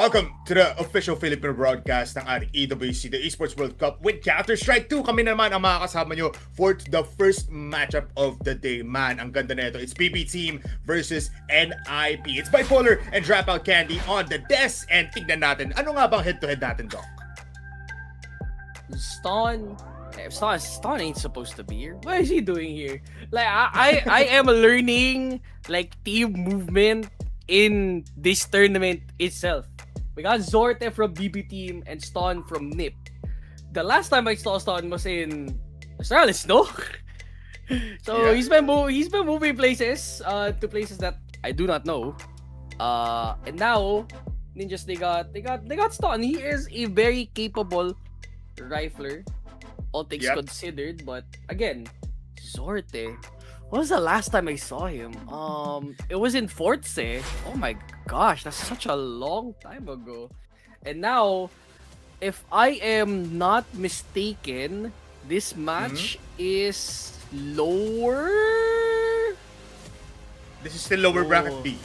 Welcome to the official Filipino broadcast ng ating EWC, the Esports World Cup with Counter-Strike 2. Kami naman ang makakasama nyo for the first matchup of the day. Man, ang ganda na ito. It's PP Team versus NIP. It's Bipolar and Dropout Candy on the desk. And tignan natin, ano nga bang head-to-head natin, Doc? Ston ain't supposed to be here. What is he doing here? Like I am learning like team movement in this tournament itself. We got Zorte from BB team and Ston from NIP. The last time I saw Ston was in Australis, no? So Yeah. he's been moving places to places that I do not know. And now Ninjas they got Ston. He is a very capable rifler, all things considered. But again, Zorte. When was the last time I saw him? It was in Forts. Oh my gosh, that's such a long time ago. And now, if I am not mistaken, this match is lower. This is still lower bracket B.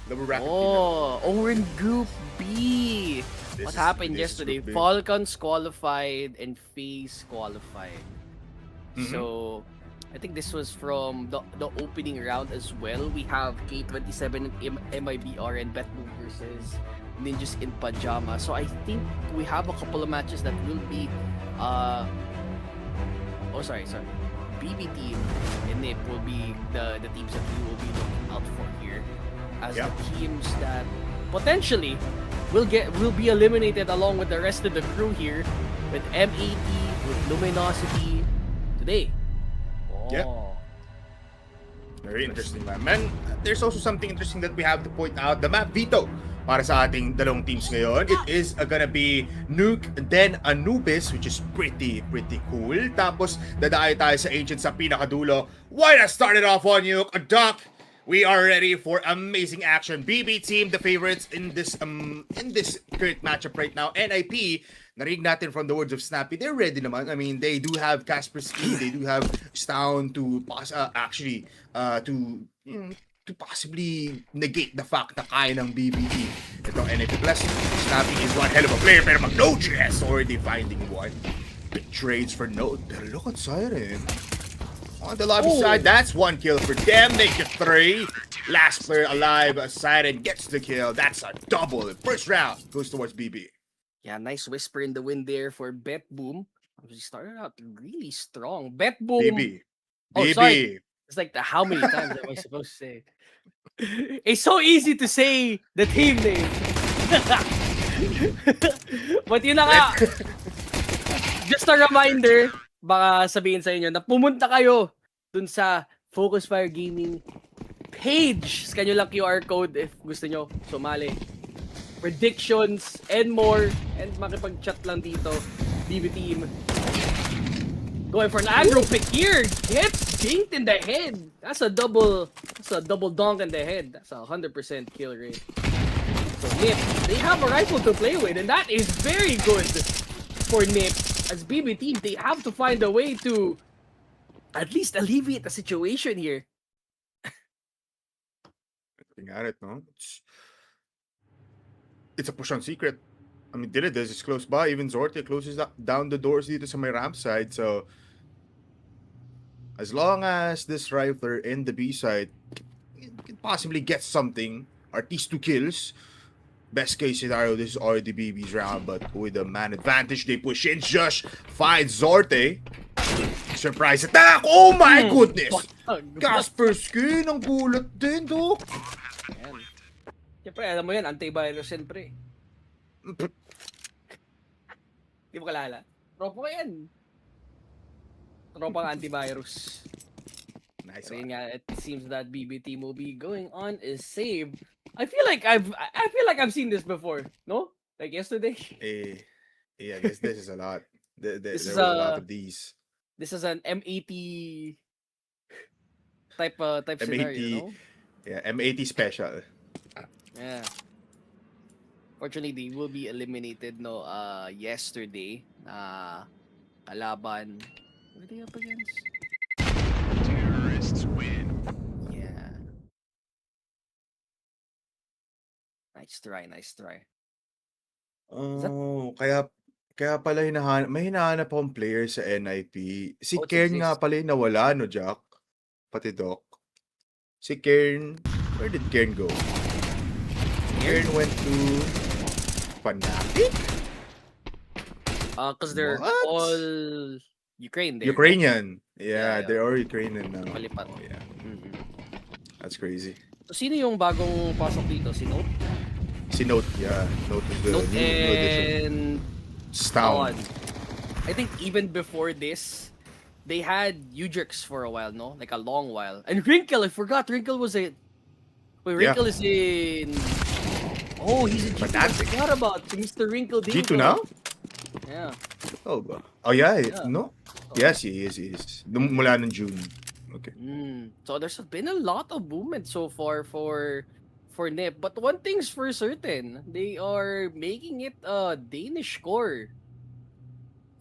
Lower bracket B. We're in Group B. What happened yesterday? Falcons qualified and FaZe qualified. So, I think this was from the opening round as well. We have K27 and MIBR and Betboom versus Ninjas in Pajama. So, I think we have a couple of matches that will be sorry. BB team and NIP will be the teams that we will be looking out for here as the teams that potentially will be eliminated along with the rest of the crew here with M80, with Luminosity today. Yeah. Very interesting, man. There's also something interesting that we have to point out. The map veto para sa ating dalawang teams ngayon. It is gonna be Nuke, then Anubis, which is pretty cool. Tapos, dadayo tayo sa Ancient sa pinakadulo. Why not start it off on Nuke? Doc, we are ready for amazing action. BB team, the favorites in this current matchup right now. NIP, narinig natin from the words of Snappy, they're ready naman. I mean, they do have Kaspersky, they do have Stown to to possibly negate the fact na kaya ng BBT. Itong NIP Plus, Snappy is one hell of a player, pero mag-Node.js already finding one. Big trades for Node, pero look at Siren. On the lobby side, that's one kill for them. Make it 3. Last player alive, Siren gets the kill. That's a double. First round goes towards BB. Yeah, nice whisper in the wind there for Betboom. He started out really strong. Betboom. BB. Sorry. It's like how many times am I supposed to say? It's so easy to say the team name. But yun na nga. Just a reminder, baka sabihin sa inyo na pumunta kayo dun sa FocusFire Gaming page. Scan nyo lang QR code if gusto nyo sumali. Predictions and more. And makipag-chat lang dito. BB team. Going for an aggro pick here. Gets dinked in the head. That's a double dunk in the head. That's a 100% kill rate. So NIP, they have a rifle to play with, and that is very good for NIP. As BB team, they have to find a way to at least alleviate the situation here. Looking at it, no? It's a push on secret. I mean, Dilides is close by. Even Zorte closes down the doors dito sa may ramp side. So, as long as this rifler in the B side can possibly get something, or at least 2 kills, best case scenario, this is already BB's round. But with a man advantage, they push in. Josh finds Zorte. Surprise attack! Oh my goodness! Kaspersky ng bullet din, Dok. Siyempre, alam mo yan, antivirus yan, pre. Di mo kalala? Tropa ko yan. Tropang antivirus. Nice. So, nga, it seems that BB team will be going on a save. I feel like I've seen this before, no? Like yesterday. Yeah, I guess this is a lot. There is were a lot of these. This is an M80 type M80, scenario, no? Yeah, M80 special. Yeah. Fortunately, they will be eliminated yesterday. Kalaban. What are they up against? Terrorists win. Yeah. Nice try. Oh, kaya pala may hinahanap akong player sa NIP. Si Kern nga pala yung nawala, no, Jack? Pati Doc. Si Kern, where did Kern go? Kern went to Fanatic? Because they're What? all Ukraine there. Ukrainian. Yeah, Yeah, yeah. they're all Ukrainian now. Palipat. Yeah, Mhm. that's crazy. So, sino yung bagong pasok dito? Si Note? Si Note, yeah. Note is the Note new addition. and Stound. I think even before this, they had Udrix for a while, no? Like a long while. And Wrinkle, I forgot. Wrinkle was a... Wait, Yeah. Wrinkle is in... Oh, he's in G2. I Fnatic. forgot about Mr. Wrinkle Dingo. G2 now? Yeah. Oh, yeah. Yeah. No? Yes, he is. Mula ng June. Okay. So there's been a lot of movement so far for NIP. But one thing's for certain, they are making it a Danish core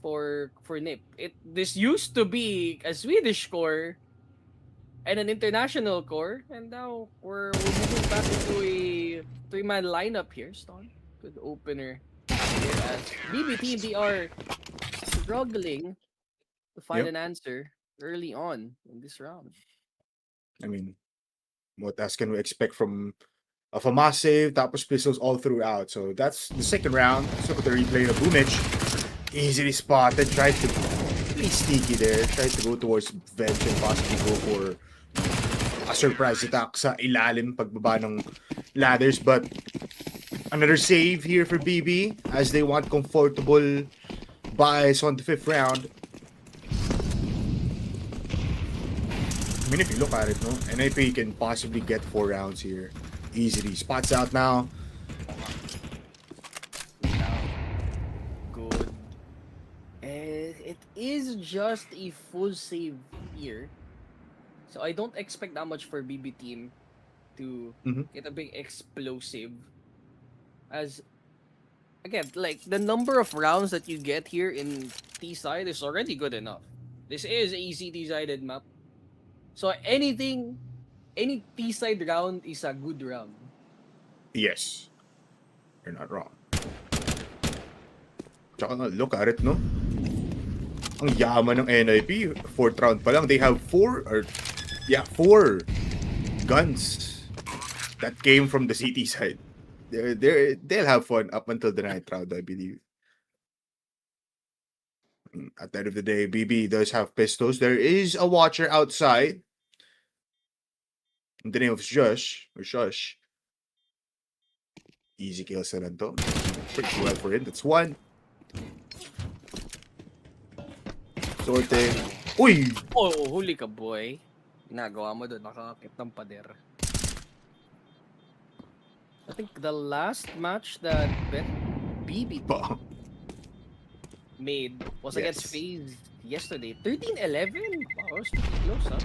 for NIP. This used to be a Swedish core and an international core, and now we're moving back into a 3-man lineup here. Stone, good opener here as BB team. They are struggling to find an answer early on in this round. I mean, what else can we expect from a FAMAS save, tapos pistols all throughout. So that's the second round. So the replay of Boomich. Easily spotted. Tried to be sneaky there. Tried to go towards Venge and possibly go for a surprise attack sa ilalim pagbaba ng ladders. But another save here for BB as they want comfortable buys on the 5th round. I mean, if you look at it, no, NIP can possibly get 4 rounds here easily. Spots out now. Good. And it is just a full save here. So I don't expect that much for BB team to get a big explosive. As, again, like, the number of rounds that you get here in T-side is already good enough. This is a CT-sided map. So any T-side round is a good round. Yes. You're not wrong. Tsaka look at it, no? Ang yaman ng NIP. 4th round pa lang. They have 4 guns that came from the CT side. They'll have fun up until the 9th round, I believe. At the end of the day, BB does have pistols. There is a watcher outside. In the name of Shush. Easy kills na lang to. Pretty well for him. That's 1. Sorting. Uy! Oh, huli ka, boy. Ginagawa mo doon, nakakakit ng pader. I think the last match that BB made was against FaZe yesterday. 13-11? Wow, that's pretty close, huh?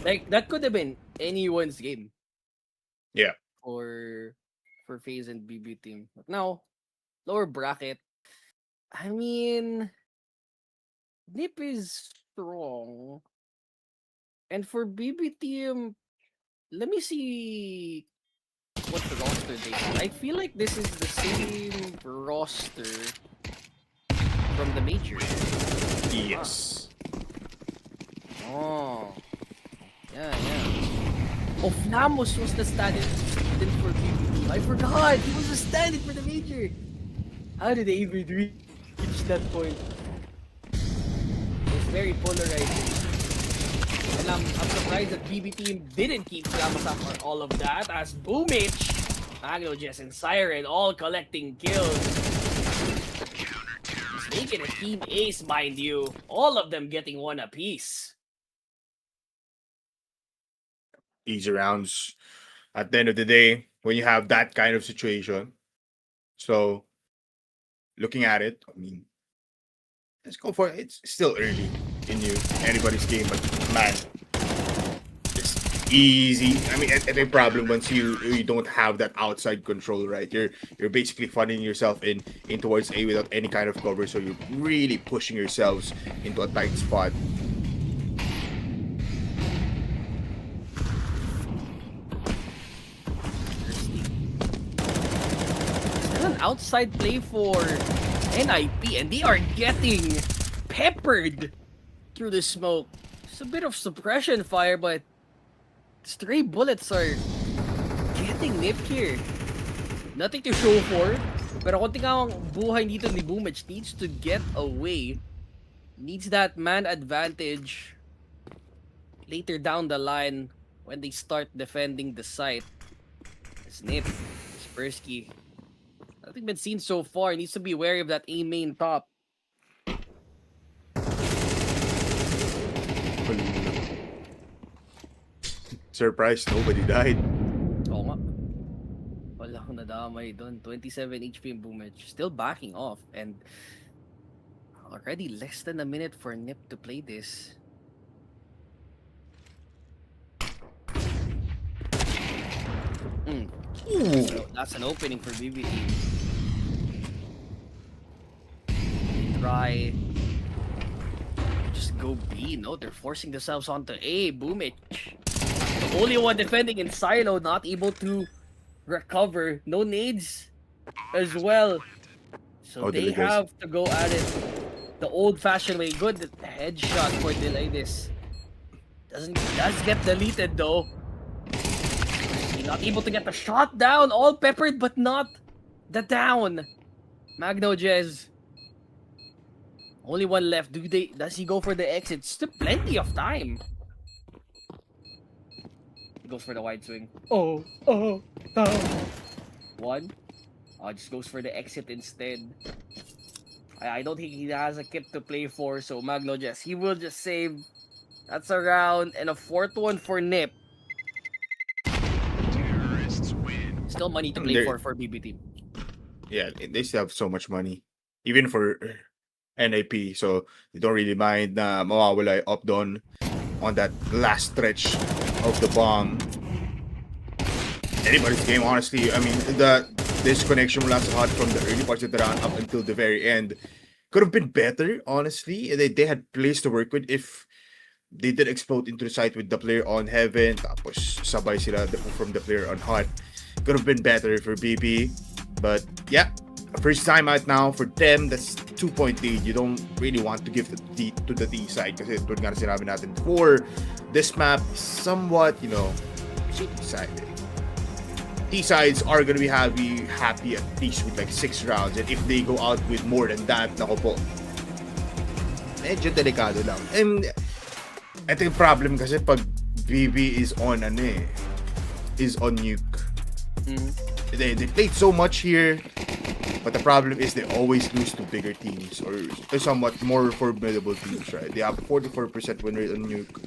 Like, that could have been anyone's game. Yeah. For FaZe and BB team. But now, lower bracket. I mean, NIP is strong. And for BB team, let me see what the roster they have. I feel like this is the same roster from the major. Yes. Oh. Yeah. Oh, Flamos was the stand-in for BB. I forgot! He was the stand-in for the major! How did they even reach that point? It's very polarizing. And I'm surprised that BB team didn't keep Flamos up for all of that, as Boomich, Agnojess, and Siren all collecting kills. He's making a team ace, mind you. All of them getting 1 apiece. Easy rounds at the end of the day when you have that kind of situation. So, looking at it, I mean, let's go for it. It's still early in anybody's game, but man, it's easy. I mean, and the problem once you don't have that outside control, right? You're basically funneling yourself in towards A without any kind of cover, so you're really pushing yourselves into a tight spot. Outside play for NIP, and they are getting peppered through the smoke. It's a bit of suppression fire, but stray bullets are getting NIP here. Nothing to show for. Pero konti nga ang buhay dito ni Boomage. Needs to get away. Needs that man advantage later down the line when they start defending the site. Snip, Kaspersky. Nothing been seen so far. Needs to be wary of that A main top. Surprise, nobody died. Oo nga. Wala akong nadamay doon. 27 HP in Boomage. Still backing off. And already less than a minute for Nip to play this. So that's an opening for BBT. Try. Just go B. No, they're forcing themselves onto A. Boomage. The only one defending in silo, not able to recover. No nades as well. So they have to go at it the old-fashioned way. Good headshot for Delightis. Does get deleted though. Not able to get the shot down. All peppered, but not the down. Magno Jez. Only one left. Does he go for the exit? Still plenty of time. He goes for the wide swing. One. Just goes for the exit instead. I don't think he has a kit to play for, so Magno Jez, he will just save. That's a round, and a fourth one for Nip. Still money to play for BBT. Yeah, they still have so much money. Even for NIP, so they don't really mind na mawawala yung up-down on that last stretch of the bomb. Anybody's game, honestly. I mean, the disconnection mula sa hot from the early parts of the round up until the very end could have been better, honestly. They had place to work with if they did explode into the site with the player on heaven, tapos sabay sila from the player on hot. Could have been better for BP, but yeah, first time out now for them. That's 2-point lead. You don't really want to give to the T side kasi tulad nga na sinabi natin before, this map is somewhat, city-sided. T sides are gonna be happy at least with like 6 rounds, and if they go out with more than that, nako po, medyo delikado lang. And ito yung problem kasi pag BB is on is on nuke. They played so much here, but the problem is they always lose to bigger teams or somewhat more formidable teams, right? They have 44% win rate on nuke,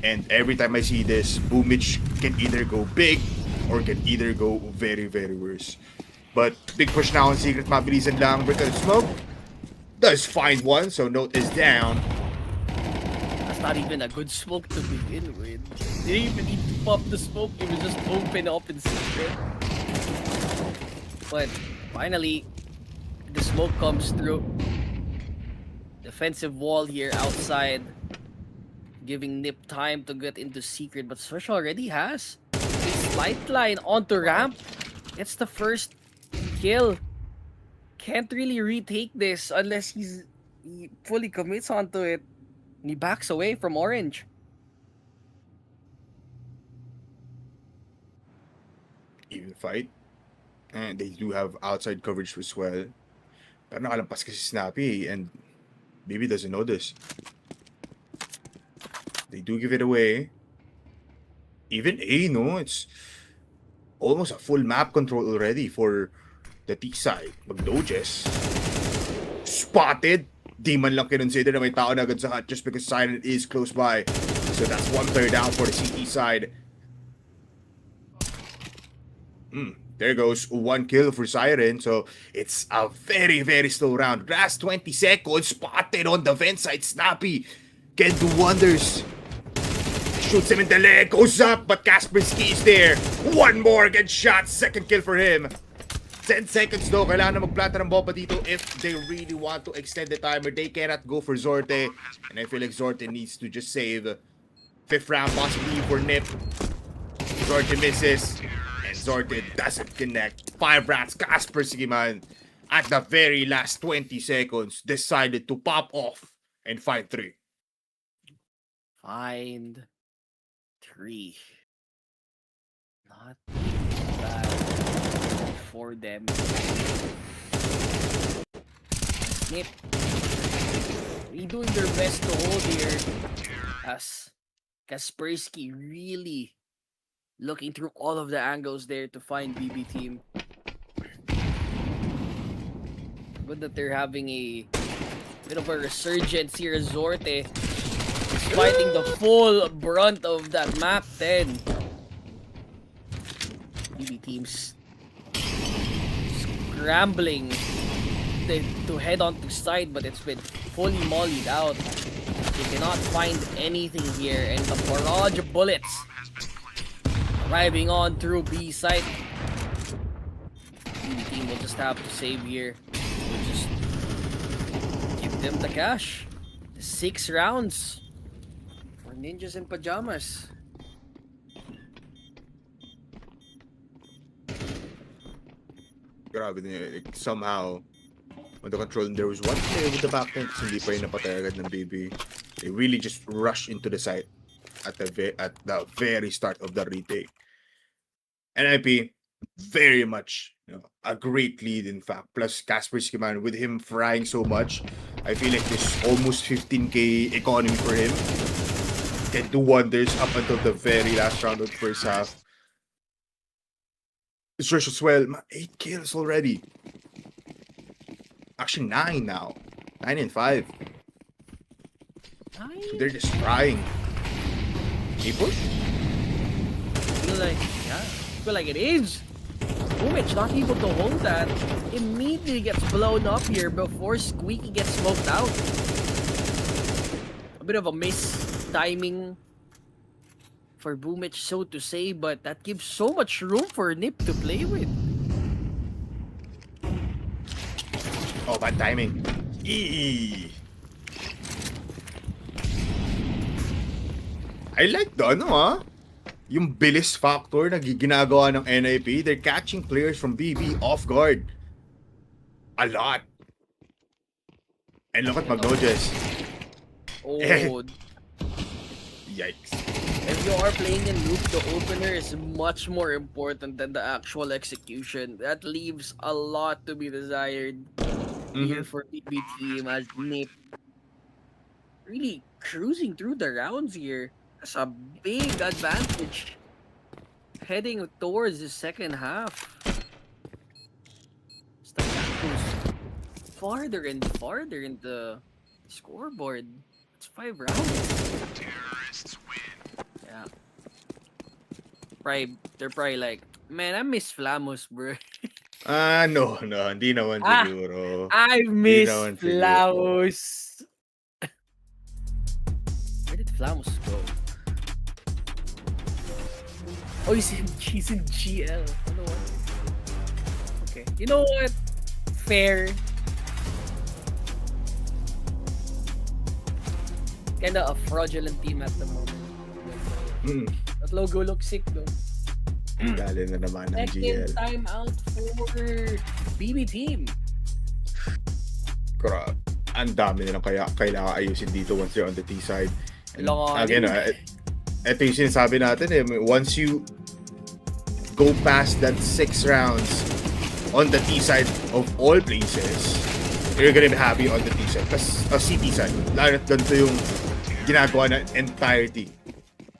and every time I see this, Boomage can either go big or can either go very, very worse. But big push now on Secret, mabilisan lang. Brick of smoke does find one, so note is down. That's not even a good smoke to begin with. They didn't even need to pop the smoke, it was just open up in secret. But finally, the smoke comes through. Defensive wall here outside, giving Nip time to get into secret, but Swish already has his light line onto ramp. It's the first kill. Can't really retake this unless he fully commits onto it. And he backs away from Orange. Even fight. And they do have outside coverage as well. Pero nakalampas kasi Snappy and BB doesn't know this. They do give it away. Even A, no? It's almost a full map control already for the T side. Magdoges. Spotted. Di man lang kinonsider na may tao na agad sa hut just because Siren is close by. So that's 1/3 down for the CT side. There goes one kill for Siren. So it's a very, very slow round. Last 20 seconds. Spotted on the vent side. Snappy can do wonders. Shoots him in the leg. Goes up. But Kaspersky is there. One more. Good shot. Second kill for him. 10 seconds though. Kailangan na magplanta ng bomba dito if they really want to extend the timer. They cannot go for Zorte. And I feel like Zorte needs to just save. 5th round possibly for Nip. Zorte misses. And Zorte doesn't connect. 5 rounds. Kaspersky, man, at the very last 20 seconds, decided to pop off and find 3. Find 3. Not bad for them. Nip really doing their best to hold here as Kaspersky really looking through all of the angles there to find BB team. Good that they're having a bit of a resurgence here as Zorte is fighting the full brunt of that map 10. BB teams scrambling to head on to side, but it's been fully mollied out. They cannot find anything here, and the barrage of bullets arriving on through B side. BB team will just have to save here. We'll just give them the cash. 6 rounds for Ninjas in Pajamas. Grabe niya. Like, somehow, under control. And there was one player with the backend kasi hindi pa rin napatay agad ng BB. They really just rushed into the site at the very start of the retake. NIP, very much, a great lead in fact. Plus Kaspersky, man, with him frying so much, I feel like this almost 15k economy for him can do wonders up until the very last round of the first half. Search as well, 8 kills already. Actually 9 now. 9 and 5. So they're just frying. Esports? Feel like it is. Boomich not able to hold that. Immediately gets blown up here before Squeaky gets smoked out. A bit of a miss timing for Boomich, so to say, but that gives so much room for Nip to play with. Oh, bad timing. Eee. I like the yung bilis factor na ginagawa ng NIP. They're catching players from BB off guard. A lot. And look at Magnojez. Oh. Yikes. If you are playing in loop, the opener is much more important than the actual execution. That leaves a lot to be desired here for BB team as Nip really cruising through the rounds here. That's a big advantage heading towards the second half. Stack goes farther and farther in the scoreboard. It's 5 rounds. Yeah. They're probably like, man, I miss Flamos, bro. No, hindi naman siguro. I miss Flamos. Where did Flamos go? Oh, he's in GL. Ano what? Okay. You know what? Fair. Kinda a fraudulent team at the moment. That logo looks sick though. Galing na naman ng GL. Second time out for BB team. Correct. Ang dami nilang kailangan ayusin dito once they're on the T side. And again, ito yung sinasabi natin once you go past that 6 rounds on the T side of all places, you're gonna be happy on the T side. CT side. Lalo na ganito yung ginagawa ng entirety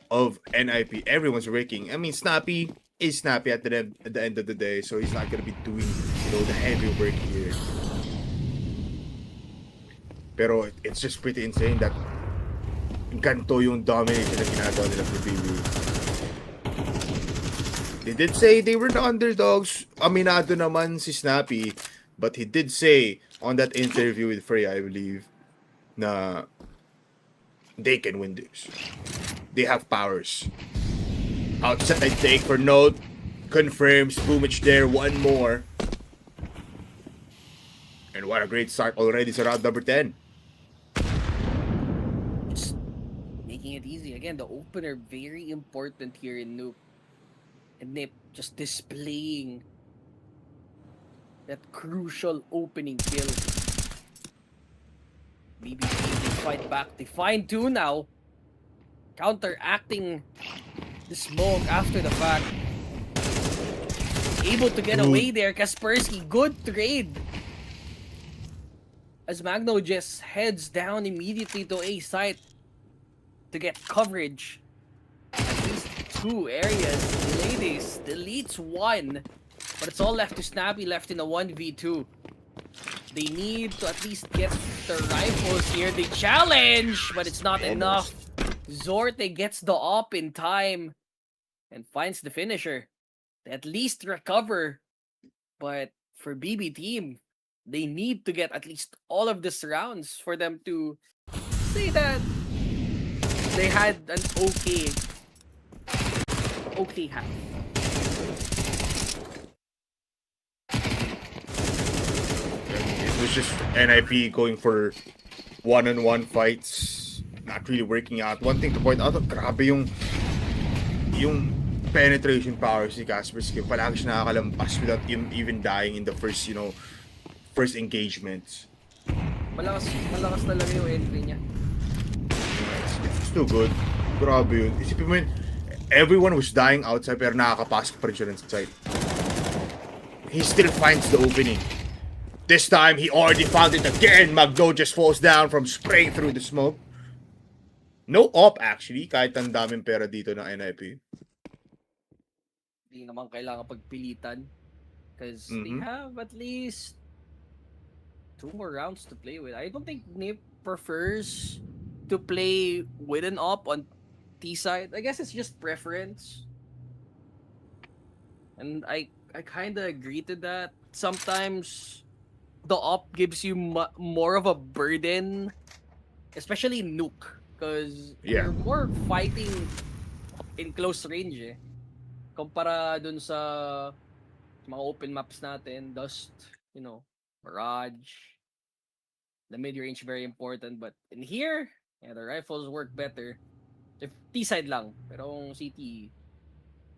of NIP. Everyone's raking. I mean, Snappy is Snappy at the end of the day, so he's not gonna be doing the heavy work here. Pero it's just pretty insane that ganito yung domination na ginagawa nila for BB. They did say they were the underdogs. Aminado naman si Snappy, but he did say on that interview with Freya, I believe, na they can win this. They have powers. Outside take for note. Confirms Boomich there. One more. And what a great start already sa round number 10. Just making it easy. Again, the opener very important here in Nuke. And Nip just displaying that crucial opening kill. BB they fight back. They find 2 now. Counteracting the smoke after the fact. Able to get away there. Kaspersky, good trade. as Magno just heads down immediately to A site to get coverage. At least 2 areas. Ladies deletes 1, but it's all left to Snappy, left in a 1v2. They need to at least get the rifles here. They challenge, but it's not enough. Zorte gets the op in time and finds the finisher. They at least recover, but for BB team, they need to get at least all of these rounds for them to say that they had an okay half. It was just NIP going for one-on-one fights, not really working out. One thing to point out, grabe yung penetration power si Kaspersky. Palagi siya nakakalampas without him even dying in the first, first engagements. Malakas talaga yung entry niya. It's too good. Grabe yun. Isipin mo yun, everyone was dying outside pero nakakapasok pa rin siya inside. He still finds the opening. This time, he already found it again. Magno just falls down from spraying through the smoke. No op actually, kahit ang daming pera dito ng NIP. Hindi naman kailangan pagpilitan because they have at least 2 more rounds to play with. I don't think Nip prefers to play with an op on T side. I guess it's just preference. And I kind of agree to that. Sometimes the op gives you more of a burden, especially nuke, because you're more fighting in close range eh. Kumpara dun sa mga open maps natin, Dust, Mirage, the mid-range very important, but in here, the rifles work better. If T-side lang, pero kung CT,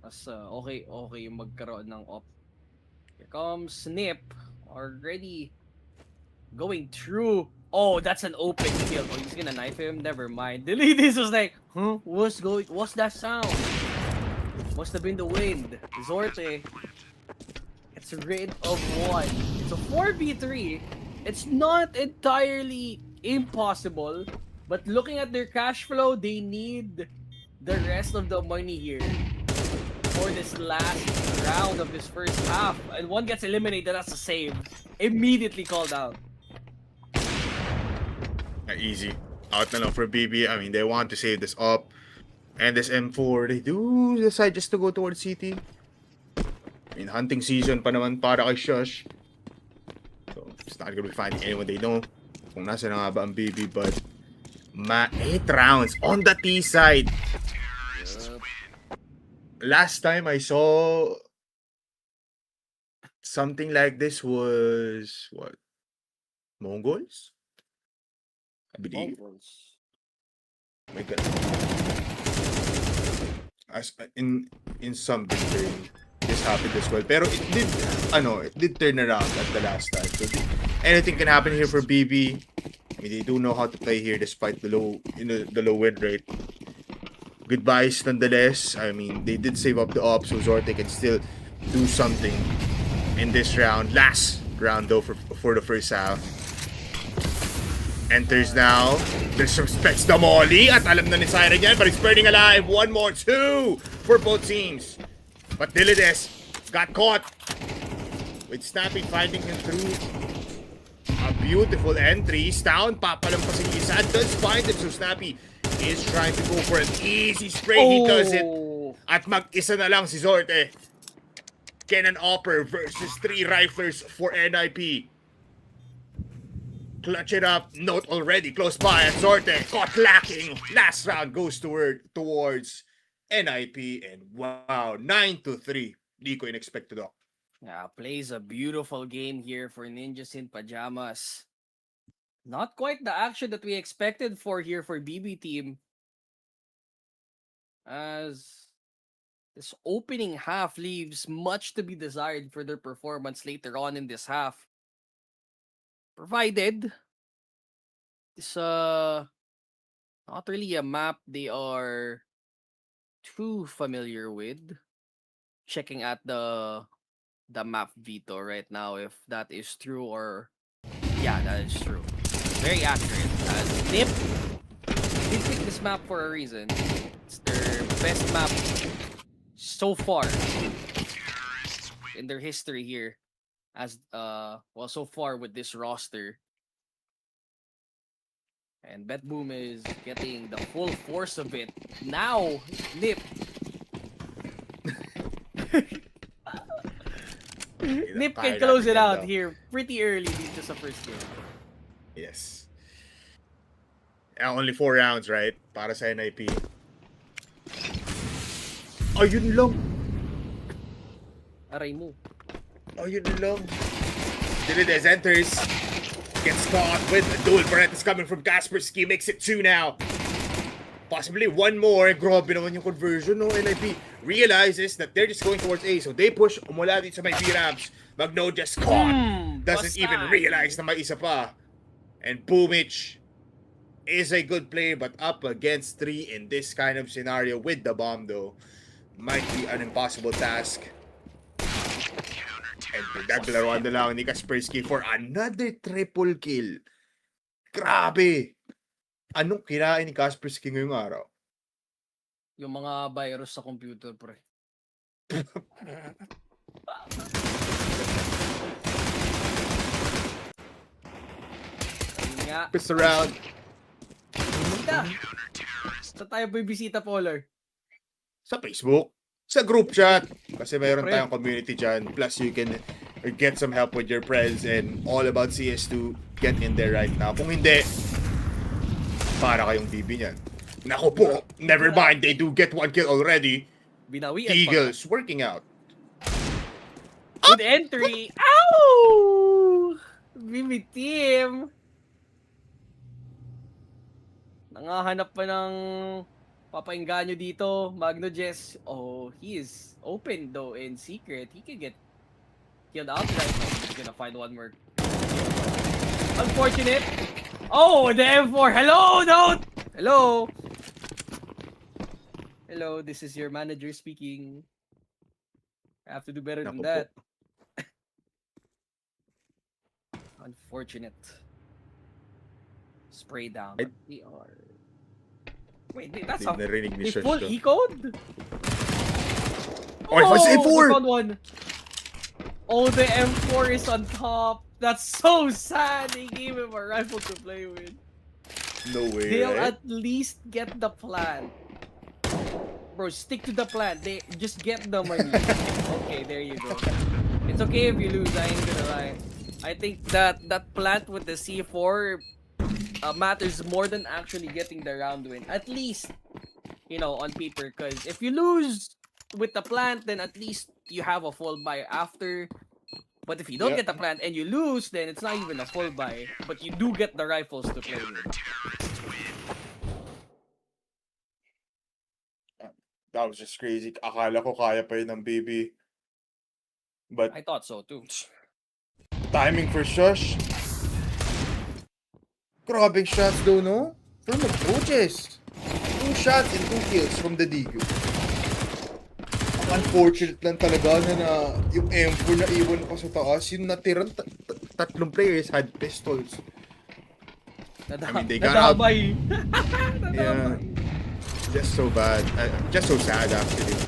mas okay yung magkaroon ng op. Here comes Snip, already going through. Oh, that's an open kill. Oh, he's gonna knife him. Never mind. This was like, huh? What's that sound? Must have been the wind. Zorte gets rid of 1. It's a 4v3. It's not entirely impossible, but looking at their cash flow, they need the rest of the money here for this last round of this first half. And 1 gets eliminated. That's a save. Immediately called out. Easy. Out na lang for BB. I mean, they want to save this up. And this M4, they do decide just to go towards CT. I mean, hunting season pa naman para kay Shush. So, it's not gonna be finding anyone they know. Kung nasa na nga ba ang BB, but 8 rounds on the T side. Last time I saw something like this was, what? Mongols? I believe. Mongols. My God. As in some degree, this happened as well. Pero it did turn around at the last time. So anything can happen here for BB. I mean, they do know how to play here despite the low win rate. Goodbyes nonetheless. I mean, they did save up the op, so Zorte can still do something in this round. Last round though for the first half. Enters now. Disrespects the molly. At alam na ni Siren yan, but it's burning alive. 1 more, 2 for both teams. But Dilides got caught with Snappy finding him through. A beautiful entry. Down, papalampasin isa. Does find him, so Snappy is trying to go for an easy spray. He does it. At mag-isa na lang si Zorte. Kenan Opper versus 3 riflers for NIP. Clutch it up. Note already close by. And Zorte caught lacking. Last round goes towards NIP. And wow, 9-3. Di ko in-expect to do. Yeah, plays a beautiful game here for Ninjas in Pajamas. Not quite the action that we expected for here for BB team. As this opening half leaves much to be desired for their performance later on in this half. Provided it's not really a map they are too familiar with. Checking at the map veto right now if that is true or yeah, that is true. very accurate. Nip did pick this map for a reason. It's their best map so far in their history here. As well, so far with this roster. And Bet Boom is getting the full force of it. Now, Nip. Nip can close it out here pretty early dito sa first game. Yes. Only 4 rounds, right? Para sa NIP. Ayun lang. Aray mo. Ayun lang. Dilides enters. Gets caught with a dual Berettas coming from Kaspersky. Makes it 2 now. Possibly 1 more. Grabe naman yung conversion, no? NIP realizes that they're just going towards A. So they push umula dito sa may B-ramps. Magno just caught. Doesn't even realize na may isa pa. And Boomich is a good play, but up against 3 in this kind of scenario with the bomb, though, might be an impossible task. And pinaglaruan na lang ni Kaspersky for another triple kill. Grabe! Anong kinain ni Kaspersky ngayong araw? Yung mga virus sa computer, pre. Ayun nga. Pissed around. Bisita. Sa tayo bibisita, Polar. Sa Facebook. Sa group chat. Kasi mayroon tayong community dyan. Plus, you can get some help with your friends and all about CS2. Get in there right now. Kung hindi, para kayong BB niyan. Naku po, never mind. They do get 1 kill already. Binawian Eagles working out. Good entry. Ow! BB team. Nangahanap pa ng papainganyo dito. Magno Jess. Oh, he is open though in secret. He can get killed outright. He's gonna find 1 more. Unfortunate. Oh, the M4. Hello, Note. Hello. Hello, this is your manager speaking. I have to do better than that. Unfortunate. Spray down. They are... Wait, that's a... They full E-code? Oh, it's A4! They found one. Oh, the M4 is on top. That's so sad. They gave him a rifle to play with. No way, They'll right? at least get the plant. Bro, stick to the plant. They just get the money. Okay, there you go. It's okay if you lose. I ain't gonna lie. I think that plant with the C4 matters more than actually getting the round win. At least, you know, on paper. Because if you lose with the plant, then at least you have a full buy after. But if you don't get the plant and you lose, then it's not even a full buy. But you do get the rifles to play with. That was just crazy. Akala ko kaya pa yun ng baby. But I thought so too. timing for Shush. Grabbing shots though, no? From the coaches. 2 shots and 2 kills from the Digo. Unfortunate lang talaga na yung M4 na iwan pa sa taas. Yung natirang 3 players had pistols. I mean, they got out. Yeah. Just so bad. Just so sad, actually.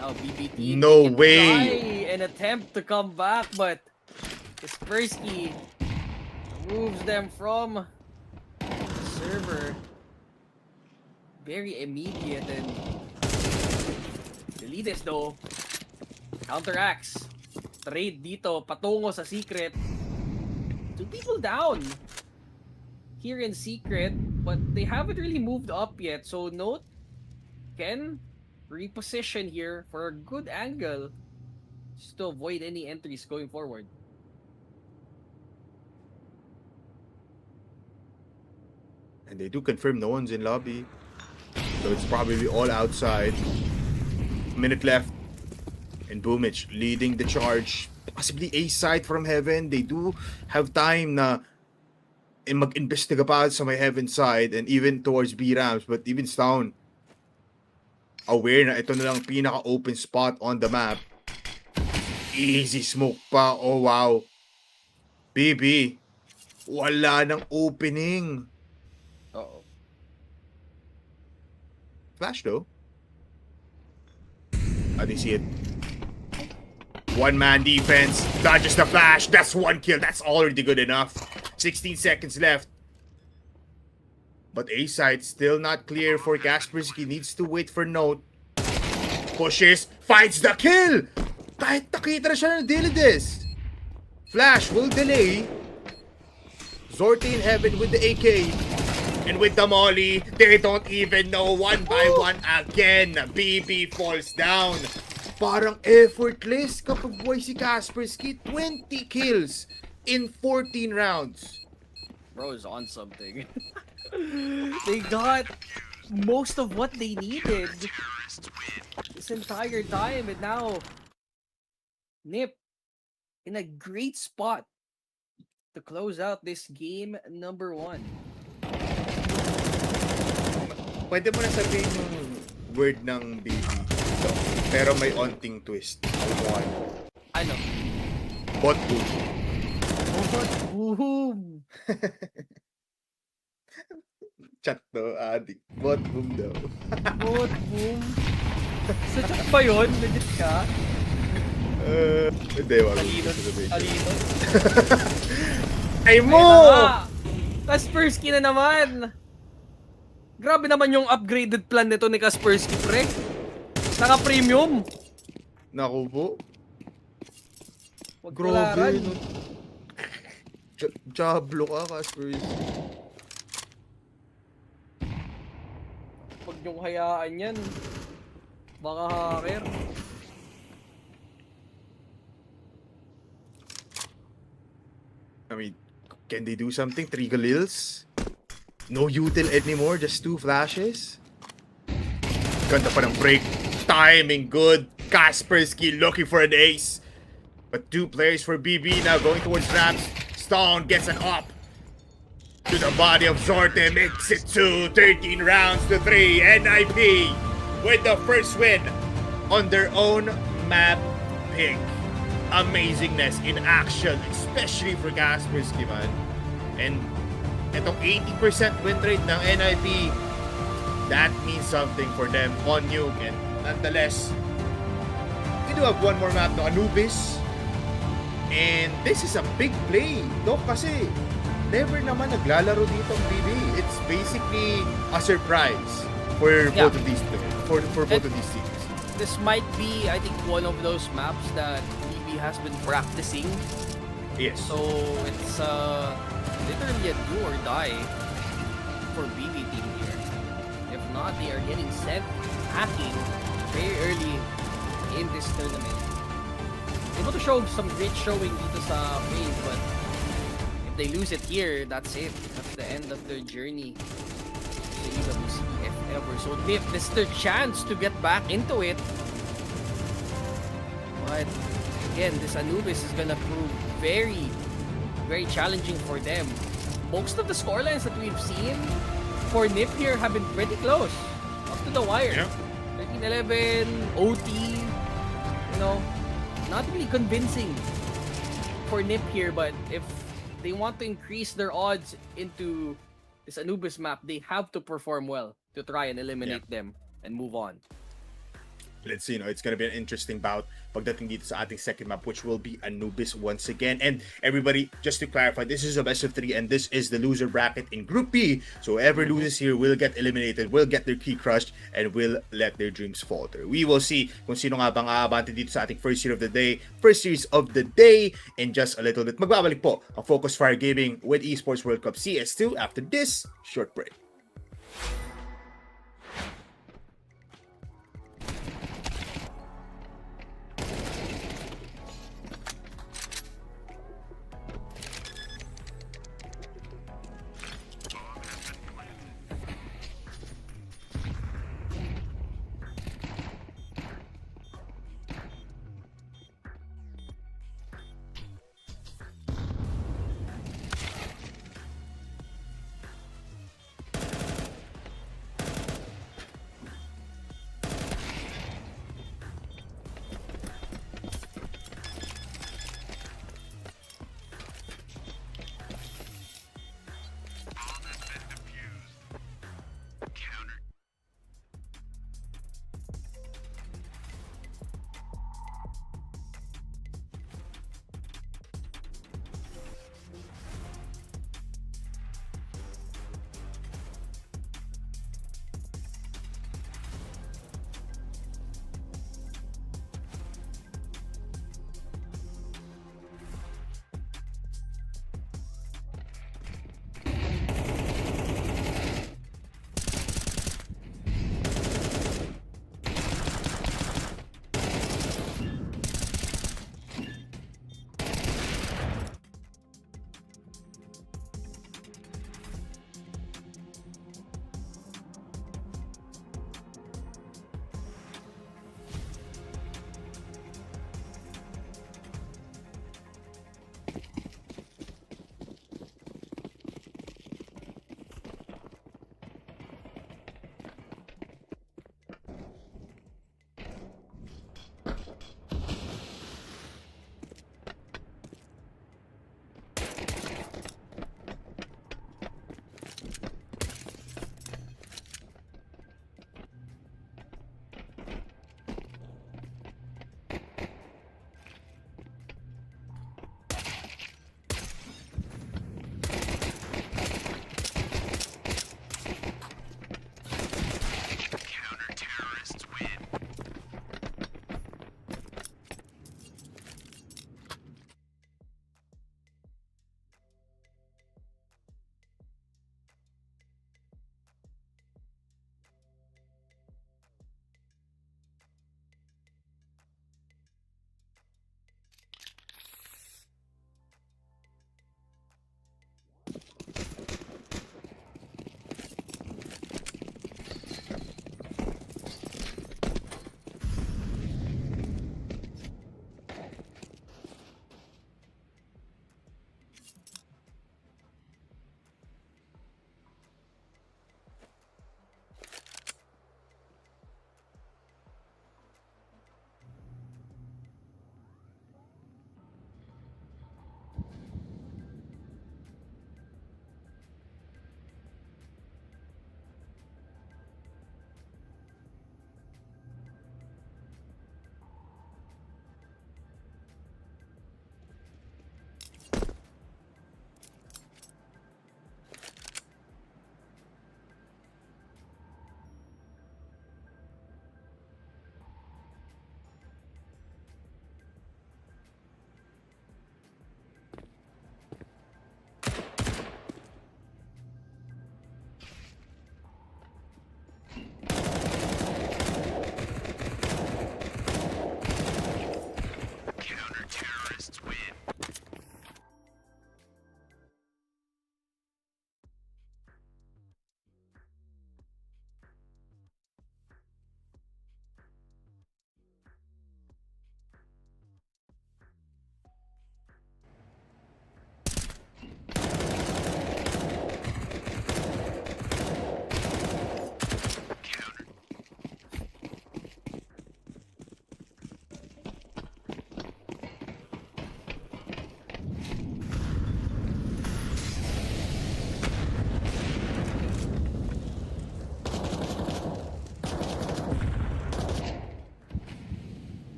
Now BBT No can way. try and attempt to come back, but Kaspersky moves them from the server. Very immediate, and Delides though counteracts. Trade dito patungo sa secret. 2 people down here in secret, but they haven't really moved up yet. So Note can reposition here for a good angle just to avoid any entries going forward. And they do confirm no one's in lobby. So it's probably all outside. Minute left. And Boomich leading the charge. Possibly A side from Heaven. They do have time na mag-investiga pa sa may Heaven side and even towards B ramps. But even Stown, aware na ito na lang pinaka-open spot on the map. Easy smoke pa. Oh, wow. BB, wala nang opening. Uh-oh. Flash though. I didn't see it. One-man defense. Dodges the flash. That's one kill. That's already good enough. 16 seconds left. But A side still not clear for Kaspersky. Needs to wait for Note. Pushes. Finds the kill! Kahit nakita na siya ng Dilides. Flash will delay. Zorte in heaven with the AK. And with the molly, they don't even know one by one again. BB falls down. Parang effortless kapag buhay si Kaspersky. 20 kills in 14 rounds. Bro is on something. They got most of what they needed this entire time, and now Nip in a great spot to close out this game number 1. Pwede mo na sabihin yung word ng BB. So, pero may onting twist. One. Ano? Bot boom. Bot boom! Chat to, adik. Bot boom daw. Bot boom! Sa chat ba yun? Legit ka? Hindi, wag. Talino. Ay mo! Kaspersky na naman! Grabe naman yung upgraded plan nito ni Kaspersky, pre. Naka-premium. Naku po. Wag Grabe. tularan. No? Jablo ka, Kaspersky. Huwag niyong hayaan yan. Baka hacker. I mean, can they do something? 3 Galils? No util anymore, just 2 flashes. Ganda pa ng break. Timing good. Kaspersky looking for an ace. But 2 players for BB now going towards ramps. Stone gets an up. To the body of Zorte, makes it 2. 13 rounds to 3. NIP with the first win on their own map pick. Amazingness in action, especially for Kaspersky, man. And itong 80% win rate ng NIP, that means something for them on Nuke. And nonetheless, we do have one more map, no? Anubis. And this is a big play, no? Kasi never naman naglalaro dito ang BB. It's basically a surprise for both of these for both of these teams. This might be, I think, one of those maps that BB has been practicing. Yes. So it's literally a do or die for BB team here. If not, they are getting sent hacking very early in this tournament. Able to show some great showing dito sa wave, but if they lose it here, that's it. That's the end of their journey to EWC if ever. So Nip, this is their chance to get back into it. But again, this Anubis is gonna prove very, very challenging for them. Most of the scorelines that we've seen for Nip here have been pretty close. Up to the wire. Yeah. 13-11, OT, you know, not really convincing for Nip here, but if they want to increase their odds into this Anubis map, they have to perform well to try and eliminate them and move on. Let's see, it's gonna be an interesting bout pagdating dito sa ating second map, which will be Anubis once again. And everybody, just to clarify, this is a best of 3 and this is the loser bracket in Group B. So whoever loses here will get eliminated, will get their key crushed, and will let their dreams falter. We will see kung sino nga bang aabante dito sa ating first series of the day in just a little bit. Magbabalik po ang FocusFire Gaming with Esports World Cup CS2 after this short break.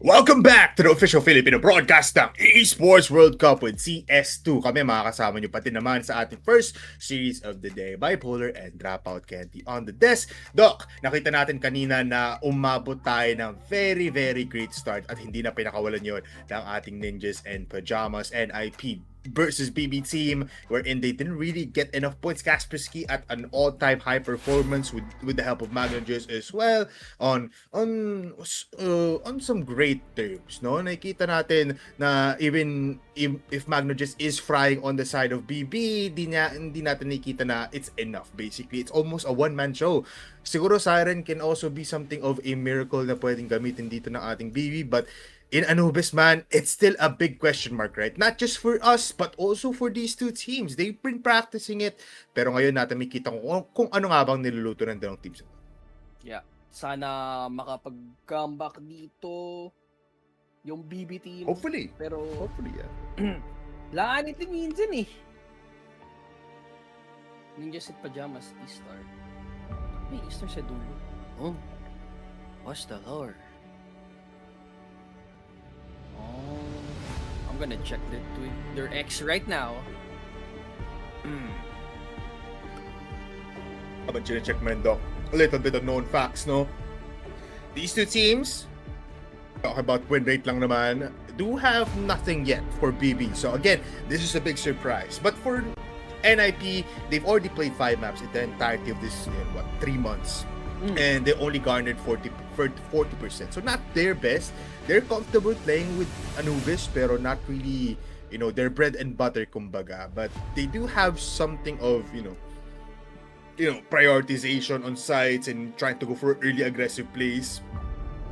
Welcome back to the official Filipino broadcast ng Esports World Cup with CS2. Kami makakasama nyo pati naman sa ating first series of the day. Bipolar and Dropout Candy on the desk. Doc, nakita natin kanina na umabot tayo ng very, very great start at hindi na pinakawalan yun ng ating Ninjas and Pajamas NIP versus BB team wherein they didn't really get enough points. Kaspersky at an all-time high performance with the help of Magnus as well on some great terms, no? Nakita natin na even if Magnus is frying on the side of BB, hindi natin nakita na it's enough. Basically, it's almost a one-man show. Siguro Siren can also be something of a miracle na pwedeng gamitin dito ng ating BB, but in Anubis, man, it's still a big question mark, right? Not just for us, but also for these two teams. They've been practicing it, pero ngayon natin makikita kung ano nga bang niluluto ng dalawang teams. Yeah. Sana makapag-comeback dito yung BB team. Hopefully. Pero Hopefully, yeah. laan ito minsan eh. Ninjas at Pajamas, E-Star. May E-Star sa dulo. Oh. Watch the lore. I'm gonna check their X right now. Habang check mo rin, Doc, a little bit of known facts, no? These two teams, talk about win rate lang naman, do have nothing yet for BB. So again, this is a big surprise. But for NIP, they've already played 5 maps in the entirety of this, 3 months. And they only garnered 40%. So not their best. They're comfortable playing with Anubis, pero not really, their bread and butter, kumbaga. But they do have something of, prioritization on sites and trying to go for early aggressive plays.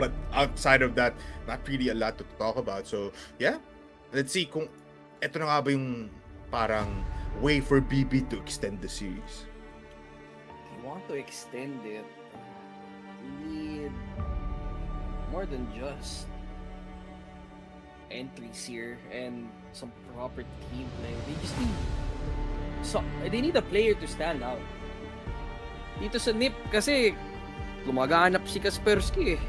But outside of that, not really a lot to talk about. So yeah, let's see kung eto na nga ba yung parang way for BB to extend the series. If you want to extend it, need more than just entries here and some proper team play. They just they need a player to stand out. Dito sa NIP kasi lumaganap si Kaspersky eh.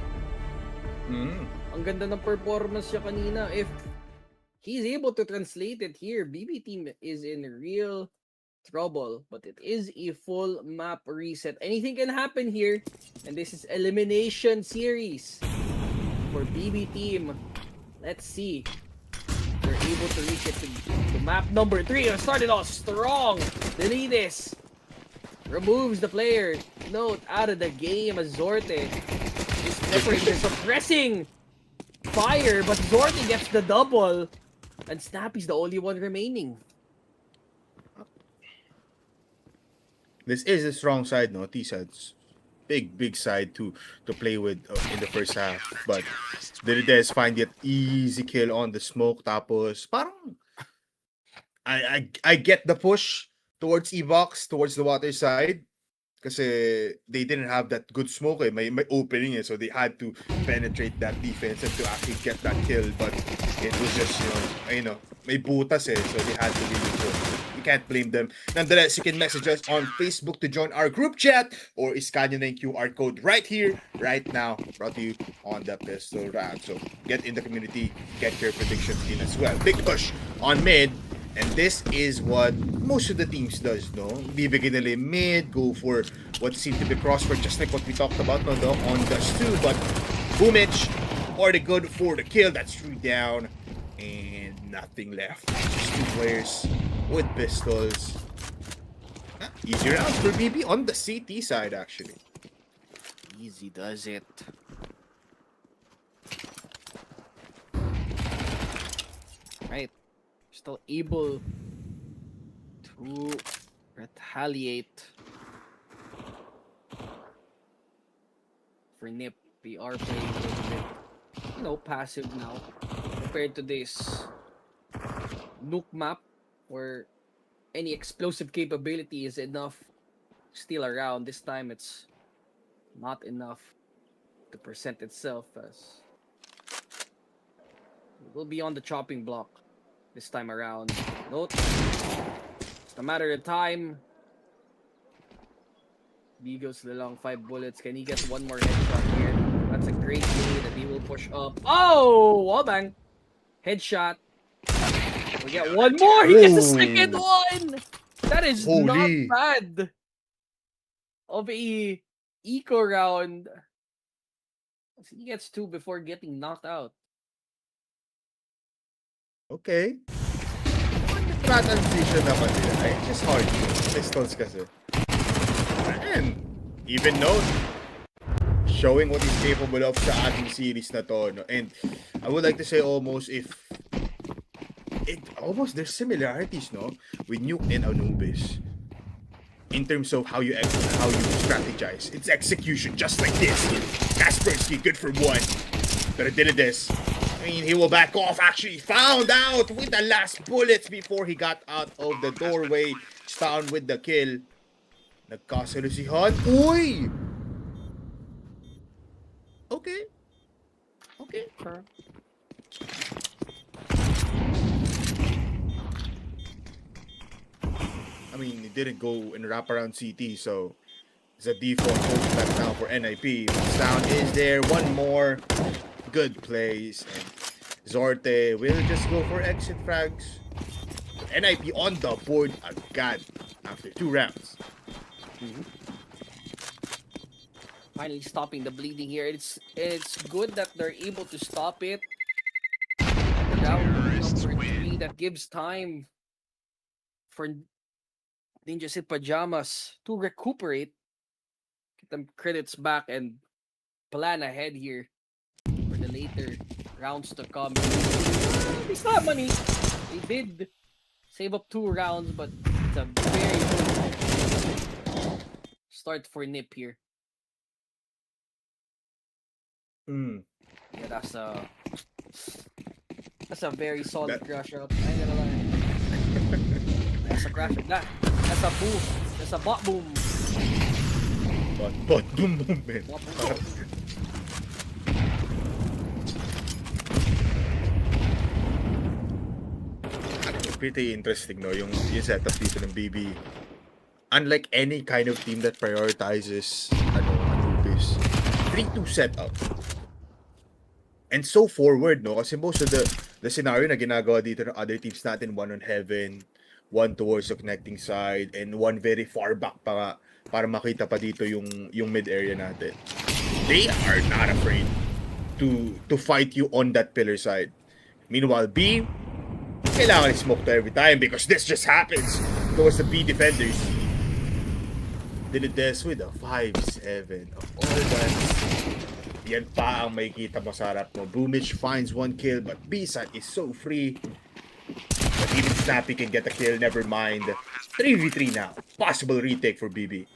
Ang ganda ng performance niya kanina. If he's able to translate it here, BB team is in real trouble, but it is a full map reset. Anything can happen here, and this is elimination series for BB team. Let's see. They're able to reach it to map number 3. Started off strong. Delides removes the player. Note out of the game as Zorte is peppering. They're suppressing fire, but Zorte gets the double, and Snappy's the only one remaining. This is a strong side, no? T-side's big side to play with in the first half. But Delides find it easy kill on the smoke. Tapos parang I get the push towards E-Box, towards the water side. Kasi they didn't have that good smoke eh. May opening eh. So they had to penetrate that defense and to actually get that kill. But it was just, may butas eh. So they had to really go. You can't blame them. Nonetheless, you can message us on Facebook to join our group chat or scan yung QR code right here, right now. Brought to you on the pistol round. So get in the community, get your predictions in as well. Big push on mid. And this is what most of the teams does, no? Bibigyan nila mid, go for what seemed to be crossfire, just like what we talked about on Dust 2. But Boomich, already good for the kill. That's 3 down. And nothing left. Just 2 players with pistols. Easy rounds for BB on the CT side, actually. Easy does it. Right. Still able to retaliate for NIP. We are playing a little bit, passive now compared to this nuke map where any explosive capability is enough still around. This time it's not enough to present itself as it will be on the chopping block this time around. Note, it's a matter of time. B goes to the long 5 bullets. Can he get one more headshot here? That's a great play that he will push up. Oh, wallbang. Headshot. We get one more. He gets the second one. That is not Holy. bad. Of a eco round. He gets 2 before getting knocked out. Okay. Transition naman nila. Ay, just hard. Pistols kasi. And even note, showing what he's capable of sa ating series na to. No? And I would like to say almost there's similarities, no, with Nuke and Anubis in terms of how you strategize. It's execution, just like this. Kaspersky, good for one, but it did this. I mean, he will back off. Actually, found out with the last bullets before he got out of the doorway. Found with the kill. Nagkasalo si Han. Uy! Okay. Okay. I mean, he didn't go in wraparound CT, so it's a default focus back now for NIP. Sound is there. One more. Good plays. And Zorte will just go for exit frags. NIP on the board again after 2 rounds. Finally stopping the bleeding here. It's good that they're able to stop it. Round number 3, that gives time for Ninjas in Pajamas to recuperate, get them credits back, and plan ahead here for the later rounds to come. They still have money. They did save up 2 rounds, but it's a very good start for Nip here. Yeah, that's a very solid crash out. I ain't gonna lie. That's a crash out. That's a boom. That's a bot boom. Bot boom boom, man. Bot boom. Pretty interesting, no? Yung setup dito ng BB. Unlike any kind of team that prioritizes Anubis, 3-2 setup. And so forward, no? Kasi most of the scenario na ginagawa dito ng other teams natin, one on Heaven, one towards the connecting side, and one very far back pa para makita pa dito yung mid area natin. They are not afraid to fight you on that pillar side. Meanwhile, B, kailangan i-smoke to every time because this just happens towards the B defenders. Did this with a 5-7 of all that. Yan pa ang makikita mo sa harap mo. Boomich finds 1 kill, but B-side is so free. But even Snappy can get a kill, never mind. 3v3 now. Possible retake for BB.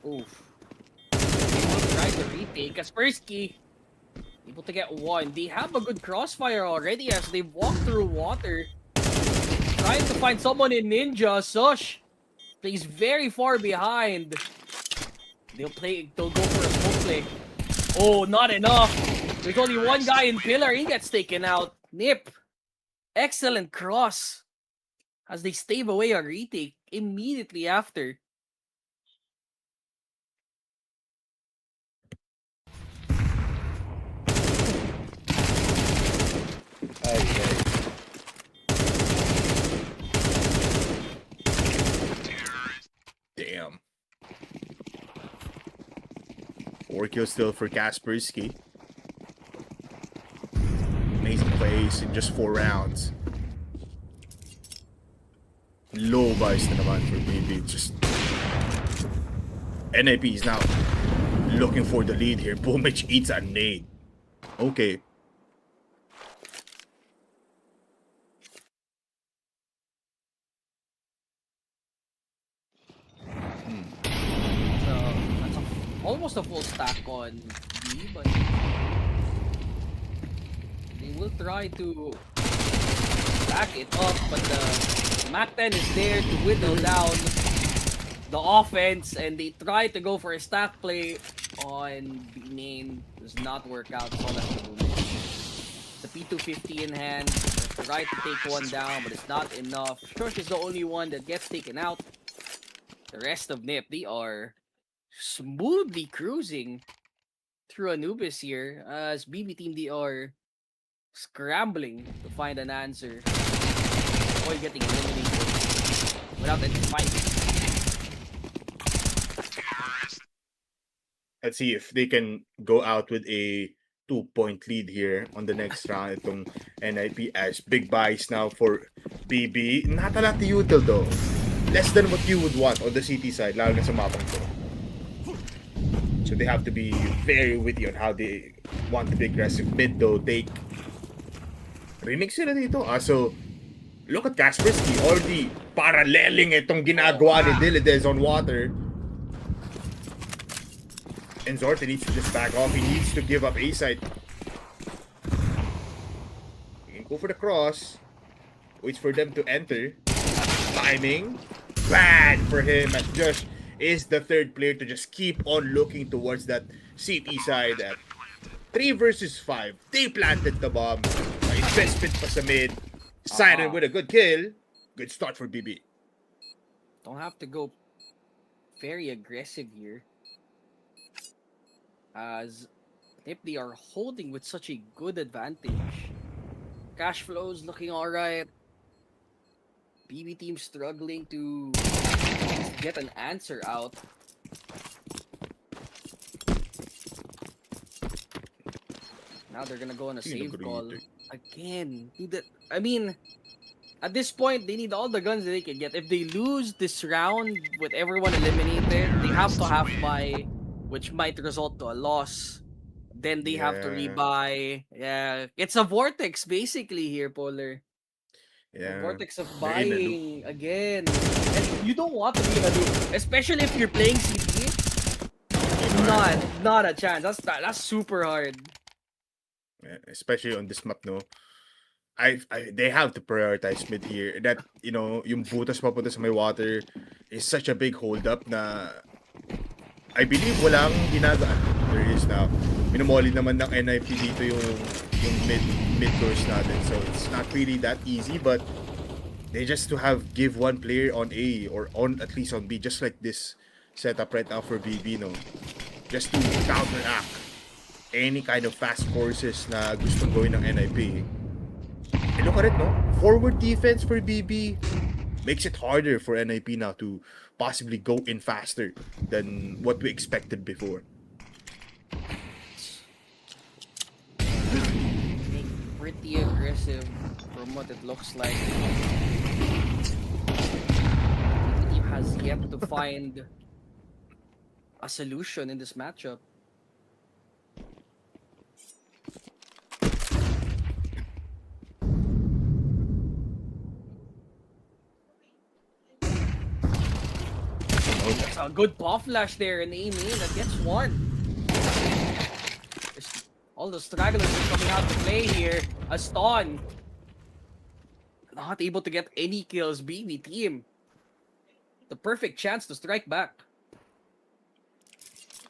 Oof. They will try to retake. Kaspersky able to get 1. They have a good crossfire already as they walk through water. Trying to find someone in Ninja. Sush plays very far behind. They'll go for a smoke play. Oh, not enough. There's only 1 guy in pillar. He gets taken out. Nip. Excellent cross. As they stave away a retake immediately after. Okay. Damn. 4 kills still for Kaspersky. Amazing plays in just 4 rounds. Low buys na naman for BB. Just NIP is now looking for the lead here. Boomich eats a nade. Okay. Almost a full stack on B, but they will try to back it up, but the MAC-10 is there to whittle down the offense, and they try to go for a stack play on B main. Does not work out. So that's the movement. The P250 in hand, try to take 1 down, but it's not enough. Shush is the only one that gets taken out. The rest of NIP, they are smoothly cruising through Anubis here as BB Team they are scrambling to find an answer. Or getting eliminated without any fight. Let's see if they can go out with a 2-point lead here on the next round. Itong NIP as big buys now for BB. Not a lot to util though. Less than what you would want on the CT side, lalo na sa mapang to. So they have to be very witty on how they want to be aggressive. Mid though, take. Rinig sila dito. So, look at Kaspersky already paralleling itong ginagawa ni Dilides on water. And Zorta needs to just back off. He needs to give up A side. He can go for the cross. Waits for them to enter. Timing. Bad for him as Josh is the third player to just keep on looking towards that CT side. At 3 versus 5. They planted the bomb. Investment pa sa mid. Siren with a good kill. Good start for BB. Don't have to go very aggressive here. As if they are holding with such a good advantage. Cash flows looking alright. BB team struggling to get an answer out. Now they're gonna go on a save call. Again, dude, I mean, at this point, they need all the guns that they can get. If they lose this round with everyone eliminated, they have to half buy, which might result to a loss. Then they have to rebuy. Yeah, it's a vortex basically here, Polar. Yeah. A vortex of buying again. And you don't want to be in a loop, especially if you're playing CT. Not a chance. That's super hard. Yeah, especially on this map, no. They have to prioritize mid here. That, you know, yung butas papunta sa may water is such a big hold up na I believe walang ginagawa. There is now. Minumoli naman ng NIP dito yung mid course natin. So it's not really that easy, but they just to give one player on A or on at least on B, just like this setup right now for BB, no. Just to counteract any kind of fast courses na gustong gawin ng NIP. And look at it, no? Forward defense for BB makes it harder for NIP now to possibly go in faster than what we expected before. Pretty aggressive from what it looks like. The team has yet to find a solution in this matchup. That's a good paw flash there in Amy that gets one. All the stragglers are coming out to play here. Aston not able to get any kills. BB team, the perfect chance to strike back.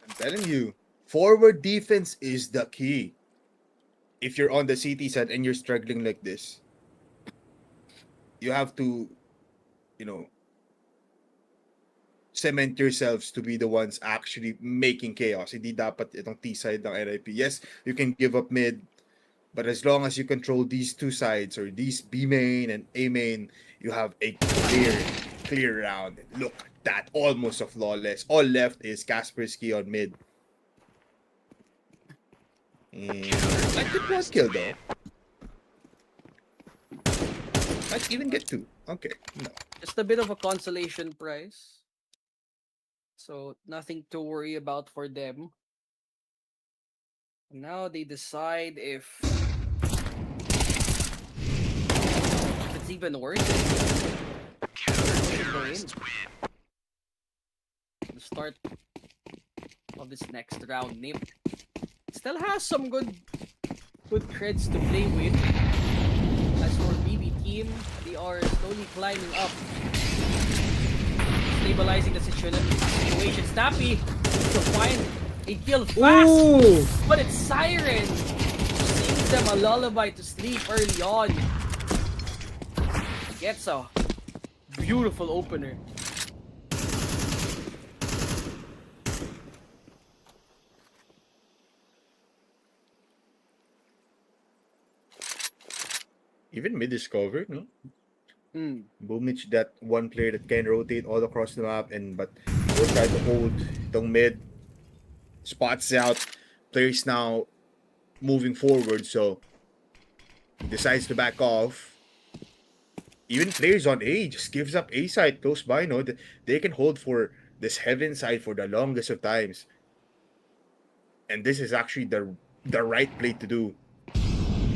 I'm telling you, forward defense is the key. If you're on the CT side and you're struggling like this, you have to, you know, cement yourselves to be the ones actually making chaos. Hindi dapat itong T side ng NIP. Yes, you can give up mid, but as long as you control these two sides or these B main and A main, you have a clear round. Look at that, almost a flawless. All left is Kaspersky on mid. And I took one kill though. Might even get two. Okay, no. Just a bit of a consolation prize. So nothing to worry about for them. Now they decide if it's even worth it. The start of this next round, Nip still has some good creds to play with. As for BB team, they are slowly climbing up. Stabilizing the situation. Snappy to find a kill fast. Ooh. But it's Siren sings them a lullaby to sleep early on. Gets a beautiful opener. Even mid is covered, no? Hmm. Boomich, that one player that can rotate all across the map, but will try to hold itong mid. Spots out. Players now moving forward, so decides to back off. Even players on A just gives up A side close by, no? They can hold for this heaven side for the longest of times. And this is actually the right play to do.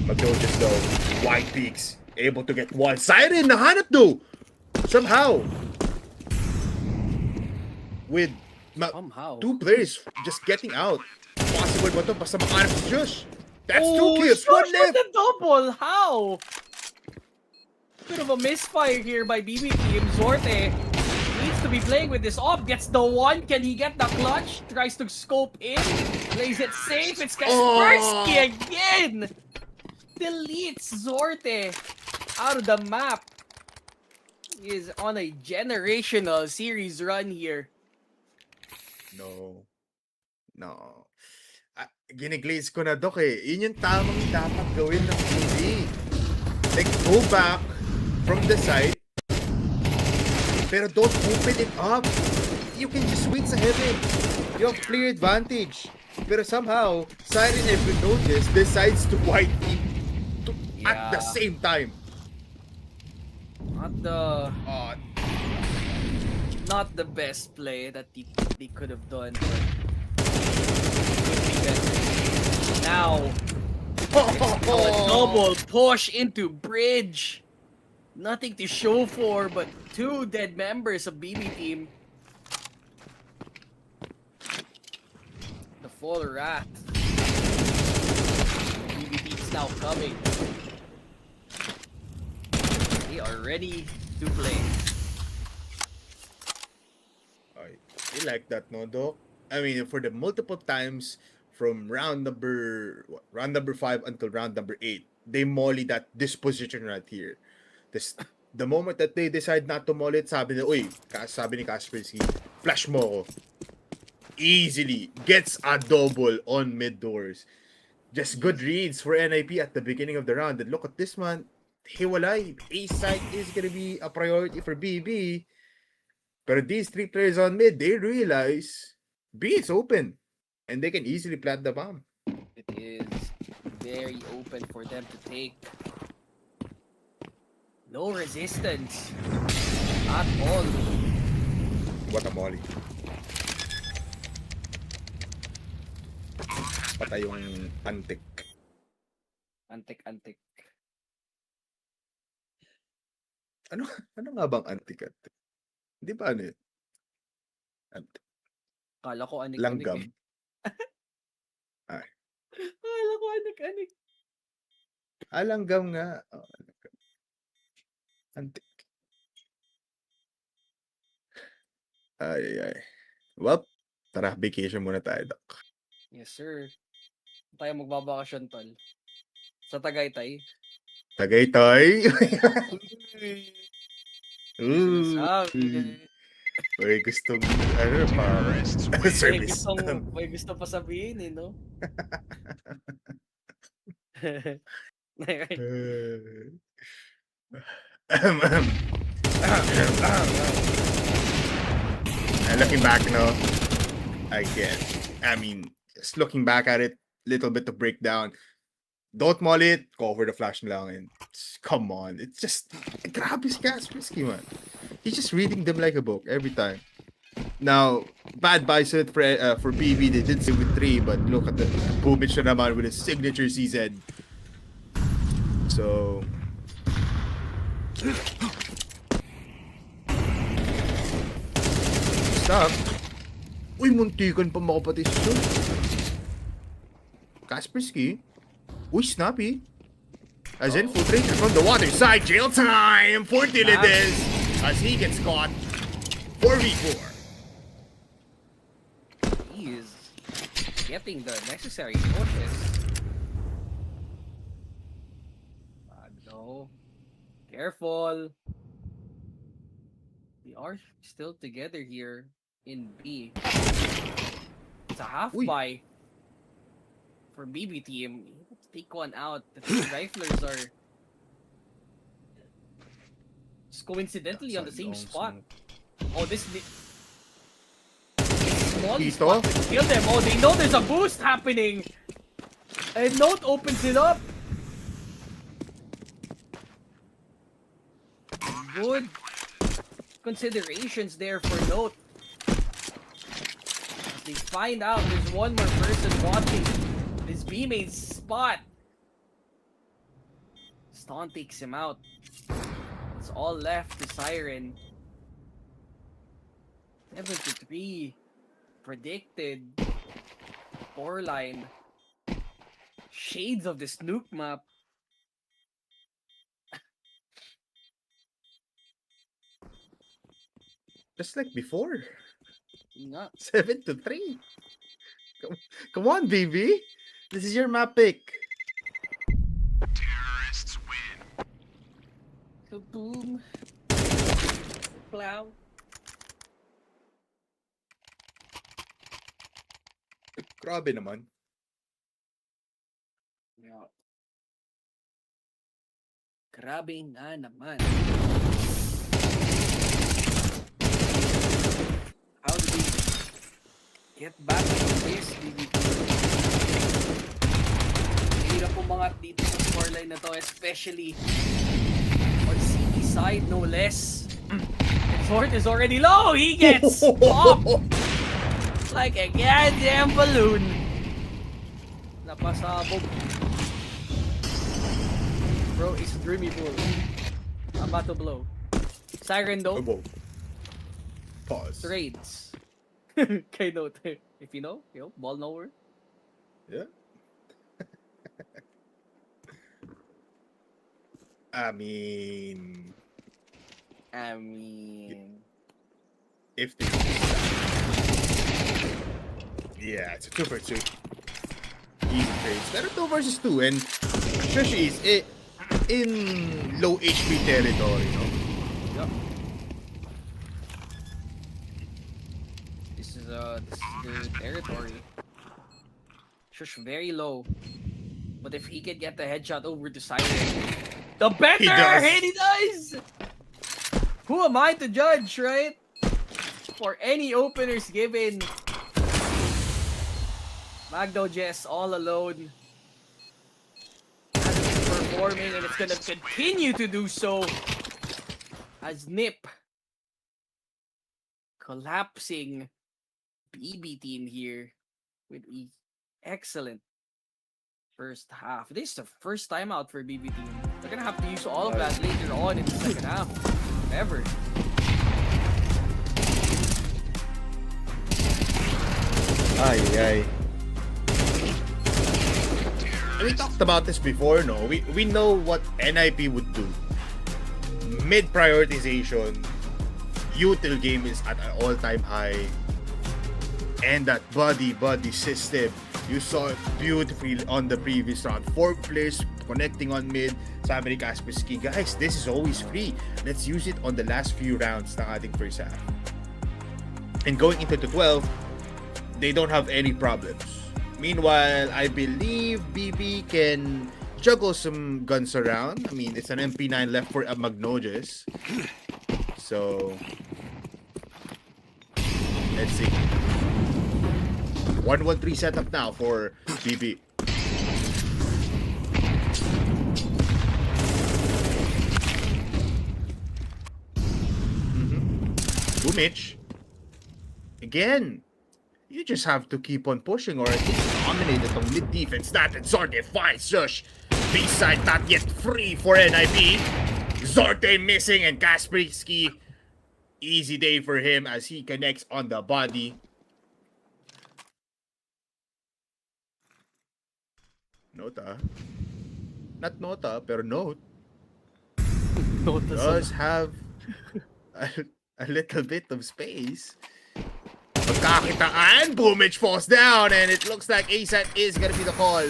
Magnogus though, wide peaks, able to get one. Siren nahanap though! Somehow! With Somehow. two players just getting out. Possible ba ito? Basta makahanap si Josh. That's two Oh, kills. One Josh with left! the double. How? Bit of a misfire here by BB team. Zorte needs to be playing with this off. Gets the one. Can he get the clutch? Tries to scope in. Plays it safe. It's Kaspersky again. Deletes Zorte out of the map. He is on a generational series run here. No. Giniglaze ko na, Dok eh. Yun yung tamang dapat gawin ng PV. Like, go back from the side, pero don't open it up. You can just wait sa heaven. You have clear advantage. Pero somehow, Siren, if you notice, decides to white peek at the same time. Not the best play that they could have done, but could be better. Now, it's a double push into bridge. Nothing to show for, but two dead members of BB team. The full wrath. BB team's now coming. They are ready to play. I like that, no, Doc? I mean, for the multiple times from round number 5 until round number 8, they molly that disposition right here. The moment that they decide not to molly it, sabi ni Kaspersky, flash mo ko. Easily gets a double on mid doors. Just good reads for NIP at the beginning of the round. And look at this one. Hiwalay. A side is gonna be a priority for BB. But these three players on mid, they realize B is open. And they can easily plant the bomb. It is very open for them to take. No resistance at all. What a molly. Patay yung antik. Antik. Ano nga bang antik? Di ba ano yun? Antik. Kala ko anik-anik. Langgam. Ay. Kala ko anik-anik. Langgam nga. Oh, antik. Ay. Well, tara, vacation muna tayo, Doc. Yes, sir. Tayo magbabakasyon, tol. Sa Tagaytay. Tagaytay? May gustong, service. May gusto pa sabihin eh, no? Looking back, no? Just looking back at it, little bit to break down. Don't maul it, cover the flash lang, and come on. It's just, grabe si Kaspersky, man. He's just reading them like a book every time. Now, bad bicep for PV, they did say with 3, but look at the Boomich na naman with his signature CZ. So, stop. Uy, muntikan pa makapatid siya. Kaspersky. Uy, snappy. As infiltrator from the water side. Jail time for Dilides as he gets caught. 4v4. He is getting the necessary pushes. No. Careful. We are still together here in B. It's a half buy for BB team. Take one out. The two riflers are It's coincidentally on the same Long spot. smoke. Oh, this small Dito? spot to kill them. Oh, they know there's a boost happening. And Note opens it up. Good considerations there for Note. As they find out there's one more person watching this B-main's spot. Ston takes him out. It's all left to Siren. 7-3 predicted scoreline. Shades of the Snook map. Just like before. Nga. 7-3. Come on, baby. This is your map pick. Kaboom. Plow. Grabe naman. Yeah. Grabe nga naman. How do we get back to this DVP? Hirap umangat dito sa scoreline na to, especially on CP side, no less. Esport is already low. He gets popped like a goddamn balloon. Napasabog. Bro is dreamy bull. I'm about to blow. Siren though. Oh, whoa. Pause. Trades. Kay Note. If you know, ball nowhere. Yeah. I mean, if they yeah, it's a 2 for 2. Easy trades. Pero 2 versus 2, and Shush is in low HP territory, no? Yup. This is the territory. Shush very low. But if he can get the headshot over to Siren, the better! He does. And he does! Who am I to judge, right? For any openers given. Magdo Jess all alone. Has been performing and it's gonna continue to do so. As Nip collapsing BB team here with an excellent first half. This is the first time out for BB team. They're gonna have to use all of that later on in the second half. Ever. Ay. We talked about this before, no? We know what NIP would do. Mid prioritization, util game is at an all-time high, and that buddy system, you saw it beautifully on the previous round. 4 players connecting on mid. Sabi ni Kaspersky, guys, this is always free. Let's use it on the last few rounds ng ating first half. And going into the 12, they don't have any problems. Meanwhile, I believe BB can juggle some guns around. I mean, it's an MP9 left for Magnoges. So, let's see. 1-1-3 setup now for BB. Bumich. Again. You just have to keep on pushing or at least dominate itong mid defense natin. Zorte finds Shush. B-side not yet free for NIP. Zorte missing and Kaspersky. Easy day for him as he connects on the body. Nota. Not Nota, pero Note. Nota Does have a little bit of space. Magkakitaan, Boomich falls down, and it looks like ASAT is gonna be the call.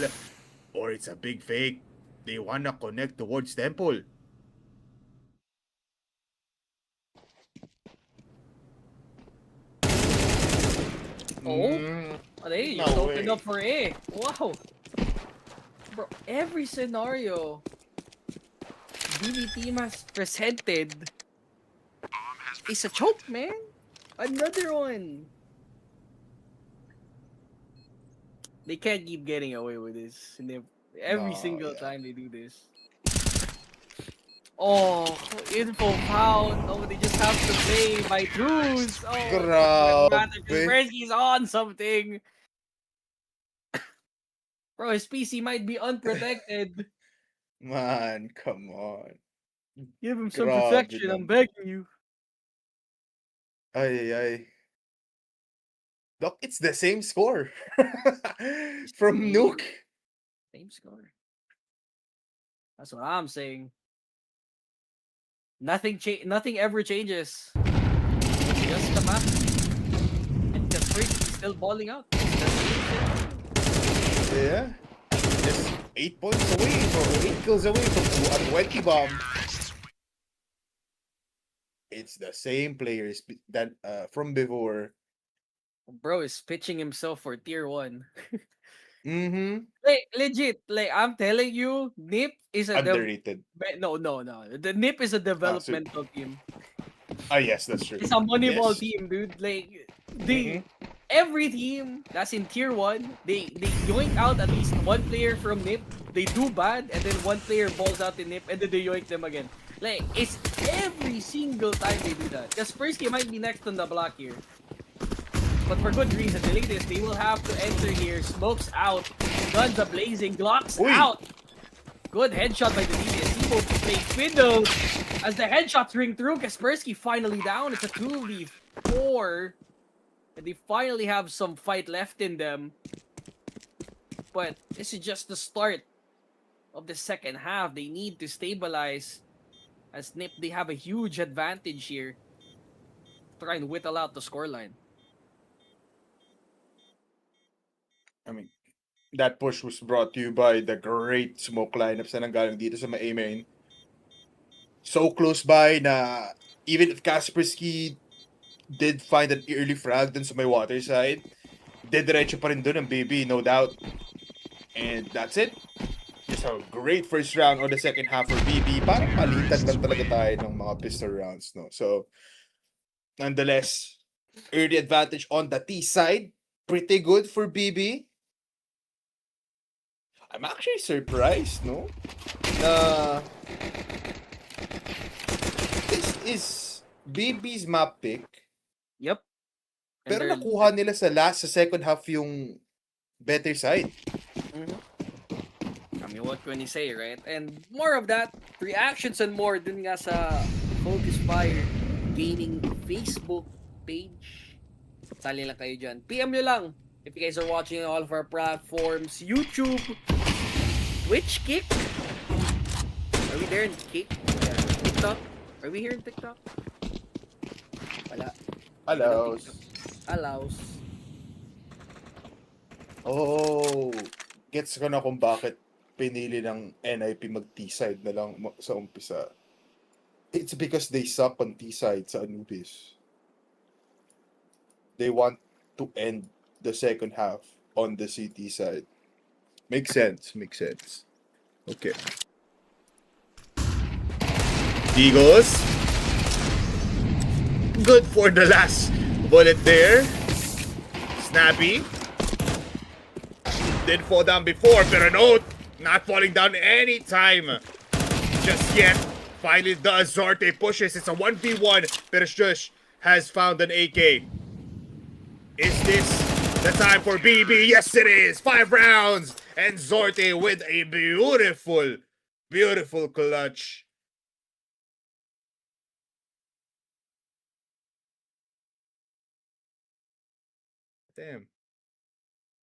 Or it's a big fake. They wanna connect towards Temple. Oh, they just opened up for A. Wow. Bro, every scenario BB team has presented is a choke, man. Another one. They can't keep getting away with this. Every single time they do this. Oh, info found. Oh, they just have to play by truths. Oh, it doesn't matter. Kaspersky's on something. Bro, his PC might be unprotected. Man, come on. Give him some protection, I'm begging you. Ay. Doc, it's the same score. From Nuke. Same score. That's what I'm saying. Nothing ever changes. It's just the map. And Kaspersky's still balling out. Yeah. Just 8 points away or 8 kills away from a 20 bomb. It's the same players that from before. Bro is pitching himself for tier 1. Mm-hmm. Like, legit, like, I'm telling you, NIP is a Underrated. No. The NIP is a developmental team. Yes, that's true. It's a Moneyball team, dude. Like, every team that's in tier 1, they yoink out at least one player from NIP. They do bad, and then one player balls out in NIP, and then they yoink them again. Like, it's every single time they do that. Kaspersky might be next on the block here. But for good reason. The latest, they will have to enter here. Smokes out. Guns are blazing. Glocks out. Good headshot by the DBS. Able to play fiddle. As the headshots ring through, Kaspersky finally down. It's a 2v4. And they finally have some fight left in them. But this is just the start of the second half. They need to stabilize. As NIP, they have a huge advantage here. Try and whittle out the scoreline. I mean, that push was brought to you by the great smoke lineups na nanggaling dito sa main. So close by na even if Kaspersky did find an early frag dun sa may water side, dediretso pa rin dun ang baby, no doubt. And that's it. Just a great first round on the second half for BB. Parang palitan lang talaga tayo ng mga pistol rounds, no? So, nonetheless, early advantage on the T side. Pretty good for BB. I'm actually surprised, no? This is BB's map pick. Yep. Pero nakuha nila sa second half yung better side. I mean, what can you say, right? And more of that, reactions and more dun nga sa FocusFire Gaming Facebook page. Sali lang kayo dyan. PM nyo lang if you guys are watching all of our platforms. YouTube, Twitch, Kick. Are we there in Kick? Yeah. TikTok? Are we here in TikTok? Wala. Allows. Oh, gets ko na kung bakit pinili ng NIP mag T-side na lang sa umpisa. It's because they suck on T-side sa Anubis. They want to end the second half on the CT side. Makes sense. Okay. Eagles. Good for the last bullet there. Snappy. Did fall down before, pero no, not falling down anytime just yet. Finally, the Zorte pushes. It's a 1v1, pero Shush has found an AK. Is this the time for BB? Yes, it is. 5 rounds. And Zorte with a beautiful clutch. Damn.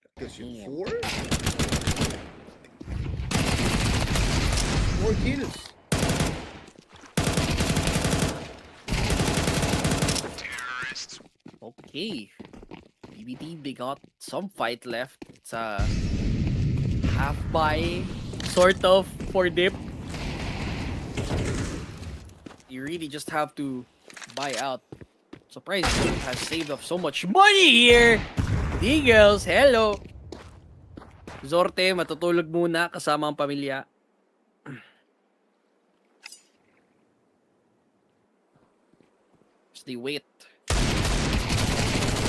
That gives you 4? 4 kills. Okay. BBT, they got some fight left. It's a half buy, sort of, for dip. You really just have to buy out. Surprised Dip has saved up so much money here! Eagles, hello! Zorte, matutulog muna kasama ang pamilya. as they wait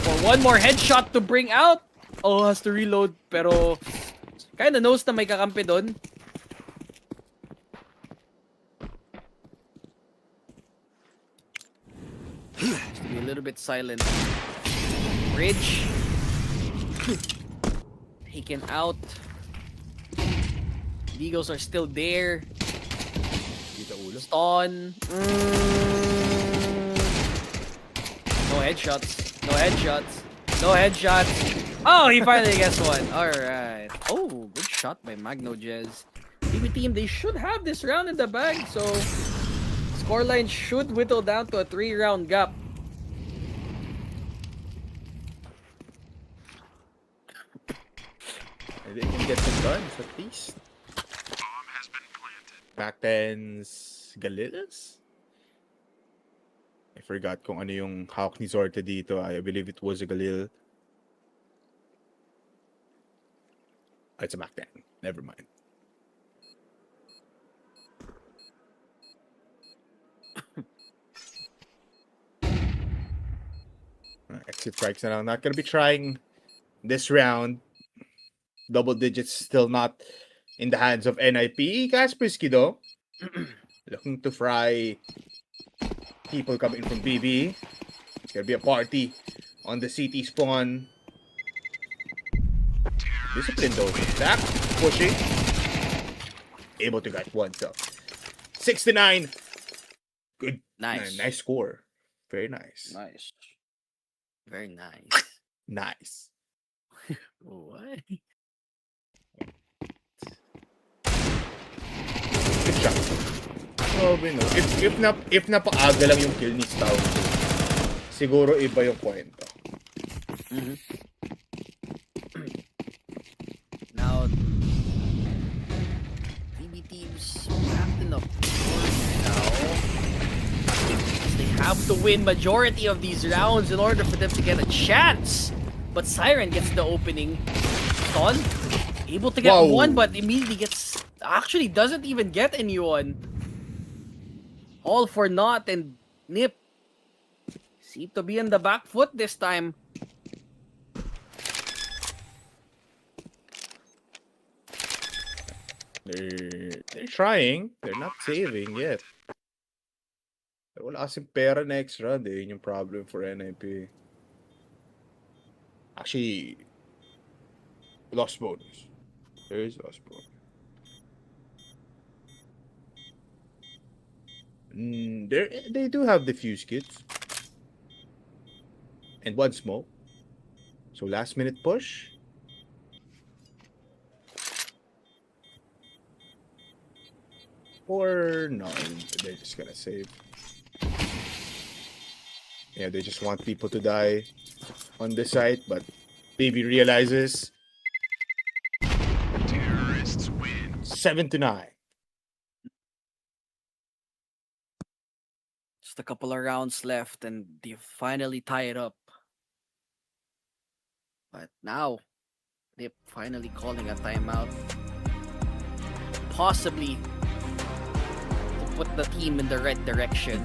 for one more headshot to bring out. Oh, has to reload, pero kinda knows na may kakampi doon. Just to be a little bit silent. Bridge taken out. Eagles are still there. Stun. No headshots. No headshots. No headshots. Oh, he finally gets one. Alright. Oh, good shot by Magno Jez. PV team, they should have this round in the bag, so scoreline should whittle down to a 3-round gap. They can get some guns at least. Back tens Galilas? I forgot kung ano yung hawak ni Zorta dito. I believe it was a Galil. It's a Mac 10. Never mind. Exit strikes na lang. Not gonna be trying this round. Double digits still not in the hands of NIP. Kaspersky though, looking to fry people coming from BB. It's gonna be a party on the CT spawn. Discipline though. Back, pushing. Able to get one, so 69. Good. Nice. Nice score. Very nice. Nice. Very nice. Nice. What? Good shot. Oh, no. If napaaga lang yung kill ni Stout, siguro iba yung kwento. Now, PB teams captain of now. They have to win majority of these rounds in order for them to get a chance. But Siren gets the opening. Stun. Able to get one, but immediately gets... Actually, doesn't even get anyone. All for naught, and Nip seem to be on the back foot this time. They're trying. They're not saving yet. Wala kasing pera next round eh. Yun yung problem for NIP. Actually, lost bonus. There is lost bonus. They do have the fuse kits. And one smoke. So last minute push. Or no, they're just gonna save. Yeah, they just want people to die on this site, but Baby realizes. Terrorists win. 7-9. Just a couple of rounds left, and they finally tie it up. But now, they're finally calling a timeout. Possibly to put the team in the right direction.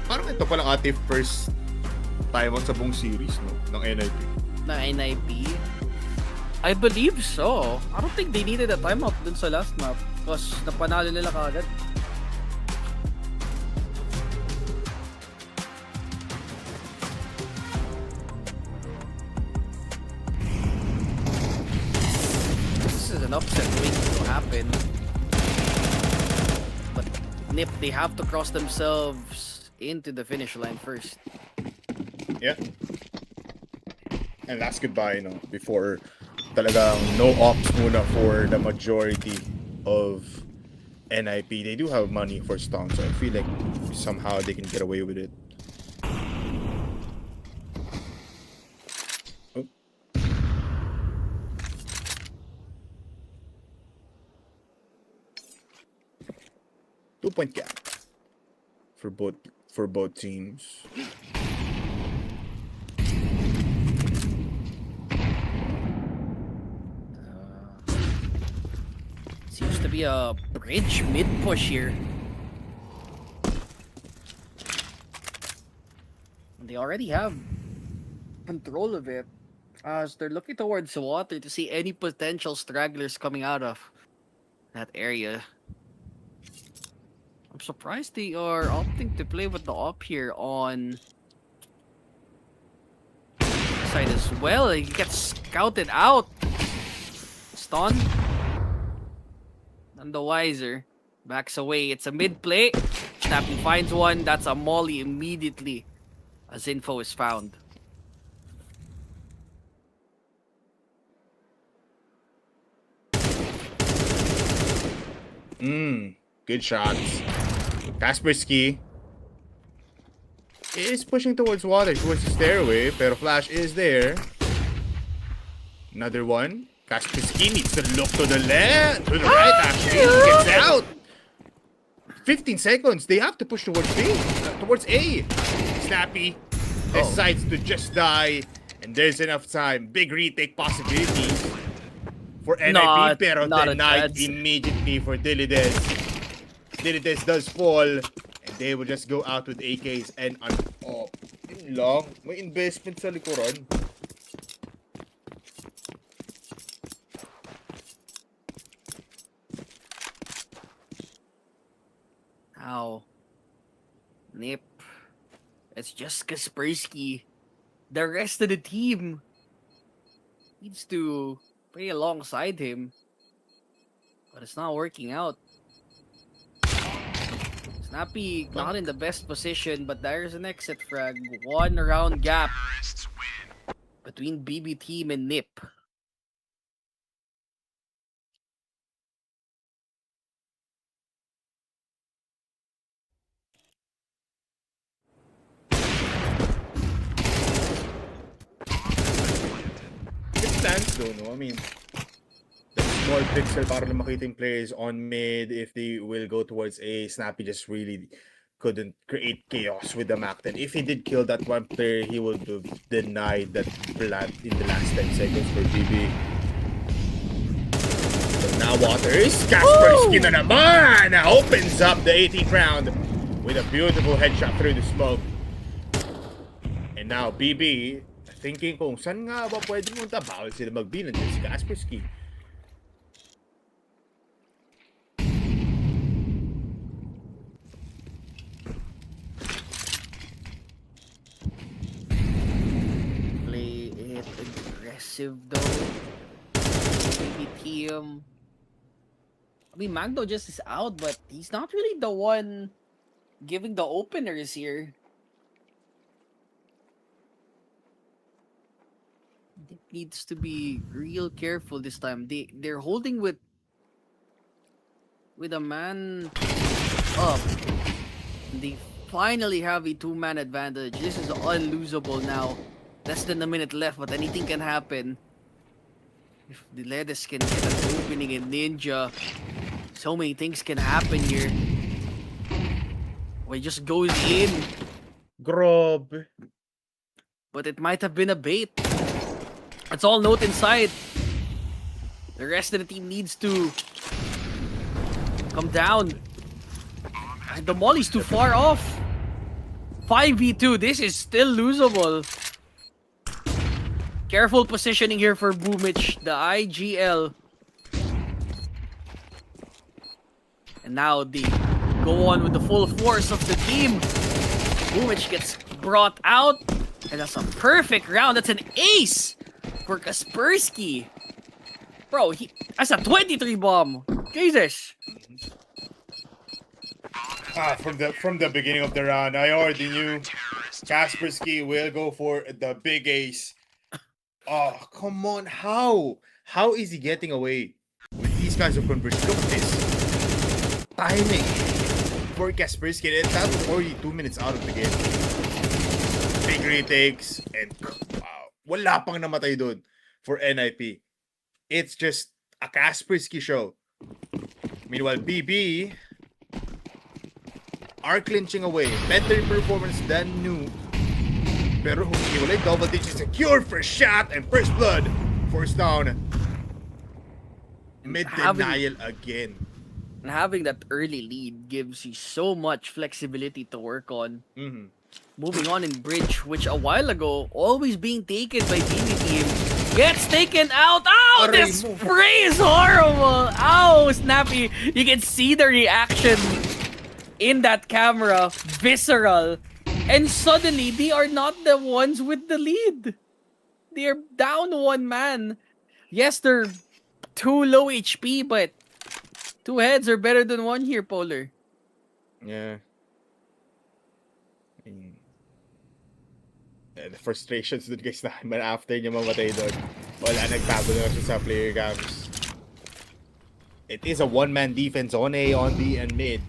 Parang ito palang ating first timeout sa buong series, no? Ng NIP. Na NIP? I believe so. I don't think they needed a timeout dun sa last map because napanalo nila kaagad. This is an upset waiting to happen. But Nip, they have to cross themselves into the finish line first. Yeah. And last goodbye, no? Before talagang no ops muna for the majority of NIP. They do have money for stun, so I feel like somehow they can get away with it. Oh. 2-point gap for both teams. Seems to be a bridge mid push here. They already have control of it. So they're looking towards water to see any potential stragglers coming out of that area. I'm surprised they are opting to play with the op here on side as well. He gets scouted out. Stun. None the wiser. Backs away. It's a mid play. Snappy finds one. That's a molly immediately as info is found. Good shots. Kaspersky is pushing towards water, towards the stairway, pero Flash is there. Another one. Kaspersky needs to look to the left, to the right actually. He gets out. 15 seconds. They have to push towards B, towards A. Snappy decides to just die, and there's enough time. Big retake possibilities for NIP, pero denied immediately for Dilides. Dilides does fall, and they will just go out with AKs and an op. Yun lang, may investment sa likuran. Now, Nip. It's just Kaspersky. The rest of the team needs to play alongside him. But it's not working out. Snappy not in the best position, but there's an exit frag. 1 round gap between BB team and Nip. It stands though, no? I mean, the small pixel para lang makita yung players on mid. If they will go towards A, Snappy just really couldn't create chaos with the Mac-10. If he did kill that one player, he would have denied that plant in the last 10 seconds for BB. So now Waters, Kaspersky na naman! Opens up the 18th round with a beautiful headshot through the smoke. And now BB thinking kung saan nga ba pwede munta. Bawal sila mag-B, nandiyan si Kaspersky. Play it aggressive though. BB team. I mean, Magdo just is out, but he's not really the one giving the openers here. It needs to be real careful this time. They're holding with a man up. They finally have a 2-man advantage. This is unlosable now. Less than a minute left, but anything can happen. If Dilides can get an opening in Ninja, so many things can happen here. Well, he just goes in. Grob. But it might have been a bait. That's all note inside. The rest of the team needs to come down. And the molly's too far off. 5v2. This is still losable. Careful positioning here for Boomich, the IGL. And now they go on with the full force of the team. Boomich gets brought out. And that's a perfect round. That's an ace for Kaspersky. Bro, that's a 23 bomb. Jesus. From the beginning of the round, I already knew Kaspersky will go for the big ace. Oh, come on. How? How is he getting away with these kinds of conversions? Look at this. Timing for Kaspersky. And that was already 2 minutes out of the game. Big retakes. And wow. Wala pang namatay dun for NIP. It's just a Kaspersky show. Meanwhile, BB are clinching away. Better performance than new. Pero humihiwalay, double digits secure, first shot and first blood. Force down. Mid-denial again. And having that early lead gives you so much flexibility to work on. Mhm. Moving on in bridge, which a while ago, always being taken by BB team, gets taken out. Ow, Aray this mo. spray is horrible. Ow, Snappy. You can see the reaction in that camera. Visceral. And suddenly, they are not the ones with the lead. They're down one man. Yes, they're too low HP, but two heads are better than one here, Polar. Yeah. The frustrations dun guys naman after niya mamatay doon. Wala, nagtago na siya sa player cams. It is a one-man defense on A, on B, and mid.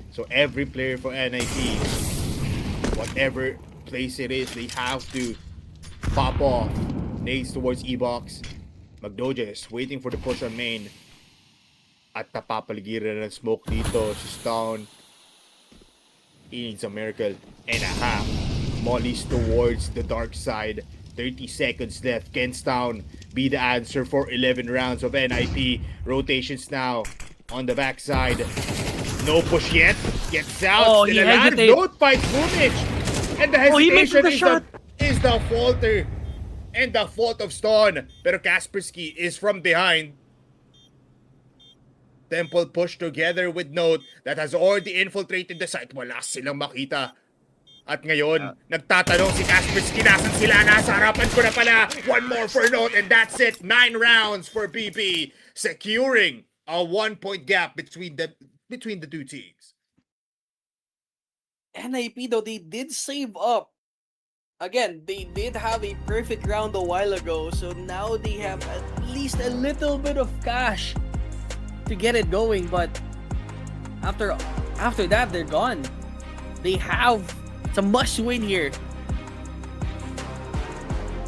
So every player for NIT, whatever place it is, they have to pop off. Nades towards E-Box. Magdoja is waiting for the push on main. At napapaligiran ng smoke dito. She's down. He needs a miracle and a half. Molly's towards the dark side. 30 seconds left. Kenstown be the answer for 11 rounds of NIP. Rotations now on the backside. No push yet. Gets out. Oh, Still he alive. hesitated. Don't fight Vumich. And the Oh, he missed hesitation the shot. is the falter. And the fault of Stone. Pero Kaspersky is from behind. Temple pushed together with Note that has already infiltrated the site. Wala silang makita. At ngayon, nagtatanong si Kaspersky, nasan sila? Nasa harapan ko na pala. One more for Note and that's it. 9 rounds for BP. Securing a 1-point gap between the two teams. NIP though, they did save up. Again, they did have a perfect round a while ago, so now they have at least a little bit of cash to get it going, but after that, they're gone. They have, it's a must win here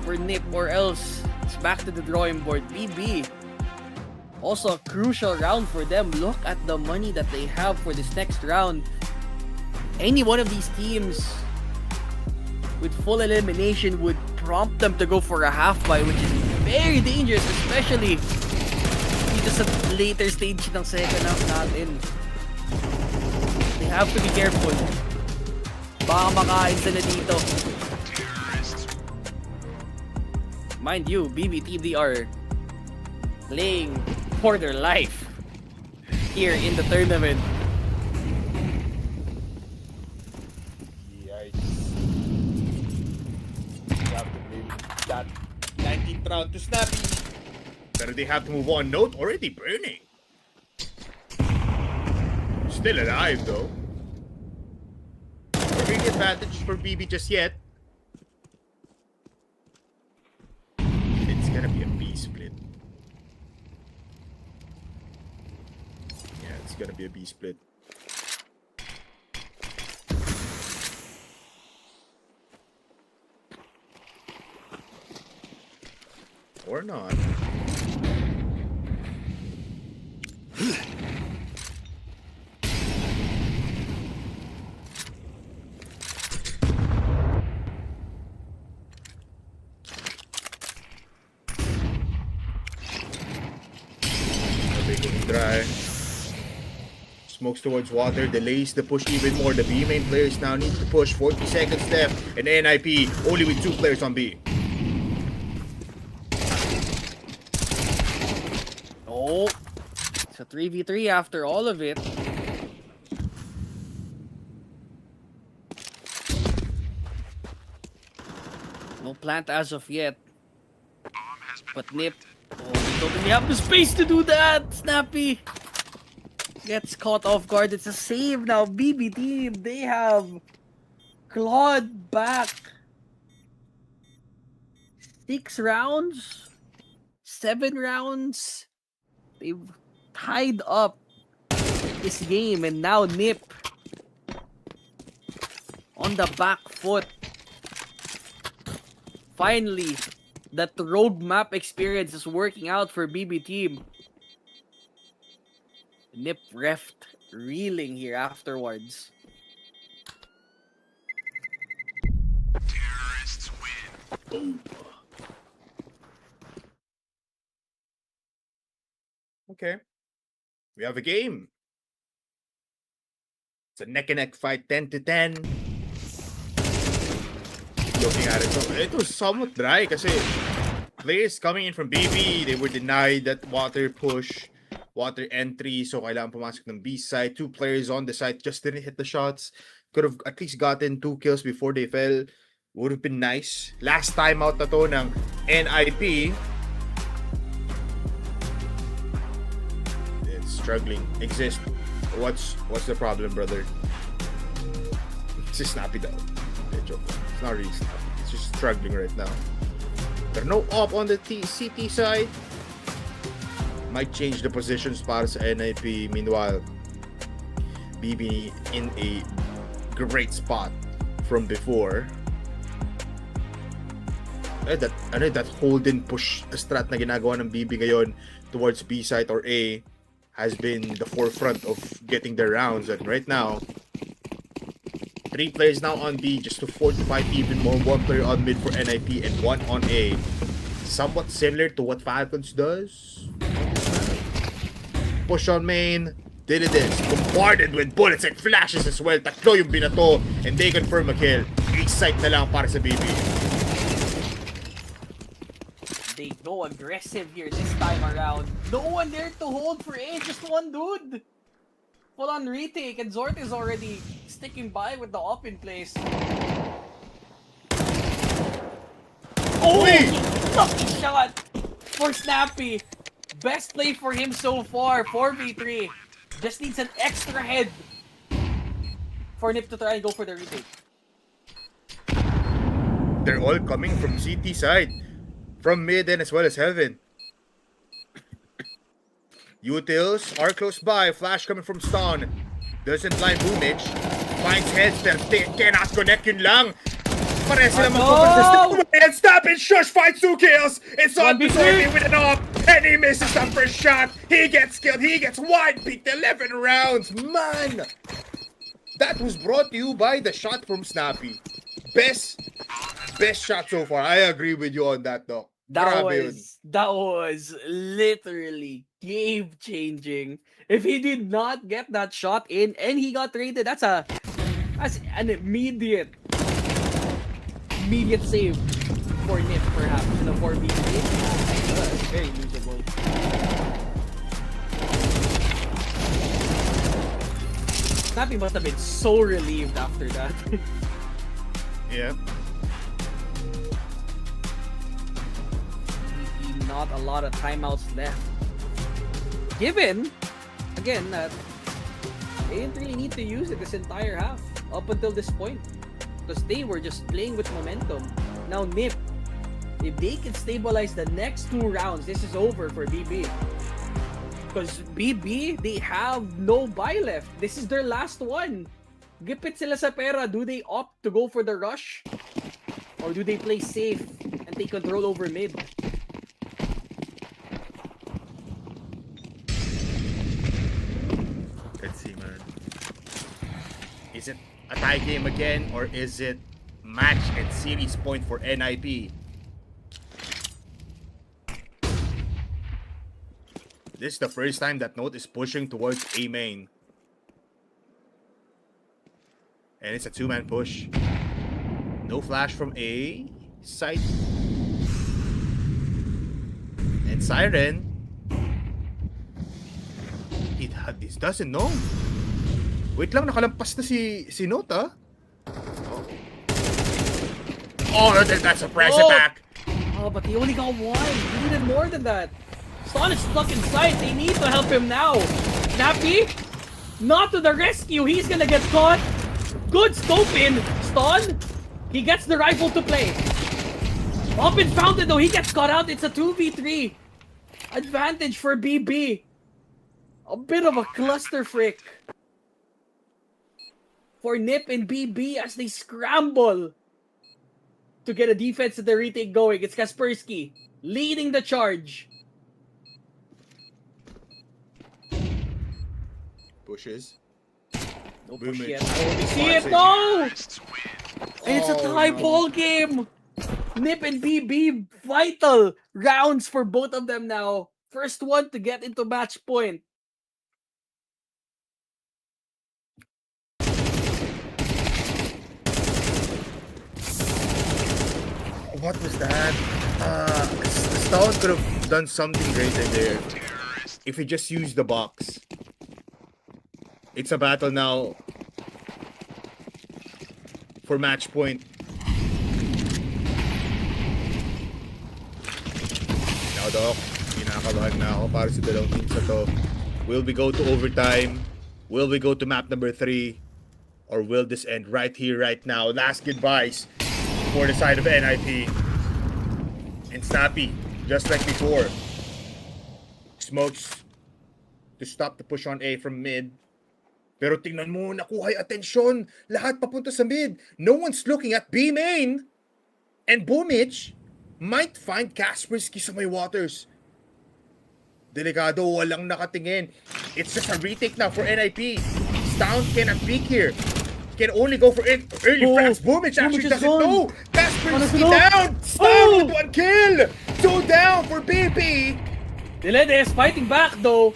for NIP, or else it's back to the drawing board. BB, also a crucial round for them. Look at the money that they have for this next round. Any one of these teams with full elimination would prompt them to go for a half buy, which is very dangerous, especially dito sa later stage ng second half natin. They have to be careful. Baka makain sila dito. Mind you, BB team, they are playing for their life here in the tournament. That 19th round to Snappy. Pero they have to move on. Note already burning. Still alive though. No big advantage for BB just yet. It's gonna be a B split. Yeah, it's gonna be a B split. Or not. Dry. Smokes towards water, delays the push even more. The B main players now need to push. 40 seconds left, and NIP only with 2 players on B. Oh, it's a 3v3 after all of it. No plant as of yet. But NIP, oh, they don't really have the space to do that. Snappy gets caught off guard. It's a save now. BB team, they have clawed back 6 rounds, 7 rounds. They've tied up this game, and now NIP on the back foot. Finally, that roadmap experience is working out for BB team. NIP reft reeling here afterwards. Terrorists win. Boom. Okay. We have a game. It's a neck-and-neck fight, 10-10. Looking at it, so it was somewhat dry kasi players coming in from BB, they were denied that water push, water entry, so kailangan pumasok ng B side. 2 players on the side just didn't hit the shots. Could have at least gotten 2 kills before they fell. Would have been nice. Last time out na to ng NIP. It's struggling. Exist. What's the problem, brother? It's just snappy though. It's not really snappy. It's just struggling right now. There's no op on the CT side. Might change the positions para sa NIP. Meanwhile, BB in a great spot from before. That hold and push strat na ginagawa ng BB ngayon towards B side or A has been the forefront of getting their rounds. And right now, 3 players now on B just to fortify even more. 1 player on mid for NIP and 1 on A. Somewhat similar to what Falcons does. Push on main. Did it is. Bombarded with bullets and flashes as well. Tatlo yung binato and they confirm a kill. A-site na lang para sa BB. They go aggressive here this time around. No one there to hold for A, just one dude. Full on retake, and Zort is already sticking by with the op in place. Oh! Lucky shot for Snappy. Best play for him so far, 4v3. Just needs an extra head for Nip to try and go for the retake. They're all coming from CT side. From mid and as well as heaven. Utils are close by. Flash coming from Stone. Doesn't blind Boomage. Finds headstep. Cannot connect yun lang. Pare sila magpupunta. And stop it. Shush finds 2 kills. It's on to Zorby with an op. And he misses the first shot. He gets killed. He gets wide beat 11 rounds. Man. That was brought to you by the shot from Snappy. Best shot so far. I agree with you on that, Doc. That was literally game changing. If he did not get that shot in and he got traded, that's an immediate save for Nip, perhaps in a 4v3. That's very usable. Snappy must have been so relieved after that. Yeah. Not a lot of timeouts left. Given, again, that they didn't really need to use it this entire half up until this point. Because they were just playing with momentum. Now Nip, if they can stabilize the next 2 rounds, this is over for BB. Because BB, they have no buy left. This is their last one. Gipit sila sa pera. Do they opt to go for the rush? Or do they play safe and take control over mid? Let's see, man. Is it a tie game again, or is it match and series point for NIP? This is the first time that Note is pushing towards A main. And it's a 2-man push. No flash from A side. And Siren. He doesn't know. Wait lang, nakalampas na si Nota. Oh, that's a press attack. Oh, but he only got 1. He needed more than that. Ston is stuck inside. They need to help him now. Snappy, not to the rescue. He's gonna get caught. Good scope in. Ston, he gets the rifle to play. Up and fountain though. He gets caught out. It's a 2v3. Advantage for BB. A bit of a cluster frick for Nip and BB as they scramble to get a defense at the retake going. It's Kaspersky leading the charge. Pushes. No push yet. Oh, we see it, no! And it's a tie ball game. Nip and BB, vital rounds for both of them now. First one to get into match point. What was that? Stout could have done something greater there if he just used the box. It's a battle now for match point. Now, Doc, kinakabahan na ako para sa dalawang teams na to. Will we go to overtime? Will we go to map number 3? Or will this end right here, right now? Last goodbyes for the side of NIP. And Snappy, just like before. Smokes to stop the push on A from mid. Pero tingnan mo, nakuha yung atensyon. Lahat papunta sa mid. No one's looking at B main. And Boomich might find Kaspersky sa may waters. Delikado, walang nakatingin. It's just a retake now for NIP. Stound cannot peek here. Can only go for it early frags. Boomich actually doesn't know. Kaspersky down. Stound with 1 kill. 2 down for BP. Dilede is fighting back though,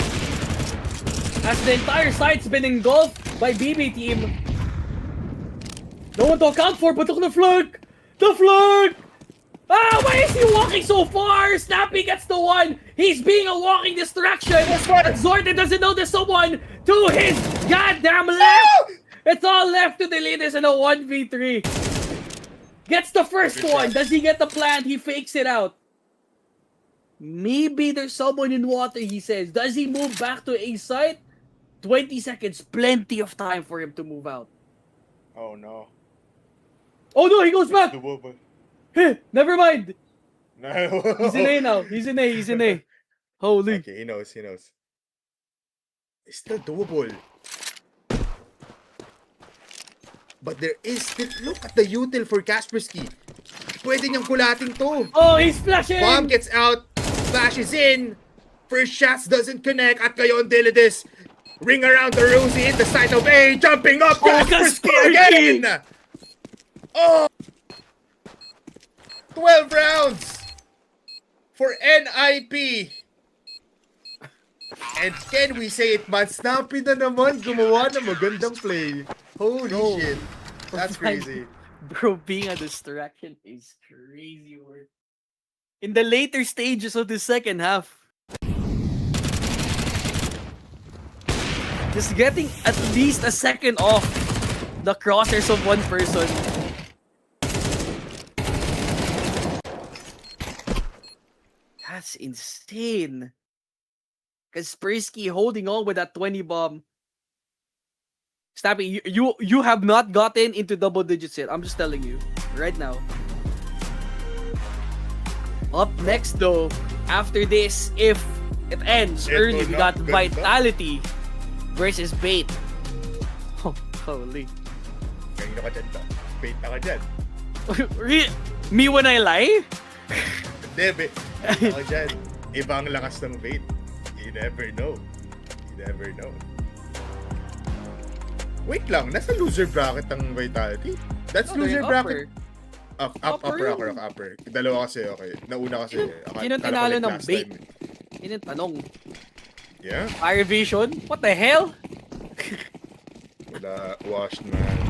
as the entire site's been engulfed by BB team. No one to account for, but look at the flank! The flank! Ah, why is he walking so far? Snappy gets the one. He's being a walking distraction. But Zorte doesn't know there's someone to his goddamn left. It's all left to the leaders in a 1v3. Gets the first one. Does he get the plant? He fakes it out. Maybe there's someone in water, he says. Does he move back to A site? 20 seconds, plenty of time for him to move out. Oh no. Oh no, he goes back! Never mind! No. He's in A now. He's in A, he's in A. Holy. Okay, he knows. It's still doable. But there is still, look at the util for Kaspersky. Pwede niyang kulating to. Oh, he's flashing! Bomb gets out, flashes in. First shots doesn't connect. At ngayon, Dilides ring around the rosy in the side of A. Jumping up, Kaspersky again! Oh! 12 rounds for NIP. And can we say it, man? Snappy na naman gumawa ng magandang play. Holy shit. That's crazy. Bro, being a distraction is crazy work. In the later stages of the second half, just getting at least a second off the crosshairs of one person. That's insane. Kaspersky holding on with that 20 bomb. Snappy, you have not gotten into double digits yet. I'm just telling you right now. Up next though, after this, if it ends early, we got Vitality versus Bait. Oh, holy. Kanino ka dyan, Doc? Bait na ka dyan. Me when I lie? Hindi, bait na ka dyan. Ibang lakas ng bait. You never know. Wait lang, nasa loser bracket ang Vitality? That's loser bracket. Upper. Dalawa kasi, okay. Nauna kasi. Sino tinalo ng Bait? Yun yung tanong. Yeah? Fire Vision? What the hell? Wala, washed man.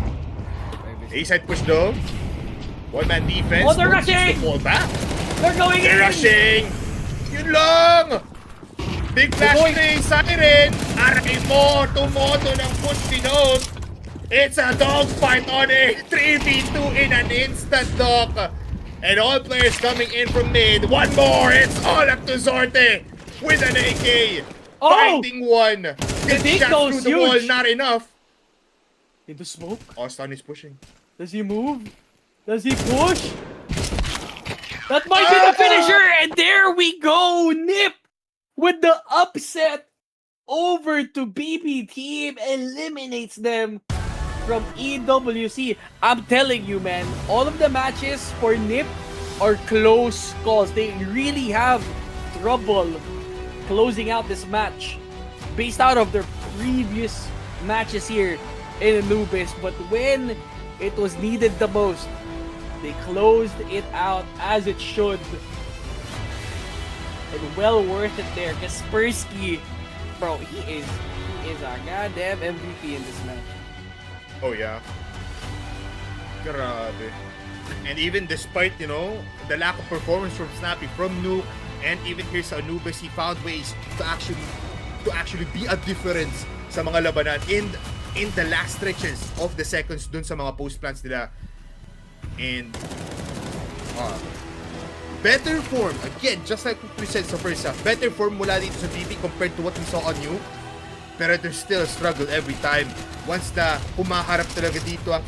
A-side push though. One-man defense. Oh, they're rushing! Ball back. They're going in! They're rushing! Yun lang! Big flash play, siren! Aray mo, tumoto ng push pinot! It's a dogfight on a 3v2 in an instant, Doc! And all players coming in from mid. One more! It's all up to Zorte! With an AK! Oh! Finding one! The Gets shot goes through the wall, huge. not enough! In the smoke? Austin is pushing. Does he move? Does he push? That might be the finisher! And there we go! Nip! With the upset over to BB team, eliminates them from EWC. I'm telling you, man, all of the matches for NIP are close calls. They really have trouble closing out this match based out of their previous matches here in Anubis. But when it was needed the most, they closed it out as it should. but well worth it there. Kaspersky, bro, he is a goddamn MVP in this match. Oh yeah. Grabe. And even despite, you know, the lack of performance from Snappy, from Nuke, and even here sa Anubis, he found ways to actually be a difference sa mga labanan in the last stretches of the seconds dun sa mga post plants nila. And better form, again, just like we said sa first half, better form mula dito sa BB compared to what we saw on Nuke. Pero there's still a struggle every time. Once na humaharap talaga dito ang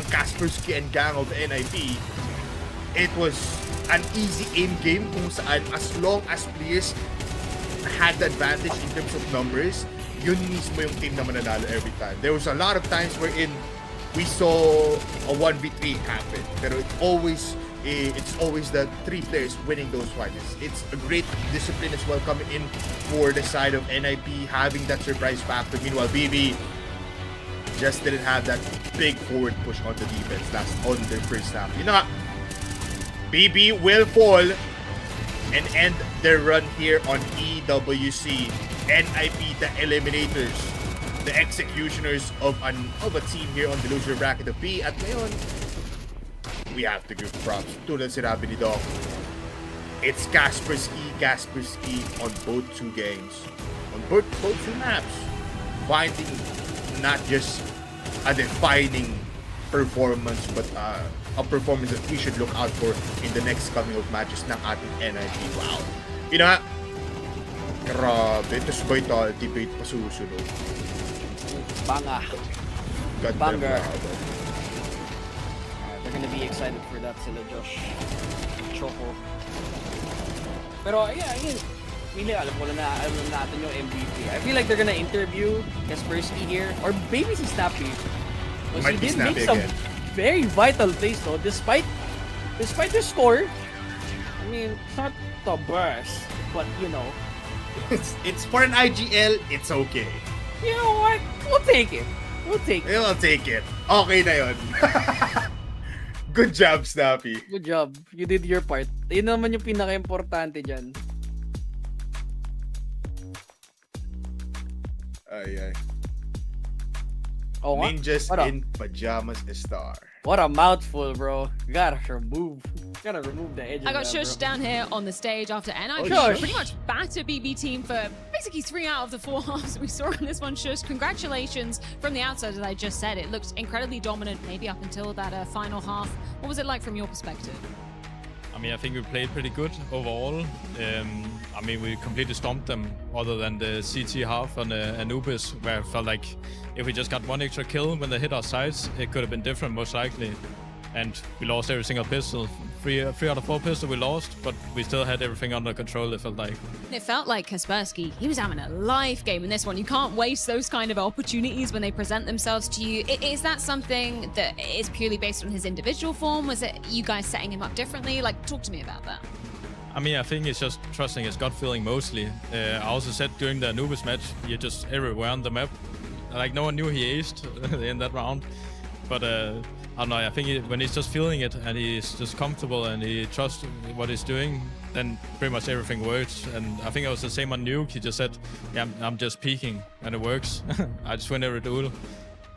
Kaspersky and gang of NIP, it was an easy aim game kung saan as long as players had the advantage in terms of numbers, yun mismo yung team na mananalo every time. There was a lot of times wherein we saw a 1v3 happen, pero it's always the three players winning those fights. It's a great discipline as well coming in for the side of NIP, having that surprise factor. Meanwhile, BB just didn't have that big forward push on the defense on their first half. You know, BB will fall and end their run here on EWC. NIP, the eliminators, the executioners of a team here on the loser bracket of B. At ngayon, we have to give props. Tulad sinabi ni Doc, it's Kaspersky on both two games. On both two maps. Finding not just a defining performance, but a performance that we should look out for in the next coming of matches ng ating NIP. Wow. You know, grabe. Ito Vitality Bait pa susunod. Banga. Banger. They're gonna be excited for that sila Josh. Choco. Pero yeah, again, really alam natin yung MVP. I feel like they're gonna interview Kaspersky here, or maybe si Snappy. Because he did make some very vital plays though, despite the score. I mean, it's not the best, but you know. It's for an IGL, it's okay. You know what? We'll take it. We'll take it. Okay na yun. Good job, Snappy. Good job. You did your part. Yun naman yung pinaka-importante dyan. Ay. Oh, Ninjas in pajamas star. What a mouthful, bro. Gotta remove the edge. I got of that, shushed down here on the stage after NIP pretty much battered BB team for basically 3 out of the 4 halves we saw in this one. Shush, congratulations from the outside, as I just said. It looked incredibly dominant, maybe up until that final half. What was it like from your perspective? I mean, I think we played pretty good overall. I mean, we completely stomped them, other than the CT half on Anubis, where I felt like if we just got 1 extra kill when they hit our sides, it could have been different, most likely. And we lost every single pistol. 3 out of 4 pistols we lost, but we still had everything under control, it felt like. It felt like Kaspersky, he was having a life game in this one. You can't waste those kind of opportunities when they present themselves to you. Is that something that is purely based on his individual form? Was it you guys setting him up differently? Like, talk to me about that. I mean, I think it's just trusting his gut feeling mostly. I also said during the Anubis match, you're just everywhere on the map. Like, no one knew he aced in that round. But I don't know, I think when he's just feeling it and he's just comfortable and he trusts what he's doing, then pretty much everything works. And I think it was the same on Nuke. He just said, yeah, I'm just peeking, and it works. I just win every duel.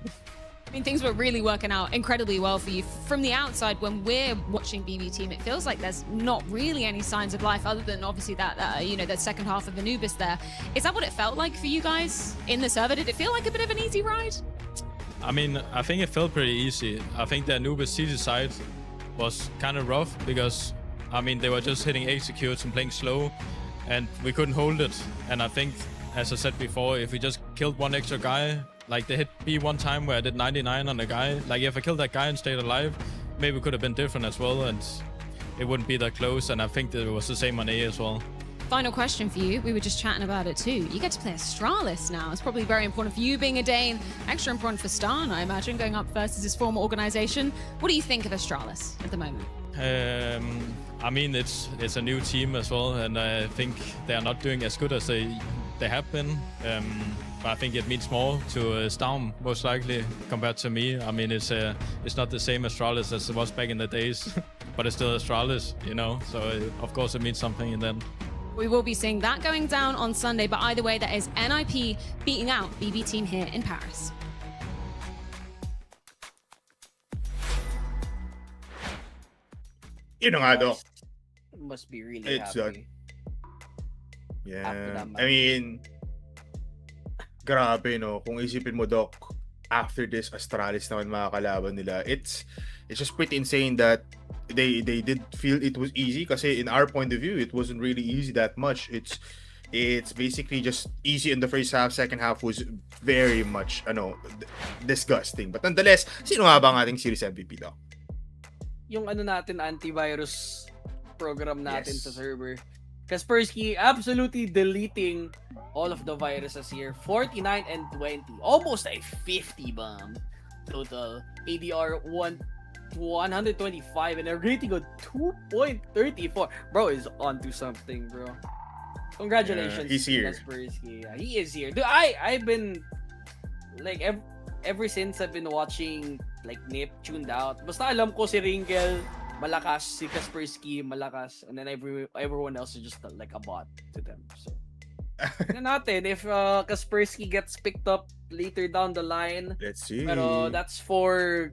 I mean, things were really working out incredibly well for you. From the outside, when we're watching BB team, it feels like there's not really any signs of life other than obviously that, you know, that second half of Anubis there. Is that what it felt like for you guys in the server? Did it feel like a bit of an easy ride? I mean, I think it felt pretty easy. I think the Anubis City side was kind of rough because, I mean, they were just hitting executes and playing slow, and we couldn't hold it. And I think, as I said before, if we just killed 1 extra guy, like they hit B one time where I did 99 on a guy, like if I killed that guy and stayed alive, maybe it could have been different as well, and it wouldn't be that close. And I think that it was the same on A as well. Final question for you. We were just chatting about it too. You get to play Astralis now. It's probably very important for you being a Dane, extra important for Stan, I imagine, going up first as his former organization. What do you think of Astralis at the moment? I mean, it's a new team as well, and I think they are not doing as good as they have been. But I think it means more to Storm, most likely, compared to me. I mean, it's not the same Astralis as it was back in the days, but it's still Astralis, you know. So of course it means something in then. We will be seeing that going down on Sunday, but either way, that is NIP beating out BB Team here in Paris. Yun na nga, Doc. Must be really It's happy. After Yeah. that I match. mean, grabe, no? Kung isipin mo, Doc, after this, Astralis naman mga kalaban nila. It's just pretty insane that they did feel it was easy kasi in our point of view, it wasn't really easy that much. It's basically just easy in the first half. Second half was very much, disgusting. But nonetheless, sino nga ba ang ating series MVP, Doc? Yung natin, antivirus program natin Yes. sa server. Kaspersky absolutely deleting all of the viruses here. 49 and 20. Almost a 50 bomb total. ADR 125 and a rating of 2.34. Bro is onto something, bro. Congratulations, Yeah, he's here. Kaspersky. Yeah, he is here. Dude, I've been like ever since I've been watching like Nip tuned out. Basta alam ko si Ringel malakas, si Kaspersky malakas, and then everyone else is just like a bot to them. So tingnan natin if Kaspersky gets picked up later down the line. Let's see. Pero that's for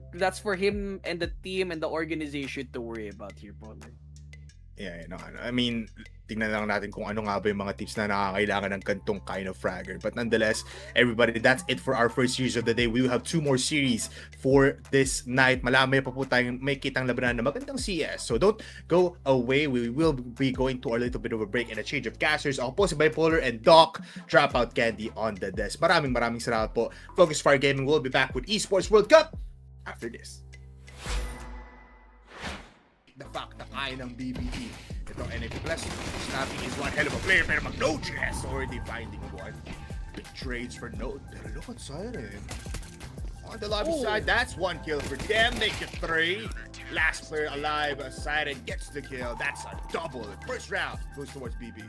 him and the team and the organization to worry about here, Paul. Yeah, I mean, tingnan lang natin kung ano nga ba yung mga tips na nakakailangan ng kantong kind of fragger. But nonetheless, everybody, that's it for our first series of the day. We will have 2 more series for this night. Malamay pa po tayong may kitang labanan na magandang CS. So don't go away. We will be going to a little bit of a break and a change of casters. Ako po si Bipolar and Doc, Dropout Candy on the desk. Maraming salamat po. FocusFire Gaming will be back with Esports World Cup after this. The fact na kaya ng BBE. Itong NAP Plus, Snappy is one hell of a player, pero mag-Node.js already finding one. Big trades for Node, pero look at Siren. On the lobby side, that's 1 kill for them, make it 3. Last player alive, Siren gets the kill, that's a double. First round goes towards BB.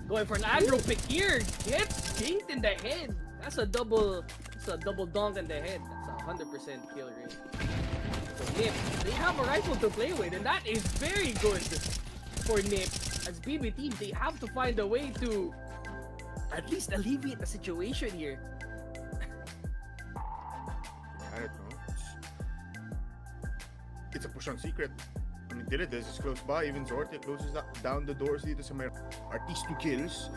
Going for an aggro pick here. Gets kinked in the head. That's a double dunk in the head. That's a 100% kill rate. So Nip, they have a rifle to play with, and that is very good for Nip. As BB team, they have to find a way to at least alleviate the situation here. I don't know. It's a push on secret. I mean, this is close by. Even Zorte closes down the doors dito sa may Artist 2 kills.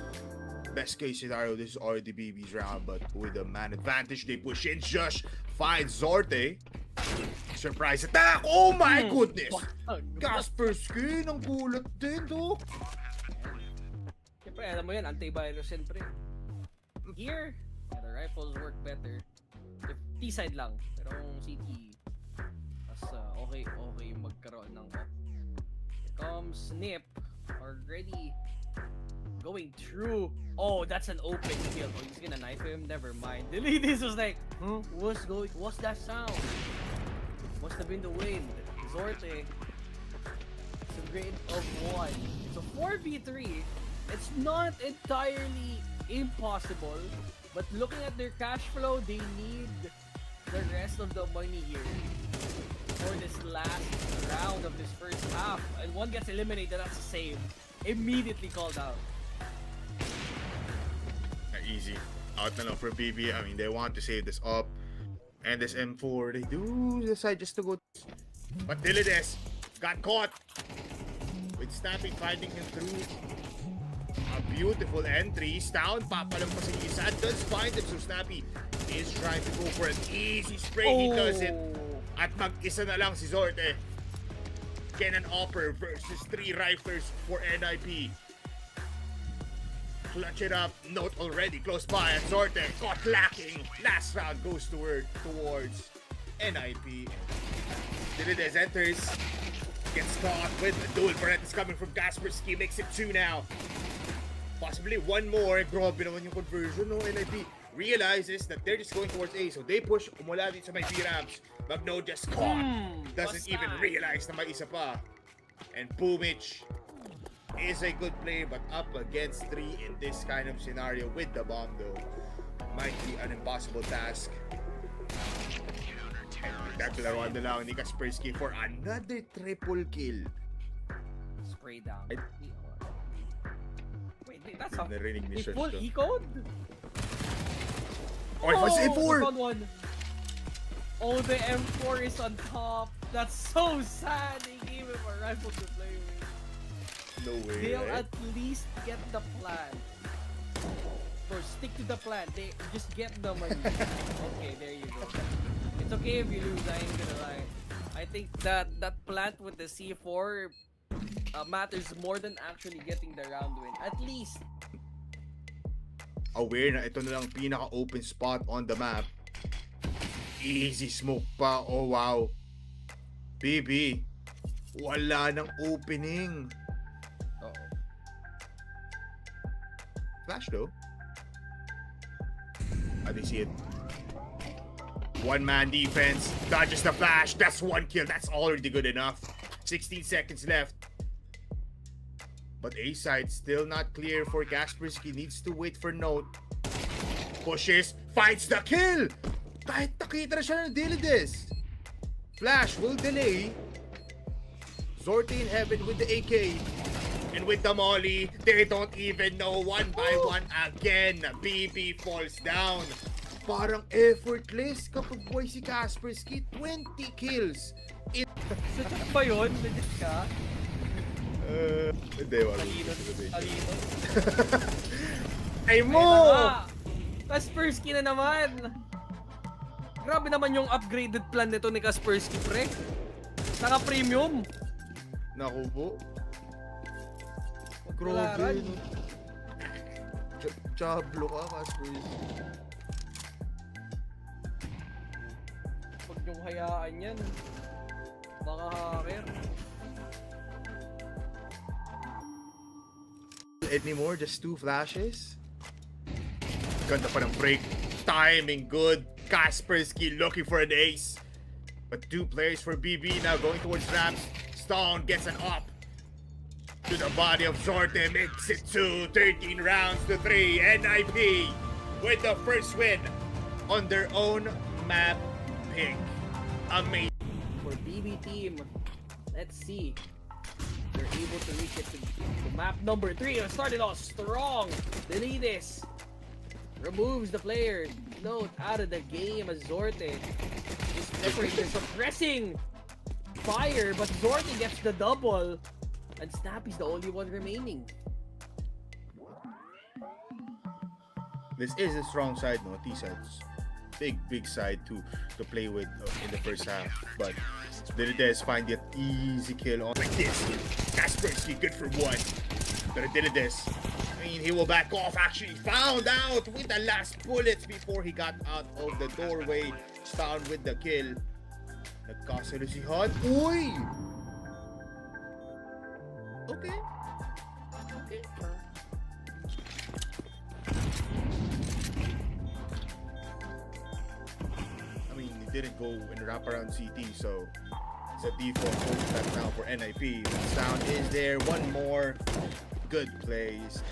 Best case scenario, this is already BB's round, but with a man advantage, they push in. Josh finds Zorte. Surprise attack! Oh my goodness! Kaspersky, ang gulat din, Doc. Siyempre, alam mo yan, antivirus siyempre. Here, the rifles work better. T-side lang, pero kung CT, mas okay yung magkaroon ng op. Here comes Nip, already going through. Oh, that's an open kill. Oh, he's gonna knife him. Never mind. This was like, huh? What's that sound? Must have been the wind. Zorte. It's a grade of 1. It's a 4v3. It's not entirely impossible, but looking at their cash flow, they need the rest of the money here for this last round of this first half. And one gets eliminated, that's a save. Immediately called out. Easy. Out na lang for BB. I mean, they want to save this up. And this M4, they do decide just to go. But Dilides got caught with Snappy finding him through. A beautiful entry. Down, papalampas yung isa. Does find him. So Snappy is trying to go for an easy spray. He does it. At mag-isa na lang si Zorte. Kenan Opper versus 3 riflers for NIP. Clutch it up. Note already close by. And Zorte caught lacking. Last round goes towards NIP. Dilides enters. Gets caught with the dual Beretta coming from Kaspersky. Makes it 2 now. Possibly 1 more. Grabe naman yung conversion. No? NIP realizes that they're just going towards A. So they push. Umula dito sa may B-ramps. Magno just caught. Doesn't even realize na may isa pa. And Pumich is a good player, but up against 3 in this kind of scenario with the bomb though might be an impossible task. Naglaruan na lang ni Kaspersky for another triple kill. Spray down. That's a Narinig ni Shush full to. E-code? Oh, it was we A4! found one. Oh, the M4 is on top. That's so sad. They gave him a rifle to play with. No way, They'll right? at least get the plan. Or stick to the plan. They just get the money. Okay, there you go. It's okay if you lose, I ain't gonna lie. I think that plant with the C4 matters more than actually getting the round win. At least. Aware na ito na lang pinaka-open spot on the map. Easy smoke pa. Oh, wow. BB. Wala nang opening. Uh-oh. Flash though. They see it. One-man defense. Dodges the flash. That's one kill. That's already good enough. 16 seconds left. But A side still not clear for Kaspersky. Needs to wait for Note. Pushes. Finds the kill! Kahit nakita na siya ng Dilides. Flash will delay. Zorti in heaven with the AK. And with the molly, they don't even know one by one again. BB falls down. Parang effortless kapag boy si Kaspersky. 20 kills. Sadya ba yun? Legit ka? Hindi, wala. Talino. Ay Ayun mo! na nga. Kaspersky na naman. Grabe naman yung upgraded plan nito ni Kaspersky, pre. Saka premium. Naku po. Pagkularan. Grabe. Chablo ka, Kaspersky. Huwag niyong hayaan yan. Baka hacker. Anymore, just 2 flashes. Ganda pa ng break. Timing good. Kaspersky looking for an ace. But 2 players for BB now going towards ramps. Stone gets an up. To the body of Zorte, makes it 2. 13 rounds to 3. NIP with the first win on their own map pick. Amazing. For BB team, let's see. They're able to reach it to map number 3. It started off strong. Delides removes the player. Note out of the game as Zorte is suppressing fire, but Zorte gets the double. And Snappy's the only one remaining. This is a strong side, no? T-side's big side to play with in the first half. But Dilides find that easy kill on like this. Kaspersky good for 1. But Dilides, I mean, he will back off. Actually found out with the last bullets before he got out of the doorway. Found with the kill. Nagkasalo si Hot. Uy! Okay. I mean, he didn't go in wraparound CT, so it's a default hold back now for NIP. The sound is there. One more. Good plays.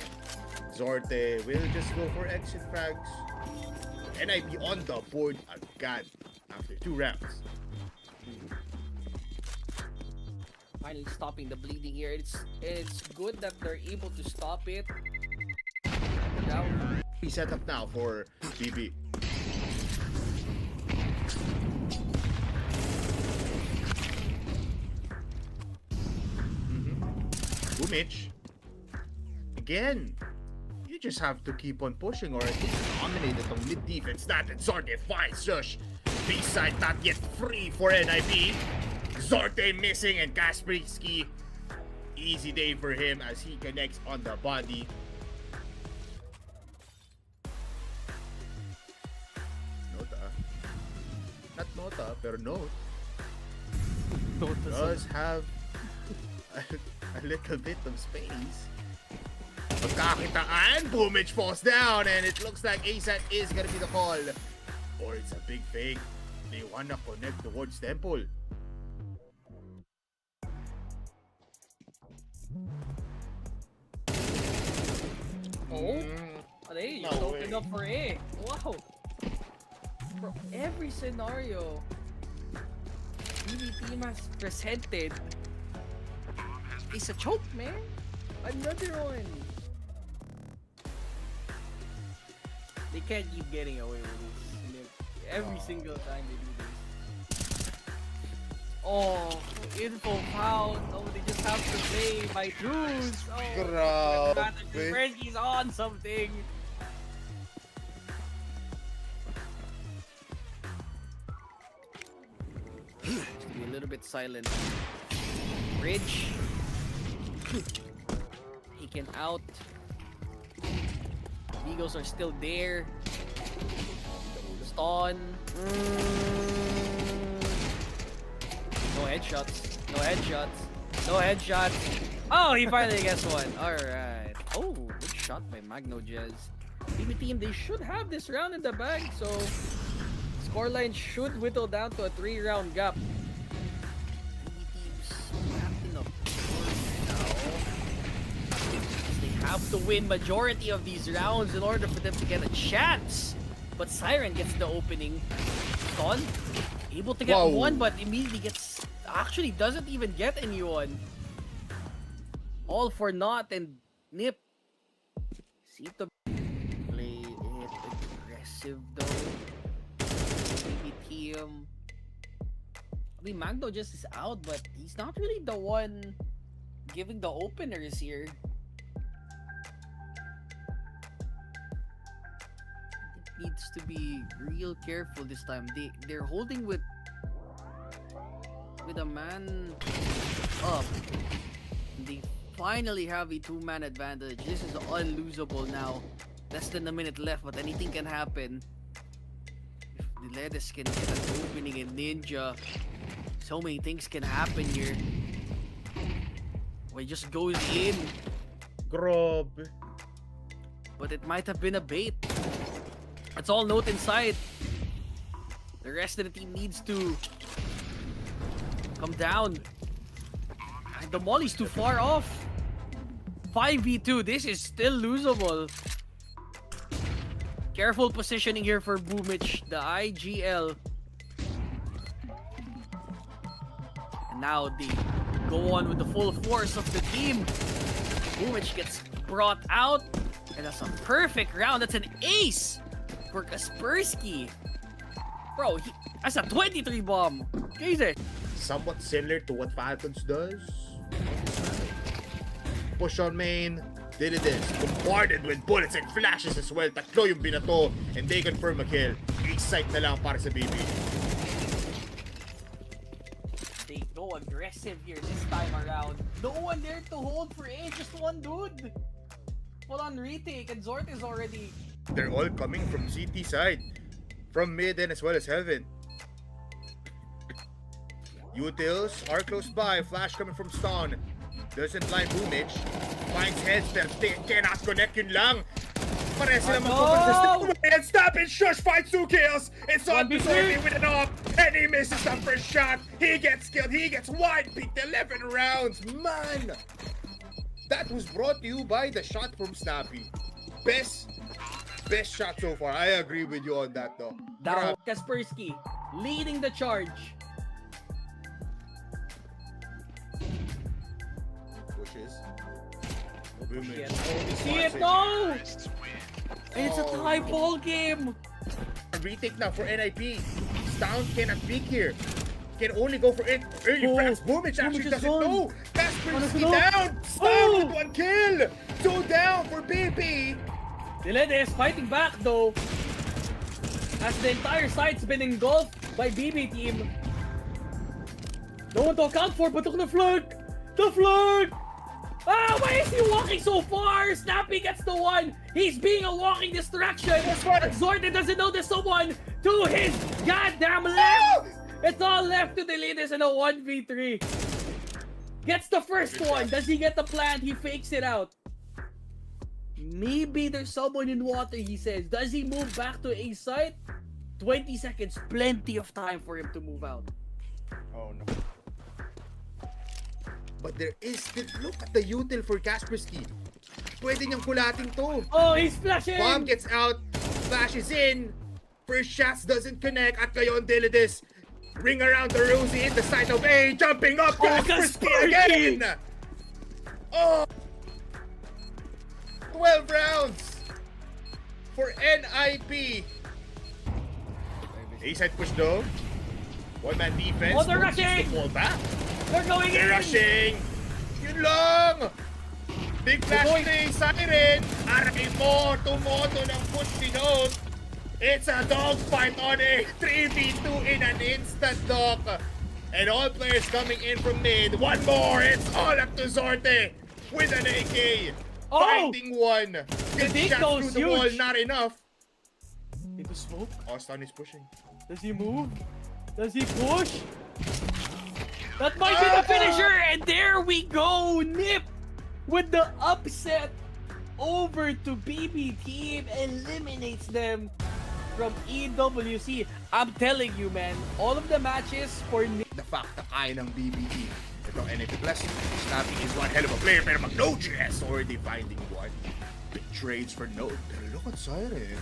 Zorte will just go for exit frags. NIP on the board again after 2 rounds. Finally stopping the bleeding here. It's good that they're able to stop it. Now, He set up now for BB. Bumich. Again. You just have to keep on pushing or at least dominate itong mid defense natin. Zorte finds Shush. B-side not yet free for NIP. Zorte missing and Kaspersky. Easy day for him as he connects on the body. Nota. Not Nota, pero Note does have a little bit of space. Pagkakitaan, Boomage falls down and it looks like ASAT is gonna be the call. Or it's a big fake. They wanna connect towards Temple. oh, hey, you No opened way. up for A. Wow. For every scenario, BB team has presented is a choke, man. Another one. They can't keep getting away with this. Every single time they do this. Oh, info found. Oh, they just have to play by twos. Oh, Grabe. Frenchie's on something. Just be a little bit silent. Bridge. Taken out. Eagles are still there. Stun. No headshots. No headshots. No headshots. Oh, he finally gets one. Alright. Oh, good shot by Magno Jez. PV team, they should have this round in the bag, so scoreline should whittle down to a 3-round gap. PV teams wrapping up now. They have to win majority of these rounds in order for them to get a chance. But Siren gets the opening. Stun. Able to get one, but immediately gets... Actually doesn't even get anyone. All for naught, and Nip seem to play it aggressive though. Maybe team. I mean, Magno just is out, but he's not really the one giving the openers here. Needs to be real careful this time. They're holding with a man up. They finally have a 2-man advantage. This is unlosable now. Less than a minute left, but anything can happen. If Diledes can get an opening in Ninja, so many things can happen here. Well, he just goes in. Grabe. But it might have been a bait. That's all note inside. The rest of the team needs to come down. And the molly's too far off. 5v2. This is still losable. Careful positioning here for Boomich, the IGL. And now they go on with the full force of the team. Boomich gets brought out. And that's a perfect round. That's an ace for Kaspersky. Bro, that's a 23 bomb. Jesus. Somewhat similar to what Falcons does. Push on main. Did this. Bombarded with bullets and flashes as well. Tatlo yung binato. And they confirm a kill. Excite na lang para sa BB. They go aggressive here this time around. No one there to hold for A. Just one dude. Full on retake. And Zort is already... They're all coming from CT side. From mid and as well as heaven. Utils are close by. Flash coming from Stone. Doesn't blind Boomich. Finds heads there. They cannot connect, yun lang. Pare sila magpupunta. And stop it. Shush finds 2 kills. It's on to Zorby with an off. And he misses the first shot. He gets killed. He gets wide picked 11 rounds. Man. That was brought to you by the shot from Snappy. Best shot so far. I agree with you on that though. Now, Kaspersky leading the charge. Pushes. See it, no! And it's a tie ball game. Retake now for NIP. Stound cannot peek here. Can only go for it. Early frags. Boomich actually doesn't know. Kaspersky down. Stound with 1 kill. 2 down for BB. Diledes fighting back though. As the entire site's been engulfed by BB team. No one to account for, but look at the flank! The flank! Ah, why is he walking so far? Snappy gets the one. He's being a walking distraction. And Zorda doesn't know there's someone to his goddamn left. It's all left to Diledes in a 1v3. Gets the first one. Does he get the plant? He fakes it out. Maybe there's someone in water, he says. Does he move back to A site? 20 seconds, plenty of time for him to move out. Oh no. But there is still, look at the util for Kaspersky. Pwede niyang kulating to. Oh, he's flashing! Bomb gets out, flashes in. First shots doesn't connect. At ngayon, Diledes ring around the rosy in the side of A. Jumping up, Kaspersky again! Oh! 12 rounds! for NIP. A-side push though. One-man defense. Oh, they're Forces rushing! to fall back. They're going They're in! rushing! Yun lang! Big flash Going. play, Siren! Aray mo! Tumoto ng push si Note! It's a dogfight on a 3v2 in an instant, Doc! And all players coming in from mid. One more! It's all up to Zorte! With an AK! Oh! Finding one! Good big shot goes through the wall, huge. not enough! Into smoke? Austin is pushing. Does he move? Does he push? That might be the finisher! And there we go! Nip with the upset over to BB team, eliminates them from EWC. I'm telling you, man, all of the matches for Nip. The fact na kaya ng BBT. Itong NFP Plus, Snappy is one hell of a player, pero mag-no-chess already finding one. Big trades for Note. Pero look at Siren.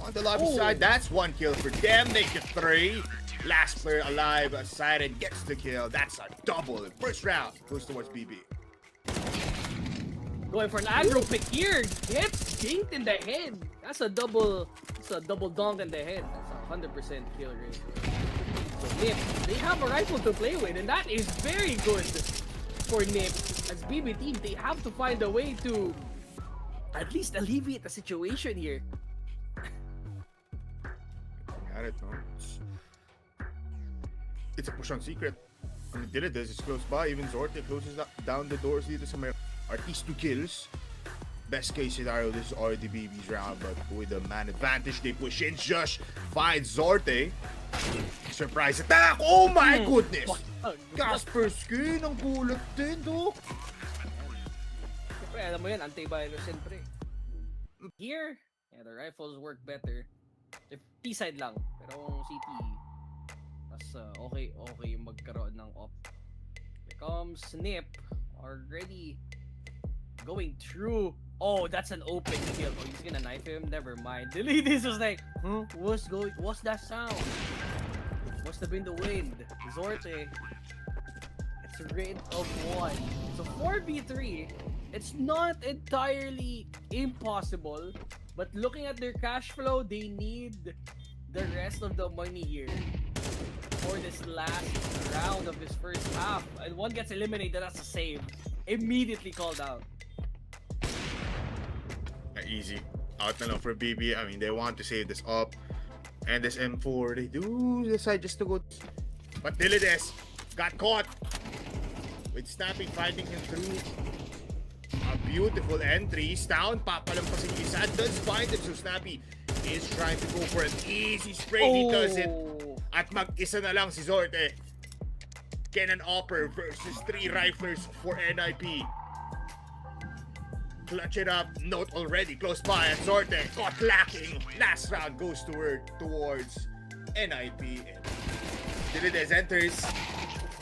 On the lobby side, that's one kill for them. Make it 3. Last player alive, Siren gets the kill. That's a double. First round goes towards BB. Going for an aggro pick here. Gets dinked in the head. That's a double dunk in the head. That's a 100% kill rate. So Nip, they have a rifle to play with, and that is very good for Nip. As BB team, they have to find a way to at least alleviate the situation here. Got it, no? It's a push on secret. And it did it, this is close by. Even Zorte closes down the doors dito sa may Artist 2 kills. Best case scenario, this is already BB's round, but with a man advantage, they push in. Josh finds Zorte. Surprise attack! Oh my goodness! Kaspersky ng bullet din, Dok. Siyempre, alam mo yan, antivirus siyempre. Here, yeah, the rifles work better. If T-side lang, pero kung CT, mas okay yung magkaroon ng op. Here comes Snip, already going through. Oh, that's an open kill. Oh, he's gonna knife him. Never mind. Delete this was like, huh? What's that sound? Must have been the wind. Zorte. It's rid of 1. So 4v3. It's not entirely impossible, but looking at their cash flow, they need the rest of the money here for this last round of this first half. And one gets eliminated, that's a save. Immediately called out. Easy. Out na lang for BB. I mean, they want to save this up. And this M4, they do decide just to go. But Dilides got caught with Snappy finding him through. A beautiful entry. Down. Papalampasin yung isa. Does find him. So Snappy is trying to go for an easy spray. He does it. At mag-isa na lang si Zorte. Cannon Opper versus 3 riflers for NIP. Clutch it up. Note already close by. And Zorte caught lacking. Last round goes towards NIP. And Dilides enters.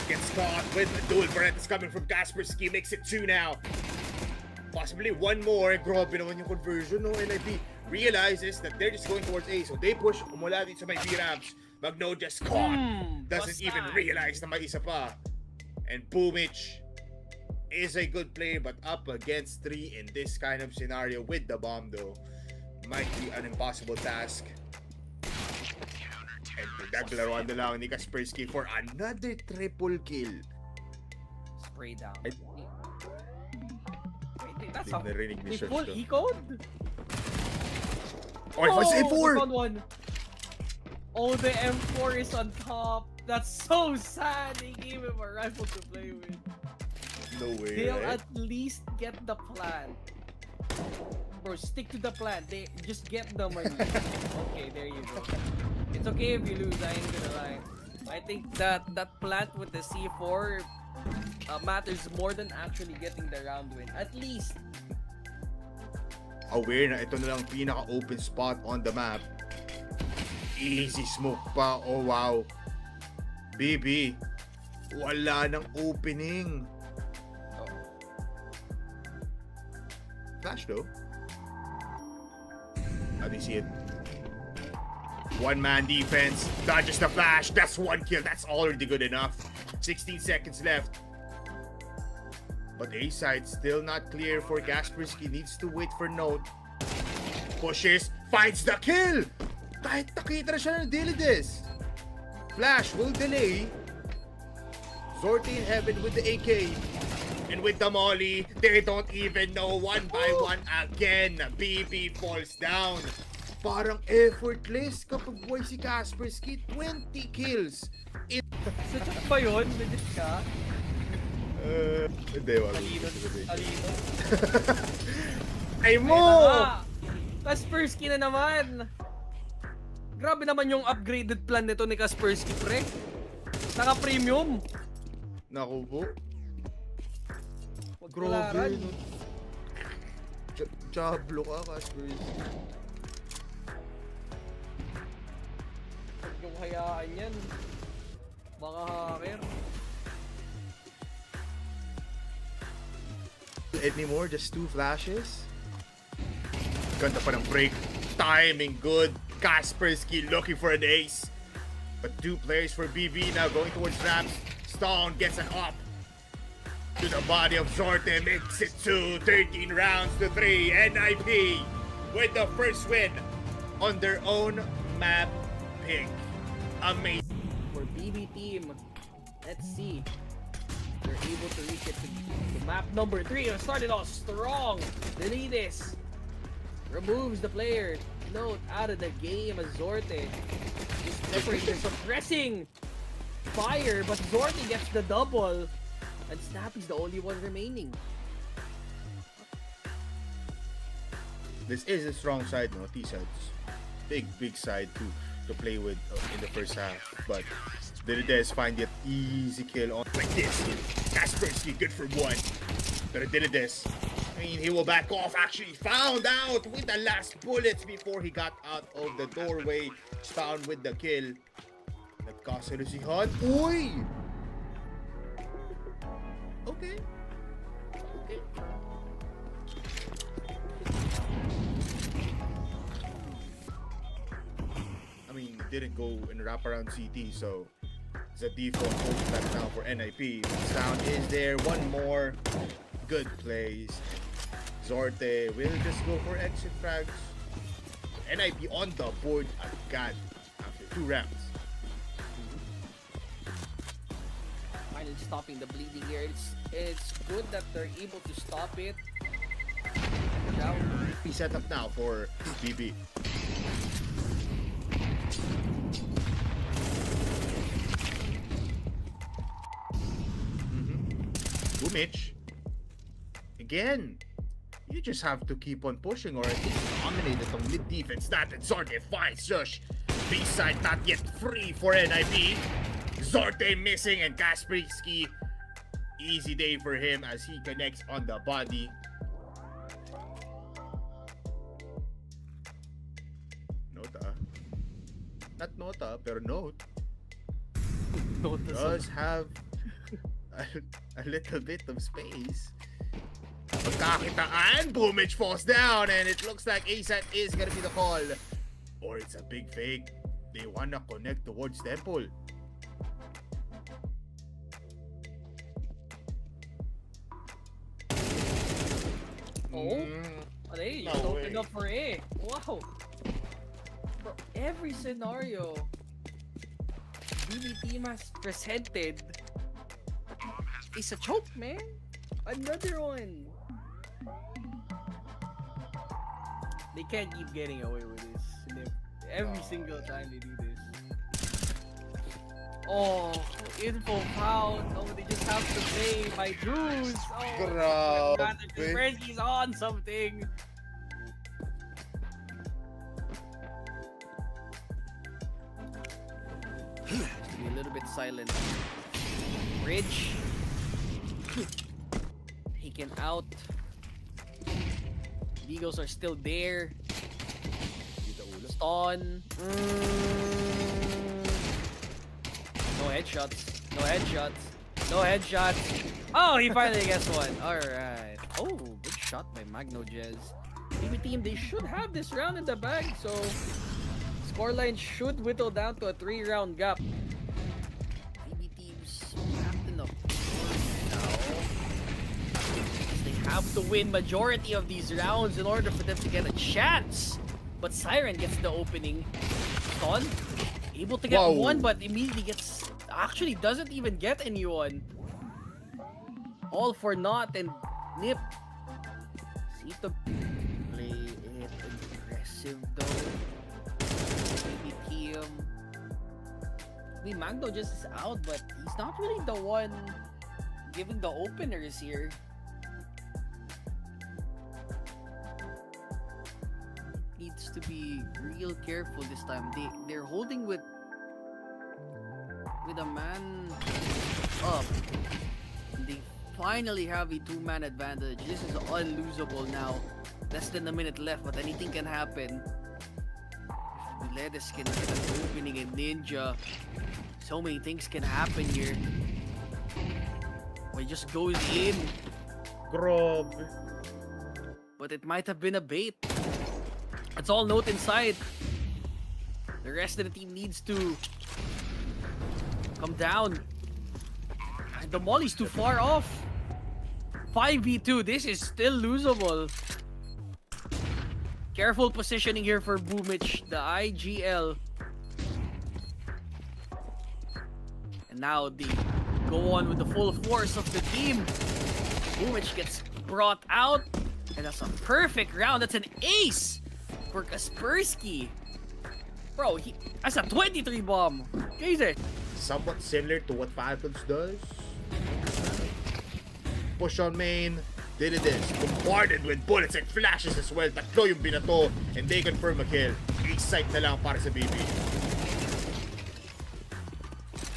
Gets caught with the dual Berettas coming from Kaspersky. Makes it 2 now. Possibly one more. Grabe naman yung conversion, no? NIP realizes that they're just going towards A. So they push. Umula dito sa may B-ramps. Magno just caught. Doesn't even realize na may isa pa. And Boomich is a good play, but up against 3 in this kind of scenario with the bomb though might be an impossible task. And naglaruan na lang ni Kaspersky for another triple kill. Spray down. Wait, that's Hindi narinig ni Search full to. E-code? Oh, it was they A4! found one. Oh, the M4 is on top. That's so sad. They gave him a rifle to play with. No way, They'll right? at least get the plan. Bro, stick to the plan. They just get the money. Okay, there you go. It's okay if you lose, I ain't gonna lie. I think that plant with the C4 matters more than actually getting the round win. At least. Aware na ito na lang pinaka-open spot on the map. Easy smoke pa. Oh wow. BB, wala nang opening. Flash though. How do you see it? One-man defense, dodges the flash. That's 1 kill. That's already good enough. 16 seconds left. But A side still not clear for Kaspersky. Needs to wait for Note. pushes, finds the kill! Kahit nakita na siya ng Dilides. Flash will delay. Zorti in heaven with the AK. And with the molly, they don't even know one by one again. BB falls down. Parang effortless kapag buhay si Kaspersky. 20 kills. Sa chat ba yun? Legit ka? Hindi, wala. Talino. Ay mo! Kaspersky na naman! Grabe naman yung upgraded plan nito ni Kaspersky, pre. Naka-premium. Naku po. Grabe. No? Diablo ka, Kaspersky. Huwag yung hayaan yan. Baka hacker. Anymore, just 2 flashes. Ganda pa ng break. Timing good. Kaspersky looking for an ace. But 2 players for BB now going towards ramps. Stone gets an up. To the body of Zorte, makes it to 13 rounds to 3. NIP with the first win on their own map pick. Amazing. For BB team, let's see. They're able to reach it to map number 3. It started off strong. Delides removes the player. Note out of the game as Zorte is separated suppressing fire, but Zorte gets the double, and Snappy's the only one remaining. This is a strong side, no? T-sides. Big side to play with in the first half. But Dilides find it easy kill on like this. Kaspersky good for 1. But Dilides, I mean, he will back off. Actually found out with the last bullets before he got out of the doorway. Found with the kill. Nagkasalo si Han. Uy! Okay. I mean, didn't go and wrap around CT, so it's a default holding back now for NIP. Sound is there. One more. Good plays. Zorte will just go for exit frags. NIP on the board agad after 2 rounds. Finally stopping the bleeding here. It's good that they're able to stop it. He set up now for BB. Mitch. Again, you just have to keep on pushing or at least dominate itong mid defense natin. Zorte finds Josh. B-side not yet free for NIP. Zorte missing and Kaspersky. Easy day for him as he connects on the body. Nota. Not Nota, pero Note. Does have a little bit of space. Pagkakitaan, Boomage falls down and it looks like ASAT is gonna be the call. Or it's a big fake. They wanna connect towards Temple. Oh? Hey, you No opened way. up for A. Wow. For every scenario BB team has presented is a choke, man. Another one. They can't keep getting away with this. Every single time they do this. Oh, info foul. Oh, they just have to play by Drews. Oh, Kaspersky's on something. Just be a little bit silent. Ridge. Taken out. Eagles are still there. Stun. No headshots. No headshots. No headshots. Oh, he finally gets one. Alright. Oh, good shot by Magno Jez. PV team, they should have this round in the bag, so scoreline should whittle down to a 3-round gap. PV team's captain of now. They have to win majority of these rounds in order for them to get a chance But Siren gets the opening. Stun. Able to get Wow. one, but immediately gets... Actually doesn't even get anyone. All for naught, and Nip see to play it aggressive though. Maybe team. I mean, Magno just is out, but he's not really the one giving the openers here. Needs to be real careful this time. They're holding with a man up. They finally have a two-man advantage. This is unlosable now. Less than a minute left, but anything can happen. If Miletus can get an opening in Ninja, so many things can happen here. Well, he just goes in, Grob. but it might have been a bait. It's all note inside. The rest of the team needs to come down. And the Molly's too far off. 5v2, this is still losable. Careful positioning here for Boomich, the IGL. And now they go on with the full force of the team. Boomich gets brought out. And that's a perfect round. That's an ace for Kaspersky. Bro, that's a 23 bomb. Crazy. Somewhat similar to what Falcons does. Push on main. Did this. Bombarded with bullets and flashes as well. Tatlo yung binato. And they confirm a kill. Ace sight na lang para sa BB.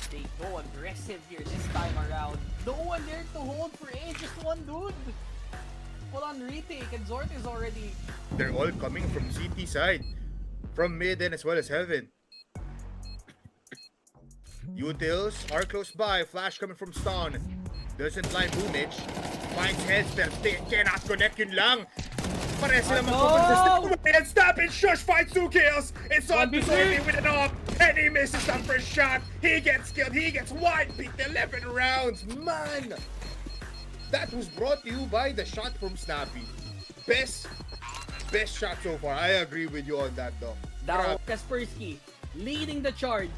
They go aggressive here this time around. No one there to hold for ace. Just one dude. Full on retake. And Zort is already... They're all coming from CT side. From mid and as well as heaven. Utils are close by. Flash coming from Stone. Doesn't line Boomich. Finds headstep. They cannot connect, yun lang. Pares sila mag-consistent. And stop it. Shush finds 2 kills. It's on to Zordy with an off. And he misses that first shot. He gets killed. He gets wide beat 11 rounds. Man. That was brought to you by the shot from Snappy. Best shot so far. I agree with you on that though. Now, Kaspersky leading the charge.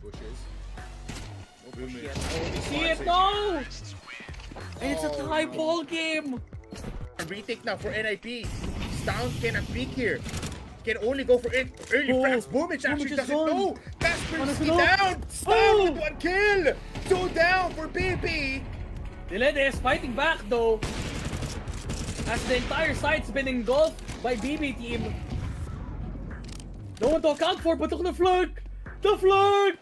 Pushes. See it, no! And it's a tie ball game. Retake now for NIP. Stound cannot peek here. Can only go for it. Early frags. Boomich actually is doesn't gone. know. Kaspersky Ano, down. Stound with 1 kill. 2 down for BB. Diled is fighting back though. As the entire site's been engulfed by BB team. No one to account for, but look at the flank! The flank!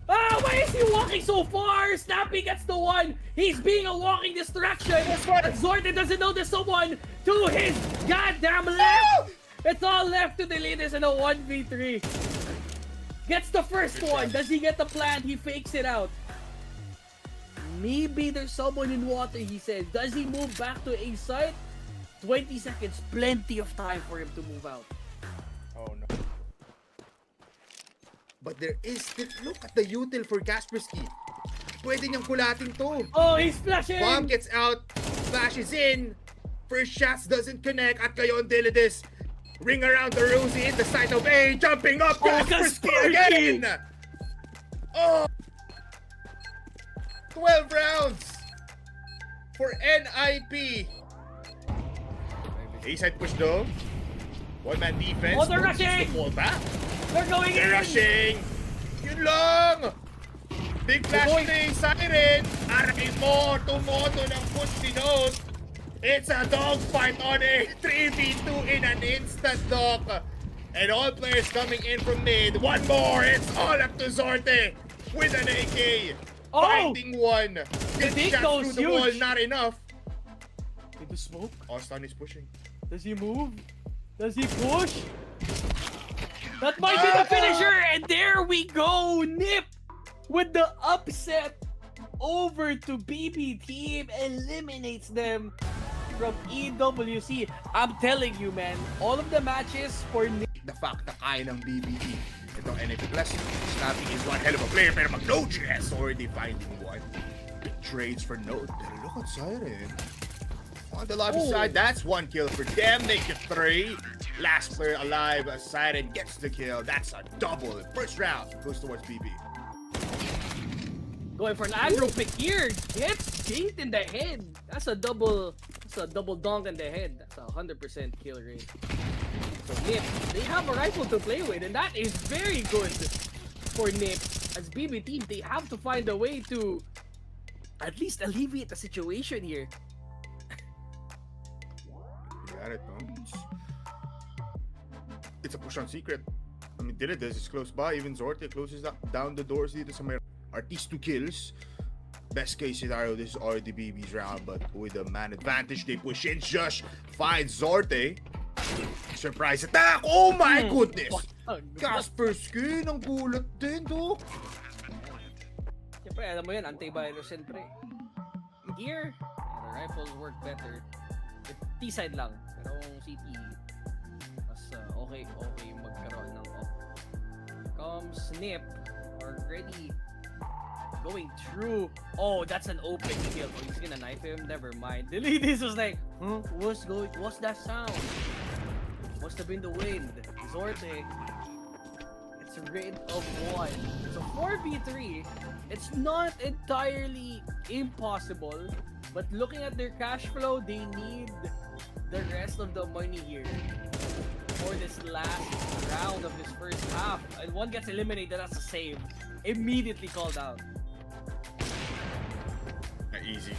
Ah, why is he walking so far? Snappy gets the one. He's being a walking distraction. And Zordan doesn't know there's someone to his goddamn left. It's all left to Delides in a 1v3. Gets the first one. Does he get the plant? He fakes it out. Maybe there's someone in water, he said. Does he move back to A site? 20 seconds, plenty of time for him to move out. Oh no. But there is still, look at the util for Kaspersky. Pwede niyang kulatin to. Oh, he's flashing! Bomb gets out, flashes in. First shots doesn't connect. At ngayon, Delides ring around the rosy in the side of A. Jumping up, Kaspersky again! Oh! 12 rounds for NIP. A-side push though. One-man defense. Oh, they're rushing! Fall back. They're going They're in! rushing! Yun lang! Big flash ni Siren! Aray mo! Tumoto ng push ni Note! It's a dogfight on a 3v2 in an instant, Doc! And all players coming in from mid. One more! It's all up to Zorte! With an AK! Oh! Finding one! Gets Big shot nose, through the wall, huge. not enough! Into smoke? Austin is pushing. Does he move? Does he push? That might be the finisher! And there we go! Nip with the upset over to BB team. Eliminates them from EWC. I'm telling you, man, all of the matches for Nip. The fact na kaya ng BBT. Itong NIP Plus, Snappy is one hell of a player, pero mag-Note has already finding one. Big trades for Note. Pero look at Siren. On the lobby side, that's 1 kill for them. Make it 3. Last player alive, Siren gets the kill. That's a double. First round goes towards BB. Going for an aggro pick here. Gets ganked in the head. That's a double dunk in the head. That's a 100% kill rate. So Nip, they have a rifle to play with, and that is very good for Nip. As BB team, they have to find a way to at least alleviate the situation here. Got it, no? It's a push on secret. I mean, this is close by. Even Zorte closes down the doors dito sa may Artist 2 kills. Best case scenario, this is already BB's round, but with a man advantage, they push in. Josh finds Zorte. Surprise attack! Oh my goodness! Casper skin, ang gulat din, do. Siyempre, alam mo yan, anti-virus siyempre. Here, the rifles work better. T-side lang, pero CT, mas okay magkaroon ng off. Comes Snip, already going through. Oh, that's an open kill. Oh, he's gonna knife him. Never mind. This was like, what's that sound? Must have been the wind. Zorte. It's rid of 1. So 4v3. It's not entirely impossible, but looking at their cash flow, they need the rest of the money here for this last round of this first half. And one gets eliminated, that's a save. Immediately called out. Easy.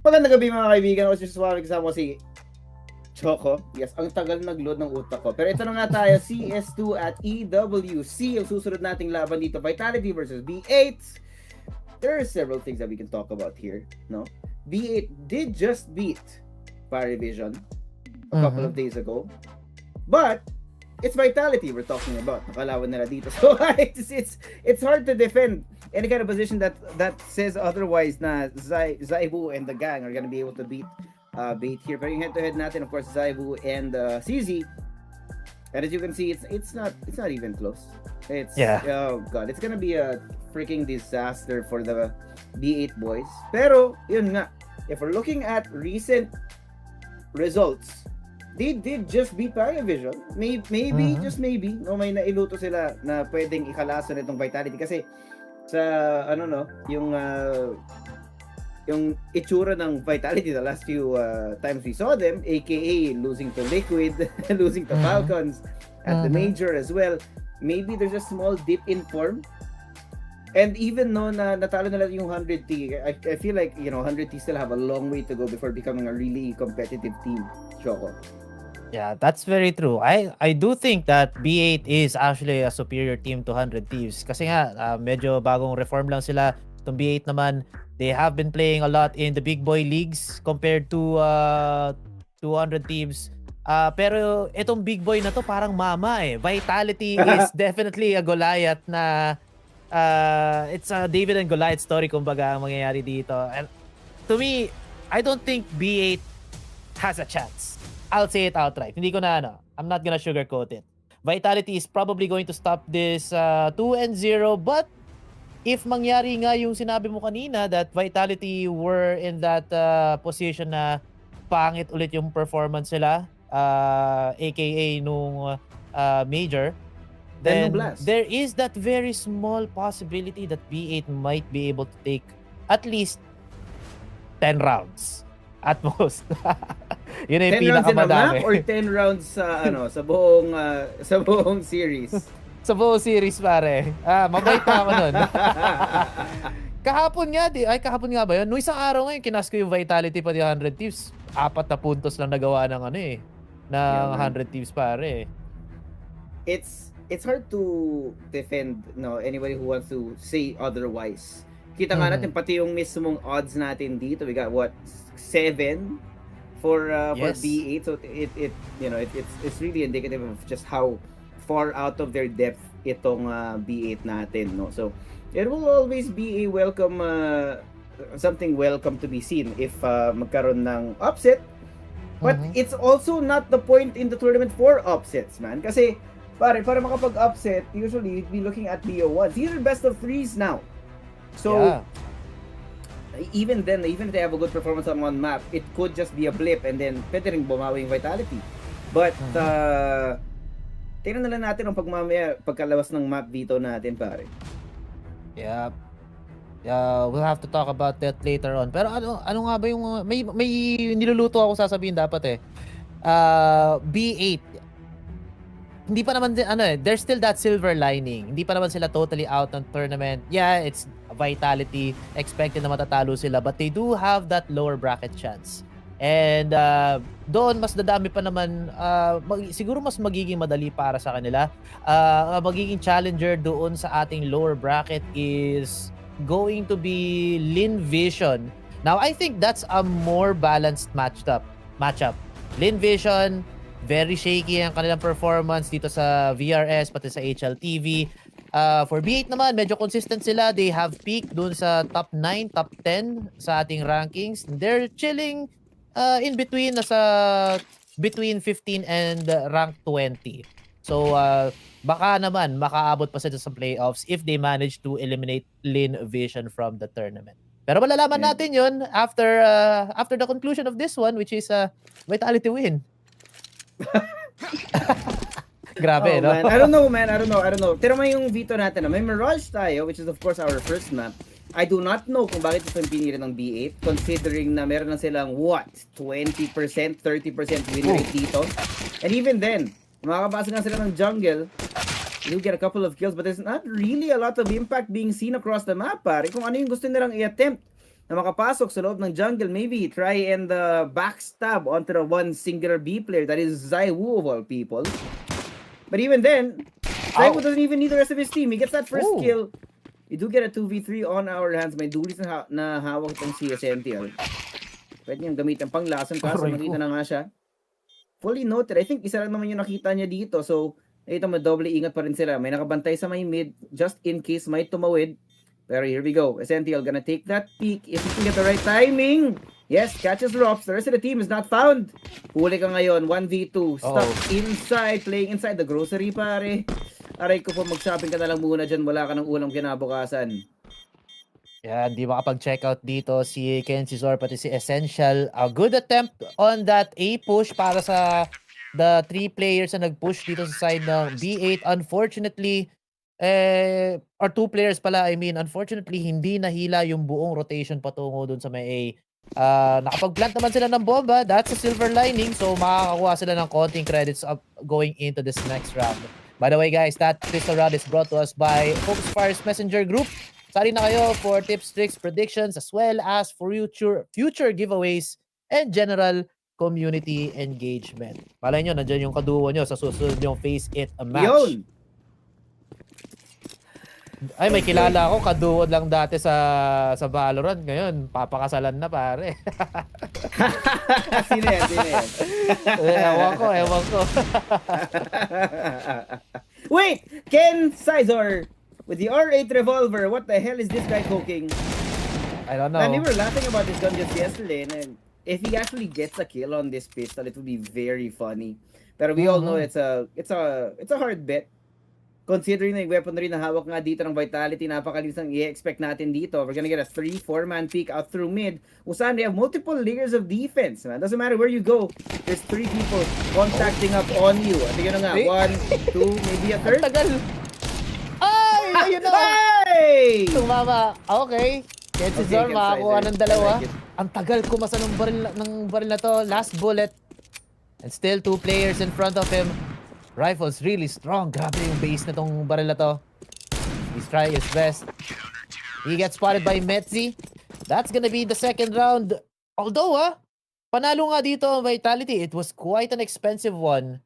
Magandang gabi mga kaibigan. Ako si Suwami, kasama ko si Choco. Yes, ang tagal nag-load ng utak ko. Pero ito na nga tayo, CS2 at EWC. Ang susunod nating laban dito, Vitality versus B8. There are several things that we can talk about here, no? B8 did just beat PVision a couple of days ago. But it's Vitality we're talking about. Nakalawan nila dito. So it's hard to defend any kind of position that says otherwise na Zaibu and the gang are gonna be able to beat Bait here. Pero yung head-to-head natin, of course, Zaibu and CZ. And as you can see, it's not even close. Oh god, it's gonna be a freaking disaster for the B8 boys. Pero yun nga, if we're looking at recent results, they did just beat PVision. Maybe just maybe, no, may nailuto sila na pwedeng ikalaso nitong Vitality kasi sa yung itsura ng Vitality the last few times we saw them, aka losing to Liquid, losing to Falcons at the major as well. Maybe there's a small dip in form. And even no na natalo nila yung 100T, I feel like, 100T still have a long way to go before becoming a really competitive team, Choco. Yeah, that's very true. I do think that B8 is actually a superior team to 100 Thieves. Kasi nga, medyo bagong reform lang sila. Itong B8 naman, they have been playing a lot in the big boy leagues compared to 200 Thieves. Pero itong big boy na to parang mama eh. Vitality is definitely a Goliath na it's a David and Goliath story kumbaga ang mangyayari dito. And to me, I don't think B8 has a chance. I'll say it outright. Hindi ko na I'm not gonna sugarcoat it. Vitality is probably going to stop this 2-0, but if mangyari nga yung sinabi mo kanina that Vitality were in that position na pangit ulit yung performance nila, aka nung major, then there is that very small possibility that B8 might be able to take at least 10 rounds at most. Yun yung 10 rounds in a map pinakamadami. or 10 rounds sa buong series? Sa buong series pare. Mabait pa ako nun. Kahapon nga ba yun? Nung isang araw ngayon, kinas ko yung Vitality pa di 100 Thieves. 4 na puntos lang nagawa ng ng 100 Thieves pare. It's hard to defend anybody who wants to say otherwise. Kita nga natin pati yung mismong odds natin dito. We got what 7 for B8. So it's really indicative of just how far out of their depth itong B8 natin, no. So it will always be a welcome something welcome to be seen if magkaroon ng upset. But it's also not the point in the tournament for upsets, man. Kasi para makapag-upset, usually you'd be looking at BO1s. These are best of 3s now. So even then, even if they have a good performance on one map, it could just be a blip and then pwede rin bumawi yung Vitality. But tingnan na lang natin ang pagkalabas ng map dito natin, pare. Yeah, we'll have to talk about that later on. Pero ano nga ba yung may niluluto ako sasabihin dapat B8. Hindi pa naman there's still that silver lining. Hindi pa naman sila totally out ng tournament. Yeah, it's Vitality, expected na matatalo sila, but they do have that lower bracket chance. And doon mas dadami pa naman, siguro mas magiging madali para sa kanila. Magiging challenger doon sa ating lower bracket is going to be FocusFire. Now, I think that's a more balanced matchup. FocusFire, very shaky ang kanilang performance dito sa VRS pati sa HLTV. For B8 naman, medyo consistent sila. They have peaked dun sa top 9, top 10 sa ating rankings. They're chilling in between, between 15 and rank 20. So, baka naman makaabot pa sila sa playoffs if they manage to eliminate FocusFire from the tournament. Pero malalaman natin yun after the conclusion of this one, which is Vitality win. Grabe, no? Man. I don't know. Tira mo yung veto natin. May Mirage tayo, which is of course our first map. I do not know kung bakit ito yung pinili ng B8, considering na meron na silang, 20%, 30% win rate dito. And even then, makakapasa nga sila ng jungle, you'll get a couple of kills, but there's not really a lot of impact being seen across the map, pare. Kung ano yung gusto nilang i-attempt na makapasok sa loob ng jungle. Maybe try and backstab onto the one singular B player, that is Zaiwu of all people. But even then, Zaiwu doesn't even need the rest of his team. He gets that first kill. We do get a 2v3 on our hands. May dulis na hawak itong CS2. Pwede niyang gamitin pang lason kaso nakita na nga siya. Fully noted. I think isa lang naman yung nakita niya dito. So, ito madoble ingat pa rin sila. May nakabantay sa may mid just in case may tumawid. Pero here we go. SNTL gonna take that peek if he can get the right timing. Yes, catches Rops. The rest of the team is not found. Huli ka ngayon. 1v2. Stuck inside. Playing inside the grocery, pare. Aray ko po, mag-shopping ka na lang muna dyan. Wala ka ng ulam kinabukasan. Yeah, hindi makapag-check out dito si Kenzie Zor pati si Essential. A good attempt on that A push para sa the 3 players na nag-push dito sa side ng B8. Unfortunately, or 2 players pala, I mean, unfortunately, hindi nahila yung buong rotation patungo dun sa may A. Nakapag-plant naman sila ng bomba. That's a silver lining. So, makakakuha sila ng konting credits up going into this next round. By the way, guys, that pistol round is brought to us by FocusFire's Messenger Group. Sali na kayo for tips, tricks, predictions, as well as for future giveaways and general community engagement. Malay nyo, nandyan yung kaduo nyo sa susunod yung Face It a Match. Yun! Ay, may kilala ako, kaduo lang dati sa Valorant. Ngayon, papakasalan na, pare. Sino yan? Sino yan? Ewan ko. Wait! Ken Sizor! With the R8 revolver, what the hell is this guy cooking? I don't know. And we were laughing about this gun just yesterday, and if he actually gets a kill on this pistol, it would be very funny. But we all know it's a hard bet. Considering na yung weaponry na hawak nga dito ng Vitality, napakalinis ang i-expect natin dito. We're gonna get a 3-4 man peek out through mid. Usan, they have multiple layers of defense. Man. Doesn't matter where you go, there's 3 people contacting up on you. At yun na nga, 1, 2, maybe a third. Tagal! Ay! Ayun na! Hey! Tumama. Okay. Kenzie Okay, Zor, Ken makakuha Sizer. ng dalawa. I like it. Ang tagal kumasa ng baril na to. Last bullet. And still 2 players in front of him. Rifle's really strong. Grabe yung base na tong baril na to. He's trying his best. He gets spotted by Metzi. That's gonna be the second round. Although, panalo nga dito ang Vitality. It was quite an expensive one.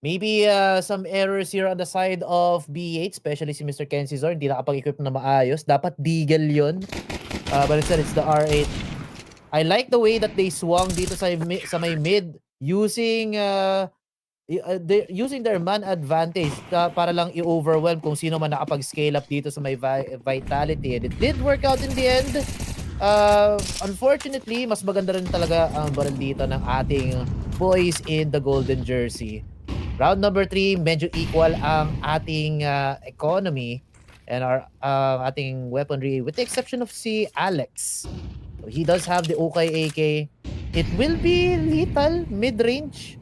Maybe some errors here on the side of B8, especially si Mr. Kenzie Zor. Hindi nakapag-equip na maayos. Dapat Deagle yun. But instead, it's the R8. I like the way that they swung dito sa may mid using using their man advantage para lang i-overwhelm kung sino man nakapag-scale up dito sa may Vitality. And it did work out in the end. Unfortunately, mas maganda rin talaga ang baril dito ng ating boys in the golden jersey. Round number 3, medyo equal ang ating economy and our ating weaponry with the exception of si Alex. So he does have the OK AK. It will be lethal mid-range,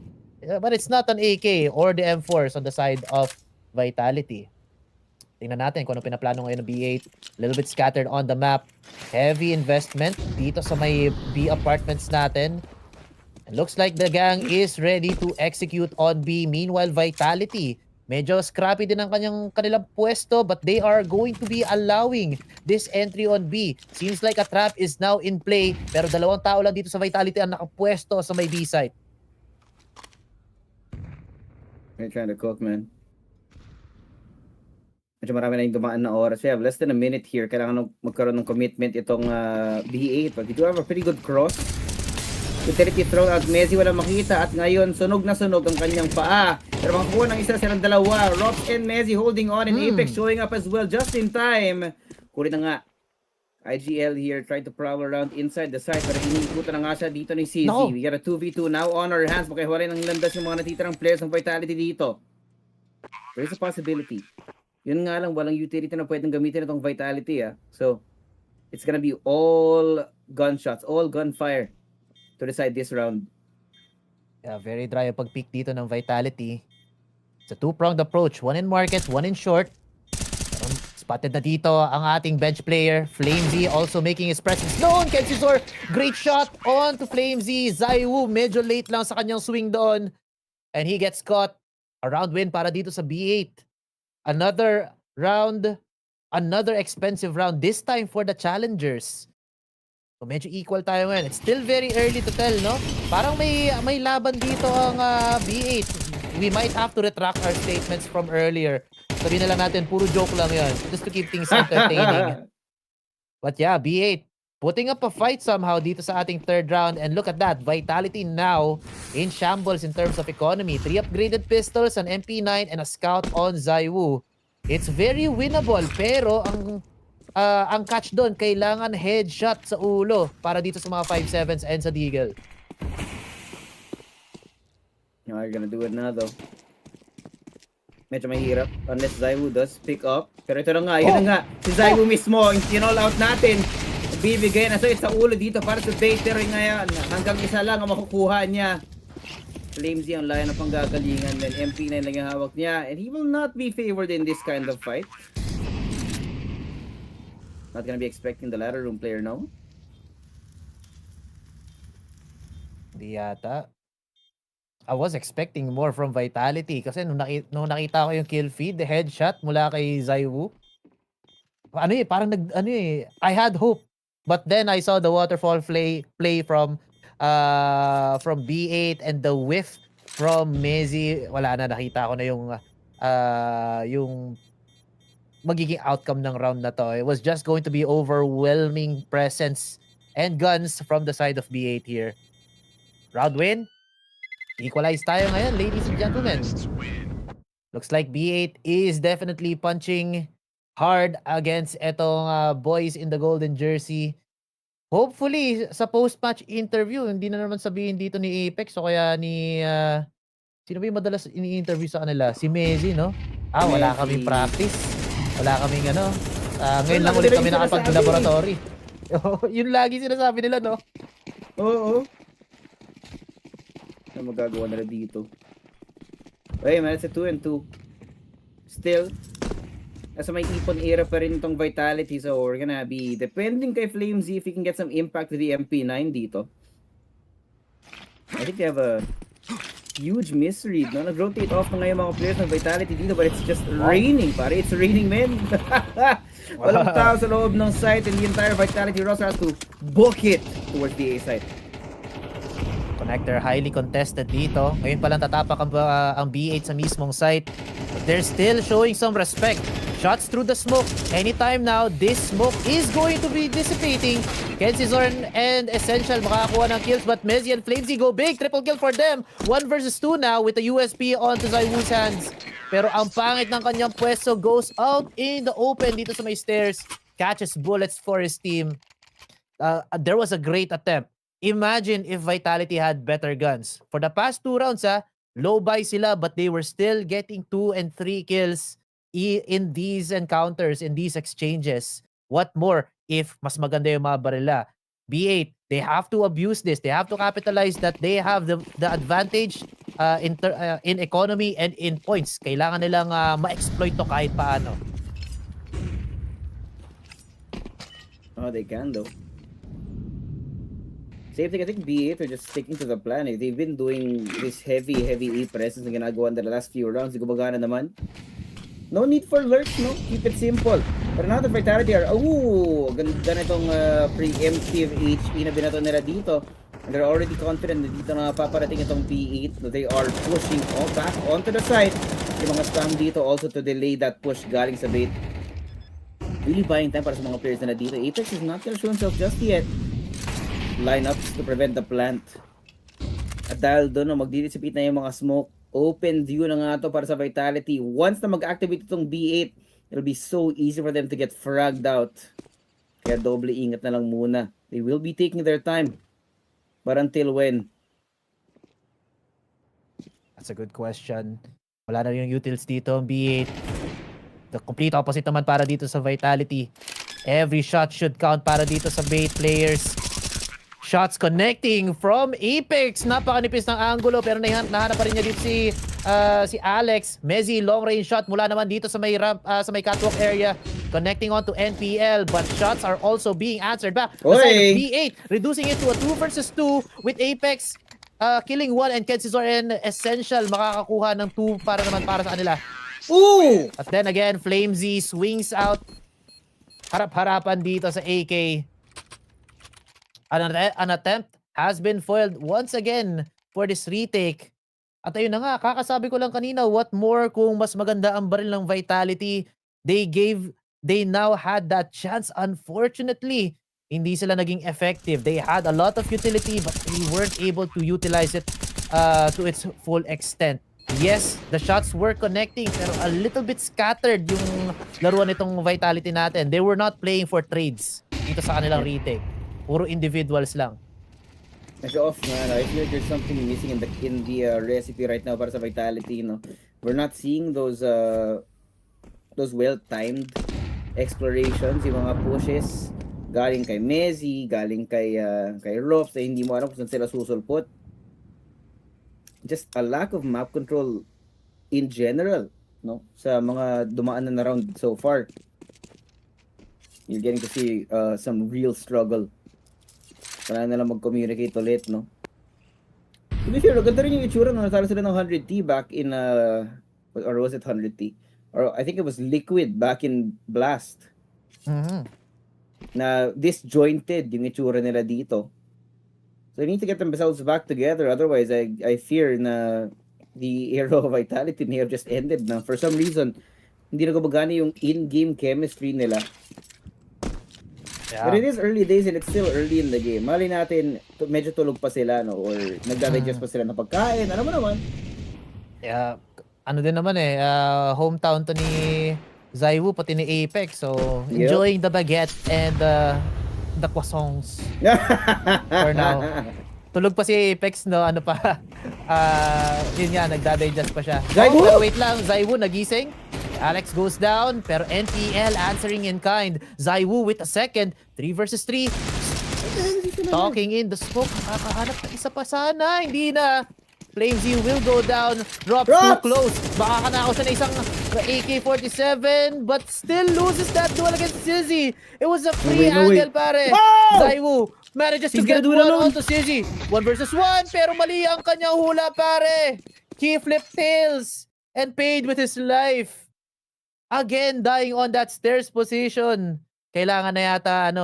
but it's not an AK or the M4s on the side of Vitality. Tingnan natin kung ano pinaplano ngayon ng B8. A little bit scattered on the map. Heavy investment dito sa may B apartments natin. And looks like the gang is ready to execute on B. Meanwhile, Vitality, medyo scrappy din ang kanilang pwesto, but they are going to be allowing this entry on B. Seems like a trap is now in play, pero 2 tao lang dito sa Vitality ang nakapwesto sa may B site. They're trying to cook, man. Medyo marami na yung dumaan na oras. We have less than a minute here. Kailangan magkaroon ng commitment itong B8. But we do have a pretty good cross. Utility throw out. Messi wala makita. At ngayon, sunog na sunog ang kanyang paa. Pero makakuha ng isa silang dalawa. Rops and Messi holding on. And Apex showing up as well just in time. Kulit na nga. IGL here trying to prowl around inside the site. Pero iniikutan na nga siya dito ni CZ. No. We got a 2v2 now on our hands. Makihiwalay ng landas yung mga natitirang players ng Vitality dito. There is a possibility. Yun nga lang, walang utility na pwedeng gamitin itong Vitality. So, it's gonna be all gunshots, all gunfire to decide this round. Yeah, very dry ang pag-peak dito ng Vitality. It's a 2-pronged approach. 1 in market, 1 in short. Spotted na dito ang ating bench player. Flamesy also making his presence known. Kenzie Zor, great shot on to Flamesy. Zaiwu, medyo late lang sa kanyang swing doon. And he gets caught. A round win para dito sa B8. Another round, another expensive round, this time for the challengers. So medyo equal tayo ngayon. It's still very early to tell, no? Parang may laban dito ang B8. We might have to retract our statements from earlier. Sabihin na lang natin, puro joke lang yan. Just to keep things entertaining. But yeah, B8 putting up a fight somehow dito sa ating third round. And look at that, Vitality now in shambles in terms of economy. 3 upgraded pistols, an MP9, and a scout on Zaiwu. It's very winnable, pero ang catch doon, kailangan headshot sa ulo para dito sa mga 5-7s and sa Deagle. No, you're gonna do it na though. Medyo mahirap unless Zaiwu does pick up. Pero ito na nga, yun na nga. Si Zaiwu mismo, in-all out natin. Bibigay na sa ulo dito para sa bait. Pero ngayon, hanggang isa lang ang makukuha niya. Flamesy ang layo na panggagalingan. Then MP9 lang yung hawak niya. And he will not be favored in this kind of fight. Not gonna be expecting the ladder room player now. Hindi yata. I was expecting more from Vitality kasi nung nakita ko yung kill feed, the headshot mula kay Zaiwu. Parang I had hope. But then I saw the waterfall play from B8 and the whiff from Mezzi. Wala na, nakita ko na yung magiging outcome ng round na to. It was just going to be overwhelming presence and guns from the side of B8 here. Round win. Equalize tayo ngayon, ladies and gentlemen. Looks like B8 is definitely punching hard against etong boys in the golden jersey. Hopefully, sa post-match interview, hindi na naman sabihin dito ni Apex o kaya ni... sino ba yung madalas ini-interview sa kanila? Si Mezzi, no? Wala kaming practice. Wala kaming ngayon lang ulit kami nakapag-laboratory. Yun lagi sinasabi nila, no? Oo. Ano magagawa nila dito? Okay, man, it's a 2-2. Still, nasa may ipon era pa rin itong Vitality, so we're gonna be depending kay Flamesy if he can get some impact with the MP9 dito. I think they have a huge misread, no? Nag-rotate off na ngayon mga players ng Vitality dito, but it's just raining, pare. It's raining, man. Walang tao sa loob ng site, and the entire Vitality roster has to book it towards the A site. Connector highly contested dito. Ngayon palang tatapak ang B8 sa mismong site. But they're still showing some respect. Shots through the smoke. Anytime now, this smoke is going to be dissipating. Kenzizorn and Essential makakakuha ng kills, but Mezzi and Flamesy go big. Triple kill for them. 1 versus 2 now with the USP onto Zaiwu's hands. Pero ang pangit ng kanyang pwesto goes out in the open dito sa may stairs. Catches bullets for his team. There was a great attempt. Imagine if Vitality had better guns. For the past 2 rounds, low buy sila, but they were still getting 2 and 3 kills in these encounters, in these exchanges. What more if mas maganda yung mga barila? B8, they have to abuse this. They have to capitalize that they have the advantage in economy and in points. Kailangan nilang ma-exploit to kahit paano. Oh, they can though. Same thing, I think B8 are just sticking to the plan. They've been doing this heavy A presence na ginagawa in the last few rounds. Gumagana naman. No need for lurks, no? Keep it simple. Pero now the Vitality are, ganda na itong preemptive HE na binato nila dito. And they're already confident na dito na paparating itong B8. They are pushing back onto the side. Yung mga spam dito also to delay that push galing sa bait. Really buying time para sa mga players na dito. Apex is not gonna show himself just yet. Lineups to prevent the plant. At dahil doon, magdidissipate na yung mga smoke. Open view na nga to para sa Vitality. Once na mag-activate itong B8, it'll be so easy for them to get fragged out. Kaya doble ingat na lang muna. They will be taking their time. But until when? That's a good question. Wala na yung utils dito, B8. The complete opposite naman para dito sa Vitality. Every shot should count para dito sa bait players. Shots connecting from Apex. Napakanipis ng angulo pero nahanap pa rin niya dito si Alex. Mezzi, long range shot mula naman dito sa may ramp, sa may catwalk area. Connecting on to NPL, but shots are also being answered back. The side of B8, reducing it to a 2 versus 2 with Apex killing 1 and Kenzizor and Essential makakakuha ng 2 para naman para sa kanila. Ooh! But then again, Flamesy swings out. Harap-harapan dito sa AK. An attempt has been foiled once again for this retake. At ayun na nga, kakasabi ko lang kanina, what more kung mas maganda ang baril ng Vitality. They now had that chance. Unfortunately, hindi sila naging effective. They had a lot of utility but they weren't able to utilize it to its full extent. Yes, the shots were connecting pero a little bit scattered yung laruan nitong Vitality natin. They were not playing for trades dito sa kanilang retake. Puro individuals lang. Nag-off nga, no? I feel like there's something missing in the recipe right now para sa Vitality, no? We're not seeing those well-timed explorations, yung mga pushes galing kay Messi, galing kay Rops, na hindi mo alam kung saan sila susulpot. Just a lack of map control in general, no? Sa mga dumaan na round so far. You're getting to see some real struggle. Wala na lang mag-communicate ulit, no? To be fair, ganda rin yung itsura nung natalo sila ng 100T back in, or was it 100T? Or I think it was Liquid back in Blast. Mhm. Na disjointed yung itsura nila dito. So they need to get themselves back together. Otherwise, I fear na the era of Vitality may have just ended na. For some reason, hindi na gumagana yung in-game chemistry nila. Yeah. But it is early days and it's still early in the game. Mali natin, medyo tulog pa sila, no? Or nagdadigest pa sila ng pagkain. Ano mo naman? Yeah, ano din naman hometown to ni Zaiwu pati ni Apex. So, Yep. enjoying the baguette and the croissants for now. Tulog pa si Apex, no? Ano pa? Yun nga, nagdadigest pa siya. Zaiwu! Pero wait lang, Zaiwu nagising. Alex goes down, pero NTL answering in kind. Zaiwu with a second. 3 versus 3. Talking in the smoke. Nakakahanap na isa pa sana. Hindi na. Flamesy will go down. Drops too close. Baka kanakaw siya na isang AK-47, but still loses that duel against Sizzy. It was a free angle, pare. Oh! Zaiwu manages to He's get gonna do one it alone. onto Sizzy. 1 versus 1, pero mali ang kanyang hula, pare. He flipped tails and paid with his life. Again, dying on that stairs position. Kailangan na yata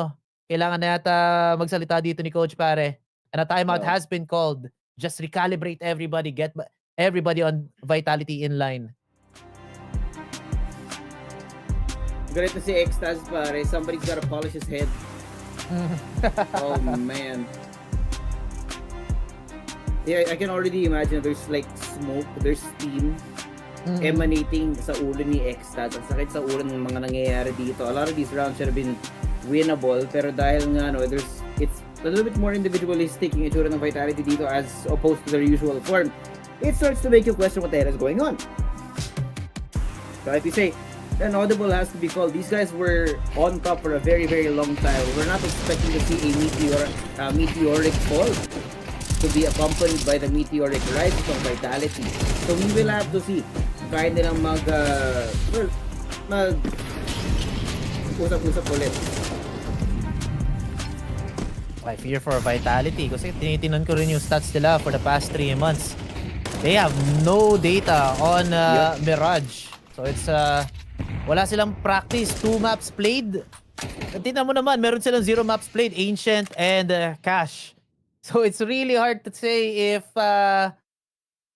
magsalita dito ni Coach, pare. And a timeout has been called. Just recalibrate everybody, get everybody on Vitality in line. Galit na si Extaz, pare. Somebody's gotta polish his head. Oh, man. Yeah, I can already imagine there's like smoke, there's steam emanating sa ulo ni Extaz. Ang sakit sa ulo ng mga nangyayari dito. A lot of these rounds should have been winnable, pero dahil nga, no, it's a little bit more individualistic yung itsura ng Vitality dito as opposed to their usual form. It starts to make you question what the hell is going on. So if you say, an audible has to be called. These guys were on top for a very, very long time. We're not expecting to see a meteoric fall to be accompanied by the meteoric rise of Vitality. So we will have to see. Kaya nilang usap-usap ulit. I fear for Vitality kasi tinitingnan ko rin yung stats nila for the past 3 months. They have no data on Mirage. So it's wala silang practice. 2 maps played. Tingnan mo naman, meron silang 0 maps played, Ancient and Cash. So it's really hard to say if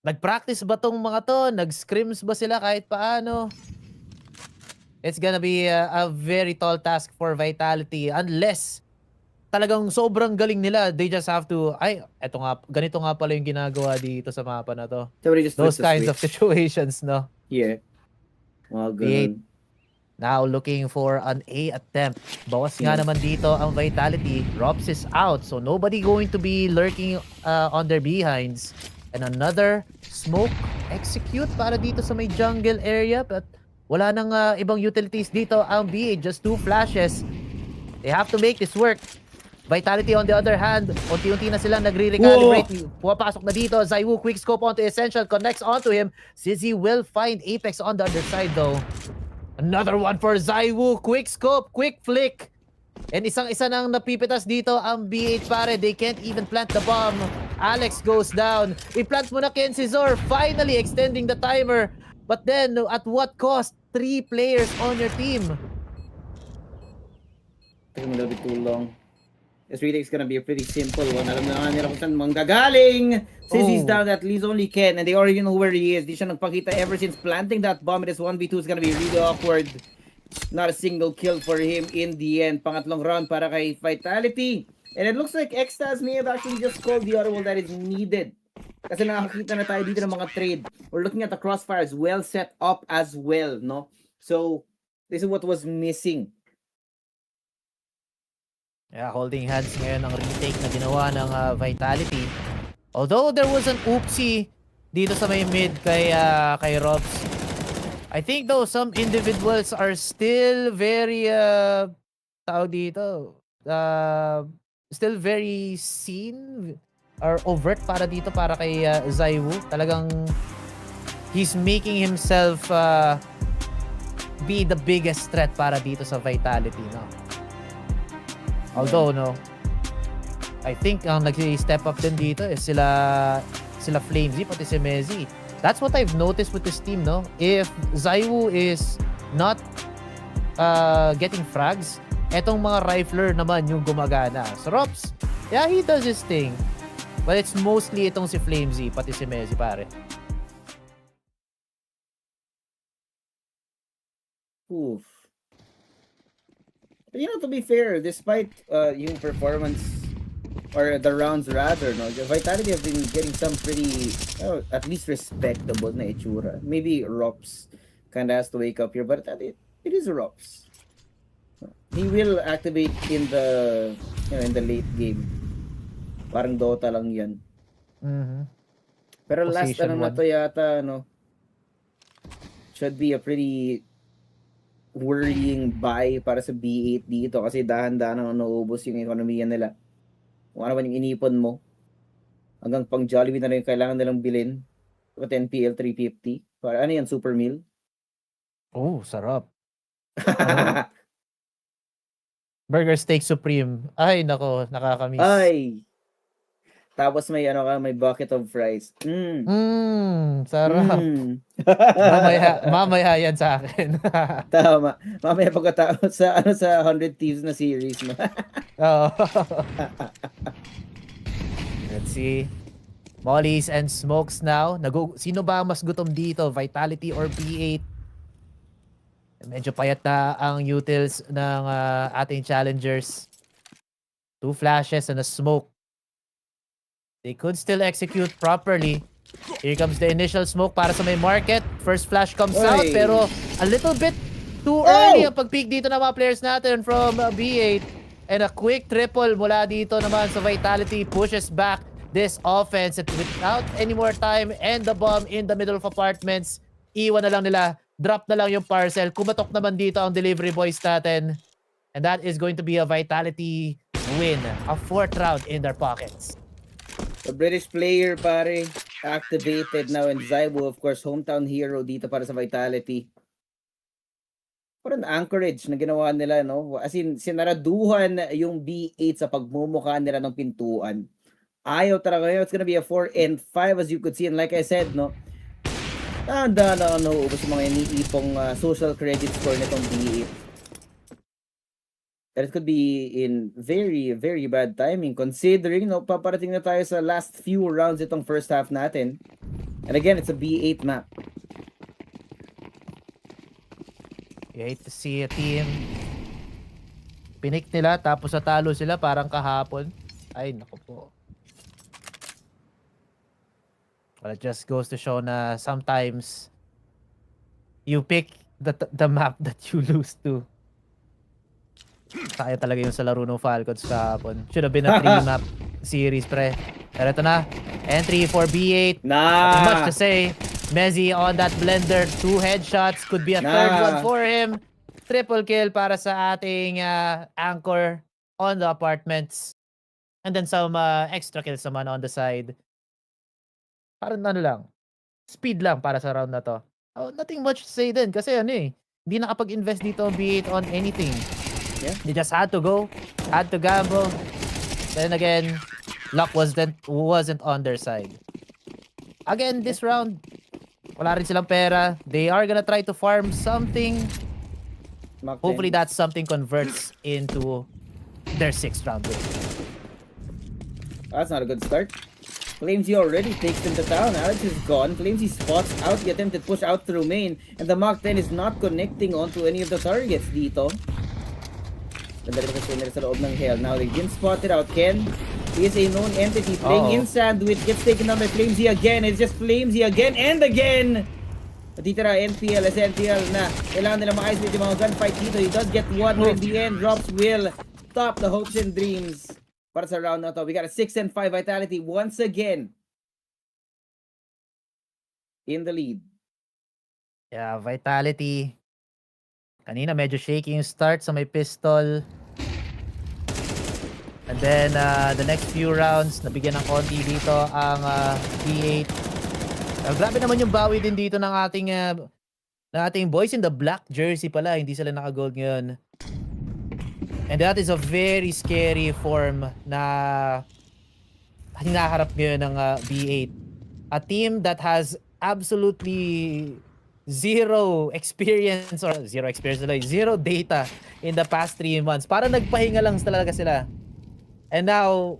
nag-practice ba tong mga to, nag-scrims ba sila kahit paano. It's gonna be a very tall task for Vitality unless talagang sobrang galing nila. They just have to, ganito nga pala yung ginagawa dito sa mapa na to. Somebody just Those flipped the kinds of switch. situations, no? Yeah. Mga ganun. Now looking for an A attempt. Bawas nga naman dito ang Vitality. Rops is out, so nobody going to be lurking on their behinds. And another smoke execute para dito sa may jungle area, but wala nang ibang utilities dito ang B. Just 2 flashes. They have to make this work. Vitality on the other hand, unti-unti na silang nagre-recalibrate. Pumapasok na dito. Zaiwu quick scope onto Essential, connects onto him. Sizzy will find Apex on the other side though. Another one for Zaiwu. Quick scope, quick flick. And isang-isa nang napipitas dito ang BH, pare. They can't even plant the bomb. Alex goes down. I-plant mo na Kensizor. Finally extending the timer. But then, at what cost? 3 players on your team. Taking a little bit too long. This retake is gonna be a pretty simple one. Alam na nga nila kung saan manggagaling. Since he's down, at least only Ken, and they already know where he is. Di siya nagpakita ever since planting that bomb. This 1v2 is gonna be really awkward. Not a single kill for him in the end. Pangatlong round para kay Vitality. And it looks like Extaz may have actually just called the audible that is needed. Kasi nakakita na tayo dito ng mga trade. We're looking at the crossfires well set up as well, no? So, this is what was missing. Yeah, holding hands ngayon ang retake na ginawa ng Vitality. Although there was an oopsie dito sa may mid kay Robs. I think though some individuals are still very tawag dito, still very seen or overt para dito para kay Zaiwu. Talagang he's making himself be the biggest threat para dito sa Vitality, no? Although, no, I think ang nag-step up din dito is sila Flamesy, pati si Mezzy. That's what I've noticed with this team, no? If Zaiwu is not getting frags, etong mga rifler naman yung gumagana. So, Rops, yeah, he does his thing. But it's mostly itong si Flamesy, pati si Mezzy, pare. Oof. But to be fair, despite yung performance or the rounds rather, no, the Vitality have been getting some pretty, at least respectable na itsura. Maybe Rops kind of has to wake up here, but it is Rops. He will activate in the in the late game. Parang Dota lang yan. Pero last Position na one. to yata, should be a pretty worrying buy para sa B8 dito kasi dahan-dahan ang naubos yung ekonomiya nila. Kung ano man yung inipon mo, hanggang pang Jollibee na rin yung kailangan nilang bilhin. 10 PL 350. Para ano yan, super meal? Oh, sarap. Burger Steak Supreme. Ay, nako, nakakamiss. Ay! Tapos may may bucket of fries. Sarap. Mamaya yan sa akin. Tama. Mamaya pagkatapos sa 100 Thieves na series mo. Oh. Let's see. Mollies and smokes now. Sino ba mas gutom dito? Vitality or B8? Medyo payat na ang utils ng ating challengers. 2 flashes and a smoke. They could still execute properly. Here comes the initial smoke para sa may market. First flash comes out pero a little bit too early ang pag-peek dito ng mga players natin from B8. And a quick triple mula dito naman sa Vitality pushes back this offense without any more time and the bomb in the middle of apartments. Iwan na lang nila. Drop na lang yung parcel. Kumatok naman dito ang delivery boys natin. And that is going to be a Vitality win. A 4th round in their pockets. The British player, pare, activated now, and Zaiwu, of course, hometown hero dito para sa Vitality. Parang Anchorage na ginawa nila, no? As in, sinaraduhan yung B8 sa pagmumukha nila ng pintuan. Ayaw talaga yun. It's gonna be a 4 and 5 as you could see. And like I said, no? Tanda na, ubos yung mga iniipong social credit score nitong B8. That could be in very, very bad timing considering, paparating na tayo sa last few rounds itong first half natin. And again, it's a B8 map. You hate to see a team pinik nila tapos natalo sila parang kahapon. Ay, naku po. Well, it just goes to show na sometimes you pick the map that you lose to. Kaya talaga yung sa laro ng Falcons kahapon. Should have been a 3-map series, pre. Pero ito na. Entry for B8. Nothing much to say. Mezzy on that blender. 2 headshots. Could be a third one for him. Triple kill para sa ating anchor on the apartments. And then some extra kills naman on the side. Parang lang. Speed lang para sa round na to. Oh, nothing much to say din. Kasi hindi nakapag-invest dito ang B8 on anything. Yeah. They just had to go, had to gamble. Then again, luck wasn't on their side. Again, this round, wala rin silang pera. They are gonna try to farm something. Hopefully that something converts into their 6th round win. That's not a good start. Flamesy already takes them to town. Alex is gone. Flamesy spots out the attempted push out through main. And the Mach 10 is not connecting onto any of the targets dito. Ganda rin kasi nila sa loob ng Hell. Now they've been spotted out. Ken is a known entity playing in Sandwich. Gets taken down by Flamesy again. It's just Flamesy again and again. Natitira NPL, SNTL na kailangan nila ma-isolate yung mga gunfight dito. He does get one, but in the end, Drops will stop the hopes and dreams. Para sa round na to, we got a 6 and 5 Vitality once again in the lead. Yeah, Vitality. Kanina medyo shaky yung start sa may pistol. And then the next few rounds, nabigyan ng konti dito ang B8. Grabe naman yung bawi din dito ng ating boys in the black jersey pala. Hindi sila naka-gold ngayon. And that is a very scary form na hinaharap ngayon ng B8. A team that has absolutely zero data in the past 3 months. Para nagpahinga lang talaga sila. And now,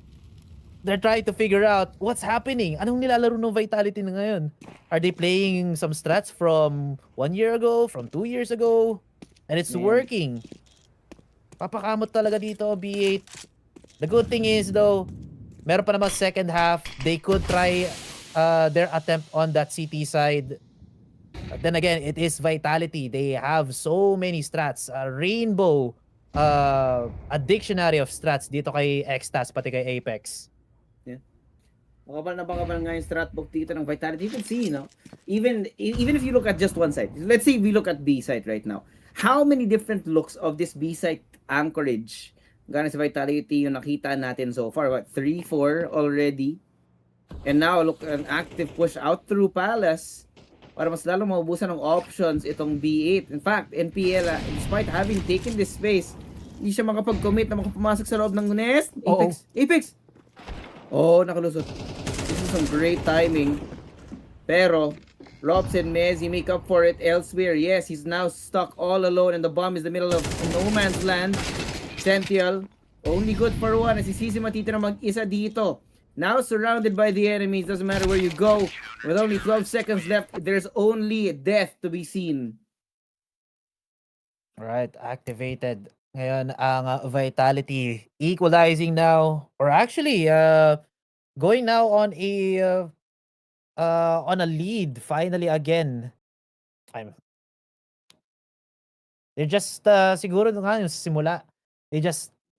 they're trying to figure out what's happening. Anong nilalaro ng Vitality na ngayon? Are they playing some strats from 1 year ago, from 2 years ago? And it's working. Papakamot talaga dito, B8. The good thing is though, meron pa naman second half. They could try their attempt on that CT side. But then again, it is Vitality. They have so many strats. Rainbow, a dictionary of strats dito kay Xtas, pati kay Apex. Makapal na bakapal nga yung strat book dito ng Vitality. You can see, you know, even if you look at just one side. Let's say we look at B side right now. How many different looks of this B side anchorage gana sa Vitality yung nakita natin so far? What, 3, 4 already? And now look, an active push out through Palace para mas lalong maubusan ng options itong B8. In fact, NPL, despite having taken this space, hindi siya makapag-commit na makapumasok sa loob ng nest. Apex! Apex! Oh, nakalusot. This is some great timing. Pero, Robs and Mezzi make up for it elsewhere. Yes, he's now stuck all alone and the bomb is the middle of no man's land. Sential, only good for one as si Sisi matitira mag-isa dito. Now surrounded by the enemies, doesn't matter where you go. With only 12 seconds left, there's only death to be seen. Alright, activated. Ngayon, ang Vitality equalizing now. Or actually, going now on a lead finally again. They're just siguro nga yung simula.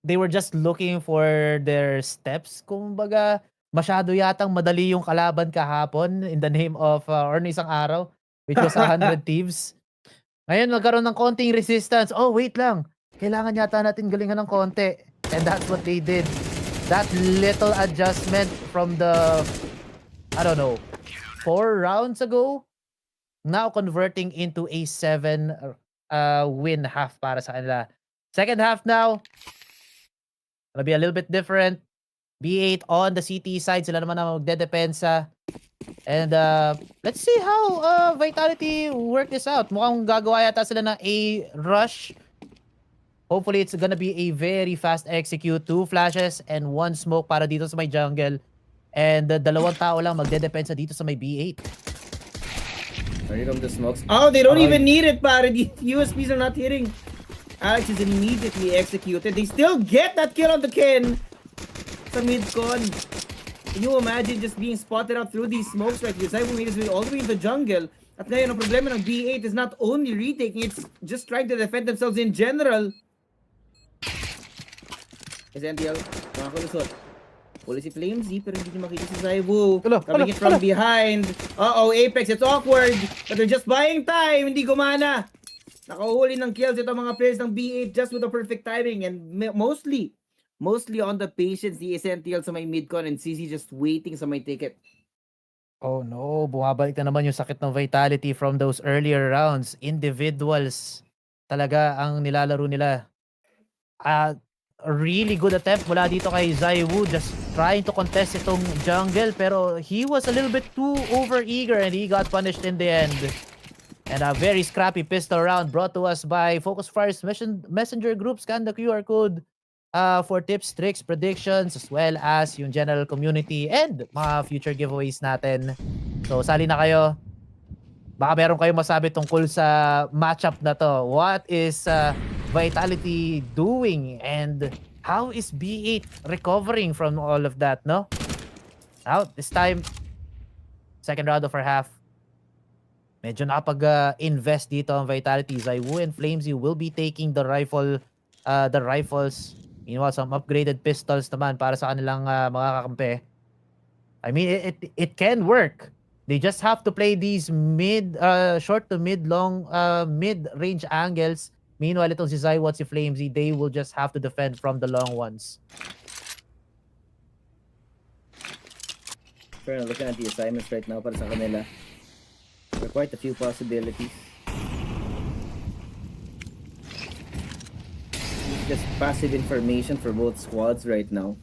They were just looking for their steps. Kumbaga, masyado yatang madali yung kalaban kahapon in the name of or no isang araw, which was 100 Thieves. Ngayon nagkaroon ng konting resistance. Oh, wait lang. Kailangan yata natin galingan ng konti. And that's what they did. That little adjustment from the, I don't know, 4 rounds ago, now converting into a 7 win half para sa kanila. Second half now, gonna be a little bit different. B8 on the CT side, sila naman na magdedepensa. And let's see how Vitality work this out. Mukhang gagawa yata sila ng a rush. Hopefully, it's gonna be a very fast execute. 2 flashes and 1 smoke para dito sa may jungle. And dalawang tao lang magdedepensa dito sa may B8. Right on the smokes. Oh, they don't even need it, pare. The USPs are not hitting. Alex is immediately executed. They still get that kill on the Ken sa mid-con. Can you imagine just being spotted out through these smokes right here? Cyber is all the way in the jungle. At ngayon, ang problema ng B8 is not only retaking, it's just trying to defend themselves in general. SNTL, makakalusot. Puli si Flamesy, pero hindi niya makikita si Zaibu. Coming in from behind. Uh-oh, Apex, it's awkward. But they're just buying time, hindi gumana. Nakahuli ng kills ito mga players ng B8 just with the perfect timing. And mostly on the patience, the SNTL sa may mid-con and CC just waiting sa may ticket. Oh no, bumabalik na naman yung sakit ng Vitality from those earlier rounds. Individuals talaga ang nilalaro nila. A really good attempt mula dito kay Zaiwu, just trying to contest itong jungle, pero he was a little bit too over-eager and he got punished in the end. And a very scrappy pistol round brought to us by FocusFire's messenger group. Scan the QR code for tips, tricks, predictions, as well as yung general community and mga future giveaways natin. So, sali na kayo. Baka meron kayong masabi tungkol sa matchup na to. What is Vitality doing and how is B8 recovering from all of that, no? Now, this time, second round of our half, medyo nakapag-invest dito ang Vitality. Zaiwu and Flamesy will be taking the rifles. Meanwhile, some upgraded pistols naman para sa kanilang mga kakampi. I mean, it can work. They just have to play these short to mid-long, mid-range angles. Meanwhile, itong si Zaiwu at si Flamesy, they will just have to defend from the long ones. Pero looking at the assignments right now para sa kanila. There are quite a few possibilities. It's just passive information for both squads right now.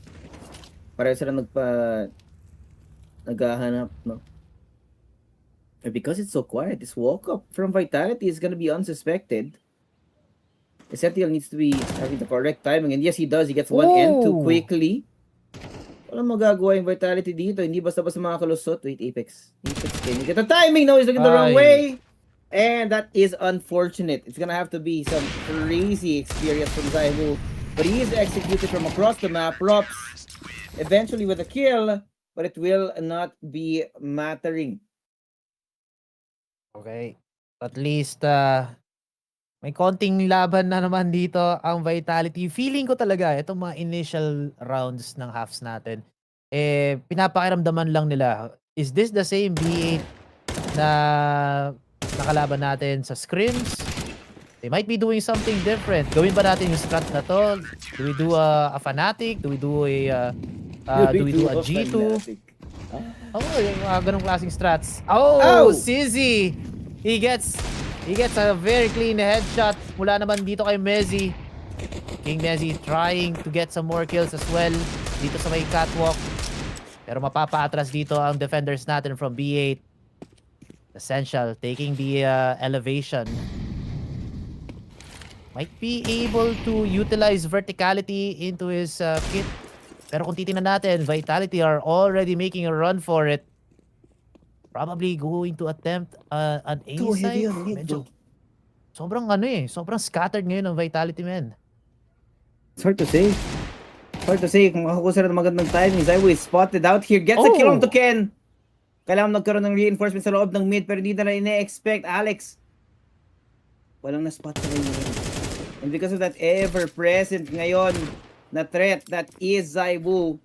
Pareho sila naghahanap, no? And because it's so quiet, this walk-up from Vitality is gonna be unsuspected. Essential needs to be having the correct timing. And yes, he does. He gets one end too quickly. Walang magagawa yung Vitality dito. Hindi basta-basta makakalusot. Wait, Apex. Can you get the timing? No, he's looking the wrong way. And that is unfortunate. It's gonna have to be some crazy experience from Zaiwu. But he is executed from across the map. Props eventually with a kill. But it will not be mattering. Okay. At least, may konting laban na naman dito ang Vitality. Feeling ko talaga, itong mga initial rounds ng halves natin, pinapakiramdaman lang nila, is this the same B8 na nakalaban natin sa scrims? They might be doing something different. Gawin ba natin yung strat na to? Do we do a Fnatic? Do we do a G2? Yung ganong klaseng strats. Ow! Sizzy! He gets a very clean headshot mula naman dito kay Mezzy. King Mezzy trying to get some more kills as well dito sa may catwalk. Pero mapapaatras dito ang defenders natin from B8. Essential taking the elevation. Might be able to utilize verticality into his kit. Pero kung titingnan natin, Vitality are already making a run for it. Probably going to attempt an A side. Medyo sobrang sobrang scattered ngayon ang Vitality, man. It's hard to say. Hard to say kung ako sila ng magandang timing. Zaiwu is spotted out here. Gets a kill on to Ken. Kailangan nagkaroon ng reinforcement sa loob ng mid pero hindi na ina-expect. Alex. Walang na-spot sa ngayon. And because of that ever-present ngayon na threat that is Zaiwu,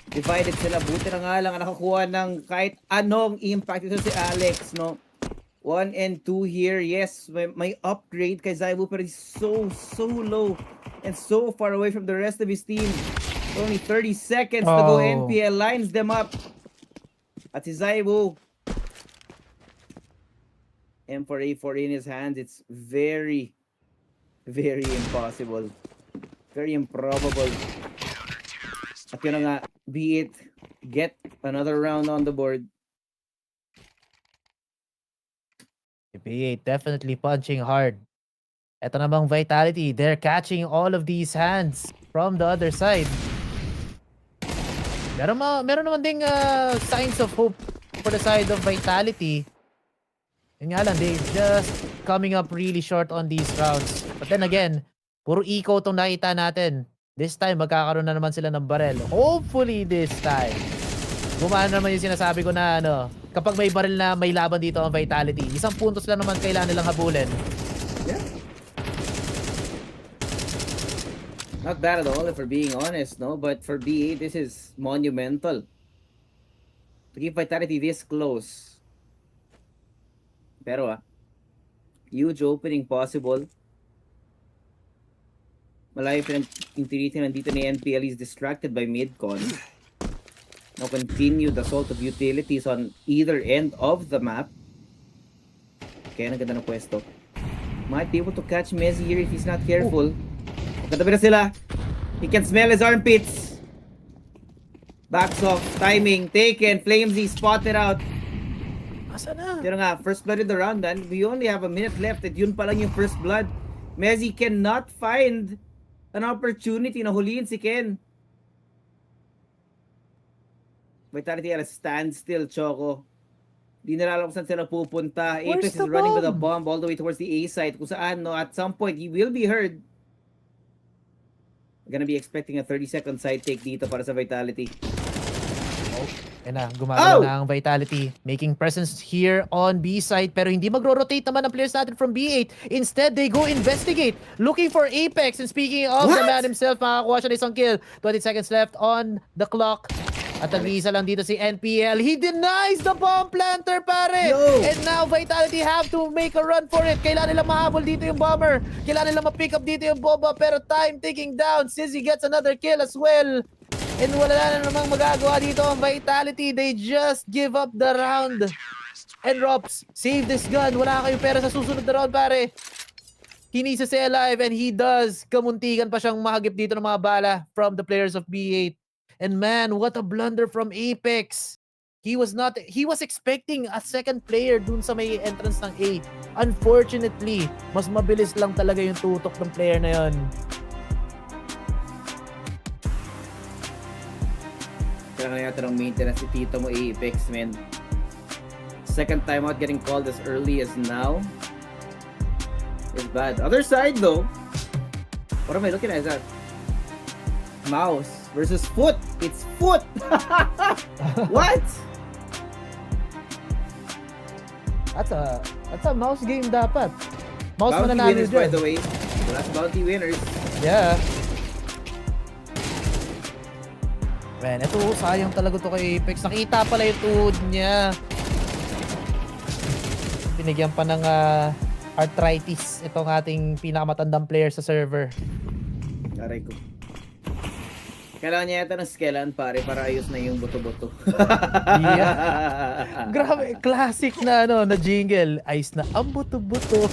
divided sila. Buti na nga lang nakakuha ng kahit anong impact ito si Alex, no? 1 and 2 here. Yes, may upgrade kay Zaiwu pero he's so low and so far away from the rest of his team. Only 30 seconds to go. NPL lines them up. At si Zaiwu, M4A4 in his hands. It's very impossible. Very improbable. At yun na nga, be it get another round on the board. B8 definitely punching hard. Ito namang Vitality, they're catching all of these hands from the other side. Meron naman ding signs of hope for the side of Vitality. Yun nga lang, they're just coming up really short on these rounds. But then again, puro eco itong nakita natin. This time, magkakaroon na naman sila ng barel. Hopefully this time. Gumana naman yung sinasabi ko na kapag may barel na may laban dito ang Vitality, isang puntos lang naman kailangan nilang habulin. Yeah. Not bad at all if we're being honest, no? But for B8, this is monumental. To keep Vitality this close. Pero huge opening possible. Malayo yung tinitingnan dito ni NPL. Is distracted by midcon. Now continued assault of utilities on either end of the map. Kaya naganda ng pwesto. Might be able to catch Mezzy here if he's not careful. Katabi na sila. He can smell his armpits. Backs off. Timing. Taken. Flamesy spotted out. Asa na? Pero nga, first blood in the round. And we only have a minute left. At yun pa lang yung first blood. Mezzy cannot find an opportunity na huliin si Ken. Vitality at a standstill, Choco. Di nila alam kung saan sila pupunta. Where's Apex the is running with a bomb? bomb all the way towards the A site. Kung saan, no, at some point, he will be heard. We're gonna be expecting a 30-second side take dito para sa Vitality. Yan na, gumagalaw Oh! na ang Vitality. Making presence here on B side, pero hindi magro-rotate naman ang players natin from B8. Instead, they go investigate, looking for Apex. And speaking of the What? man himself, makakuha siya ng isang kill. 20 seconds left on the clock. At nag-iisa lang dito si NPL. He denies the bomb planter, pare! Yo! And now Vitality have to make a run for it. Kailangan nila mahabol dito yung bomber. Kailangan nila ma-pick up dito yung bomba. Pero time ticking down. Sizzy gets another kill as well. And wala na namang magagawa dito ang Vitality. They just give up the round. And Rops, save this gun. Wala kayong pera sa susunod na round, pare. He needs to stay alive, and he does. Kamuntikan pa siyang mahagip dito ng mga bala from the players of B8. And man, what a blunder from Apex. He was expecting a second player dun sa may entrance ng A. Unfortunately, mas mabilis lang talaga yung tutok ng player na yon. Kailangan yata ng maintenance si Tito mo, Apex, man. Second time out getting called as early as now is bad. Other side, though. What am I looking at? Is that mouse versus foot? It's foot! What? That's a mouse game dapat. Mouse Bounty mananalo winners, by dyan. the way. So that's bounty winners. Yeah. Man, ito sayang talaga to kay Apex. Nakita pala yung tuhod niya. Binigyan pa ng arthritis itong ating pinakamatandang player sa server. Aray ko. Kailangan niya yata ng skelan, pare, para ayos na yung buto-buto. Yeah. Grabe, classic na na jingle. Ayos na ang buto-buto.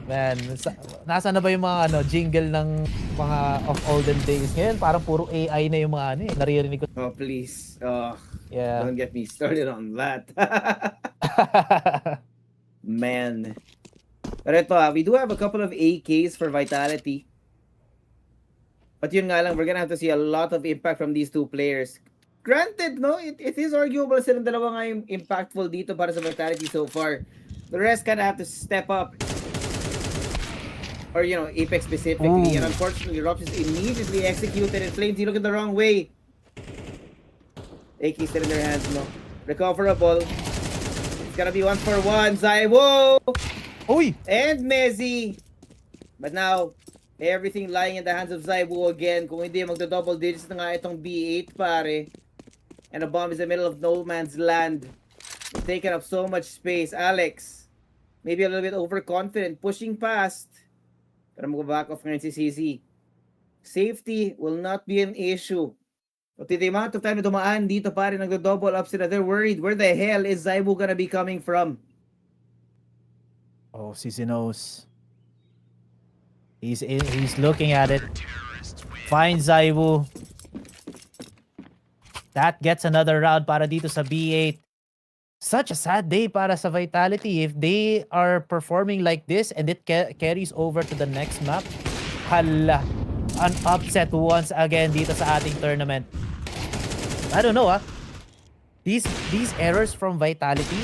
Man, nasa na ba yung mga jingle ng mga of olden days? Ngayon, parang puro AI na yung mga naririnig ko. Oh, please. Oh, Yeah. don't get me started on that. Man. Pero ito, we do have a couple of AKs for Vitality. But yun nga lang, we're gonna have to see a lot of impact from these two players. Granted, no, it is arguable silang dalawa nga yung impactful dito para sa Vitality so far. The rest kinda have to step up. Or, Apex specifically. Ooh. And unfortunately, Rops is immediately executed and Flames, he looked the wrong way. AK still in their hands, no? Recoverable. It's gonna be 1-for-1. Zaiwo! Uy! And Messi! But now, everything lying in the hands of Zaiwo again. Kung hindi, magdo-double digits na nga itong B8, pare. And the bomb is in the middle of no man's land. It's taken up so much space. Alex, maybe a little bit overconfident, pushing past. Pero mag-back off ngayon si CZ. Safety will not be an issue. But the amount of time na dumaan dito, pare, nagdo-double up sila. They're worried. Where the hell is Zaiwo gonna be coming from? Oh, CC knows. He's looking at it. Finds Zaiwu. That gets another round para dito sa B8. Such a sad day para sa Vitality. If they are performing like this and it carries over to the next map, hala, an upset once again dito sa ating tournament. I don't know These errors from Vitality,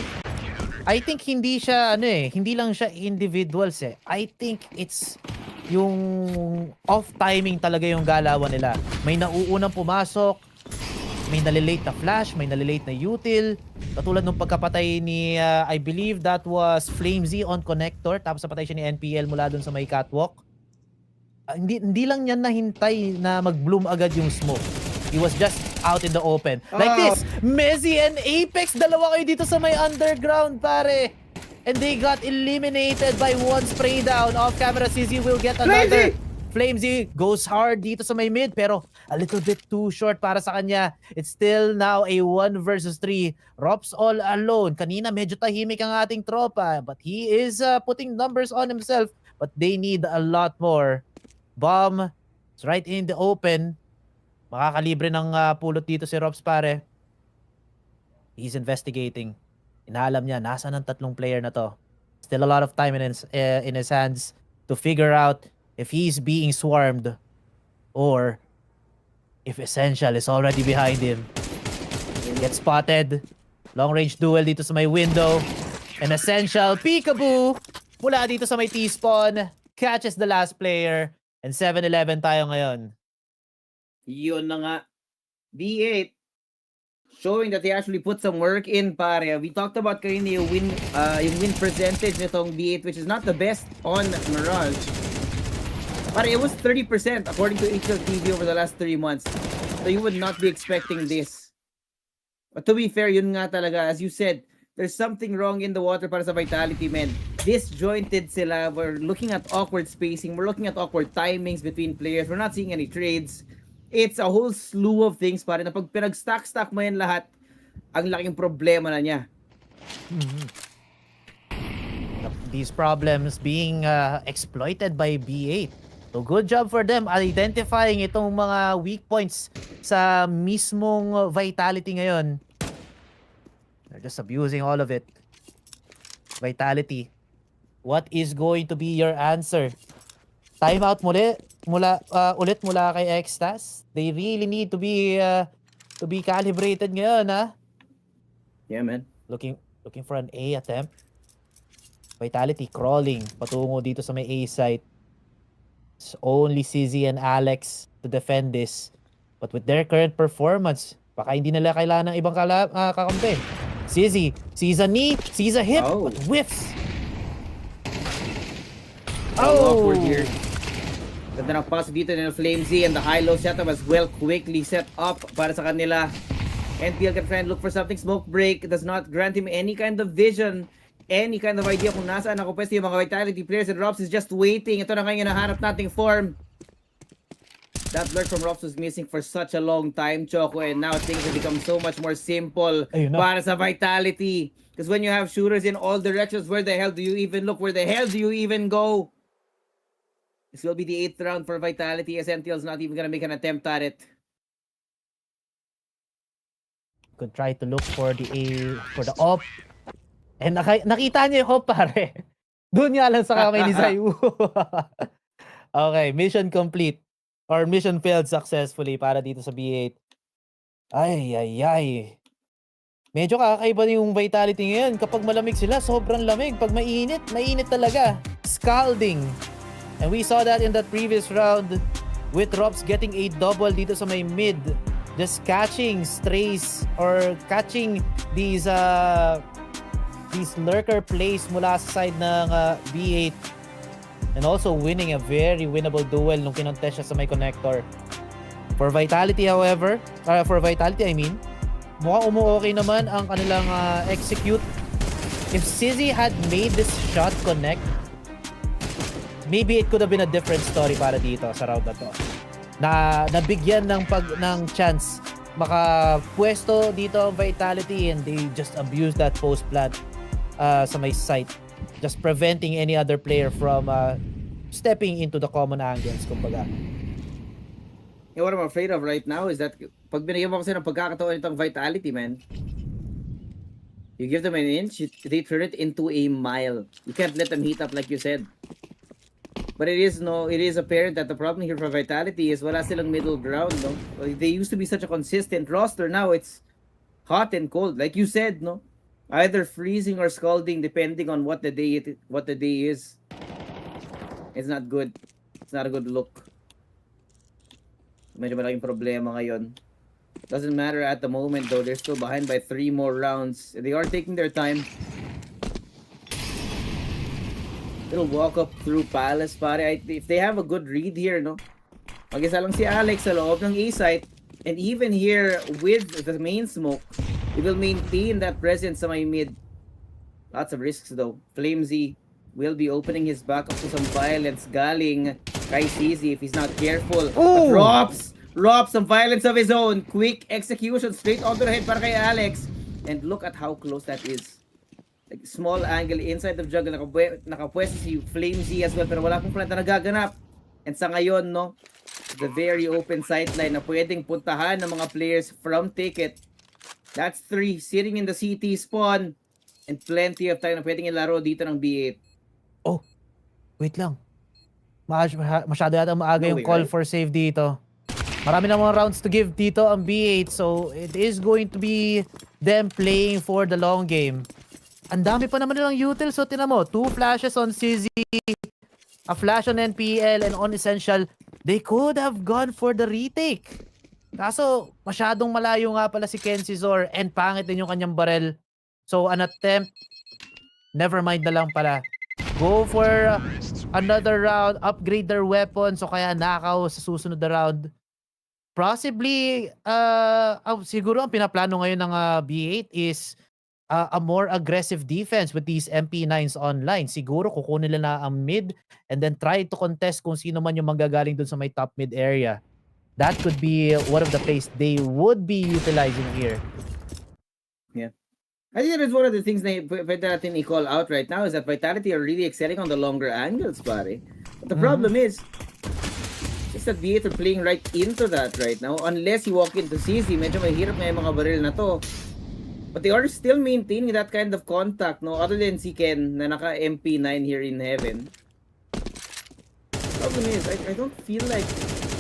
I think hindi siya hindi lang siya individuals I think it's yung off timing talaga yung galawan nila. May nauunang pumasok, may nalilate na flash, may nalilate na util. Katulad nung pagkapatay ni I believe that was Flamesy on connector, tapos napatay siya ni NPL mula dun sa may catwalk. Hindi lang niya nahintay na mag-bloom agad yung smoke. He was just out in the open. Like this, Messi and Apex, dalawa kayo dito sa may underground, pare. And they got eliminated by one spray down. Off camera, CZ will get another. Flamesy goes hard dito sa may mid, pero a little bit too short para sa kanya. It's still now a 1 versus 3. Rops all alone. Kanina medyo tahimik ang ating tropa, but he is putting numbers on himself. But they need a lot more. Bomb is right in the open. Makakalibre ng pulot dito si Rops, pare. He's investigating. Inaalam niya, nasa ng tatlong player na to. Still a lot of time in his hands. to figure out if he's being swarmed or if Essential is already behind him. Gets spotted. Long range duel dito sa may window. And Essential, peekaboo! Mula dito sa may T-spawn. Catches the last player. And 7-11 tayo ngayon. Yun na nga. B8 showing that they actually put some work in, pare. We talked about kanina yung win percentage nitong B8, which is not the best on Mirage. Pare, it was 30% according to HL TV over the last 3 months. So you would not be expecting this. But to be fair, yun nga talaga, as you said, there's something wrong in the water para sa Vitality, men. Disjointed sila. We're looking at awkward spacing. We're looking at awkward timings between players. We're not seeing any trades. It's a whole slew of things, pare, na pag pinag-stack mo yan lahat, ang laking problema na niya. These problems being exploited by B8. So good job for them identifying itong mga weak points sa mismong Vitality ngayon. They're just abusing all of it. Vitality, what is going to be your answer? Timeout ulit mula kay Extas. They really need to be calibrated ngayon, ha? Yeah, man. Looking for an A attempt. Vitality crawling patungo dito sa may A site. It's only CZ and Alex to defend this. But with their current performance, baka hindi nila kailangan ng ibang kakampi. CZ sees a knee, sees a hip, but whiffs. Awkward here. Ganda ng pass dito ng Flamesy, and the high-low setup as well quickly set up para sa kanila. NPL can try and look for something. Smoke break does not grant him any kind of vision, any kind of idea kung nasaan nakapwesto yung mga Vitality players, and Robs is just waiting. Ito na nga yung nahanap nating form. That lurk from Robs was missing for such a long time, Choco, and now things have become so much more simple para sa Vitality. Because when you have shooters in all directions, where the hell do you even look? Where the hell do you even go? This will be the 8th round for Vitality. SMTL's not even gonna make an attempt at it. Could try to look for the op. And nakita niya yung op, pare. Doon nga lang sa kamay ni Zayu. Okay, mission complete. Or mission failed successfully para dito sa B8. Ay. Medyo kakaiba yung Vitality ngayon. Kapag malamig sila, sobrang lamig. Pag mainit talaga. Scalding. And we saw that in that previous round with Robs getting a double dito sa may mid. Just catching strays or catching these lurker plays mula sa side ng B8. And also winning a very winnable duel nung kinontest siya sa may connector. For Vitality, however, mukhang umuokay naman ang kanilang execute. If Sizzy had made this shot connect, maybe it could have been a different story para dito sa round na to. Nabigyan ng chance makapwesto dito ang Vitality, and they just abused that post plant sa may site, just preventing any other player from stepping into the common angles, kumbaga. You know what I'm afraid of right now is that pag binigyan mo kasi ng pagkakataon itong Vitality, man, you give them an inch, they turn it into a mile. You can't let them heat up like you said. But it is apparent that the problem here for Vitality is wala silang middle ground, no? They used to be such a consistent roster. Now it's hot and cold, like you said, no? Either freezing or scalding depending on what the day is. It's not good. It's not a good look. Medyo malaking problema ngayon. Doesn't matter at the moment though. They're still behind by 3 more rounds. They are taking their time. Little walk up through Palace, pare. If they have a good read here, no? Mag-isa lang si Alex sa loob ng A site. And even here with the main smoke, he will maintain that presence sa my mid. Lots of risks though. Flamesy will be opening his back up to some violence galing kay CZ if he's not careful. Robs some violence of his own. Quick execution straight onto the head para kay Alex. And look at how close that is. Like, small angle inside of jungle, nakapwesto si Flamesy as well, pero wala pong planta nagaganap. And sa ngayon, no, the very open sideline na pwedeng puntahan ng mga players from ticket. That's 3 sitting in the CT spawn, and plenty of time na pwedeng ilaro dito ng B8. Oh, wait lang. Masyado yata maaga No yung way, call right? for save dito. Marami na mga rounds to give dito ang B8. So, it is going to be them playing for the long game. Ang dami pa naman nilang util. So, tinan mo, 2 flashes on CZ, a flash on NPL, and on Essential. They could have gone for the retake. Kaso, masyadong malayo nga pala si Kensizor and pangit din yung kanyang barrel. So, an attempt, never mind na lang pala. Go for another round, upgrade their weapon, so kaya nakaw sa susunod na round. Possibly, siguro ang pinaplano ngayon ng B8 is a more aggressive defense with these MP9s online. Siguro kukunin nila ang mid and then try to contest kung sino man yung manggagaling dun sa may top mid area. That could be one of the plays they would be utilizing here. I think that is one of the things na pwede natin i-call out right now is that Vitality are really excelling on the longer angles, pare. But the problem is that B8 are playing right into that right now. Unless you walk into CZ, medyo mahirap nga yung mga baril na to. But they are still maintaining that kind of contact, no? Other than si Ken na naka MP9 here in heaven. Problem is, I don't feel like,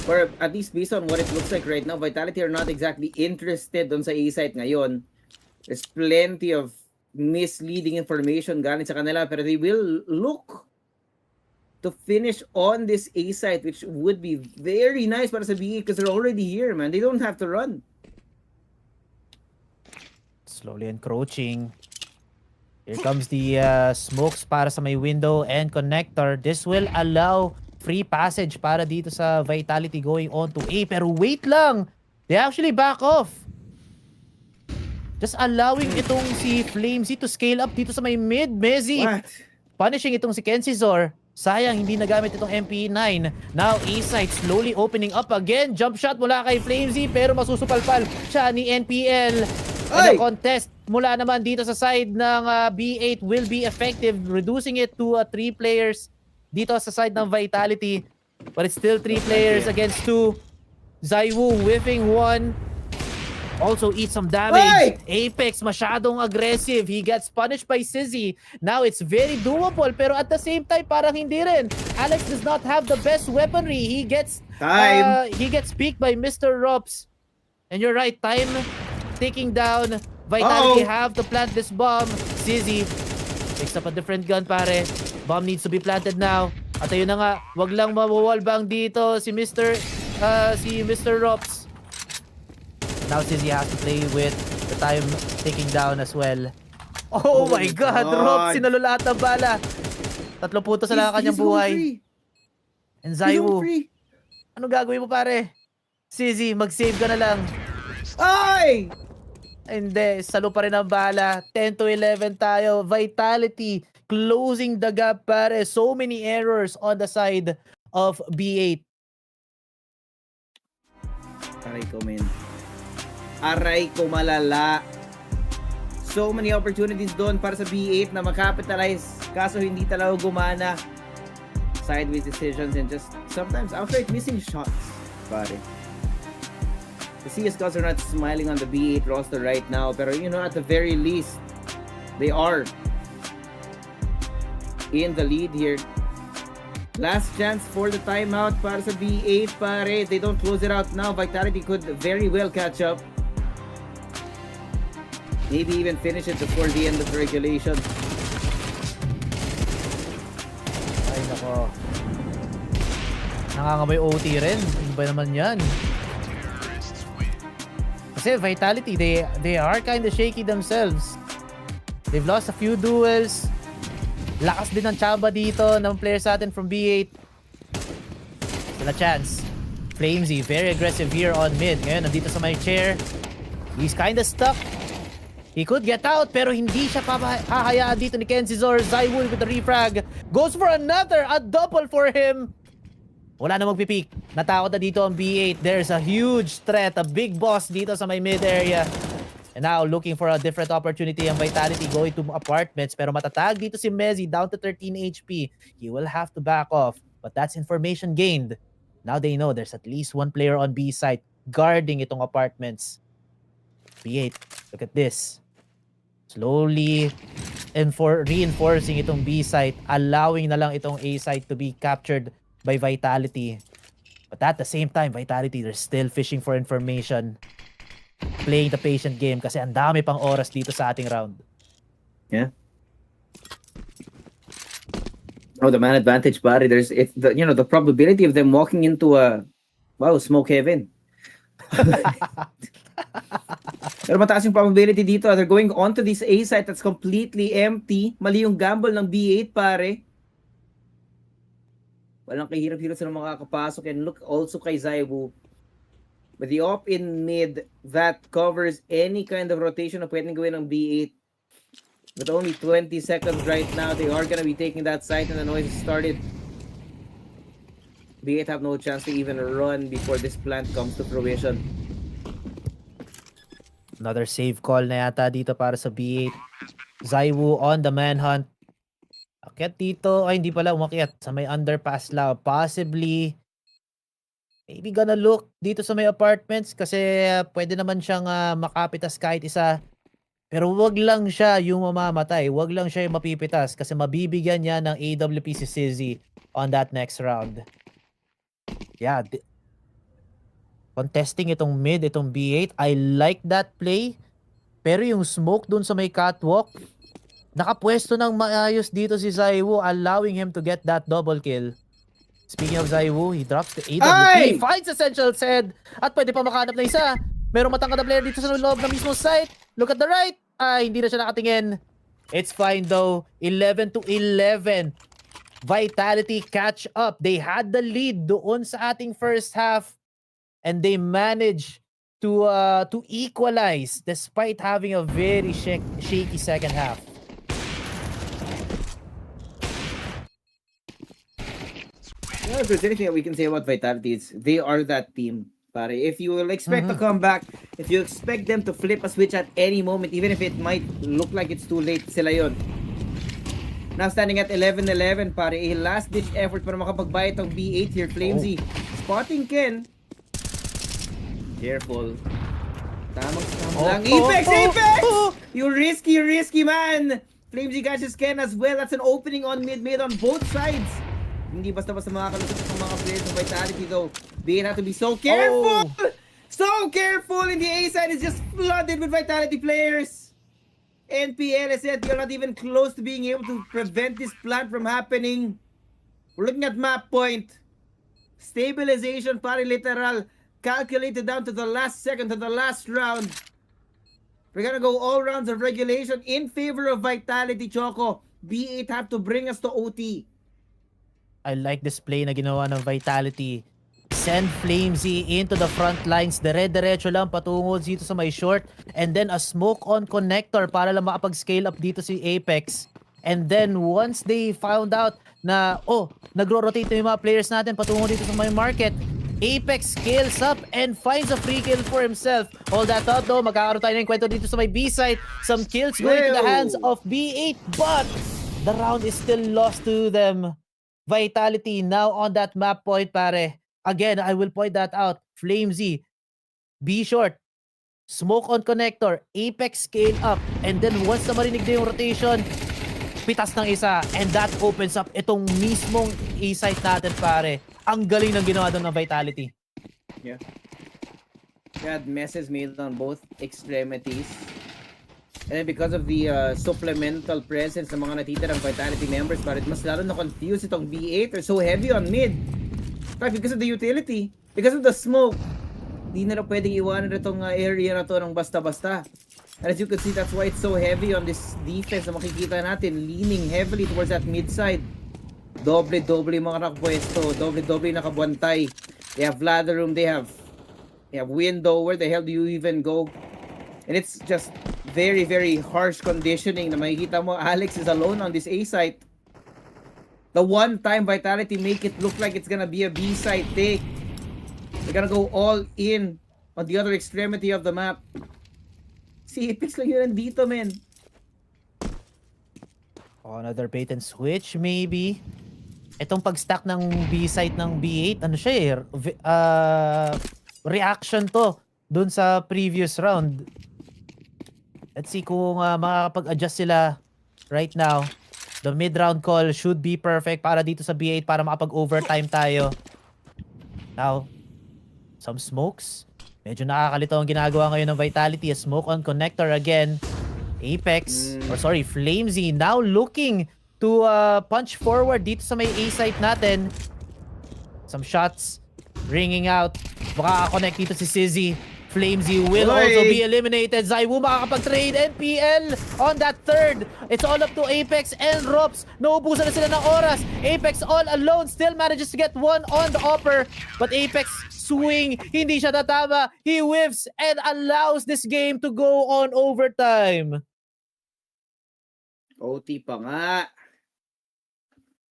or at least based on what it looks like right now, Vitality are not exactly interested on sa A-site ngayon. There's plenty of misleading information galing sa kanila, pero they will look to finish on this A site, which would be very nice para sa BA because they're already here, man. They don't have to run. Slowly encroaching. Here comes the smokes para sa may window and connector. This will allow free passage para dito sa Vitality going on to A. Pero wait lang! They actually back off. Just allowing itong si Flamesy to scale up dito sa may mid. Mezzy What? punishing itong si Kensizor. Sayang, hindi nagamit itong MP9. Now, A-side slowly opening up again. Jump shot mula kay Flamesy pero masusupalpal siya ni NPL. And the contest mula naman dito sa side ng B8 will be effective, reducing it to 3 players dito sa side ng Vitality. But it's still 3 players against 2. Zaiwu whiffing 1. Also eat some damage. Apex masyadong aggressive. He gets punished by Sizzy. Now it's very doable pero at the same time parang hindi rin. Alex does not have the best weaponry. He gets picked by Mr. Rops. And you're right, time ticking down. Vitality have to plant this bomb. Sizzy picks up a different gun, pare. Bomb needs to be planted now. At ayun na nga, wag lang mawawalbang dito si Mr. Rops. Now Sizzy has to play with the time ticking down as well. Oh my God! Rob, sinalo lahat ng bala. 3 putos na lang kanyang buhay. And Zaiwu, ano gagawin mo pare? Sizzy, mag-save ka na lang. Ay! Hindi, salo pa rin ang bala. 10 to 11 tayo. Vitality closing the gap pare. So many errors on the side of B8. Aray ko, man. Aray ko malala. So many opportunities doon para sa B8 na makapitalize. Kaso hindi talaga gumana. Sideways decisions and just sometimes outright missing shots. Pare. The CS guys are not smiling on the B8 roster right now. Pero you know, at the very least, they are in the lead here. Last chance for the timeout para sa B8, pare. They don't close it out now. Vitality could very well catch up. Maybe even finish it before the end of the regulation. Ay nako. Nangangamoy OT rin. Ano ba naman yan? Kasi Vitality, they are kind of shaky themselves. They've lost a few duels. Lakas din ng chamba dito ng players natin from B8. Still a chance. Flamesy, very aggressive here on mid. Ngayon, nandito sa my chair. He's kind of stuck. He could get out, pero hindi siya hahayaan dito ni Kensizor. Zaiwu with the refrag. Goes for another, a double for him. Wala na magpipick. Natakot na dito ang B8. There's a huge threat, a big boss dito sa may mid area. And now looking for a different opportunity ang Vitality going to apartments. Pero matatag dito si Mezzy down to 13 HP. He will have to back off. But that's information gained. Now they know there's at least 1 player on B side guarding itong apartments. B8, look at this. Slowly reinforcing itong B site, allowing na lang itong A site to be captured by Vitality. But at the same time, Vitality, they're still fishing for information. Playing the patient game kasi ang dami pang oras dito sa ating round. Yeah. Oh, the man advantage, buddy. There's the probability of them walking into a smoke heaven. Pero mataas yung probability dito. They're going onto this A site that's completely empty. Mali yung gamble ng B8, pare. Walang kahirap-hirap sila makakapasok. And look also kay Zaiwu. With the op in mid, that covers any kind of rotation na pwedeng gawin ng B8. With only 20 seconds right now, they are gonna be taking that site and the noise has started. B8 have no chance to even run before this plant comes to fruition. Another save call na yata dito para sa B8. Zaiwu on the manhunt. Akyat dito. Ay, hindi pala umakyat. Sa may underpass lang. Possibly, maybe gonna look dito sa may apartments kasi pwede naman siyang makapitas kahit isa. Pero wag lang siya yung mamamatay. Wag lang siya yung mapipitas kasi mabibigyan niya ng AWP si Sizzy on that next round. Yeah, contesting itong mid, itong B8. I like that play. Pero yung smoke dun sa may catwalk, nakapwesto ng maayos dito si Zaiwu, allowing him to get that double kill. Speaking of Zaiwu, he drops the AWP, finds Essential's head, at pwede pa makahanap na isa. Merong matangkad na player dito sa loob ng mismo site. Look at the right. Ay, hindi na siya nakatingin. It's fine though. 11-11. Vitality catch up. They had the lead doon sa ating first half. And they managed to equalize despite having a very shaky second half. Well, if there's anything that we can say about Vitality, it's they are that team. Pare, if you will expect a comeback, if you expect them to flip a switch at any moment, even if it might look like it's too late, sila yun. Now standing at 11-11, pare, a last-ditch effort para makapagbayad ng B8 here, Flamesy. Spotting Ken. Careful. Tamang lang. Apex! You risky man! Flamesy catches Ken as well. That's an opening on mid on both sides. Hindi basta-basta makakalusot ng mga players ng Vitality though. They have to be so careful! So careful! And the A side is just flooded with Vitality players. NPL has said you're not even close to being able to prevent this plant from happening. We're looking at map point. Stabilization, pare literal. Calculated down to the last second, to the last round. We're gonna go all rounds of regulation in favor of Vitality, Choco. B8 have to bring us to OT. I like this play na ginawa ng Vitality. Send Flamesy into the front lines. Dire-diretso lang patungo dito sa may short. And then a smoke on connector para lang makapag-scale up dito si Apex. And then once they found out na, nagro-rotate na yung mga players natin patungo dito sa may market, Apex scales up and finds a free kill for himself. Hold that thought though, magkakaroon tayo ng kwento dito sa may B side. Some kills going to the hands of B8, but the round is still lost to them. Vitality now on that map point, pare. Again, I will point that out. Flamesy, B short, smoke on connector, Apex scale up, and then once na marinig na yung rotation, pitas ng isa, and that opens up itong mismong A-site natin, pare. Ang galing ng ginawa doon ng Vitality. Yeah. They had messes made on both extremities. And then because of the supplemental presence ng mga natitirang Vitality members, but mas lalo na confused itong B8. They're so heavy on mid. But because of the utility, because of the smoke, di na pwedeng iwanan itong area na to ng basta-basta. And as you can see, that's why it's so heavy on this defense na makikita natin, leaning heavily towards that mid side. Doble-doble mga nakapwesto, doble-doble nakabantay. They have ladder room, they have window. Where the hell do you even go? And it's just very, very harsh conditioning na makikita mo, Alex is alone on this A site. The one time Vitality make it look like it's gonna be a B site take. They're gonna go all in on the other extremity of the map. Si Apex lang yun nandito, men. Another bait and switch, maybe. Itong pag-stack ng B site ng B8, ano siya reaction to dun sa previous round. Let's see kung makakapag-adjust sila right now. The mid-round call should be perfect para dito sa B8 para makapag-overtime tayo. Now, some smokes. Medyo nakakalito ang ginagawa ngayon ng Vitality. A smoke on connector again. Apex, or sorry, Flamesy now looking to punch forward dito sa may A site natin. Some shots ringing out. Baka connect dito si Sizzy. Flamesy will also be eliminated. Zaiwu makakapag-trade. NPL on that third. It's all up to Apex and Rops. Naubusan na sila ng oras. Apex all alone still manages to get one on the upper. But Apex swing, hindi siya tatama. He whiffs and allows this game to go on overtime. OT pa nga.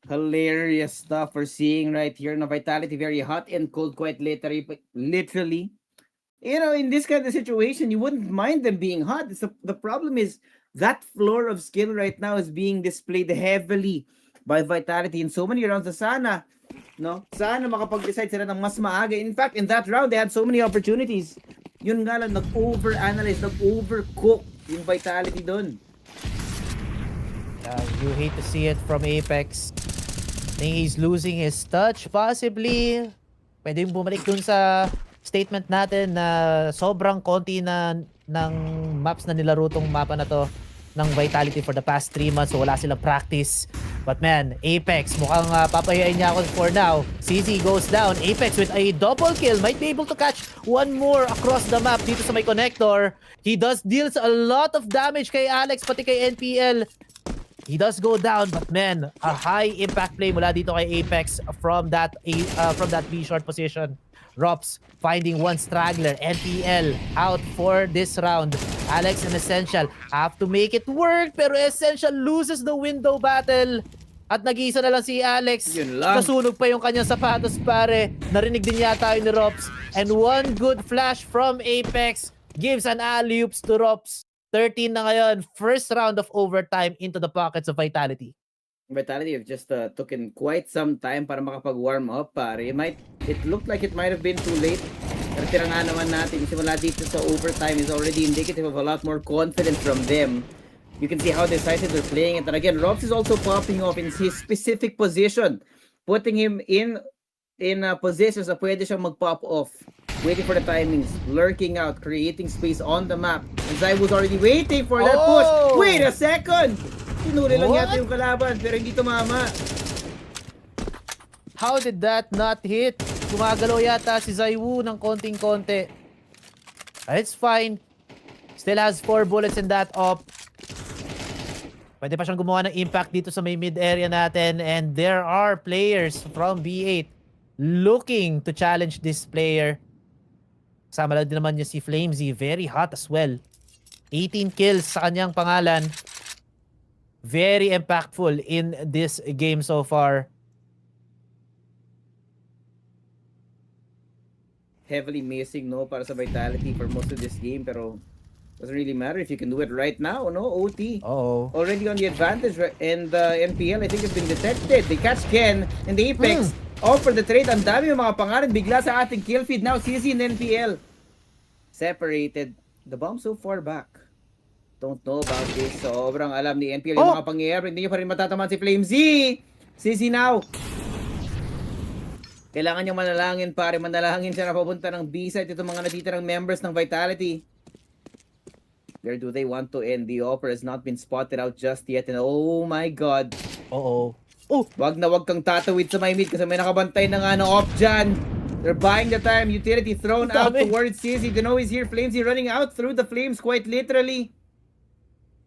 Hilarious stuff we're seeing right here. Na Vitality very hot and cold quite literally. You know, in this kind of situation, you wouldn't mind them being hot. The problem is that floor of skill right now is being displayed heavily by Vitality in so many rounds. Sana makapag-decide sila ng mas maaga. In fact, in that round, they had so many opportunities. Yun nga lang, nag-over-analyze, nag-overcook yung Vitality dun. You hate to see it from Apex. I think he's losing his touch, possibly. Pwede yung bumalik dun sa statement natin na sobrang konti na ng maps na nilaro tong mapa na to ng Vitality for the past 3 months, so wala silang practice. But man, Apex, mukhang papahiyain niya ako for now. CZ goes down. Apex with a double kill, might be able to catch one more across the map dito sa may connector. He deals a lot of damage kay Alex, pati kay NPL. He does go down, but man, a high impact play mula dito kay Apex from that B short position. Rops finding one straggler. NPL out for this round. Alex and Essential have to make it work, pero Essential loses the window battle. At nag-iisa na lang si Alex. Nasunog pa yung kanyang sapatos, pare. Narinig din yata yun ni Rops. And one good flash from Apex gives an alley-oops to Rops. 13 na ngayon. First round of overtime into the pockets of Vitality. Vitality have just took in quite some time para makapag-warm up, pare. It looked like it might have been too late. Pero tira nga naman natin, simula dito sa overtime is already indicative of a lot more confidence from them. You can see how decisive they're playing it. And again, Robs is also popping off in his specific position, putting him in positions na pwede siyang mag-pop off. Waiting for the timings, lurking out, creating space on the map. And Zai was already waiting for that push. Wait a second! Tinuli lang yata yung kalaban, pero hindi tumama. How did that not hit? Gumagalaw yata si Zaiwu ng konting-konti. It's fine. Still has 4 bullets in that op. Pwede pa siyang gumawa ng impact dito sa may mid area natin. And there are players from B8 looking to challenge this player. Kasama lang din naman niya si Flamesy. Very hot as well. 18 kills sa kanyang pangalan. Very impactful in this game so far. Heavily missing, no, para sa Vitality for most of this game, pero doesn't really matter if you can do it right now, no? OT. Already on the advantage, and NPL, I think, has been detected. They catch Ken, and the Apex offer the trade. Ang dami yung mga pangalan bigla sa ating kill feed. Now, CZ and NPL separated. The bomb so far back. Don't know about this. Sobrang alam ni NPL yung mga pangyayari. Hindi nyo pa rin matataman si Flamesy. CZ now. Kailangan niyang manalangin, pare. Manalangin siya na papunta ng B-side. Itong mga natitirang members ng Vitality. Where do they want to end? The offer has not been spotted out just yet. And oh my God. Wag na wag kang tatawid sa may mid kasi may nakabantay na nga ng off dyan. They're buying the time. Utility thrown out towards CZ. You know he's here. Flamesy running out through the flames quite literally.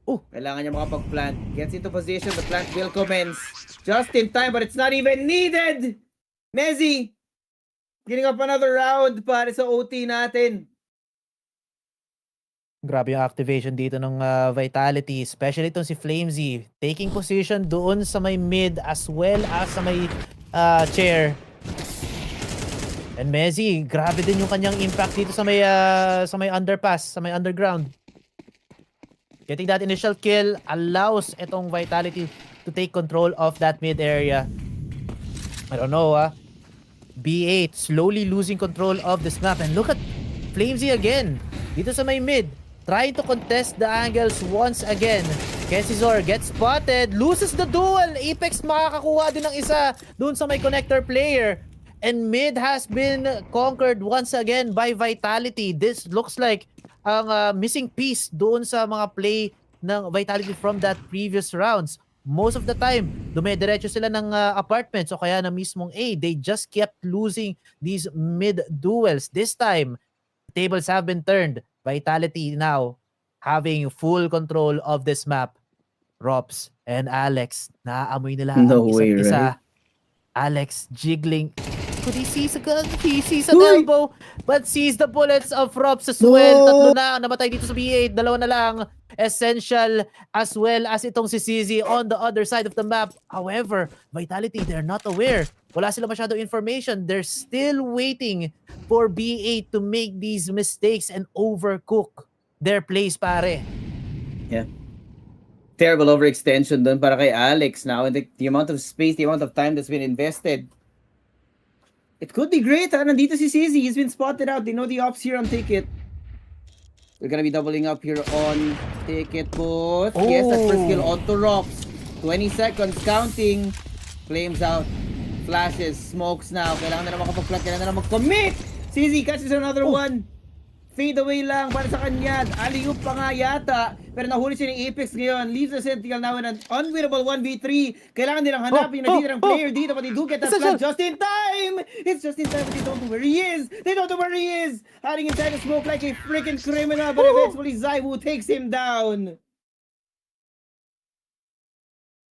Kailangan niya makapag-plant. Gets into position. The plant will commence. Just in time, but it's not even needed! Mezzy! Getting up another round para sa OT natin. Grabe yung activation dito ng Vitality. Especially itong si Flamesy. Taking position doon sa may mid as well as sa may chair. And Mezzy, grabe din yung kanyang impact dito sa may underpass, sa may underground. Getting that initial kill allows itong Vitality to take control of that mid area. I don't know, B8 slowly losing control of this map. And look at Flamesy again. Dito sa may mid. Trying to contest the angles once again. Kesizor gets spotted, loses the duel. Apex makakakuha din ng isa dun sa may connector player. And mid has been conquered once again by Vitality. This looks like ang missing piece doon sa mga play ng Vitality from that previous rounds. Most of the time, dumediretso sila ng apartments o kaya na mismong A. They just kept losing these mid duels. This time, tables have been turned. Vitality now having full control of this map. Rops and Alex, naaamoy nila No ang isa't way, isa. right? Alex jiggling. Could he sees a gun? He sees an elbow, but sees the bullets of Rops as well. Tatlo na ang namatay dito sa B8. Dalawa na lang. Essential as well as itong si CZ on the other side of the map. However, Vitality, they're not aware. Wala sila masyado information. They're still waiting for B8 to make these mistakes and overcook their plays, pare. Yeah. Terrible overextension dun para kay Alex now, and the amount of space, the amount of time that's been invested. It could be great, ha? Nandito si CZ. He's been spotted out. They know the ops here on Ticket. They're gonna be doubling up here on Ticket booth. Yes, that first kill onto Rops. 20 seconds counting. Flames out. Flashes. Smokes now. Kailangan na makapag-plant. Kailangan na mag-commit. CZ catches another one. Fade away lang para sa kanya. Alley-oop pa nga yata. Pero nahuli siya ni Apex ngayon. Leaves the Sentinel now in an unwinnable 1v3. Kailangan nilang hanapin na dito ng player dito. But they do get that plant just in time. It's just in time, but they don't know where he is. They don't know where he is. Hiding inside the smoke like a freaking criminal. But eventually Zaiwu takes him down.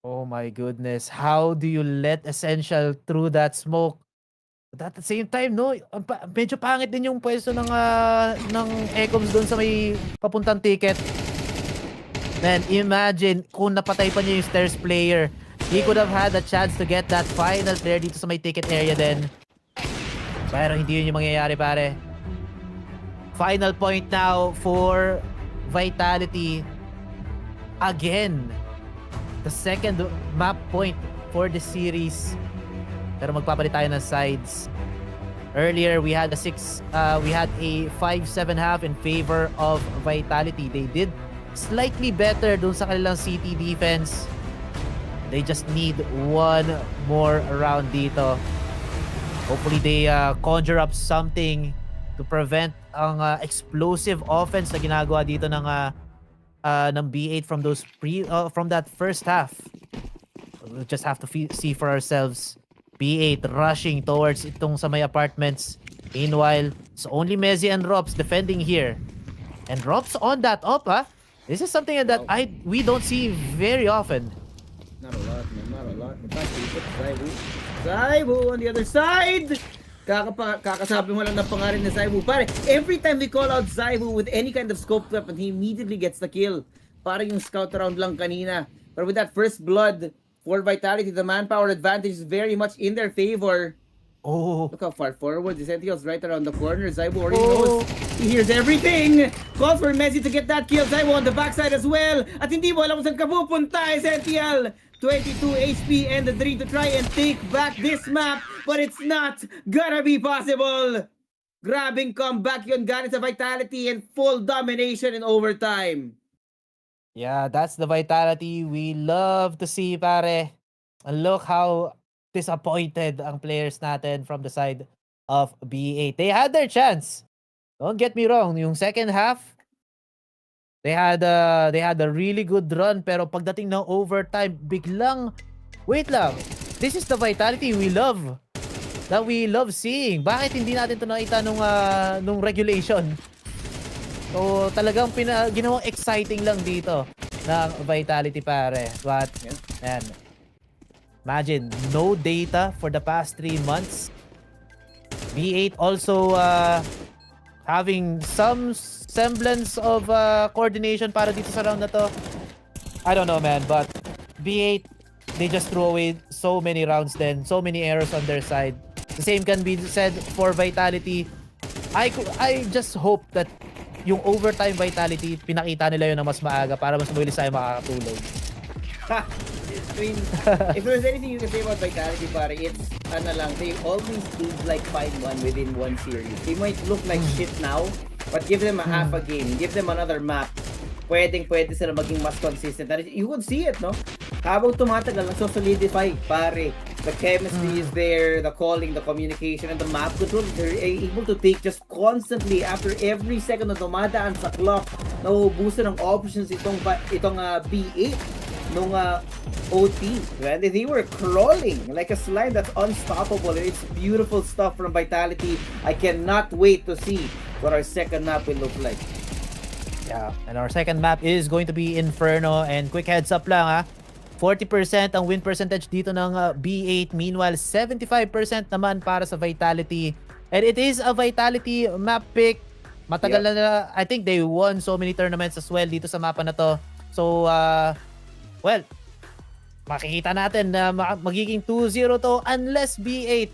Oh my goodness. How do you let Essential through that smoke? But at the same time, no, medyo pangit din yung pwesto ng Ecoms doon sa may papuntang Ticket. Man, imagine kung napatay pa niya yung stairs player. He could have had a chance to get that final player dito sa may Ticket area din. Pero hindi yun yung mangyayari, pare. Final point now for Vitality. Again, the second map point for the series. Pero magpapalit tayo ng sides. Earlier, we had a 5-7 half in favor of Vitality. They did slightly better dun sa kanilang CT defense. They just need one more round dito. Hopefully, they conjure up something to prevent ang explosive offense na ginagawa dito ng B8 from from that first half. We'll just have to see for ourselves. B8 rushing towards itong sa may apartments. Meanwhile, it's only Mezzi and Rops defending here. And Rops on that up, ha? This is something that we don't see very often. Not a lot, man. Not a lot. In fact, Zaiwu on the other side! Kakasabi mo lang ng pangalan ni Zaiwu. Pare, every time we call out Zaiwu with any kind of scoped weapon, he immediately gets the kill. Parang yung scout round lang kanina. But with that first blood, for Vitality, the manpower advantage is very much in their favor. Oh. Look how far forward. The Sentinel's right around the corner. Zaiwu already knows. He hears everything. Calls for Messi to get that kill. Zaiwu on the backside as well. At hindi mo alam kung saan ka pupunta, Sentinel. 22 HP and the 3 to try and take back this map. But it's not gonna be possible. Grabbing comeback yun galing sa Vitality and full domination in overtime. Yeah, that's the Vitality we love to see, pare. And look how disappointed ang players natin from the side of B8. They had their chance. Don't get me wrong, yung second half, they had a really good run, pero pagdating ng overtime, biglang, wait lang, this is the Vitality we love. That we love seeing. Bakit hindi natin ito nakita nung regulation? So, talagang ginawang exciting lang dito ng Vitality, pare. But, man, imagine, no data for the past 3 months. B8 also having some semblance of coordination para dito sa round na to. I don't know, man, but B8, they just threw away so many rounds then, so many errors on their side. The same can be said for Vitality. I just hope that yung overtime Vitality, pinakita nila yun na mas maaga para mas mabilis tayo makakatulog. I mean, if there's anything you can say about Vitality, pare, it's, they always do like 5-1 within one series. They might look like shit now, but give them a half a game, give them another map, pwede sila maging mas consistent. And you would see it, no? Habang tumatagal, nagso-solidify, pare. The chemistry is there, the calling, the communication, and the map control. They're able to take just constantly after every second na dumadaan sa clock, nauubusan ng options itong B8 nung OT. Right? They were crawling like a slime that's unstoppable. It's beautiful stuff from Vitality. I cannot wait to see what our second map will look like. Yeah, and our second map is going to be Inferno. And quick heads up lang ha, 40% ang win percentage dito ng B8. Meanwhile, 75% naman para sa Vitality. And it is a Vitality map pick. Matagal na, I think they won so many tournaments as well dito sa mapa na to. So, well, makikita natin na magiging 2-0 to unless B8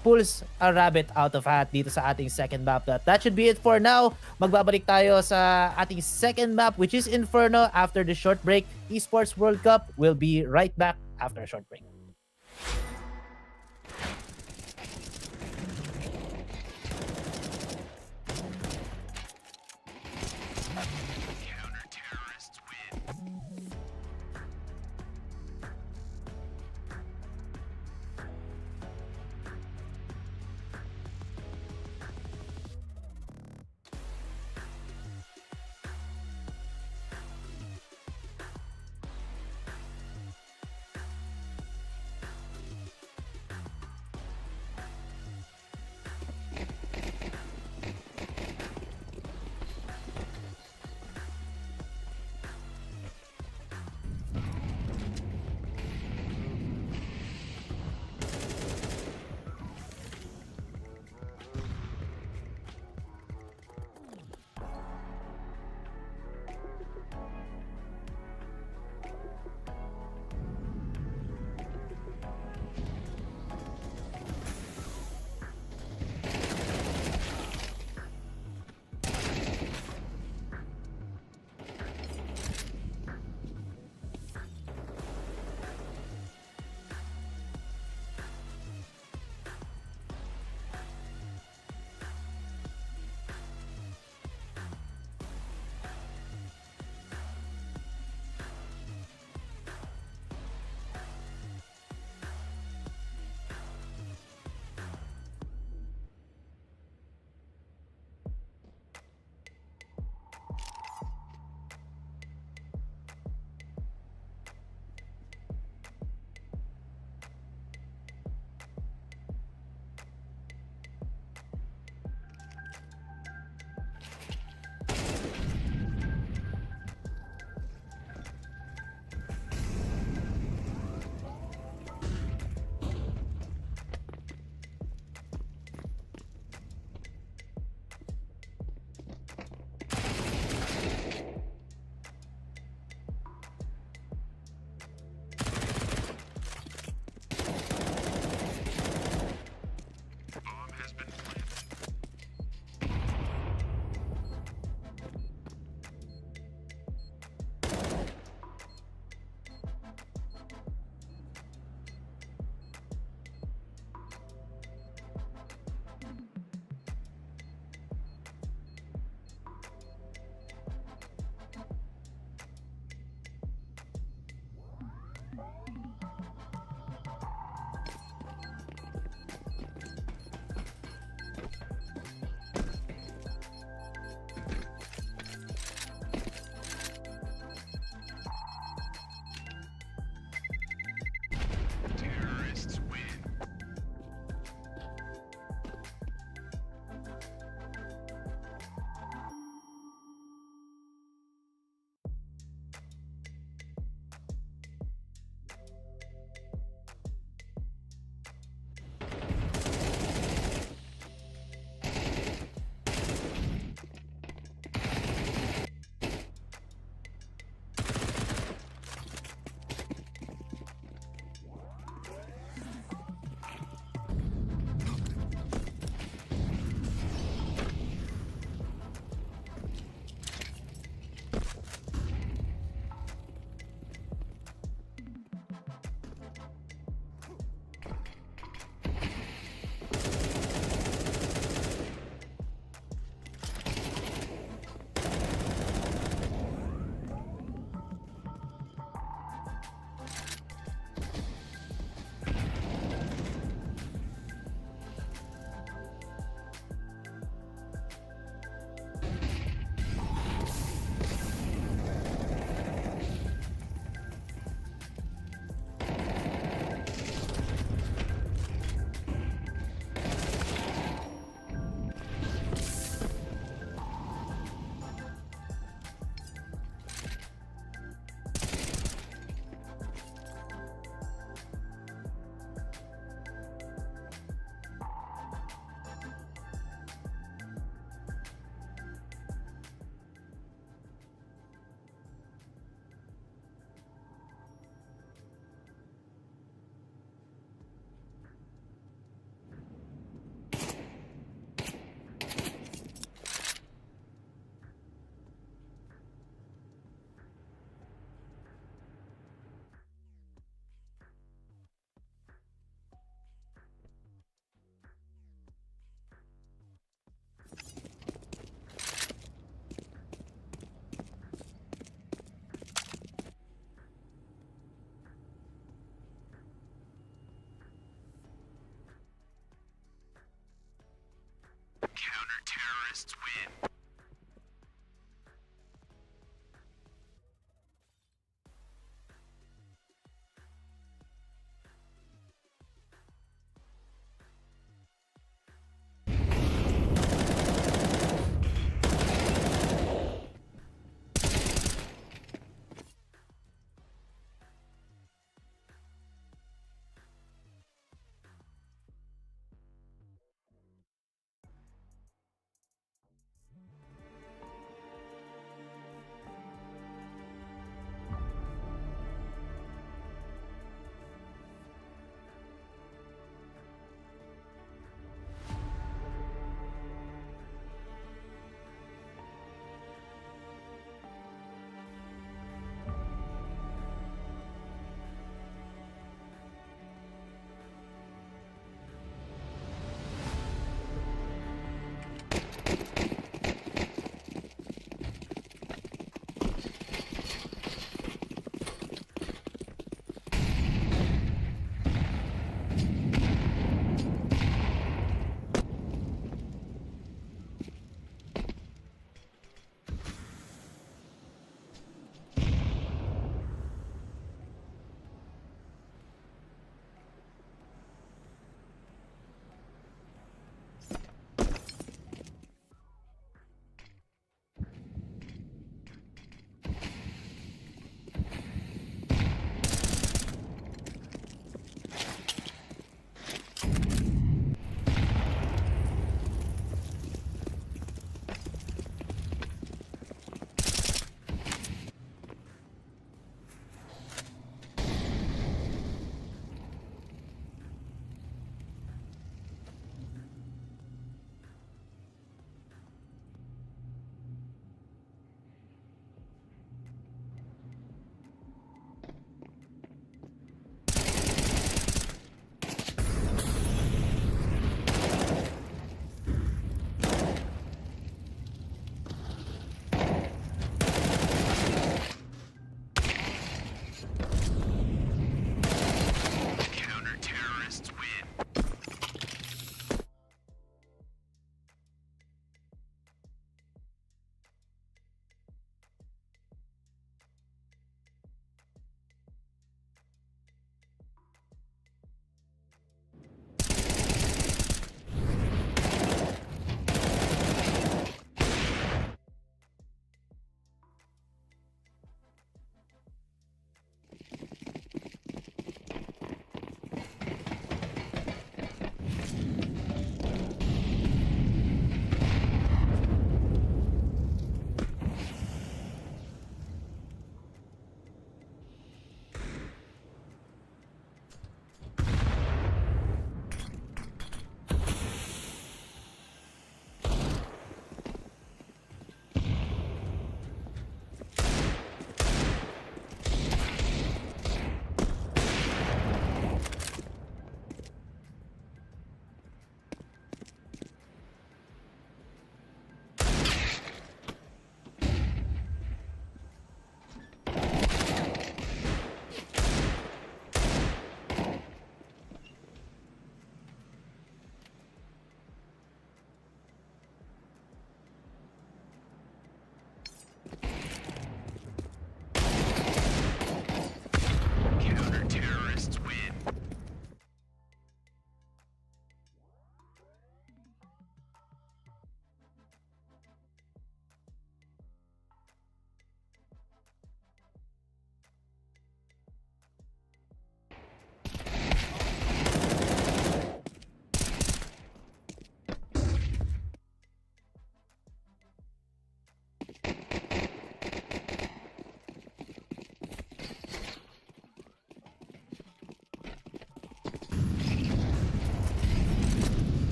pulls a rabbit out of hat dito sa ating second map. That should be it for now. Magbabalik tayo sa ating second map, which is Inferno, after the short break. Esports World Cup will be right back after a short break.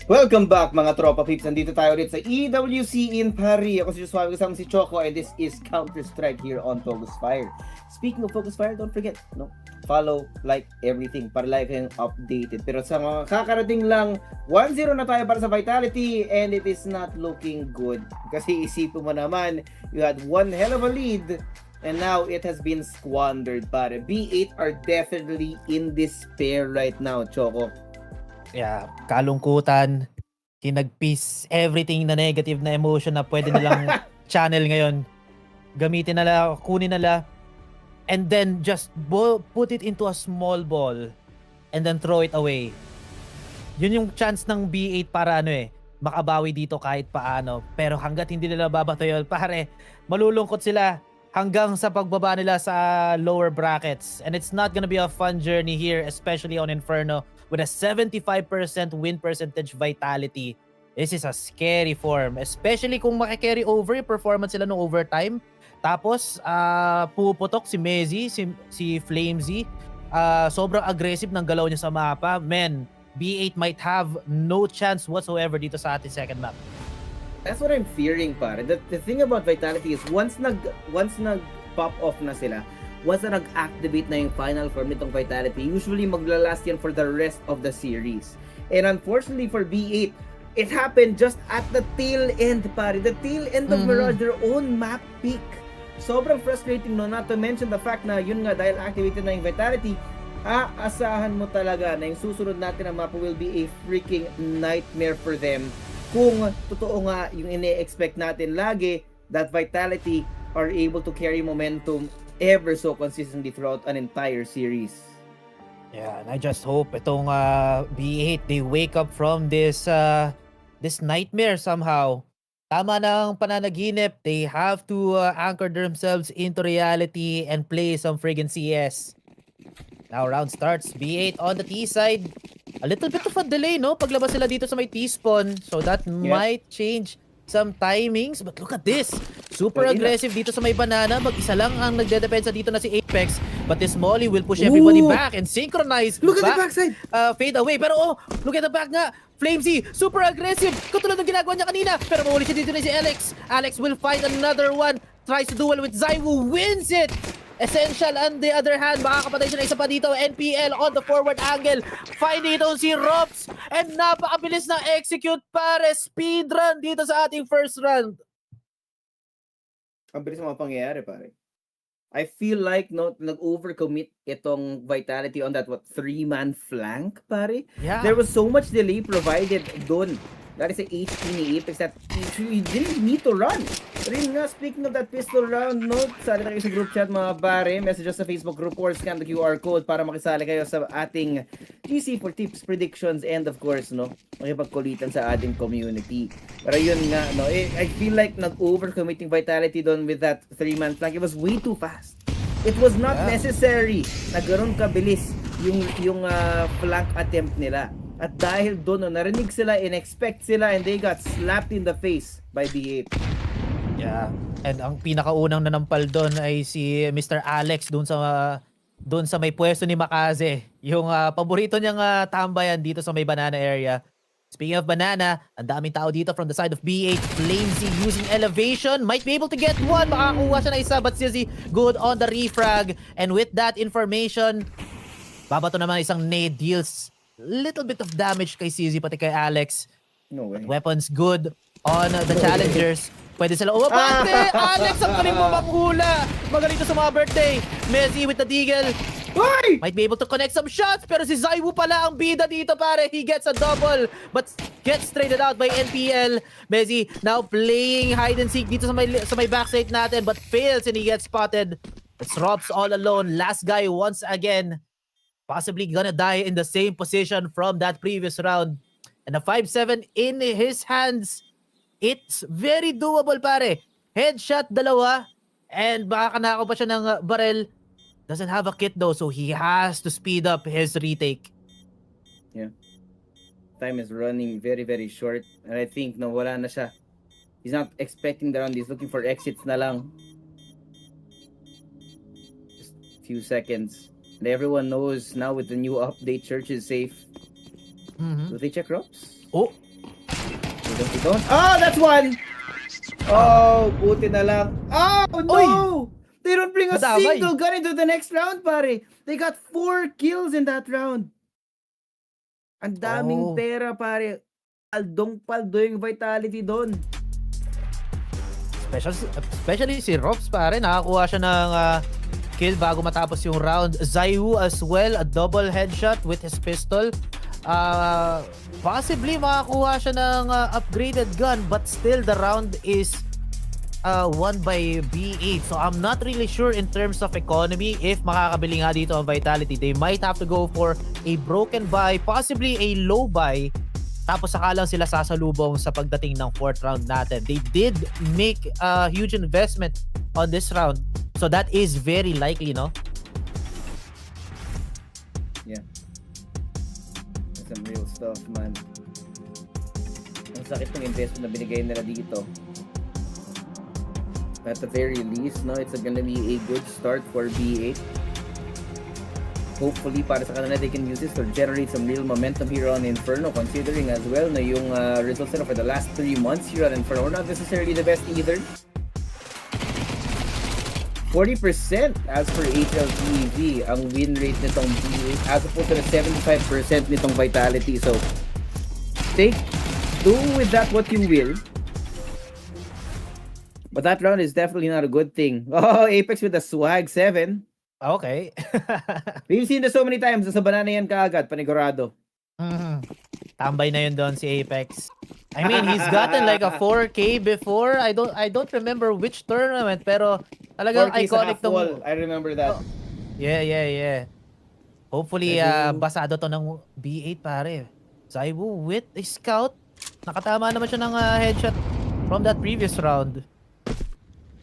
Welcome back mga tropa peeps. Nandito tayo ulit sa EWC in Paris. Ako si Joshua, kasama si Choco, and this is Counter-Strike here on FocusFire. Speaking of FocusFire, don't forget, follow, like, everything para live kayong updated. Pero sa mga kakarating lang, 1-0 na tayo para sa Vitality, and it is not looking good. Kasi isipin mo naman, you had one hell of a lead, and now it has been squandered, pare. B8 are definitely in despair right now, Choco. Yeah, kalungkutan, hinagpis, everything na negative na emotion na pwede nilang channel ngayon. Gamitin nila, kunin nila, and then just put it into a small ball and then throw it away. Yun yung chance ng B8 para makabawi dito kahit paano. Pero hanggat hindi nila babato yun, pare, malulungkot sila hanggang sa pagbaba nila sa lower brackets. And it's not gonna be a fun journey here, especially on Inferno. With a 75% win percentage Vitality, this is a scary form. Especially kung maki-carry over yung performance sila no overtime. Tapos, puputok si Mezzy, si Flamesy. Sobrang aggressive ng galaw niya sa mapa. Man, B8 might have no chance whatsoever dito sa ating second map. That's what I'm fearing, pare. The thing about Vitality is once nag-pop off na sila, once na nag-activate na yung final form nitong Vitality, usually maglalast yan for the rest of the series. And unfortunately for B8, it happened just at the tail end, pare. The tail end of Mirage, their own map pick. Sobrang frustrating, no? Not to mention the fact na yun nga, dahil activated na yung Vitality, aasahan mo talaga na yung susunod natin na map will be a freaking nightmare for them. Kung totoo nga yung ine-expect natin lagi, that Vitality are able to carry momentum ever so consistently throughout an entire series. Yeah, and I just hope itong B8, they wake up from this nightmare somehow. Tama ng pananaginip, they have to anchor themselves into reality and play some friggin' CS. Now round starts, B8 on the T side. A little bit of a delay, no? Paglabas sila dito sa may T-spawn. So that might change some timings. But look at this. Super aggressive dito sa may banana. Mag-isa lang ang nagdedepensa dito na si Apex. But this Molly will push everybody back and synchronize. Look at the backside! Fade away. Pero look at the back nga. Flamesy, super aggressive. Katulad ng ginagawa niya kanina. Pero mawali siya dito na si Alex. Alex will find another one. Tries to duel with Zaiwu. Wins it! Essential on the other hand, makakapatay siya na isa pa dito. NPL on the forward angle. Finding itong si Robs. And napakabilis na execute, pare. Speedrun dito sa ating first round. Ang bilis mga pangyayari, pare. I feel like nag-overcommit itong Vitality on that 3-man flank, pare. Yeah. There was so much delay provided doon. That is a HP ni Apex that you didn't need to run. Pero yun nga, speaking of that pistol round, sali na kayo sa group chat mga pare. Message us sa Facebook group or scan the QR code para makisali kayo sa ating GC for tips, predictions, and of course, makipagkulitan sa ating community. Pero yun nga, I feel like nag-overcommitting Vitality doon with that 3-man flank. It was way too fast. It was not necessary na gano'n kabilis yung flank attempt nila. At dahil doon, narinig sila, in-expect sila, and they got slapped in the face by B8. Yeah. And ang pinakaunang nanampal doon ay si Mr. Alex doon sa may pwesto ni Makaze. Yung paborito niyang tambayan dito sa may banana area. Speaking of banana, ang daming tao dito from the side of B8. Flamesy using elevation. Might be able to get one. Makakuha siya na isa, but Sizzy good on the refrag. And with that information, babato naman isang nade deals little bit of damage kay Sizzy pati kay Alex. No way. Weapons good on the challengers. Pwede sila umabante. Alex, ang galing mo manghula. Magaling to sa mga birthday. Mezzy with the deagle. Why? Might be able to connect some shots, pero si Zaiwu pala ang bida dito, pare. He gets a double, but gets traded out by NPL. Mezzy now playing hide and seek dito sa may backside natin, but fails and he gets spotted. It's Robs all alone. Last guy once again. Possibly gonna die in the same position from that previous round. And a 5-7 in his hands. It's very doable, pare. Headshot, dalawa. And baka kanakaw pa siya ng barrel. Doesn't have a kit though, so he has to speed up his retake. Yeah. Time is running very, very short. And I think wala na siya. He's not expecting the round. He's looking for exits na lang. Just a few seconds. And everyone knows now with the new update, Church is safe. Do they check ropes? Oh, We don't. Oh, that's one! Oh, buti na lang. Oh, no! Uy! They don't bring a Nadamay. single gun into the next round, pare. They got 4 kills in that round. Ang daming Oh. pera, pare. Paldong-paldo yung vitality doon. Especially si Rops pare, nakakuha siya ng kill bago matapos yung round. Zaiwu as well, a double headshot with his pistol. Possibly makakuha siya ng upgraded gun, but still the round is won by B8. So I'm not really sure in terms of economy if makakabili nga dito ang Vitality. They might have to go for a broken buy, possibly a low buy. Tapos saka lang sila sasalubong sa pagdating ng 4th round natin. They did make a huge investment on this round. So that is very likely, no? Yeah. That's some real stuff, man. Ang sakit ng investment na binigay nila dito. At the very least, no, it's gonna be a good start for B8. Hopefully, para sa kanila, they can use this to generate some real momentum here on Inferno, considering as well na yung results nila for the last 3 months here on Inferno were not necessarily the best either. 40% as per HLTV ang win rate nitong B8 as opposed to the 75% nitong Vitality. So, do with that what you will. But that round is definitely not a good thing. Oh, Apex with a swag 7. Okay. We've seen this so many times. Sa banana yan kaagad, panigurado. Tambay na yun doon si Apex. I mean, he's gotten like a 4K before. I don't remember which tournament, pero talagang 4K sa iconic half wall. I remember that. Yeah. Hopefully, basado to ng B8 pare. Zaiwu with a scout. Nakatama naman siya ng headshot from that previous round.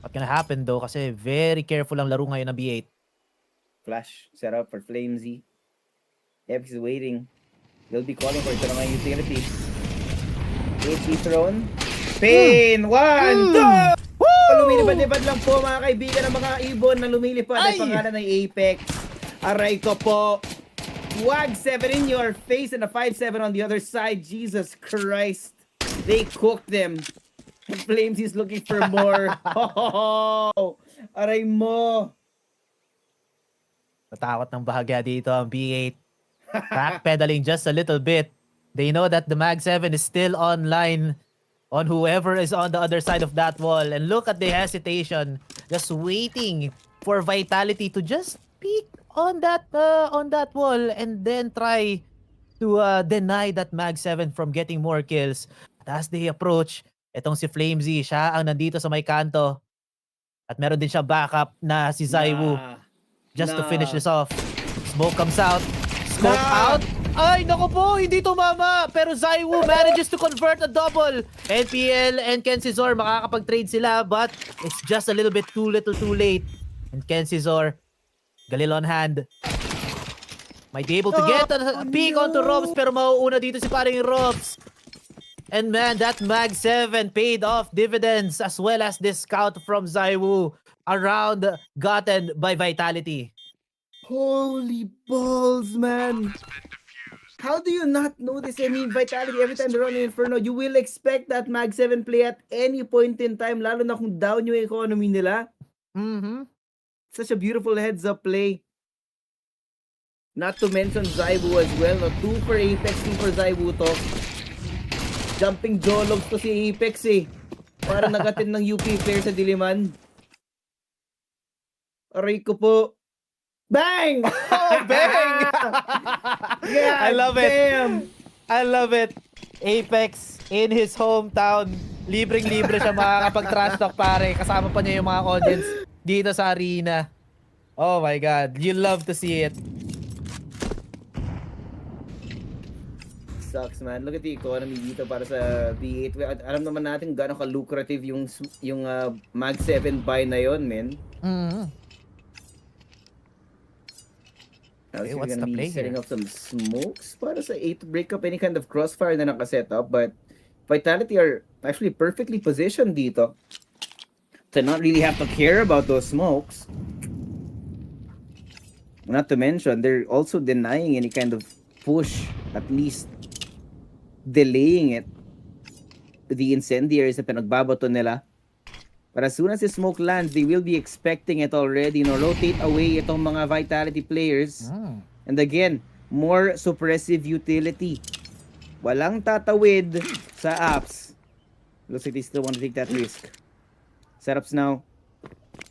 What gonna happen though? Kasi very careful ang laro ngayon ng B8. Flash set up for Flamesy. Epic is waiting. They'll be calling for ito na mga utility. 8 thrown. Pain! 1, 2! Lumilipad-lipad lang po mga kaibigan ng mga ibon na lumilipad ay pangalan ng Apex. Aray ko po. Wag 7 in your face and a 5-7 on the other side. Jesus Christ. They cooked them. Flames is looking for more. Oh, aray mo. Natakot ng bahagya dito ang B8. Backpedaling just a little bit. They know that the Mag 7 is still online on whoever is on the other side of that wall. And look at the hesitation. Just waiting for Vitality to just peek on that wall and then try to deny that Mag 7 from getting more kills. But as they approach, itong si Flamesy, siya ang nandito sa may kanto. At meron din siya backup na si Zaiwu. Just to finish this off. Smoke comes out. Smoke out. Ay, naku po, hindi tumama. Pero Zaiwu manages to convert a double. NPL and Kensizor makakapag-trade sila, but it's just a little bit too little too late. And Kensizor, Galil on hand. Might be able to get a peek onto Robs, pero mauuna dito si paring Robs. And man, that Mag 7 paid off dividends as well as this scout from Zaiwu. Around gotten by Vitality. Holy balls, man. How do you not notice? I mean, Vitality, every time they're on Inferno, you will expect that Mag 7 play at any point in time, lalo na kung down yung economy nila. Such a beautiful heads-up play. Not to mention Zaiwu as well. No? 2 for Apex, 2 for Zaiwu to. Jumping jologs to si Apex eh. Parang nagatin ng UP player sa Diliman. Aray ko po. Bang! Oh, bang! Yeah, I love damn. it. I love it. Apex in his hometown. Libreng-libre siya makakapag-trash talk pare. Kasama pa niya yung mga audience dito sa arena. Oh my God. You love to see it. Sucks, man. Look at the economy dito para sa B8. Alam naman natin gano'ng ka-lucrative yung Mag 7 buy na yon, men. Now, Okay, we're what's gonna the be play setting here? up some smokes para sa 8 to break up any kind of crossfire na nakaset up, but Vitality are actually perfectly positioned dito to not really have to care about those smokes. Not to mention, they're also denying any kind of push, at least delaying it. the incendiaries na pinagbabato nila. But as soon as the smoke lands, they will be expecting it already. Rotate away itong mga Vitality players. And again, more suppressive utility. Walang tatawid sa apps. Looks like they still want to take that risk. Setups now.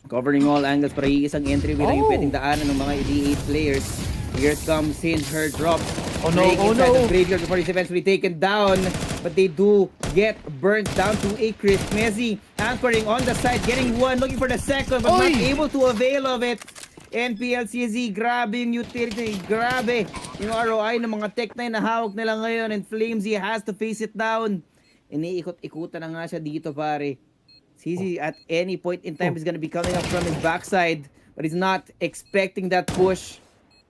Covering all angles para iisang entryway lang yung pwedeng daanan ng mga D8 players. Here comes Hinge, her drop. Oh no, The graveyard before he's eventually taken down. But they do get burnt down to a crisp. Messi anchoring on the side, getting one, looking for the second, but not able to avail of it. NPLCZ, grabe yung utility, grabe yung ROI ng mga Tech9 na hawak nila ngayon, and Flamesy has to face it down. Iniikot-ikutan na nga siya dito, pare. CZ at any point in time is gonna be coming up from his backside, but he's not expecting that push.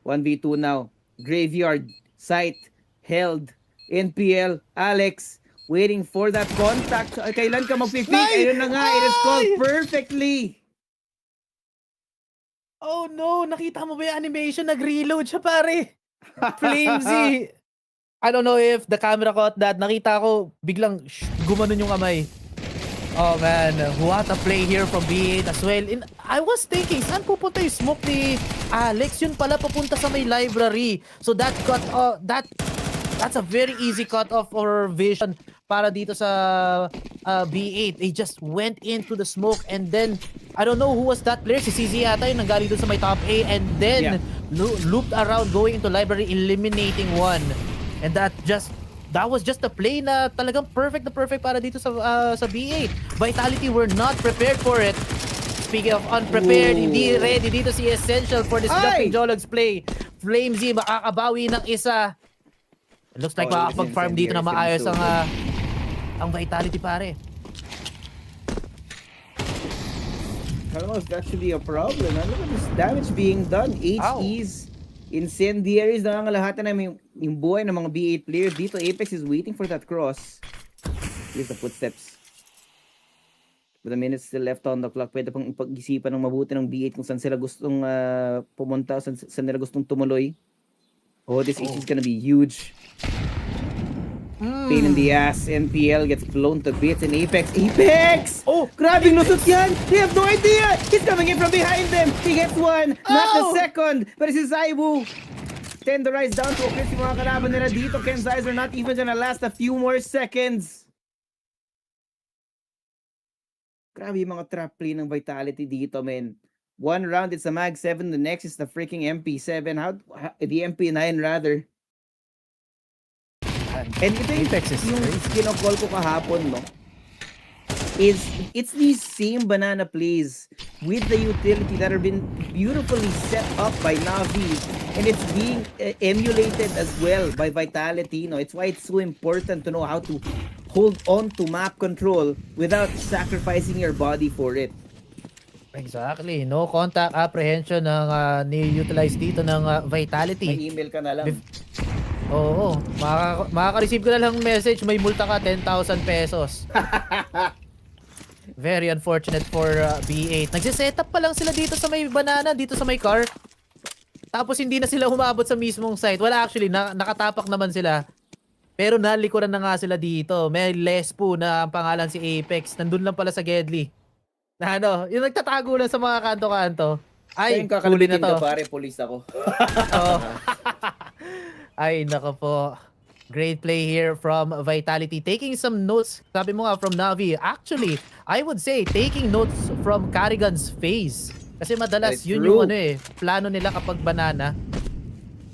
1v2 now. Graveyard, site, held. NPL, Alex, waiting for that contact. Kailan ka mag-pick? Ayun na nga, it is called perfectly. Oh no, nakita mo ba yung animation? Nag-reload siya, pare. Flamesy. I don't know if the camera caught that. Nakita ko, biglang gumanon yung kamay. Oh man, what a play here from B8 as well. I was thinking, saan pupunta yung smoke ni Alex? Yun pala papunta sa may library. So that cut, that's a very easy cut off or vision para dito sa B8. They just went into the smoke and then, I don't know who was that player. Si CZ yata yung nanggaling doon sa may top A and then looped around going into library, eliminating one. And that was just a play na talagang perfect na perfect para dito sa B8. Vitality were not prepared for it. Speaking of unprepared, hindi ready dito si Essential for this jumping Jologs play. Flamesy makakabawi ng isa. It looks like makakapag-farm dito na maayos ang Vitality, pare. Carlos, that should be a problem. Look at this damage being done. HE's incendiaries, nangangalahatan na yung buhay ng mga B8 players dito. Apex is waiting for that cross. Here's the footsteps. With a minute still left on the clock, pwede pang pag-isipan ng mabuti ng B8 kung saan sila gustong pumunta, saan nila gustong tumuloy. Oh, this is gonna be huge. Pain in the ass. NPL gets blown to bits in Apex. Apex! Oh, grabbing lusot yan! They have no idea! He's coming in from behind them! He gets one! Not the second! But it's Zaibu! Tenderized down to a crisp yung mga kalaban nila dito. Ken's eyes are not even gonna last a few more seconds. Grabe yung mga trap play ng Vitality dito, man. One round, it's a Mag 7. The next is the freaking MP7. The MP9, rather. And ito yung kinocall ko kahapon, no? It's these same banana plays with the utility that have been beautifully set up by Navi, and it's being emulated as well by Vitality. No, it's why it's so important to know how to hold on to map control without sacrificing your body for it. Exactly. No contact apprehension ng ni-utilize dito ng Vitality. May email ka na lang. Oo. Makaka-receive ka na lang message, may multa ka 10,000 pesos. Very unfortunate for B8. Nagsisetup pa lang sila dito sa may banana, dito sa may car. Tapos hindi na sila humabot sa mismong site. Wala, actually, nakatapak naman sila. Pero nalikuran na nga sila dito. May Lespo na ang pangalan si Apex. Nandun lang pala sa Gedli. Na yung nagtatago lang sa mga kanto-kanto. Ay, huli na to. Pare, police ako. Oh. Ay, nako po. Great play here from Vitality. Taking some notes, sabi mo nga, from Navi. Actually, I would say, taking notes from Carrigan's face. Kasi madalas, yun yung plano nila kapag banana.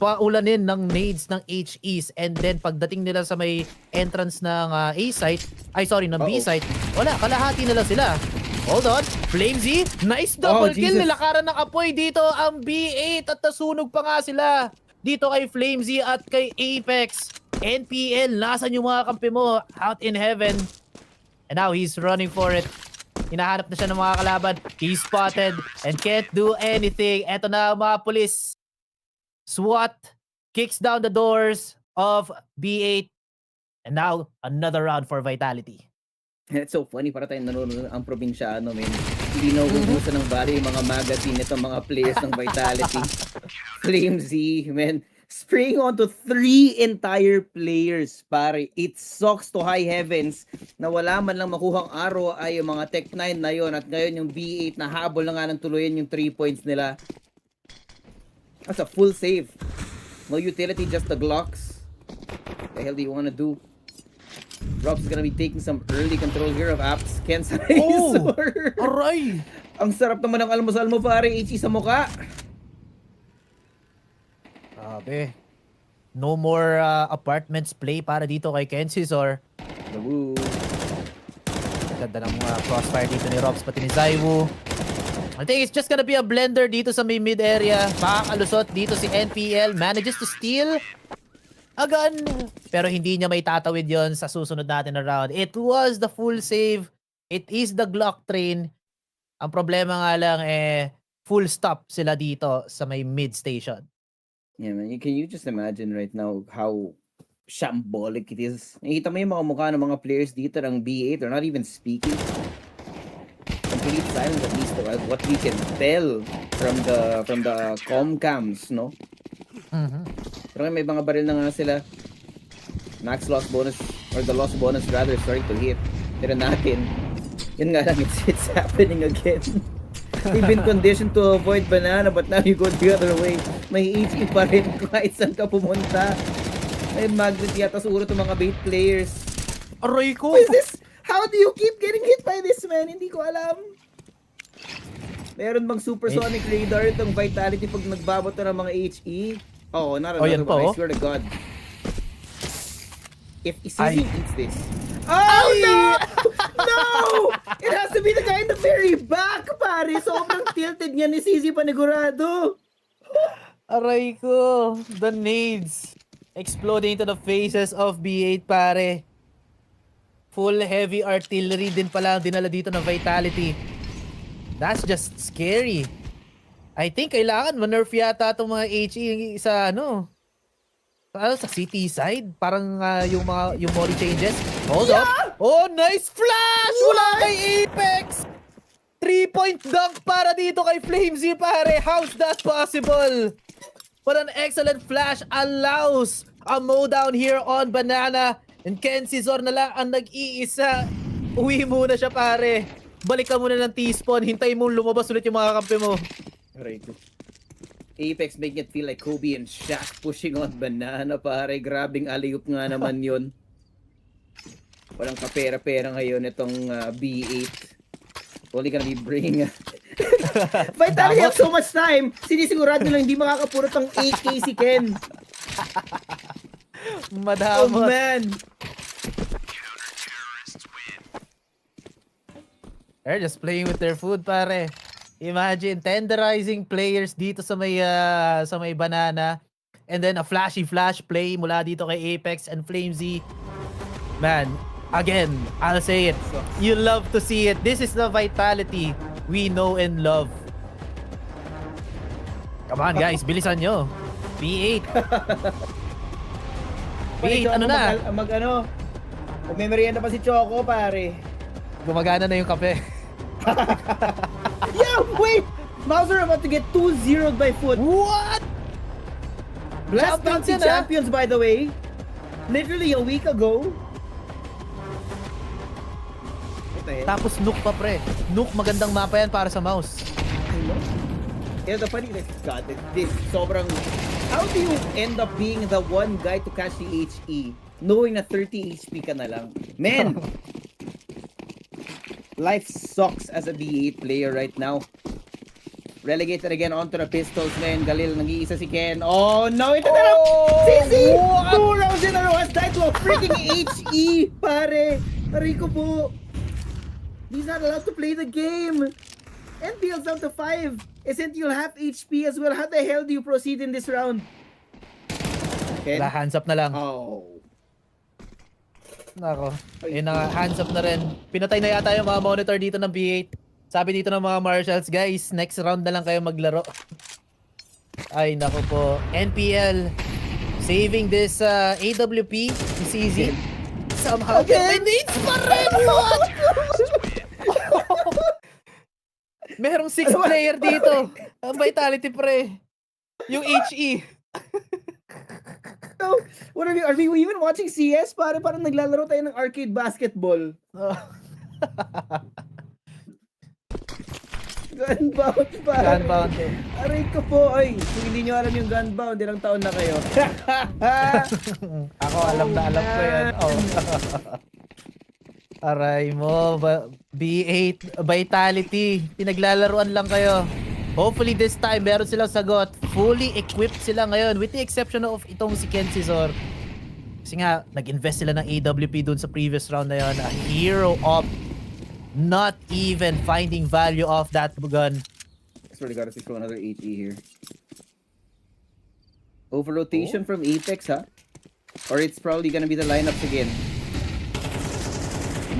Paulanin ng nades ng HEs, and then pagdating nila sa may entrance ng ng B site, wala, kalahati na lang sila. Hold on, Flamesy, nice double kill, nilakaran ng apoy dito ang B8 at nasunog pa nga sila dito kay Flamesy at kay Apex. NPL, nasan yung mga kampi mo? Out in heaven. And now he's running for it. Hinahanap na siya ng mga kalaban. He's spotted and can't do anything. Eto na mga pulis. SWAT kicks down the doors of B8. And now, another round for Vitality. It's so funny, para tayong nanonood ang probinsyano, man. Hindi na ubusan ng bali yung mga magazine itong mga players ng Vitality. Flamesy, man. spraying onto 3 entire players, pare. It sucks to high heavens na wala man lang makuhang arrow ay yung mga Tech-9 na yon, at ngayon yung B8 na habol na nga ng tuluyan yung 3 points nila. That's a full save. No utility, just the Glocks. What the hell do you wanna do? Rob's gonna be taking some early control here of Apps. Ken's Razor. Aray! Ang sarap naman ng almusal mo, pare. HE sa mukha. Grabe. No more apartments play para dito kay Kensizor. Woo. Ganda ng crossfire dito ni Robs pati ni Zaiwu. I think it's just gonna be a blender dito sa may mid area. Makakalusot dito si NPL. Manages to steal a gun. Pero hindi niya may tatawid yon sa susunod natin na round. It was the full save. It is the Glock train. Ang problema nga lang full stop sila dito sa may mid station. Yeah, man. Can you just imagine right now how shambolic it is? Nakita mo yung mga mukha ng mga players dito ng B8. They're not even speaking. Complete silence, at least what we can tell from the comcams, no? Pero may mga baril na nga sila. Max loss bonus, or the loss bonus rather, starting to hit. Pero natin, yun nga lang, it's happening again. They've been conditioned to avoid banana, but now you go the other way. May HP pa rin kahit saan ka pumunta. May magnet yata sa ulo ng mga bait players. Aray ko! What is this? How do you keep getting hit by this, man? Hindi ko alam. Meron bang supersonic radar itong Vitality pag nagbabato ng mga HE? Oh, not another yan one. po, I swear to God. If Ay. Isizi eats this. Oh, no! No! It has to be the guy in the very back, pare. Sobrang tilted niya ni Isizi panigurado. Aray ko! The nades exploding into the faces of B8, pare. Full heavy artillery din pala ang dinala dito ng Vitality. That's just scary. I think kailangan ma-nerf yata itong mga HE sa sa city side. Parang yung molly changes. Hold up. Oh, nice flash! Wala kay Apex! 3-point dunk para dito kay Flamesy, pare. How's that possible? But an excellent flash allows a mowdown here on Banana. And Kensizor na lang ang nag-iisa. Uwi muna siya, pare. Balik ka muna ng T-spawn. Hintay mo lumabas ulit yung mga kampi mo. Right. Apex making it feel like Kobe and Shaq pushing on Banana, pare. Grabing alley-oop nga naman yun. Walang kapera-pera ngayon itong B8. Only gonna be bringing Vitality have so much time. Sinisigurado lang hindi makakapurot ang 8K si Ken. Madamot. Oh man. They're just playing with their food, pare. Imagine tenderizing players dito sa may Banana, and then a flashy flash play mula dito kay Apex and Flamesy. Man, again, I'll say it. You love to see it. This is the Vitality we know and love. Come on, guys, bilisan nyo. B8. B8, ano na? May merienda pa si Choco, pare. Gumagana na yung kape. Yeah, wait! Mauser about to get 2-0'd by Foot. What? Blast Bounty champions, by the way. Literally a week ago. What the hell? Tapos Nook pa, pre. Nook, magandang mapa yan para sa mouse. I know. Yeah, the funny thing, God, this sobrang... How do you end up being the one guy to catch the HE knowing na 30 HP ka na lang? Man! Life sucks as a B8 player right now. Relegated again onto the pistols ngayon. Galil, nag-iisa si Ken. Oh no! Ito na lang! Sisi! 2 rounds in a row has died to a freaking HE! Pare! Aray ko po! He's not allowed to play the game! NPL's down to 5. Isn't you'll have HP as well? How the hell do you proceed in this round? Ken? Wala, hands up na lang. Oh. Nako. Ayun na, hands up na rin. Pinatay na yata yung mga monitor dito ng B8. Sabi dito ng mga marshals, guys, next round na lang kayo maglaro. Ay, nako po. NPL saving this AWP. It's easy. Somehow. May needs pa rin! What? Merong 6 player dito. Ang Vitality, pre. Yung HE. What are we even watching CS? Parang naglalaro tayo ng arcade basketball. Gunbound pa. Gunbound eh. Aray ko po. Ay, kung hindi nyo alam yung gunbound, ilang taon na kayo. Ako alam na alam ko yan. Oh. Aray mo, B8 Vitality. Pinaglalaruan lang kayo. Hopefully this time meron silang sagot. Fully equipped sila ngayon with the exception of itong si Kensizor. Kasi nga, nag-invest sila ng AWP dun sa previous round na yun. A hero of not even finding value of that gun. That's really gotta see for another HE here. Over rotation from Apex, huh? Or it's probably gonna be the lineups again.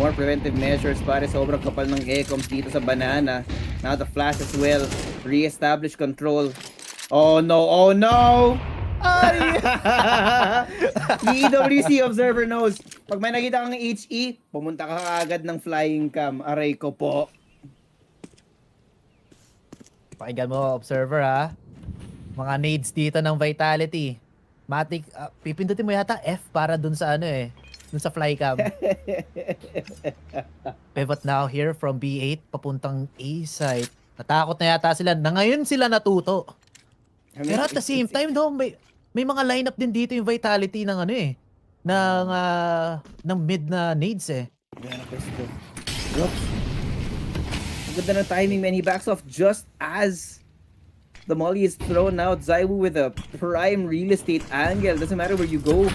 More preventive measures, pare. Sobrang kapal ng ecoms dito sa banana. Now the flash as well. Re-establish control. Oh no, oh no! Ay! The EWC observer knows. Pag may nakita kang HE, pumunta ka agad ng flying cam. Aray ko po. Pakinggan mo, observer ha. Mga nades dito ng Vitality. Matic, pipindutin mo yata F para dun sa ano eh. Dun sa flycam. Pivot now here from B8 papuntang A site. Natakot na yata sila. Na ngayon sila natuto. Pero at the same time, no, may mga lineup din dito yung Vitality ng ano eh. Ng mid na nades eh. Looks. Ang ganda ng timing, man. He backs off just as the molly is thrown out. Zaiwu with a prime real estate angle. Doesn't matter where you go.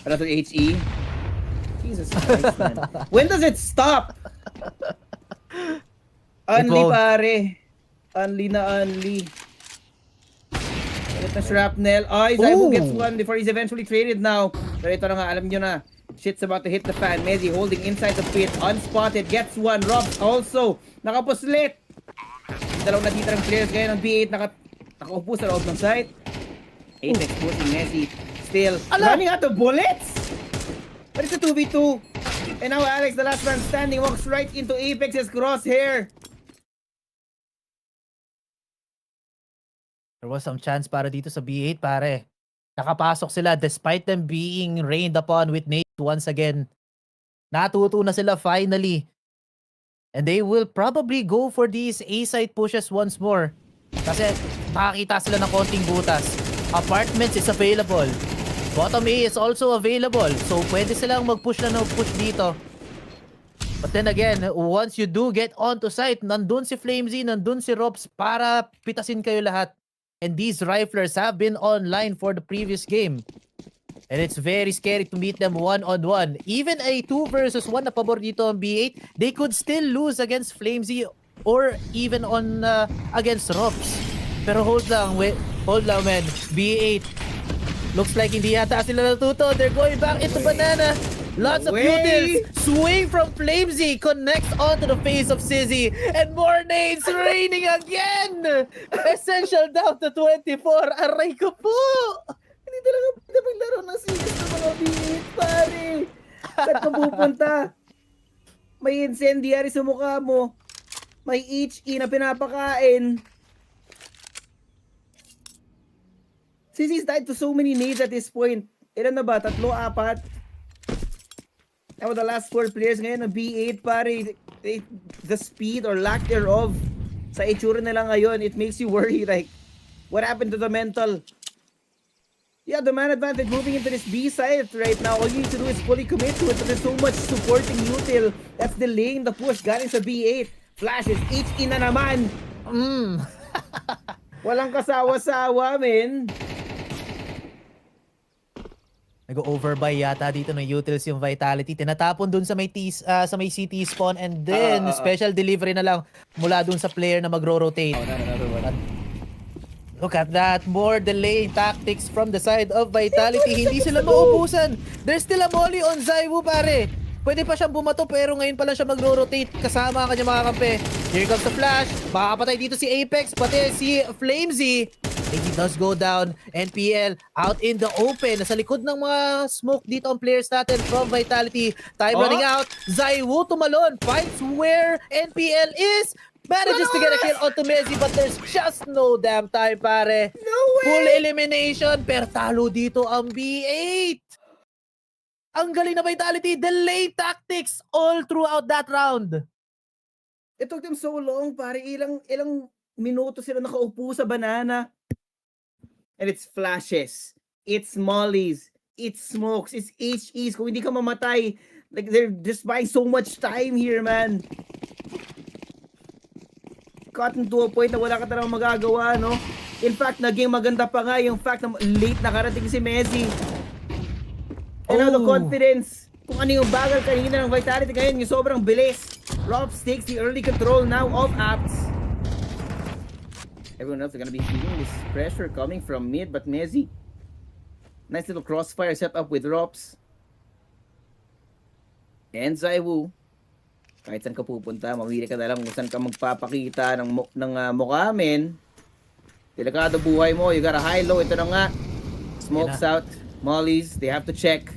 Another HE. Jesus Christ, man. When does it stop? Unli, pare. Unli na unli. Ito shrapnel. Ay, Zaiwu gets one before he's eventually traded now. Pero ito na nga, alam nyo na. Shit's about to hit the fan. Mezzi holding inside the pit. Unspotted. Gets one. Robs also. Nakapuslit. Dalawang natitirang players ngayon ng B8. Nakaupo sa loob ng site. Apex pushing Mezzi. Still running out of bullets. But it's a 2v2. And now Alex, the last man standing, walks right into Apex's crosshair. There was some chance para dito sa B8, pare. Nakapasok sila despite them being rained upon with nades once again. Natuto na sila finally. And they will probably go for these A-site pushes once more. Kasi makakita sila ng konting butas. Apartments is available. Bottom A is also available. So pwede silang mag-push na push dito. But then again, once you do get onto site, nandun si Flamesy, nandun si Robs para pitasin kayo lahat. And these riflers have been online for the previous game. And it's very scary to meet them one-on-one. Even a 2 versus 1 na pabor dito ang B8, they could still lose against Flamesy or even on against Robs. Pero hold lang, man. B8. Looks like hindi yata sila natuto. They're going back into banana. Lots of utils. Swing from Flamesy connects onto the face of Sizzy. And more nades raining again. Essential down to 24. Aray ko po. Hindi talaga pwede maglaro ng series ng mga B8, pare. Saan ka pupunta? May incendiary sa mukha mo. May HE na pinapakain. Sizzy's died to so many nades at this point. Ilan na ba? 3, 4? Now the last 4 players ngayon ng B8, pare, the speed or lack thereof sa itsura nila ngayon, it makes you worry, like, what happened to the mental? Yeah, the man advantage moving into this B side right now. All you need to do is fully commit to it, but there's so much supporting util that's delaying the push. Galing sa B8. Flashes, HE na naman. Walang kasawa-sawa, men. Nag-overbuy yata dito ng utils yung Vitality. Tinatapon dun sa may CT spawn and then special delivery na lang mula dun sa player na magro-rotate. Look at that. More delay tactics from the side of Vitality. Hindi sila maubusan. There's still a molly on Zaiwu, pare. Pwede pa siyang bumato pero ngayon pa lang siya magro-rotate kasama ang kanyang mga kampe. Here comes the flash. Makakapatay dito si Apex, pati si Flamesy. He does go down. NPL out in the open. Nasa likod ng mga smoke dito ang players natin from Vitality. Time running out. Zaiwu tumalon. Finds where NPL is. Manages to get a kill onto Mezzi but there's just no damn time, pare. No way! Full elimination. Pero talo dito ang B8. Ang galing na Vitality. Delay tactics all throughout that round. It took them so long, pare. Ilang minuto sila nakaupo sa banana. And it's flashes. It's mollies. It's smokes. It's HEs. Kung hindi ka mamatay, like they're just buying so much time here, man. Gotten to a point na wala ka talagang magagawa, no? In fact, naging maganda pa nga yung fact na late nakarating si Messi. And now the confidence. Kung ano yung bagal kanina ng Vitality ngayon, yung sobrang bilis. Robs takes the early control now of apps. Everyone else is gonna be feeling this pressure coming from mid, but Messi. Nice little crossfire set up with Robs. And Zaiwu. Kahit saan ka pupunta, mamili ka na lang kung saan ka magpapakita ng mukha, men. Delikado buhay mo, you got a high-low, ito na nga. Smokes out, mollies, they have to check.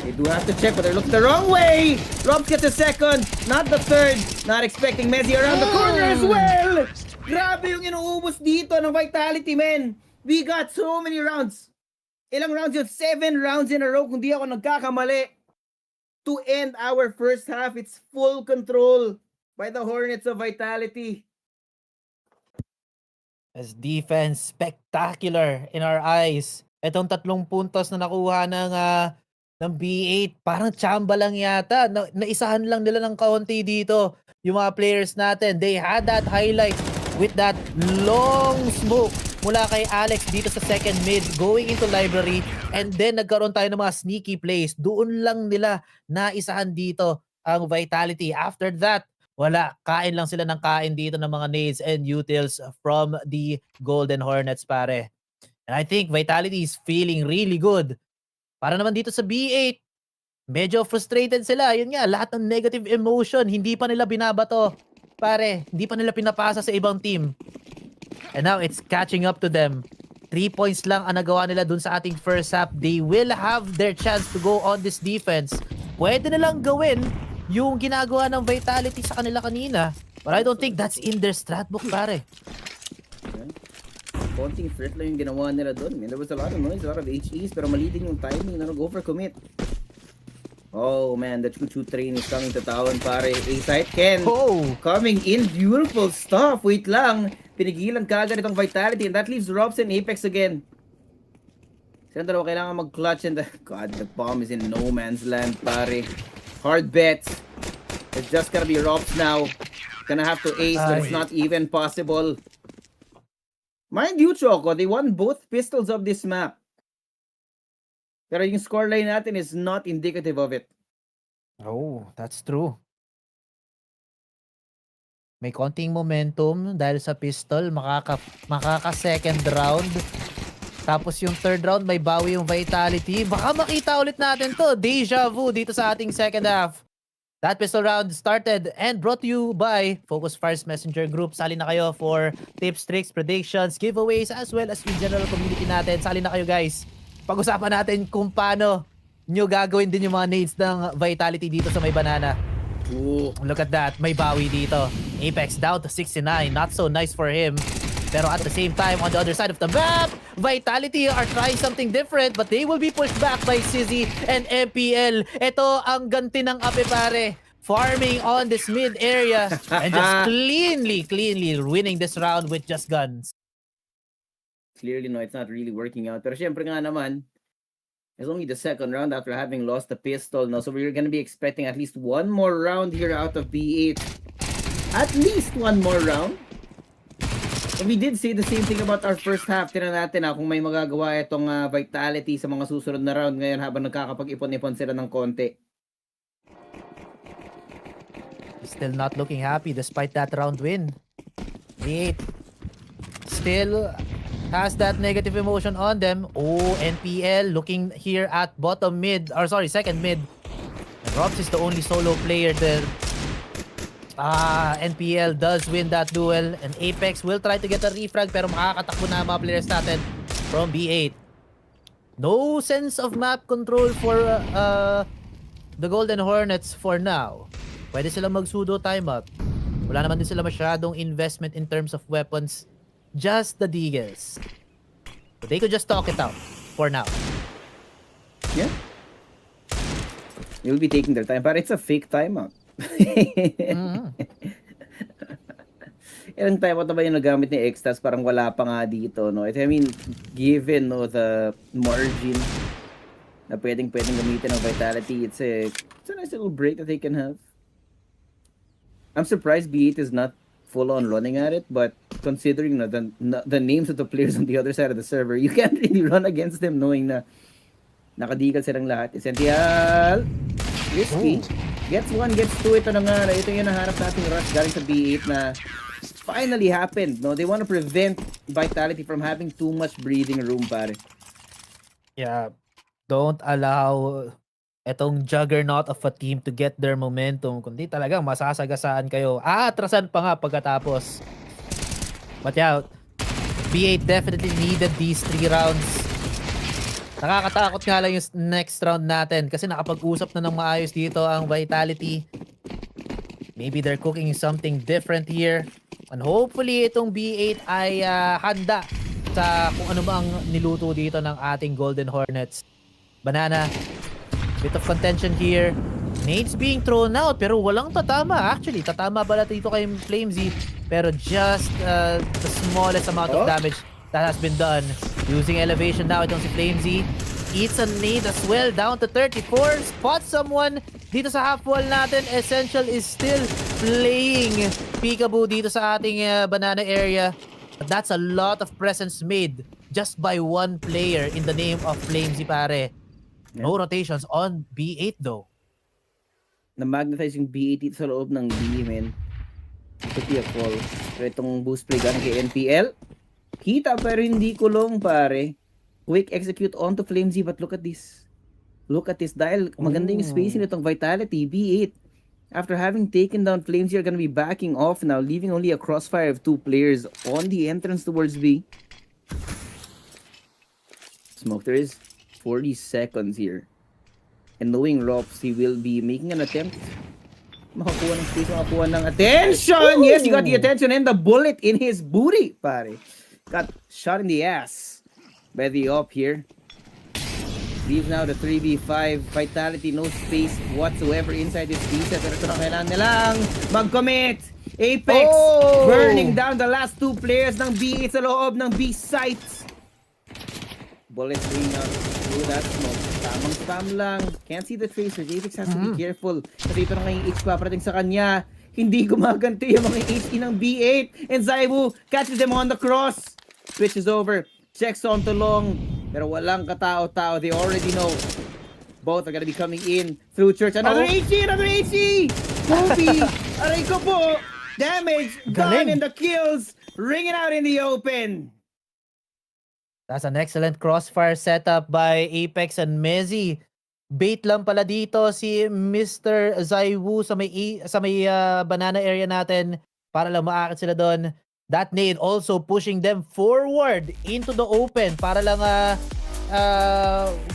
They do have to check, but they're looking the wrong way! Robs gets a second, not the third. Not expecting Messi around the corner as well! Grabe yung inuubos dito ng Vitality, men. We got so many rounds. Ilang rounds yun? 7 rounds in a row kung di ako nagkakamali. To end our first half, it's full control by the Hornets of Vitality. As defense, spectacular in our eyes. Itong 3 puntos na nakuha ng B8, parang tsamba lang yata. Naisahan lang nila ng kaunti dito. Yung mga players natin, they had that highlight with that long smoke mula kay Alex dito sa second mid, going into library, and then nagkaroon tayo ng mga sneaky plays. Doon lang nila naisahan dito ang Vitality. After that, wala. Kain lang sila ng kain dito ng mga nades and utils from the Golden Hornets, pare. And I think Vitality is feeling really good. Para naman dito sa B8, medyo frustrated sila. Yun nga, lahat ng negative emotion, hindi pa nila binabato. Pare, hindi pa nila pinapasa sa ibang team. And now it's catching up to them. 3 points lang ang nagawa nila dun sa ating first half. They will have their chance to go on this defense. Pwede nilang gawin yung ginagawa ng Vitality sa kanila kanina. But I don't think that's in their strat book, pare. Konting threat lang yung ginawa nila dun. I mean, there was a lot of noise, a lot of HEs, pero mali din yung timing na go for commit. Oh man, the choo-choo train is coming to town, pare. A-site Ken coming in. Beautiful stuff. Wait lang. Pinigilan kagad itong Vitality, and that leaves Robs and Apex again. Sila dalawa kailangan mag-clutch, and God, the bomb is in no man's land, pare. Hard bets. It's just gonna be Robs now. Gonna have to ace, but it's not even possible. Mind you, Choco, they won both pistols of this map. Pero yung scoreline natin is not indicative of it. Oh, that's true. May konting momentum dahil sa pistol, makaka second round. Tapos yung third round may bawi yung Vitality. Baka makita ulit natin to. Deja vu dito sa ating second half. That pistol round started and brought to you by FocusFire's Messenger Group. Sali na kayo for tips, tricks, predictions, giveaways, as well as yung general community natin. Sali na kayo, guys. Pag-usapan natin kung paano nyo gagawin din yung mga nades ng Vitality dito sa may banana. Ooh, look at that. May bawi dito. Apex down to 69. Not so nice for him. Pero at the same time, on the other side of the map, Vitality are trying something different, but they will be pushed back by Sizzy and MPL. Ito ang ganti ng Ape, pare. Farming on this mid area and just cleanly winning this round with just guns. Clearly, no, it's not really working out. Pero syempre nga naman, it's only the second round after having lost the pistol. No? So we're going to be expecting at least one more round here out of B8. At least one more round. And we did say the same thing about our first half. Tignan natin kung may magagawa itong Vitality sa mga susunod na round ngayon habang nagkakapag-ipon-ipon sila ng konti. Still not looking happy despite that round win. B8 still has that negative emotion on them. Oh, NPL looking here at bottom mid, or sorry, second mid. And Robs is the only solo player there. NPL does win that duel, and Apex will try to get a refrag, pero makakatakbo na mga players natin from B8. No sense of map control for the Golden Hornets for now. Pwede sila mag-sudo timeout. Wala naman din sila masyadong investment in terms of weapons. Just the Deagles. But they could just talk it out for now. Yeah. You'll be taking their time, but it's a fake timeout. Ilang timeout na ba yung nagamit ni Extas? Parang wala pa nga dito, no? I mean, given no, the margin na pwedeng gamitin ng Vitality, it's a nice little break that they can have. I'm surprised B8 is not full on running at it, but considering the names of the players on the other side of the server, you can't really run against them knowing na nakadigal silang lahat. Essential! Risky. Gets one, gets two. Ito na nga. Ito yung naharap nating rush galing sa B8 na finally happened. No, they want to prevent Vitality from having too much breathing room, pare. Yeah, don't allow etong juggernaut of a team to get their momentum. Kundi talagang masasagasaan kayo. Atrasan pa nga pagkatapos. But yeah, B8 definitely needed these 3 rounds. Nakakatakot nga lang yung next round natin kasi nakapag-usap na ng maayos dito ang Vitality. Maybe they're cooking something different here. And hopefully itong B8 ay handa sa kung ano bang niluto dito ng ating Golden Hornets. Banana, bit of contention here. Nades being thrown out pero walang tatama. Actually, tatama pala dito kay Flamesy pero just the smallest amount of damage that has been done. Using elevation now itong si Flamesy. Eats a nade as well, down to 34. Spots someone dito sa half wall natin. Essential is still playing peekaboo dito sa ating banana area. But that's a lot of presence made just by one player in the name of Flamesy, pare. No rotations on B8 though. Na-magnetize yung B8 dito sa loob ng B, man. Could be a call. Pero itong boost play galing kay NPL. Kita pero hindi kulong, pare. Quick execute onto Flamesy, but look at this. Look at this. Dahil maganda yung spacing nitong Vitality, B8. After having taken down Flamesy, are gonna be backing off now, leaving only a crossfire of 2 players on the entrance towards B. Smoke, there is 40 seconds here. And knowing Rops, he will be making an attempt. Makakuha ng space, makakuha ng attention! Yes, he got the attention and the bullet in his booty, pare. Got shot in the ass. By the op here. Leaves now the 3v5. Vitality, no space whatsoever inside this B-set. Pero ito na kailangan nilang mag-commit. Apex burning down the last 2 players ng B8 sa loob ng B-sites. Bullet going out through that smoke. Tamang spam lang. Can't see the tracers. Apex has to be careful. Kasi ito na nga yung H paparating sa kanya. Hindi gumaganti yung mga HE ng B8. And Zaibu catches them on the cross. Switches over. Checks on to long. Pero walang katao-tao. They already know. Both are gonna be coming in through church. Another HE! Another HE! Kobe! Aray ko po! Damage done in the kills. Ringing out in the open. That's an excellent crossfire setup by Apex and Mezzy. Bait lang pala dito si Mr. Zaiwu sa may banana area natin para lang maakit sila doon. That nade also pushing them forward into the open para lang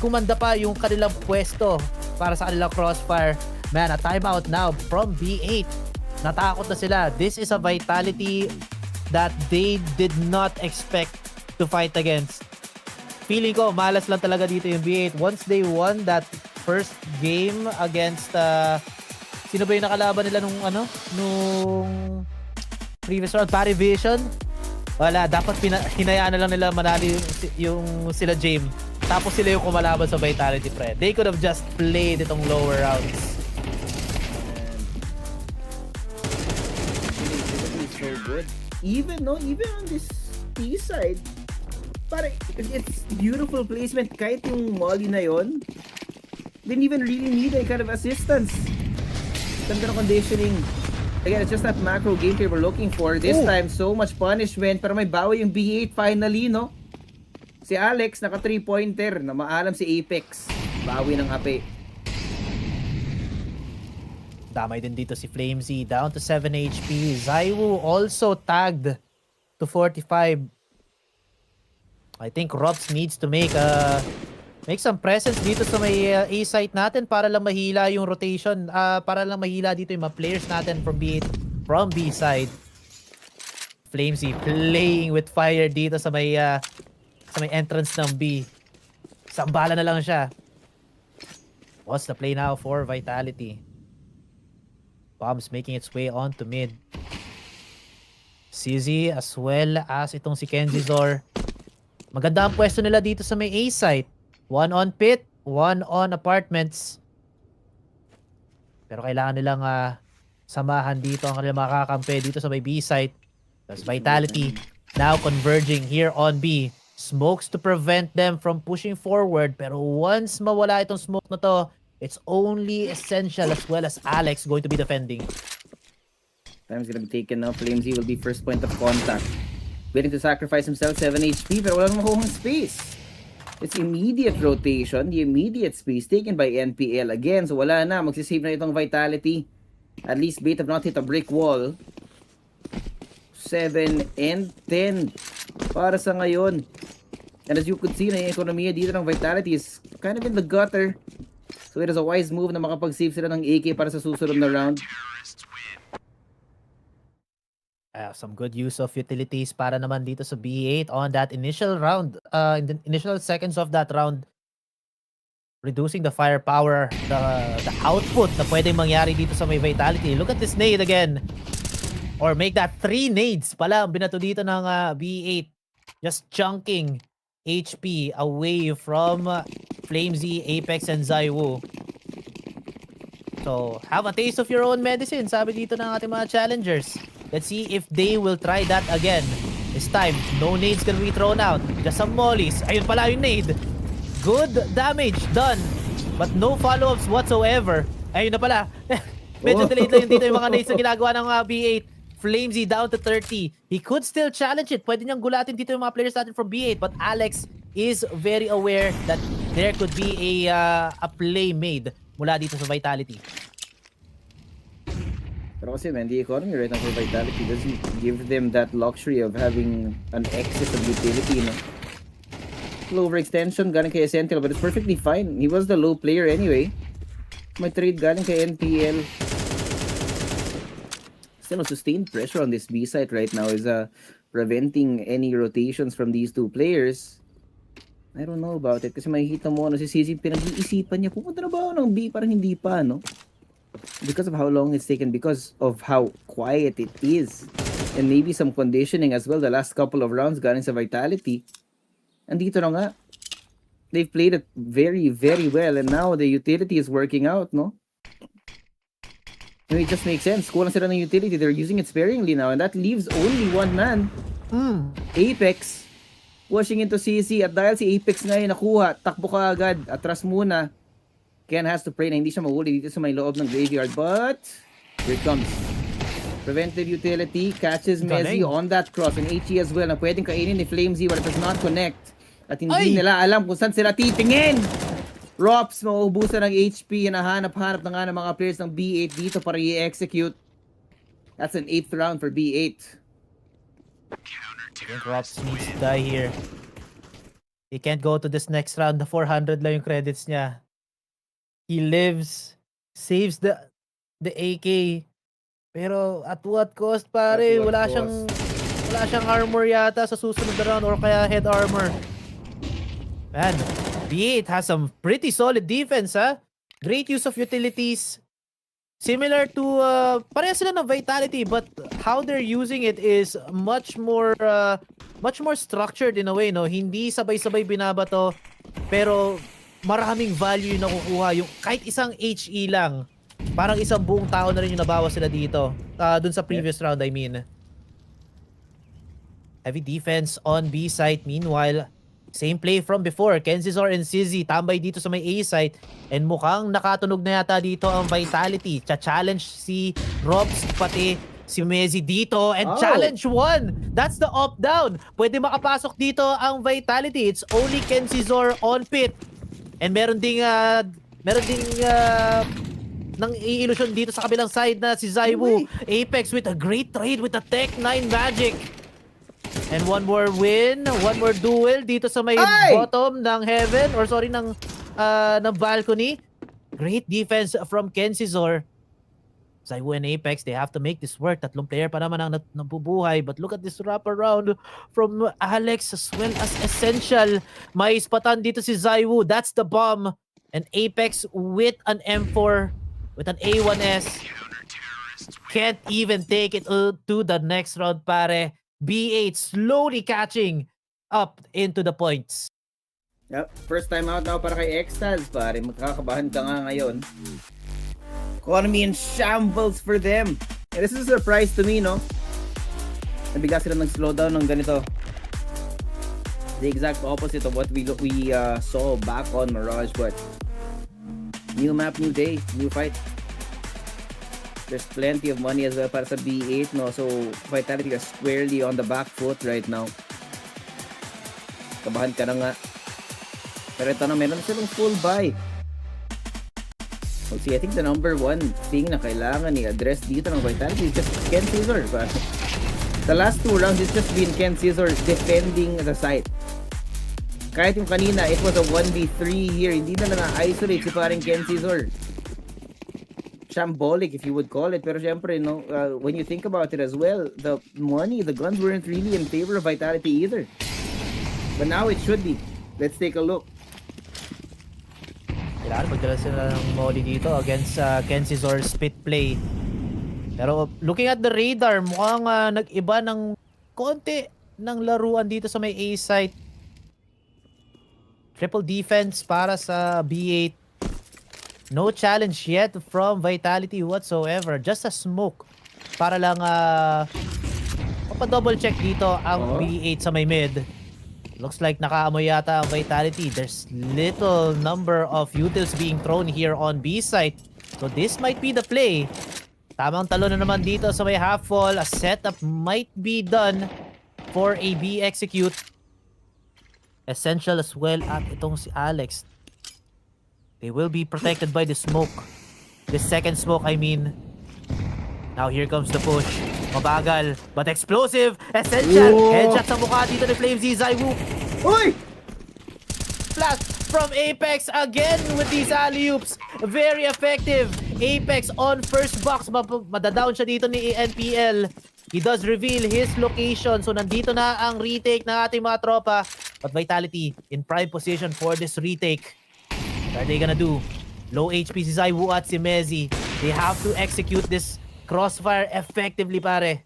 gumanda pa yung kanilang pwesto para sa kanilang crossfire. Man, a timeout now from B8. Natakot na sila. This is a Vitality that they did not expect to fight against. Feeling ko, malas lang talaga dito yung B8. Once they won that first game against sino ba yung nakalaban nila nung previous round, PVision. Wala, dapat hinayaan na lang nila manali yung sila James. Tapos sila yung kumalaban sa Vitality, pre. They could have just played itong lower rounds. It's so good. Even on this T side, pare, it's beautiful placement. Kahit yung molly na yon, didn't even really need any kind of assistance. Ganda ng conditioning. Again, it's just that macro gameplay we're looking for. This time, so much punishment. Pero may bawi yung B8 finally, no? Si Alex, naka 3-pointer. Na maalam si Apex. Bawi ng ape. Damay din dito si Flamesy. Down to 7 HP. Zaiwu also tagged to 45. I think Robs needs to make some presence dito sa may A site natin para lang mahila yung rotation, para lang mahila dito yung mga players natin from B side. Flamesy playing with fire dito sa may entrance ng B. Sambala na lang siya. What's the play now for Vitality? Bombs making its way onto mid. CZ as well as itong si Kenzizor. Maganda ang pwesto nila dito sa may A site. One on pit, one on apartments. Pero kailangan nilang samahan dito ang kanilang mga kakampi dito sa may B site. Because Vitality now converging here on B. Smokes to prevent them from pushing forward. Pero once mawala itong smoke na to, it's only Essential as well as Alex going to be defending. Time's gonna be taken now. Flamesy will be first point of contact. Willing to sacrifice himself, 7 HP, pero walang makuhang space. It's immediate rotation, the immediate space taken by NPL again. So wala na, magsisave na itong Vitality. At least Bait have not hit a brick wall. 7 and 10 para sa ngayon. And as you could see, na yung ekonomiya dito ng Vitality is kind of in the gutter. So it is a wise move na makapag-save sila ng AK para sa susunod na round. Some good use of utilities para naman dito sa B8 on that initial round, in the initial seconds of that round. Reducing the firepower, the output na pwedeng mangyari dito sa may Vitality. Look at this nade again. Or make that 3 nades pala ang binato dito ng B8. Just chunking HP away from Flamesy, Apex, and Zaiwu. So, have a taste of your own medicine, sabi dito ng ating mga challengers. Let's see if they will try that again. This time, no nades can be thrown out. Just some mollies. Ayun pala yung nade. Good damage done. But no follow-ups whatsoever. Ayun na pala. Medyo delayed lang dito yung mga nades na ginagawa ng B8. Flamesy down to 30. He could still challenge it. Pwede niyang gulatin dito yung mga players natin from B8. But Alex is very aware that there could be a play made mula dito sa Vitality. Pero kasi man, the economy right now for Vitality doesn't give them that luxury of having an excess of utility, no? Low overextension galing kay Essential, but it's perfectly fine. He was the low player anyway. May trade galing kay NPL. Still, sustained pressure on this B site right now is preventing any rotations from these two players. I don't know about it kasi makikita mo si CZ pinag-iisipan niya, pupunta na ba ako ng B? Parang hindi pa, no? Because of how long it's taken, because of how quiet it is, and maybe some conditioning as well. The last couple of rounds galing sa Vitality, andito na nga, they've played it very, very well, and now the utility is working out, no? And it just makes sense. Kulang sila ng utility, they're using it sparingly now, and that leaves only one man. Apex washing into CC, at dahil si Apex ngayon nakuha, takbo ka agad, atras muna. Ken has to pray na hindi siya mahuli dito sa may loob ng graveyard, but here it comes. Preventive utility, catches Mezzy on that cross, and HE as well na pwedeng kainin ni Flamesy but it does not connect. At hindi nila alam kung saan sila titingin. Rops, mauubusan ng HP, hinahanap-hanap na nga ng mga players ng B8 dito para i-execute. That's an 8th round for B8. I think Rops needs to die here. He can't go to this next round. The 400 lang yung credits niya. He lives, saves the AK. Pero at what cost, pare? Wala siyang armor yata sa susunod na round or kaya head armor. Man, B8 has some pretty solid defense, ha? Great use of utilities. Similar to, pareha sila ng Vitality, but how they're using it is much more structured in a way, no? Hindi sabay-sabay binabato, pero maraming value yung nakukuha. Yung kahit isang HE lang, parang isang buong tao na rin yung nabawas sila dito. Dun sa previous round, I mean. Heavy defense on B site. Meanwhile, same play from before. Kenzizor and Sizzy tambay dito sa may A site. And mukhang nakatunog na yata dito ang Vitality. Cha-challenge si Robs, pati si Mezzy dito. And challenge one! That's the up-down. Pwede makapasok dito ang Vitality. It's only Kenzizor on pit. And meron ding nang i-illusion dito sa kabilang side na si Zaiwu. Apex with a great trade with the Tech 9 Magic. And one more win, one more duel dito sa may bottom ng heaven, or sorry, ng balcony. Great defense from Kenzizor. Zaiwu and Apex, they have to make this work. Tatlong player pa naman ang nabubuhay. But look at this wraparound from Alex as well as Essential. May ispatan dito si Zaiwu. That's the bomb. And Apex with an M4, with an A1S, can't even take it to the next round, pare. B8 slowly catching up into the points. Yep, first time out now para kay Extaz, pare. Magkakabahan ka nga ngayon. Economy in shambles for them. And this is a surprise to me, no? Nabigla sila ng slowdown ng ganito. The exact opposite of what we saw back on Mirage, but new map, new day, new fight. There's plenty of money as well para sa B8, no? So, Vitality is squarely on the back foot right now. Kabahan ka na nga. Pero ito na, meron silang full buy. See, I think the number one thing na kailangan i-address dito ng Vitality is just Ken Caesar. The last 2 rounds, it's just been Ken Caesar defending the site. Kahit yung kanina, it was a 1v3 here. Hindi na na-isolate si parang Ken Caesar. Shambolic, if you would call it. Pero syempre, no, when you think about it as well, the money, the guns weren't really in favor of Vitality either. But now it should be. Let's take a look. Kailangan magdala sila ng molly dito against Ken Caesar's spit play. Pero looking at the radar, mukhang nag-iba ng konti ng laruan dito sa may A site. Triple defense para sa B8. No challenge yet from Vitality whatsoever. Just a smoke para lang double check dito ang B8 sa may mid. Looks like nakaamoy yata ang Vitality. There's little number of utils being thrown here on B site. So this might be the play. Tamang talo na naman dito sa may half wall. A setup might be done for a B execute. Essential as well at itong si Alex. They will be protected by the smoke. The second smoke, I mean. Now here comes the push. Mabagal, but explosive. Essential. Whoa. Headshot sa mukha dito ni Flames Zaiwu. Uy! Flash from Apex again with these alley-oops. Very effective. Apex on first box. Madadown siya dito ni NPL. He does reveal his location. So nandito na ang retake ng ating mga tropa. But Vitality in prime position for this retake. What are they gonna do? Low HP si Zaiwu at si Mezzi. They have to execute this crossfire effectively, pare.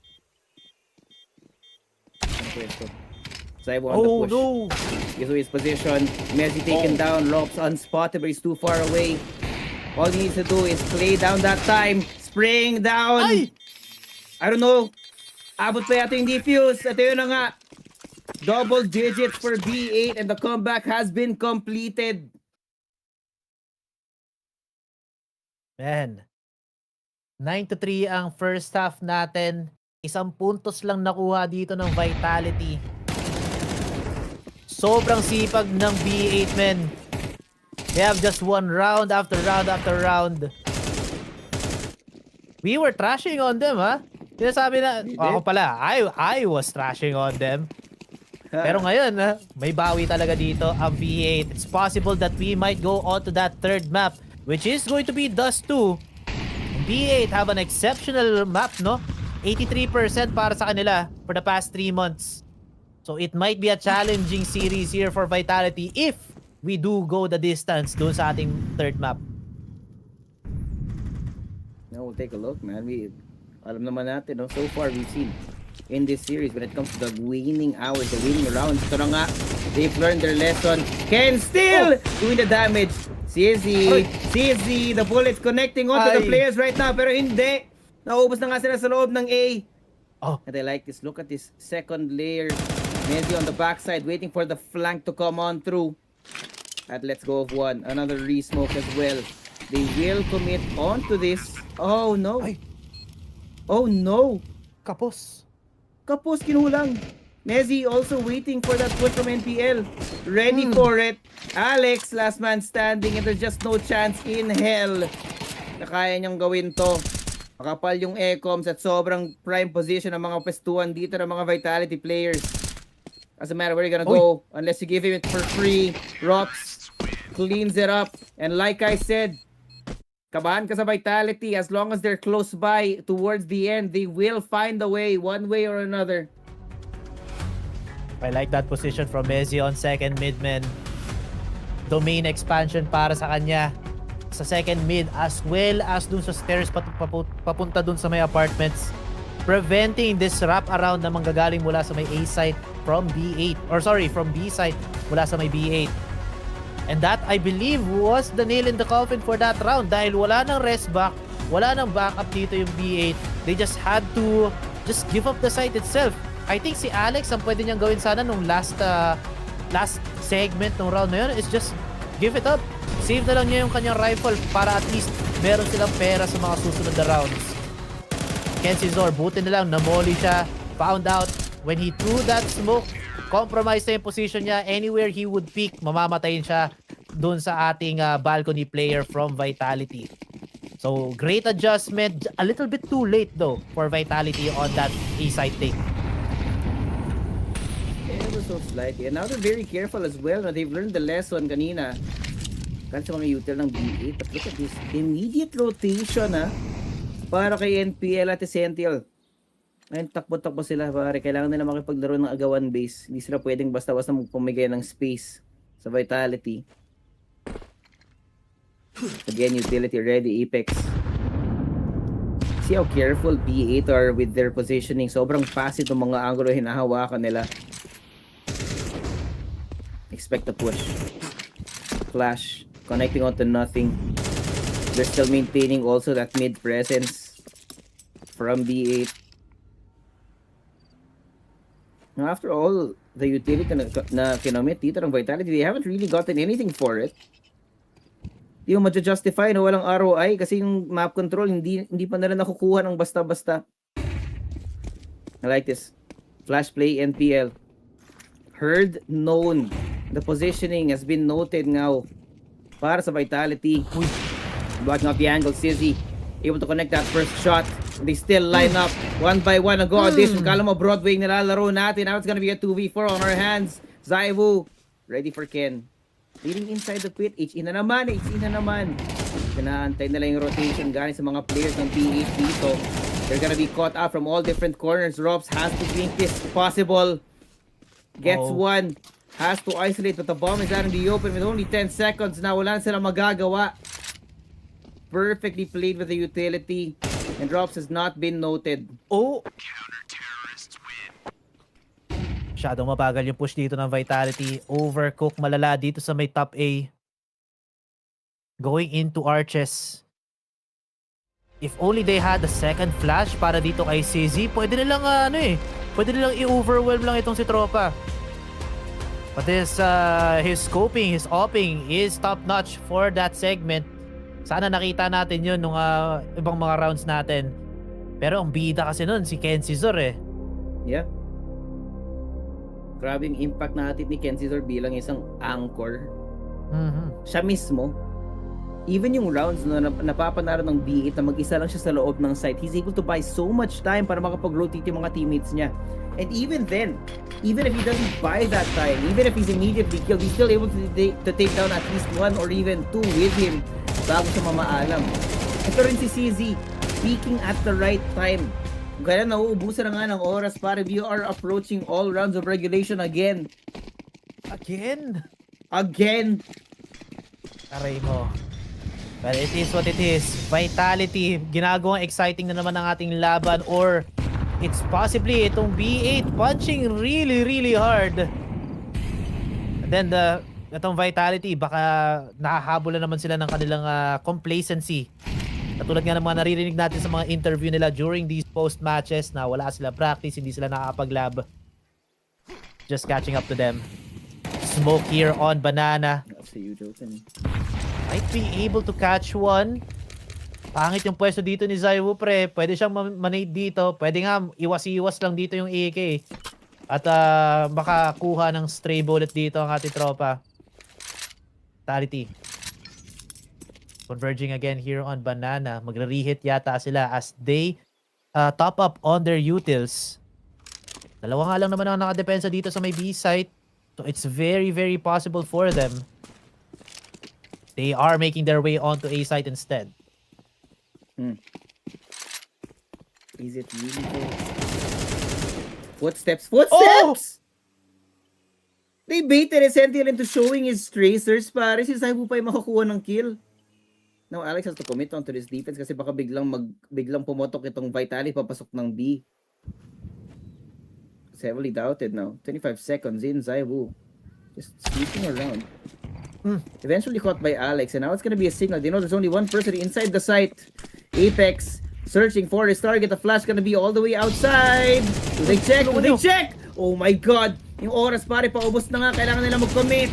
Zaiwu on the push. No! Gives away his position. Messi taken down. Lopes unspotted, but he's too far away. All he needs to do is play down that time. Spraying down. Ay! I don't know. Abot pa yata yung defuse. Ito yun na nga. Double digits for B8 and the comeback has been completed. Man. 9-3 ang first half natin. 1 puntos lang nakuha dito ng Vitality. Sobrang sipag ng B8, men. They have just won round after round after round. We were trashing on them, ha? Sinasabi na, ako pala, I was trashing on them. Pero ngayon, may bawi talaga dito ang B8. It's possible that we might go on to that third map, which is going to be Dust 2. B8 have an exceptional map, no? 83% para sa kanila for the past 3 months. So it might be a challenging series here for Vitality if we do go the distance doon sa ating third map. Now we'll take a look, man. Alam naman natin, no? So far we've seen in this series when it comes to the winning hours, the winning rounds. Ito na nga, they've learned their lesson. Ken still doing the damage. CZ, the bullets connecting onto the players right now, pero hindi. Naubos na nga sila sa loob ng A. And I like this. Look at this second layer. Messi on the backside, waiting for the flank to come on through. At let's go of one. Another re-smoke as well. They will commit onto this. Oh no. Oh no. Kapos. Kapos kinulang. Messi also waiting for that push from NPL. Ready for it. Alex, last man standing, and there's just no chance in hell na kaya niyang gawin to. Makapal yung ecoms at sobrang prime position ng mga pestuan dito ng mga Vitality players. Doesn't matter where you're gonna go unless you give him it for free. Rops cleans it up. And like I said, kabahan ka sa Vitality, as long as they're close by towards the end, they will find a way, one way or another. I like that position from Messi on second mid, man. domain expansion para sa kanya sa second mid as well as dun sa stairs papunta dun sa may apartments, preventing this wrap around na manggagaling mula sa may A site from B8 or sorry from B site mula sa may B8. And that I believe was the nail in the coffin for that round dahil wala nang rest back, wala nang backup dito yung B8. They just had to just give up the site itself. I think si Alex ang pwede niyang gawin sana nung last segment ng round na yun is just give it up. Save na lang niya yung kanyang rifle para at least meron silang pera sa mga susunod na rounds. Kensizor, buti na lang, namoli siya. Found out when he threw that smoke, compromised na yung position niya. Anywhere he would peek, mamamatayin siya dun sa ating balcony player from Vitality. So, great adjustment. A little bit too late though for Vitality on that A-side take. Ever so slightly. And now they're very careful as well. They've learned the lesson kanina. Kan sa mga util ng B8. But look at this. Immediate rotation para kay NPL at Essential. Ngayon takbo-takbo sila pare. Kailangan nila makipaglaro ng agawan base. Hindi sila pwedeng basta-basta magpumigay ng space sa Vitality. Again, utility ready, Apex. See how careful B8 are with their positioning. Sobrang passive ng mga angulo hinahawakan nila. Expect the push. Flash. Connecting onto nothing. They're still maintaining also that mid presence from B8. Now, after all, the utility na kinomit dito ng Vitality, they haven't really gotten anything for it. Yung ma-justify na walang ROI kasi yung map control hindi pa nila nakukuha ng basta-basta. I like this. Flash play NPL. Heard, known. The positioning has been noted now para sa Vitality. Blocking up the angle, Sizzy able to connect that first shot. They still line up one by one. Ang go audition. Kala mo Broadway nilalaro natin. Now it's gonna be a 2v4 on our hands. Zaiwu ready for Ken. Leading inside the pit. HE na naman. Pinaantay nila yung rotation galing sa mga players ng PH dito. They're gonna be caught out from all different corners. Robs has to think this possible. Gets one. Has to isolate, but the bomb is out in the open with only 10 seconds. Now wala na sila magagawa. Perfectly played with the utility. And Drops has not been noted. Oh! Masyadong mabagal yung push dito ng Vitality. Overcook malala dito sa may top A. Going into Arches. If only they had a second flash para dito kay CZ, pwede nilang pwede nilang i-overwhelm lang itong si Tropa. But his scoping, his opping is top notch for that segment. Sana nakita natin yun nung ibang mga rounds natin. Pero ang bida kasi nun si Kensizor Yeah. Grabe yung impact natin ni Kensizor bilang isang anchor. Siya mismo, even yung rounds na napapanaro ng B8 na mag-isa lang siya sa loob ng site, he's able to buy so much time para makapag-rotate yung mga teammates niya. And even then, even if he doesn't buy that time, even if he's immediately killed, he's still able to take down at least one or even two with him bago siya mamaalam. Ito rin si CZ, peaking at the right time. Kaya nauubusan na nga ng oras para we are approaching all rounds of regulation again. Again! Aray mo. But it is what it is. Vitality, ginagawang exciting na naman ang ating laban, or it's possibly itong B8 punching really, really hard. And then itong Vitality, baka nakahabol na naman sila ng kanilang complacency. Katulad nga ng mga naririnig natin sa mga interview nila during these post-matches na wala sila practice, hindi sila nakakapag-lab. Just catching up to them. Smoke here on Banana. That's a huge opening. Might be able to catch one. Pangit yung pwesto dito ni Zaiwu, pre. Pwede siyang manade dito. Pwede nga iwas-iwas lang dito yung AK. At makakuha ng stray bullet dito ang ating tropa. Vitality. Converging again here on Banana. Magre-rehit yata sila as they top up on their utils. Dalawa nga lang naman ang nakadepensa dito sa may B site. So it's very, very possible for them. They are making their way onto A site instead. Is it really good? Footsteps! Oh! They baited Essential into showing his tracers, pare. Si Zaibu pa yung makakuha ng kill. Now, Alex has to commit onto this defense kasi baka biglang pumotok itong Vitali papasok ng B. It's heavily doubted now. 25 seconds in, Zaibu. Just sneaking around. Eventually caught by Alex, and now it's gonna be a signal. They know there's only one person inside the site. Apex searching for his target. The flash gonna be all the way outside. Do they check? Do they check? Oh my god! Yung oras pare, paubos na nga. Kailangan nila mag-commit.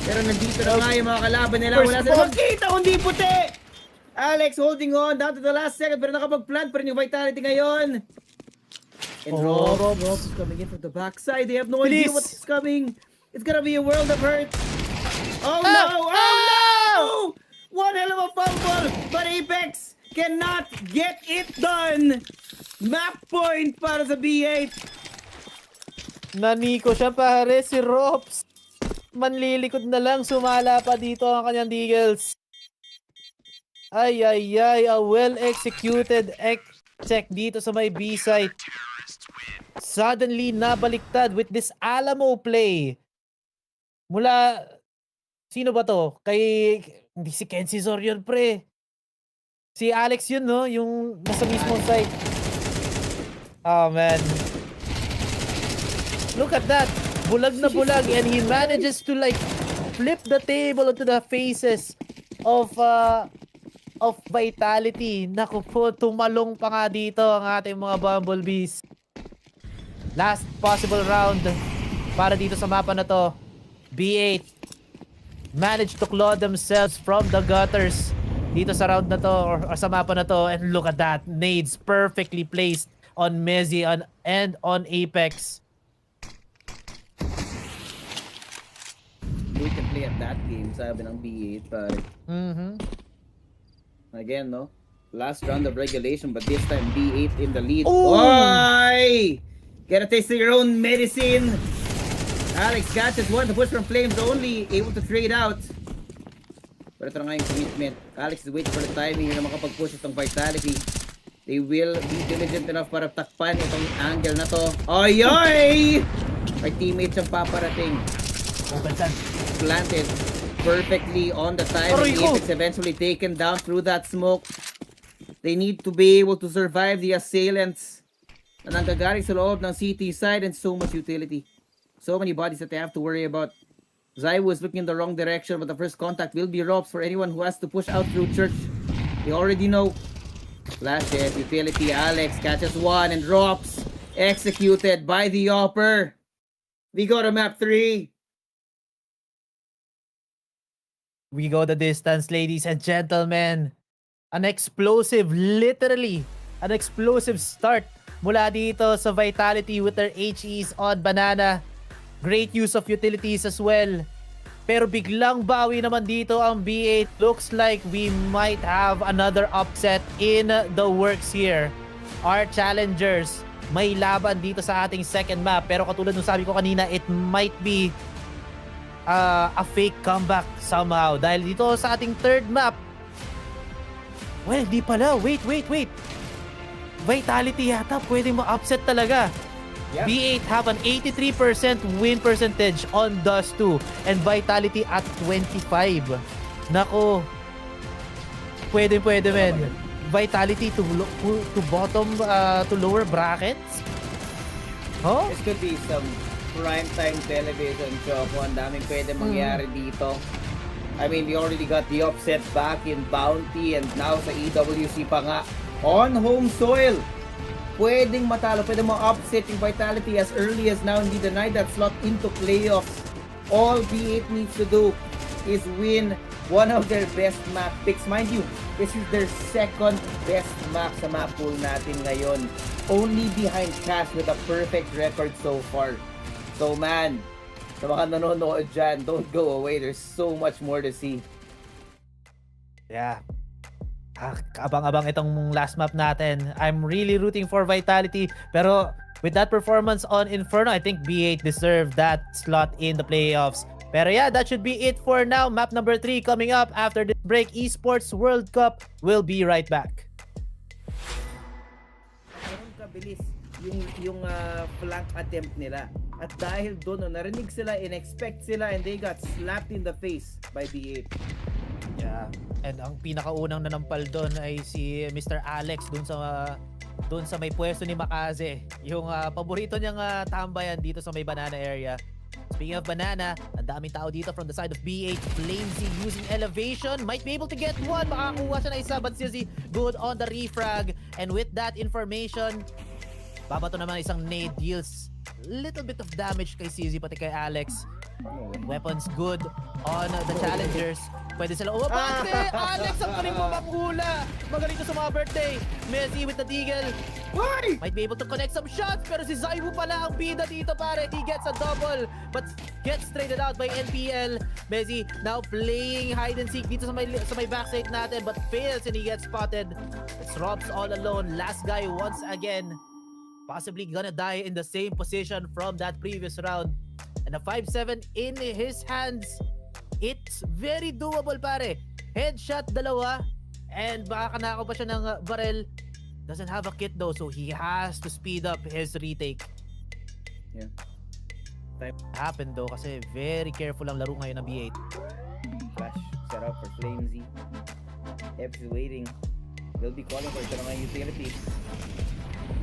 Pero nandito na nga yung mga kalaban nila. Wala sila magkita kundi puti! Alex holding on down to the last second, pero nakapag-plant pa rin yung Vitality ngayon. And Rob is coming in from the backside. They have no idea what's coming. It's gonna be a world of hurt. Oh no! Oh no! One hell of a fumble, but Apex cannot get it done. Map point para sa B8. Naniko siya pare, si Rops. Manlilikod na lang, sumala pa dito ang kanyang Deagles. Ay, a well-executed check dito sa may B site. Suddenly, nabaliktad with this Alamo play. Mula, sino ba to? Hindi si Kenzie Zor yun, pre. Si Alex yun, no? Yung nasa mismong site. Oh, man. Look at that. Bulag na bulag. And he manages to like flip the table onto the faces of Vitality. Naku po, tumalong pa nga dito ang ating mga Bumblebees. Last possible round para dito sa mapa na to. B8 managed to claw themselves from the gutters dito sa round na to or sa mapa na to. And look at that. Nades perfectly placed on Mezzi and on Apex. We can play at that game, sabi ng B8 pare. Again, no? Last round of regulation, but this time B8 in the lead. Why? Get a taste of your own medicine. Alex catches one to push from Flames only, able to trade out. Pero ito na nga yung commitment. Alex is waiting for the timing na makapag-push itong Vitality. They will be diligent enough para takpan itong angle na to. Oy! May teammate siyang paparating. Planted perfectly on the time. Apex eventually taken down through that smoke. They need to be able to survive the assailants na nanggagaling sa loob ng CT side, and so much utility. So many bodies that they have to worry about. Zaiwu is looking in the wrong direction, but the first contact will be ropes for anyone who has to push out through church. They already know. Flashes, utility, Alex catches one, and drops. Executed by the Opper. We go to map 3. We go the distance, ladies and gentlemen. An explosive, literally, an explosive start mula dito sa Vitality with their HEs on Banana. Great use of utilities as well. Pero biglang bawi naman dito ang B8. Looks like we might have another upset in the works here. Our challengers, may laban dito sa ating second map. Pero katulad ng sabi ko kanina, it might be a fake comeback somehow. Dahil dito sa ating third map, well, di pala. Wait. Vitality yata pwede ma-upset talaga. Yep. B8 have an 83% win percentage on Dust 2 and Vitality at 25. Nako. Pwede men. Vitality to bottom to lower brackets. Oh? This could be some primetime television show. Ang daming pwede mangyari dito. I mean, we already got the upset back in Bounty, and now sa EWC pa nga. On home soil, pwedeng matalo, pwedeng ma-upset yung Vitality as early as now. Hindi deny that slot into playoffs. All B8 needs to do is win one of their best map picks. Mind you, this is their second best map sa map pool natin ngayon. Only behind Cash with a perfect record so far. So man, sa mga nanonood dyan, don't go away. There's so much more to see. Yeah. Abang-abang itong last map natin. I'm really rooting for Vitality. Pero with that performance on Inferno, I think B8 deserved that slot in the playoffs. Pero yeah, that should be it for now. Map number 3 coming up after this break. Esports World Cup will be right back. Ganun kabilis yung flank attempt nila. At dahil doon, narinig sila, in-expect sila, and they got slapped in the face by B8. Yeah. And ang pinakaunang nanampal doon ay si Mr. Alex doon sa may pwesto ni Makaze. Yung paborito niyang tambayan dito sa may banana area. Speaking of banana, ang daming tao dito from the side of B8. Flamesy using elevation. Might be able to get one. Makakuha siya na isa, but Sizzy good on the refrag. And with that information, babato naman isang nade deals little bit of damage kay Sizzy pati kay Alex. Weapons good on the challengers. Pwede sila umabante. Alex, ang galing mo maghula. Magaling ko sa mga birthday. Messi with the deagle. Why? Might be able to connect some shots, pero si Zaiwu pala ang bida dito, pare. He gets a double, but gets traded out by NPL. Messi now playing hide and seek dito sa may backside natin, but fails and he gets spotted. It's Robs all alone. Last guy once again. Possibly gonna die in the same position from that previous round. And a 5-7 in his hands. It's very doable, pare. Headshot dalawa, and baka kanakaw pa siya ng barrel. Doesn't have a kit though, so he has to speed up his retake. Yeah. Happened though kasi very careful ang laro ngayon ng B8. Flash set up for Flamesy. Eps is waiting. They'll be calling for ito na mga utility.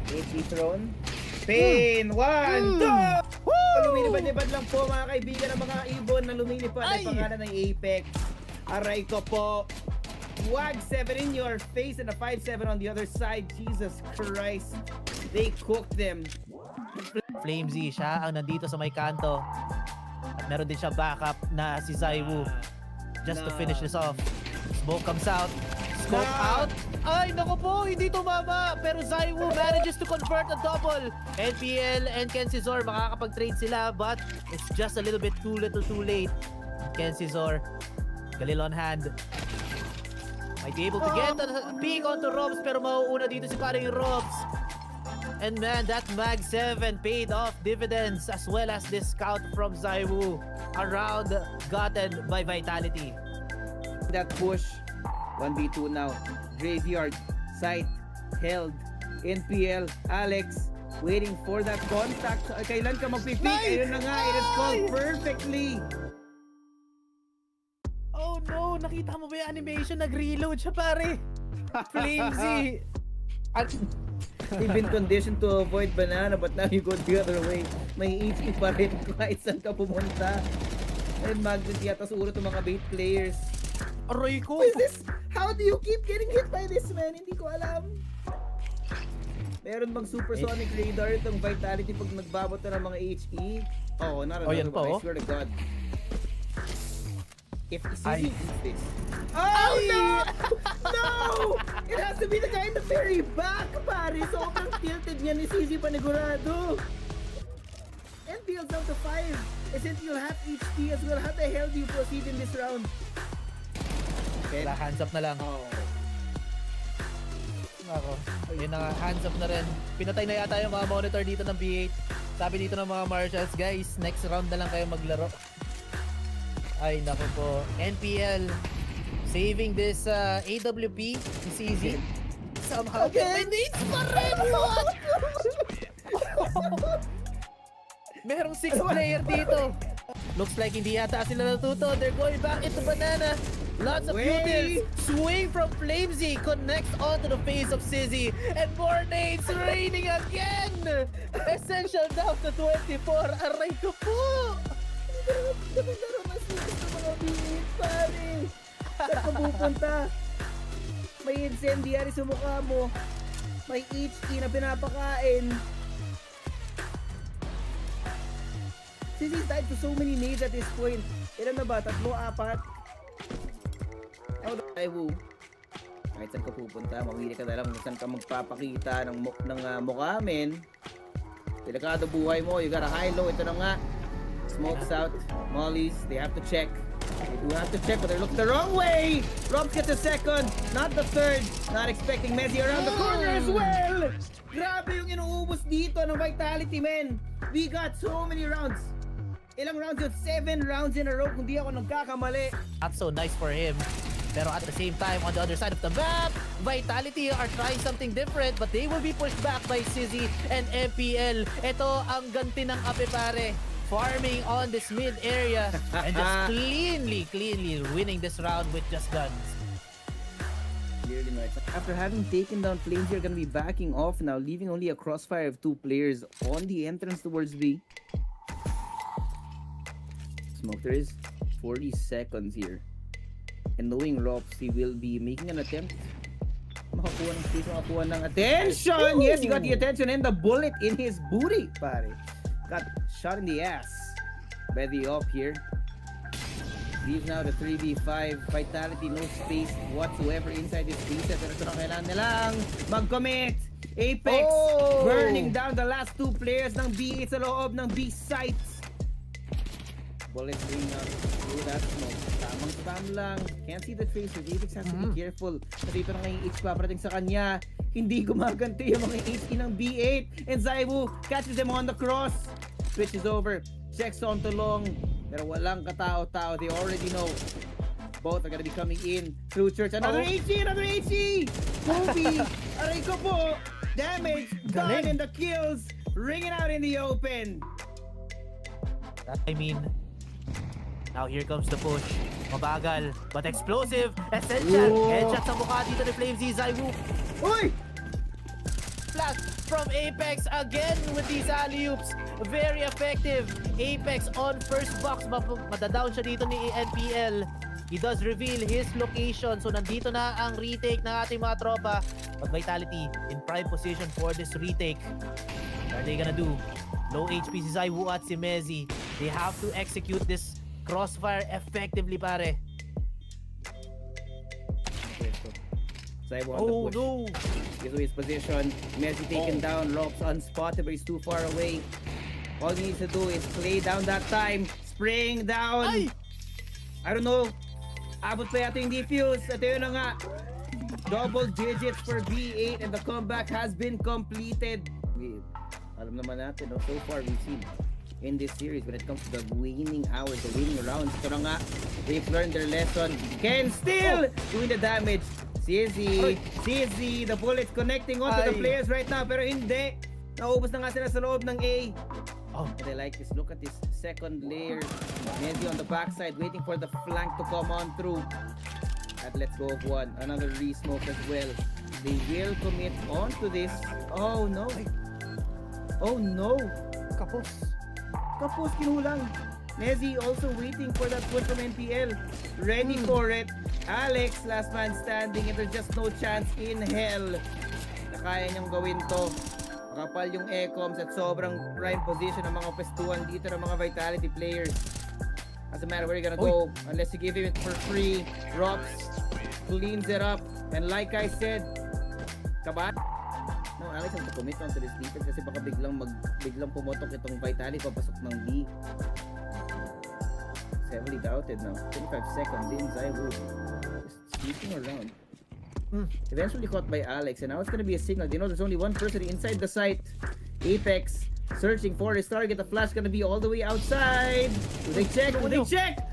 HP thrown. Pain! One! Two! Lumilipad-lipad lang po mga kaibigan ng mga ibon na lumilipad ay pangalan ng Apex. Aray ko po. Wag 7 in your face and a 5-7 on the other side. Jesus Christ. They cooked them. Flamesy siya ang nandito sa may kanto. At meron din siya backup na si Zaiwu. Just to finish this off. Smoke comes out. Smoke out. Ay, naku po, hindi tumama. Pero Zaiwu manages to convert a double. NPL and Kensizor makakapag-trade sila, but it's just a little bit too little too late. Kensizor, Galil on hand. Might be able to get a peek onto Robs, pero mauuna dito si paring Robs. And man, that Mag 7 paid off dividends, as well as this scout from Zaiwu. A round gotten by Vitality. That push. 1v2 now. Graveyard. Sight. Held. NPL. Alex. Waiting for that contact. Kailan ka magpipick? Ayun na nga. It is called perfectly. Oh no! Nakita mo ba yung animation? Nag-reload siya, pare! Flamesy! Even conditioned to avoid banana, but now you go the other way. May HP pa rin kahit saan ka pumunta. And magnet yata sa ulo ng mga bait players. Aroy ko! What is this? How do you keep getting hit by this, man? Hindi ko alam. Meron bang supersonic radar itong Vitality pag nagbabato ng mga HE? Oh, not another yan one. pa, I swear to God. If Ay. Sizzy eats this. Oh no! No! It has to be the guy in the very back, pare. Sobrang tilted niya ni Sizzy panigurado. NPL's down to 5. Essentially, you'll have HP as well. How the hell do you proceed in this round? Okay. Wala, hands up na lang. Oh. Ako. Yun na nga, hands up na rin. Pinatay na yata yung mga monitor dito ng B8. Sabi dito ng mga marshals, guys, next round na lang kayo maglaro. Ay, naku po. NPL saving this AWP. It's easy. Somehow. Okay. Needs pa rin! What? Merong 6 player dito. Looks like hindi yata sila natuto. They're going back into banana. Lots of utils. Swing from Flamesy connects onto the face of Sizzy. And more nades raining again. Essential down to 24. Aray ko po. Laro na sila sa mga biit, pare. Saan ka pupunta? May incendiary sa mukha mo. May HE na pinapakain. Sizzy's died to so many nades at this point. Ilan na ba? 3, 4? How the Zaiwu? Kahit saan ka pupunta, mamili ka na lang kung saan ka magpapakita ng mukha, men. Delikado buhay mo, you got a high-low. Ito na nga. Smokes out, mollies, they have to check. They do have to check, but they're looking the wrong way! Robs gets a second, not the third. Not expecting Messi around the corner as well! Grabe yung inuubos dito ng Vitality, men! We got so many rounds. Ilang rounds yun? 7 rounds in a row kung di ako nagkakamali. Not so nice for him. Pero at the same time, on the other side of the map, Vitality are trying something different, but they will be pushed back by Sizzy and MPL. Ito ang ganti ng Ape pare. Farming on this mid area and just cleanly winning this round with just guns. Clearly nice. After having taken down Flames, you're gonna be backing off now, leaving only a crossfire of 2 players on the entrance towards B. Smoke, there is 40 seconds here. And knowing Rops, he will be making an attempt. Makakuha ng space, makakuha ng attention! Yes, he got the attention and the bullet in his booty, pare. Got shot in the ass. Belly up here. Leaves now the 3v5. Vitality, no space whatsoever inside this reset. Pero ito na kailangan nilang mag-commit. Apex burning down the last 2 players ng B sa loob ng B sites. Bullet ring out through that smoke. Tamang spam lang. Can't see the tracer. Apex has to be careful. Kasi ito na ngayong H paparating sa kanya. Hindi gumaganti yung mga HP ng B8. And Zaiwu catches them on the cross. Switches over. Checks on to long. Pero walang katao-tao. They already know. Both are gonna be coming in through church. Another HE! Another HE! Kobe! Aray ko po! Damage done and the kills ringing out in the open. I mean, now here comes the push. Mabagal, but explosive. Essential. Headshot sa mukha dito ni Flamesy. Zaiwu. Uy! Flash from Apex again with these alley-oops. Very effective. Apex on first box. Madadown siya dito ni NPL. He does reveal his location. So nandito na ang retake ng ating mga tropa. But Vitality in prime position for this retake. What are they gonna do? Low HP si Zaiwu at si Mezzi. They have to execute this crossfire effectively, pare. Zaiwu on the push. No! Gives away his position. Messi taken down. Rops unspotted, but he's too far away. All he needs to do is play down that time. Spraying down. Ay! I don't know. Abot pa yata yung defuse. At yun na nga. Double digits for B8 and the comeback has been completed. Alam naman natin, no? So far we've seen in this series when it comes to the winning hours, the winning rounds. Ito na nga. They've learned their lesson. Can still doing the damage. CZ, the bullets connecting onto the players right now, pero hindi. Naubos na nga sila sa loob ng A. And I like this. Look at this second layer. Messi on the backside, waiting for the flank to come on through. At let's go of one. Another re-smoke as well. They will commit onto this. Oh no. Oh no. Kapos, kinulang. Messi also waiting for that push from NPL. Ready for it. Alex, last man standing, and there's just no chance in hell na kaya niyang gawin to. Makapal yung ecoms at sobrang prime position ng mga pestuan dito ng mga Vitality players. Doesn't matter where you're gonna go unless you give him it for free. Rops cleans it up, and like I said, kabat. No, Alex has to commit onto this defense kasi baka biglang pumotok itong Vitality papasok ng B. Heavily doubted now. 25 seconds in, Zaiwu just sneaking around. Eventually caught by Alex, and now it's gonna be a signal. They know there's only one person inside the site. Apex searching for his target. The flash gonna be all the way outside. Do they check?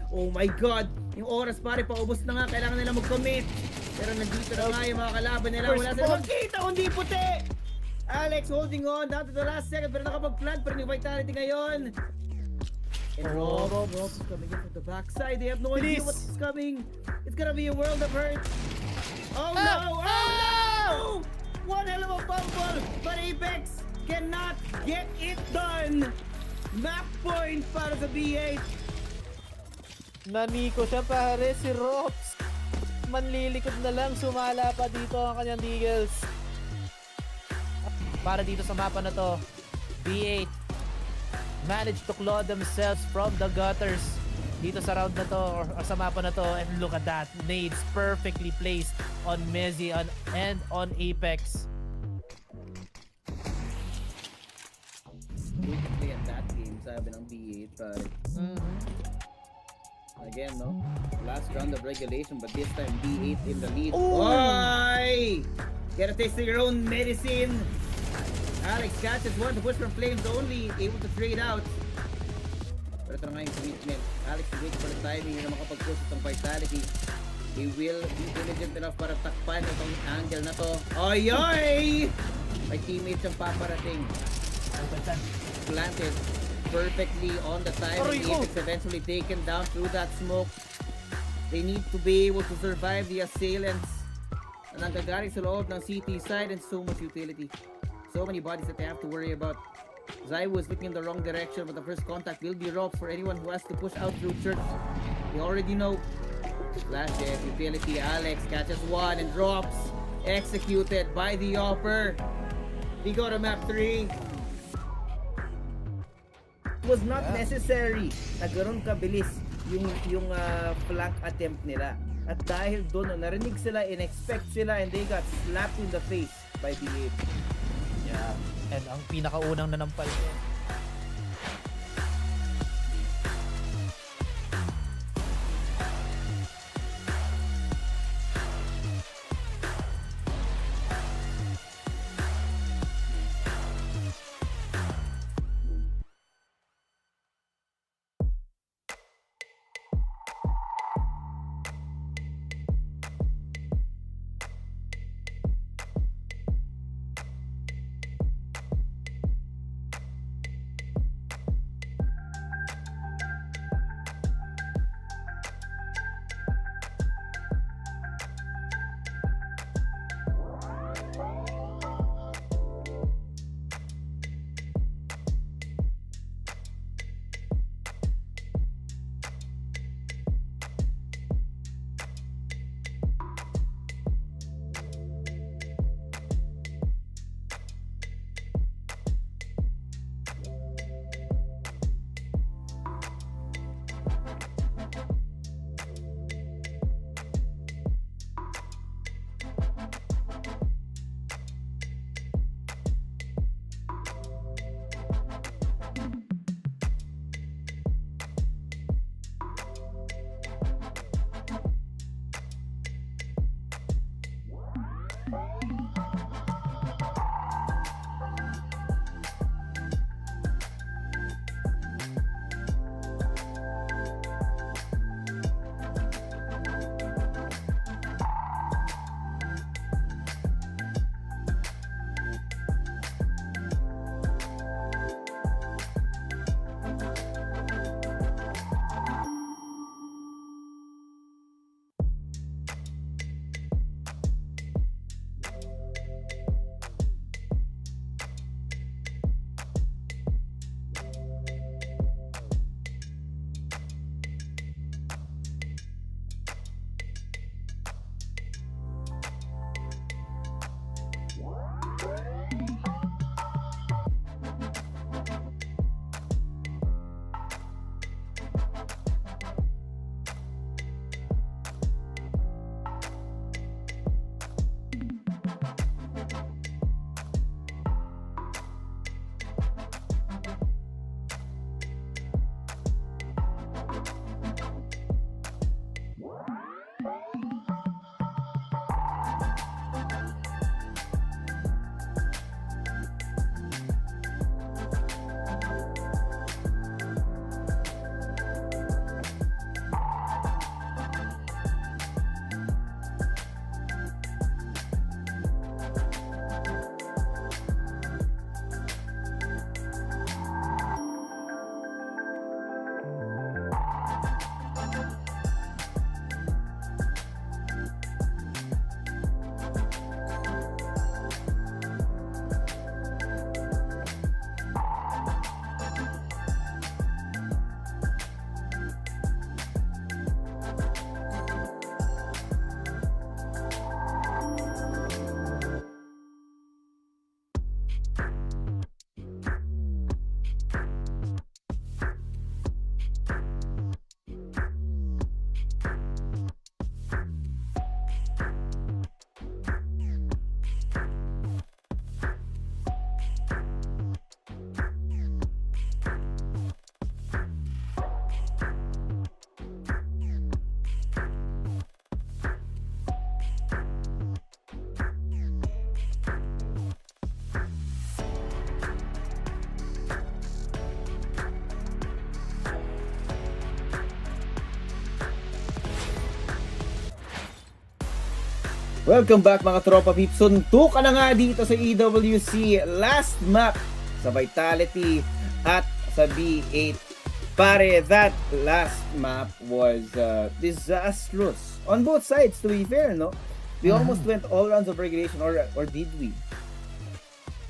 Oh my god! Yung oras pare, paubos na nga. Kailangan nila mag-commit. Pero nandito na nga yung mga kalaban nila. Wala sila magkita kundi puti! Alex holding on down to the last second, pero nakapag-plant pa rin yung Vitality ngayon. And Rob coming in from the backside. They have no idea what's coming. It's gonna be a world of hurt. Oh no! Oh no! One hell of a fumble, but Apex cannot get it done. Map point para sa B8. Naniko siya pare, si Rops. Manlilikod na lang, sumala pa dito ang kanyang Deagles. Para dito sa mapa na to, B8 managed to claw themselves from the gutters dito sa round na to or sa mapa na to, and look at that, nades perfectly placed on Mezzi and on Apex. Good play at that game, sabi ng B8 pare. Again, no? Last round of regulation, but this time B8 in the lead. Oy! Get a taste of your own medicine. Alex catches one to push from Flames only, able to trade out. Pero ito na nga yung commitment. Alex wait for the timing na makapag-push itong Vitality. They will be diligent enough para takpan itong angle na to. Oyoy! May teammates ang paparating. Planted perfectly on the time. Aray ko! It's eventually taken down through that smoke. They need to be able to survive the assailants na nanggagaling sa loob ng CT side, and so much utility. So many bodies that they have to worry about. Zai was looking in the wrong direction, but the first contact will be ropes for anyone who has to push out through church. We already know. Flash it, utility. Alex catches one and drops. Executed by the Opper. We go to map 3. It was not necessary na ganun kabilis yung flank attempt nila. At dahil doon, narinig sila, in-expect sila, and they got slapped in the face by B8. Yeah. And ang pinakaunang nanampal niya. Welcome back mga tropa peeps. Suntukan na nga dito sa EWC. Last map sa Vitality at sa B8. Pare, that last map was disastrous. On both sides, to be fair, no? We almost went all rounds of regulation, or did we?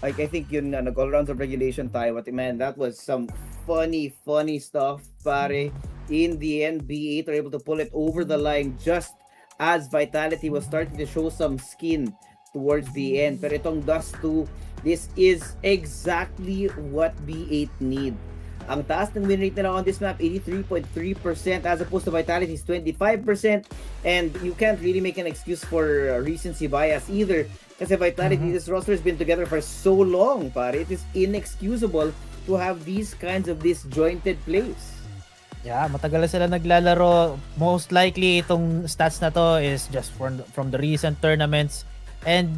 Like, I think yun nga, nag-all rounds of regulation tayo. But man, that was some funny stuff, pare. In the end, B8 were able to pull it over the line just as Vitality was starting to show some skin towards the end. Pero itong Dust 2, this is exactly what B8 need. Ang taas ng win rate nila on this map, 83.3%, as opposed to Vitality's 25%. And you can't really make an excuse for recency bias either. Kasi Vitality, this roster has been together for so long, pare. It is inexcusable to have these kinds of disjointed plays. Yeah, matagal na sila naglalaro. Most likely, itong stats na to is just from the recent tournaments. And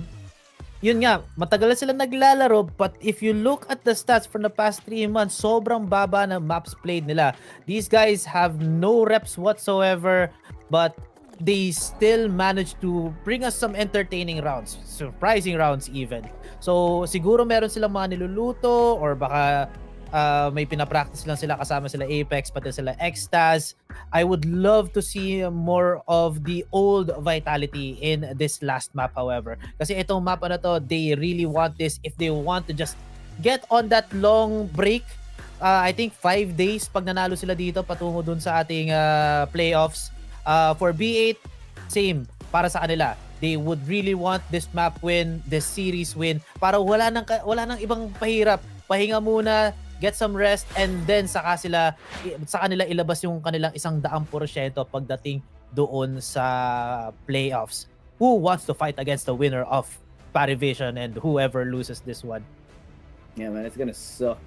yun nga, matagal na sila naglalaro. But if you look at the stats from the past 3 months, sobrang baba na maps played nila. These guys have no reps whatsoever, but they still managed to bring us some entertaining rounds. Surprising rounds even. So, siguro meron silang mga niluluto or baka may pinapractice lang sila, kasama sila Apex, pati sila Extaz. I would love to see more of the old Vitality in this last map, however. Kasi itong map na to, they really want this if they want to just get on that long break. I think 5 days pag nanalo sila dito patungo dun sa ating playoffs. For B8, same para sa kanila. They would really want this map win, this series win, para wala nang ibang pahirap. Pahinga muna, get some rest, and then sa kanila ilabas yung kanilang 100% pagdating doon sa playoffs. Who wants to fight against the winner of PVision and whoever loses this one? Yeah, man, it's gonna suck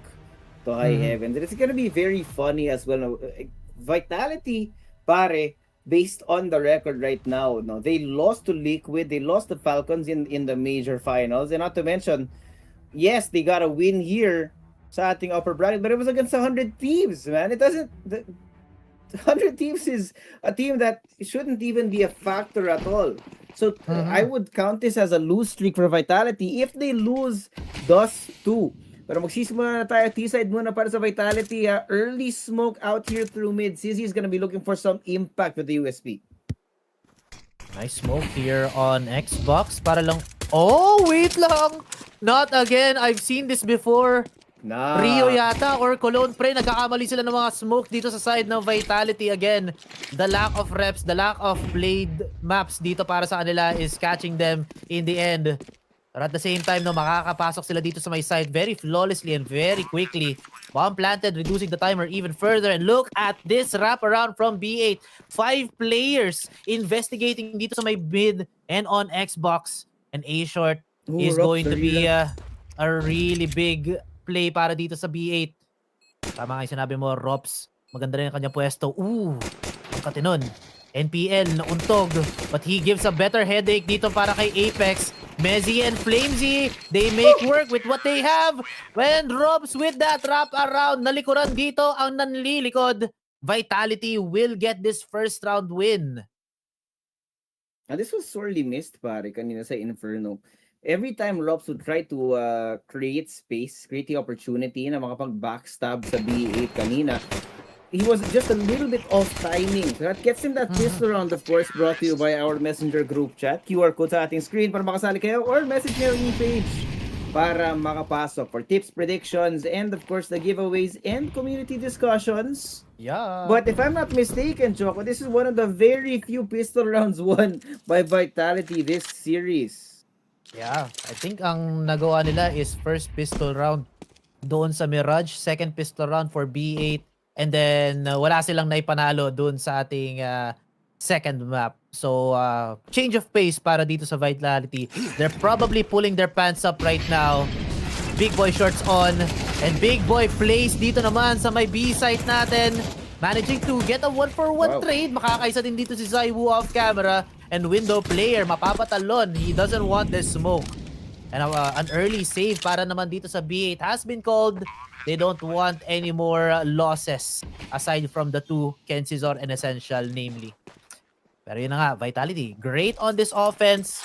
to high heaven. It's gonna be very funny as well. Vitality, pare, based on the record right now, no, they lost to Liquid, they lost to Falcons in the major finals, and not to mention, yes, they got a win here sa ating upper bracket, but it was against 100 Thieves, man. It doesn't... 100 Thieves is a team that shouldn't even be a factor at all. So, I would count this as a lose streak for Vitality if they lose Dust 2. Pero magsisimula na tayo. T-side muna para sa Vitality. Early smoke out here through mid. Sizzy is gonna be looking for some impact with the USP. Nice smoke here on Xbox. Para lang... Oh, wait lang! Not again. I've seen this before. Nah. Rio yata or Cologne, pre, nagkakamali sila ng mga smoke dito sa side ng Vitality again. The lack of reps, the lack of played maps dito para sa kanila is catching them in the end. But at the same time, no, makakapasok sila dito sa my side very flawlessly and very quickly. Bomb planted, reducing the timer even further. And look at this wraparound from B8. 5 players investigating dito sa my mid and on Xbox. And A-Short is going to be a really big play para dito sa B8. Tama nga yung sinabi mo, Rops. Maganda rin ang kanyang pwesto. Ang katinon. NPL nauntog. But he gives a better headache dito para kay Apex. Mezzy and Flamesy, they make work with what they have. When Robs with that wrap around, nalikuran dito ang nanlilikod. Vitality will get this first round win. Now, this was sorely missed, pare, kanina sa Inferno. Every time Robs would try to create space, create the opportunity na makapag-backstab sa B8 kanina, he was just a little bit off timing. So that gets him that pistol round, of course, brought to you by our messenger group chat. QR code sa ating screen para makasali kayo or message nyo yung page para makapasok for tips, predictions, and of course the giveaways and community discussions. Yeah. But if I'm not mistaken, Choco, this is one of the very few pistol rounds won by Vitality this series. Yeah, I think ang nagawa nila is first pistol round doon sa Mirage, second pistol round for B8, and then wala silang naipanalo doon sa ating second map. So, change of pace para dito sa Vitality. They're probably pulling their pants up right now. Big Boy shorts on, and Big Boy plays dito naman sa may B site natin. Managing to get a 1-for-1 trade. Makakaisa din dito si Zaiwu off camera. And window player, mapapatalon. He doesn't want this smoke. And an early save para naman dito sa B8 has been called. They don't want any more losses aside from the two, Kensizor and Essential, namely. Pero yun na nga, Vitality, great on this offense.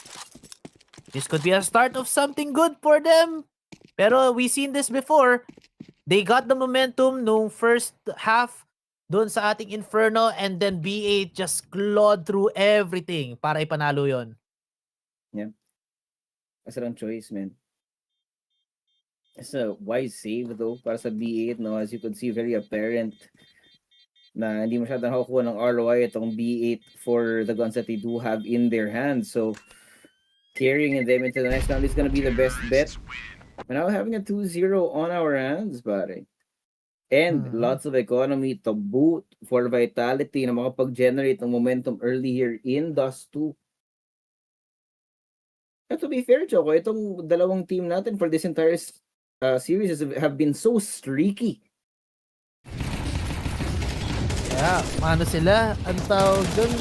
This could be a start of something good for them. Pero we seen this before. They got the momentum nung first half doon sa ating Inferno, and then B8 just clawed through everything para ipanalo yon. Excellent choice, man. It's a wise save though para sa B8, no? As you could see, very apparent na hindi masyadong nakukuha ng ROI itong B8 for the guns that they do have in their hands. So, carrying them into the next round is gonna be the best bet. We're now having a 2-0 on our hands, pare. And lots of economy to boot for Vitality na makapag-generate ng momentum early here in Dust 2. And to be fair, Choco, itong dalawang team natin for this entire series have been so streaky. Yeah, ano sila? Ang tawag dun,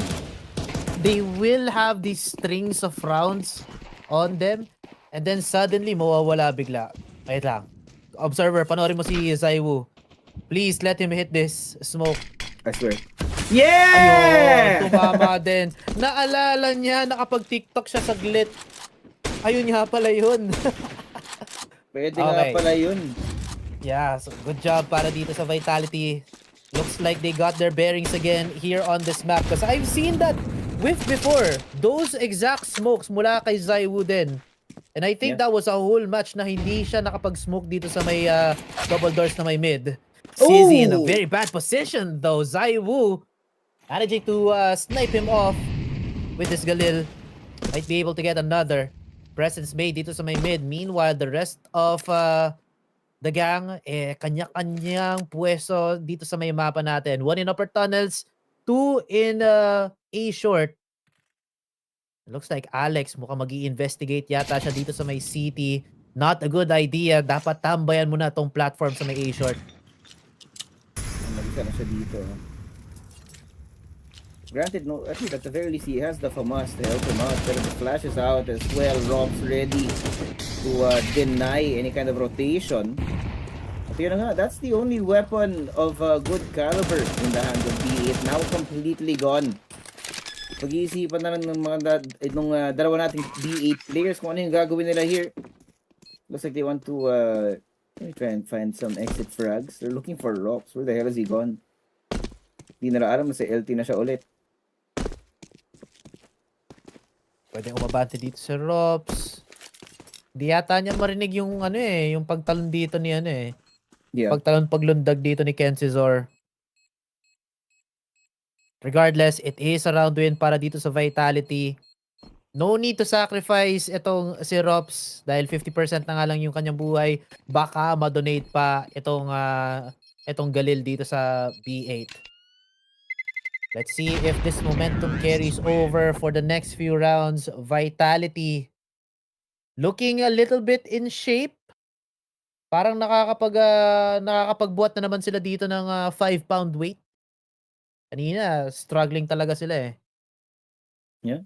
they will have these strings of rounds on them, and then suddenly mawawala bigla. Wait lang. Observer, panoorin mo si Zaiwu. Please let him hit this smoke. I swear. Yeah! Ayun, tumama din. Naalala niya, nakapag-TikTok siya saglit. Ayun nga pala yun. Pwede nga pala yun. Yeah, so good job para dito sa Vitality. Looks like they got their bearings again here on this map. Because I've seen that whiff before. Those exact smokes mula kay Zaiwu din. And I think that was a whole match na hindi siya nakapag-smoke dito sa may double doors na may mid. CZ in a very bad position though. Zaiwu managing to snipe him off with this Galil. Might be able to get another presence made dito sa may mid. Meanwhile, the rest of the gang, kanya-kanyang pwesto dito sa may mapa natin. 1 in upper tunnels, 2 in A short. Looks like Alex mukhang mag-i-investigate yata siya dito sa may city. Not a good idea. Dapat tambayan mo na tong platform sa may A short. Nag-isa na siya dito. Granted, no, at least at the very least, he has the FAMAS to help him out. But the flash is out as well. Rob's ready to deny any kind of rotation. But yun na nga, that's the only weapon of good caliber in the hand of B8. Now completely gone. Pag-iisipan na lang ng mga dalawa nating B8 players kung ano yung gagawin nila here. Looks like they want to let me try and find some exit frags. They're looking for Robs. Where the hell is he gone? Hindi nila alam na sa LT na siya ulit. Pwede umabante dito sa Robs. Di yata niya marinig yung yung pagtalon dito ni Yeah. Pagtalon paglundag dito ni Kensizor. Regardless, it is a round win para dito sa Vitality. No need to sacrifice itong si Robs dahil 50% na nga lang yung kanyang buhay. Baka ma-donate pa itong Galil dito sa B8. Let's see if this momentum carries over for the next few rounds. Vitality looking a little bit in shape. Parang nakakapagbuhat na naman sila dito ng 5-pound weight. Kanina, struggling talaga sila eh. Yeah.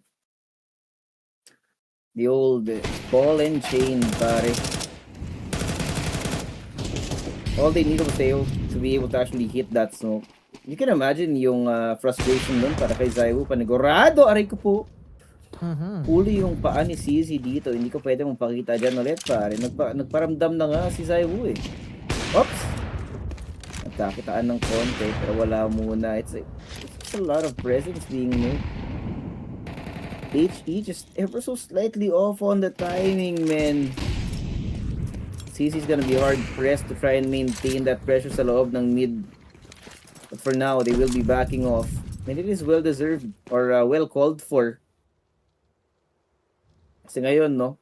The old ball and chain, pare. All they need was to be able to actually hit that smoke. You can imagine yung frustration nun para kay Zaiwu. Panigurado, aray ko po. Uli yung paa ni CZ dito. Hindi ko pwede mong pakita dyan ulit, pare. Nagparamdam na nga si Zaiwu eh. Oops! Nagkakitaan ng konti, pero wala muna. It's a lot of presence being moved. HE just ever so slightly off on the timing, man. CZ's gonna be hard pressed to try and maintain that pressure sa loob ng mid. But for now, they will be backing off. And it is well deserved or well called for. Kasi ngayon, no?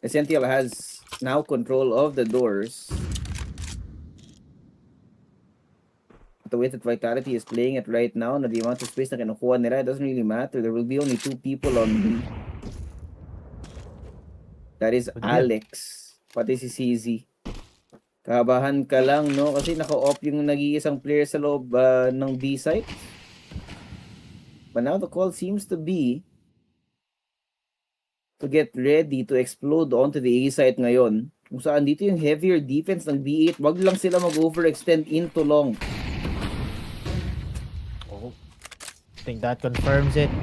Essential has now control of the doors. The way that Vitality is playing it right now, na the amount of space na kinukuha nila, it doesn't really matter. There will be only 2 people on B. That is Alex. Pati si CZ. Kabahan ka lang, no? Kasi naka-off yung nag-iisang player sa loob ng B site. But now the call seems to be to get ready to explode onto the A site ngayon. Kung saan dito yung heavier defense ng B8, wag lang sila mag-overextend into long. think that confirms it.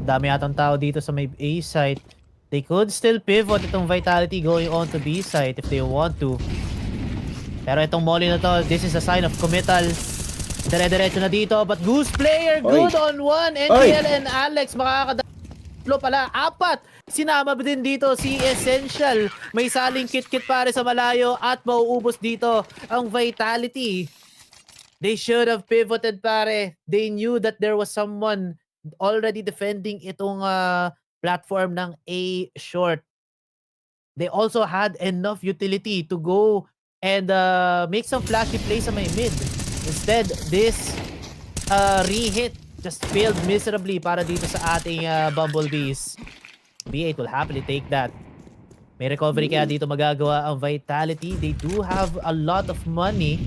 Dami atang tao dito sa may A site. They could still pivot itong Vitality going on to B site if they want to. Pero itong molly na to, this is a sign of committal. Dire-diretso na dito, but Goose player, good on one. NPL and Alex, makakadalo pala. 4. Sinama din dito si Essential. May saling kit-kit pare sa malayo at mauubos dito ang Vitality. They should have pivoted pare. They knew that there was someone already defending itong platform ng A short. They also had enough utility to go and make some flashy plays sa may mid. Instead, this re-hit just failed miserably para dito sa ating Bumblebees. B8 will happily take that. May recovery kaya dito magagawa ang Vitality. They do have a lot of money.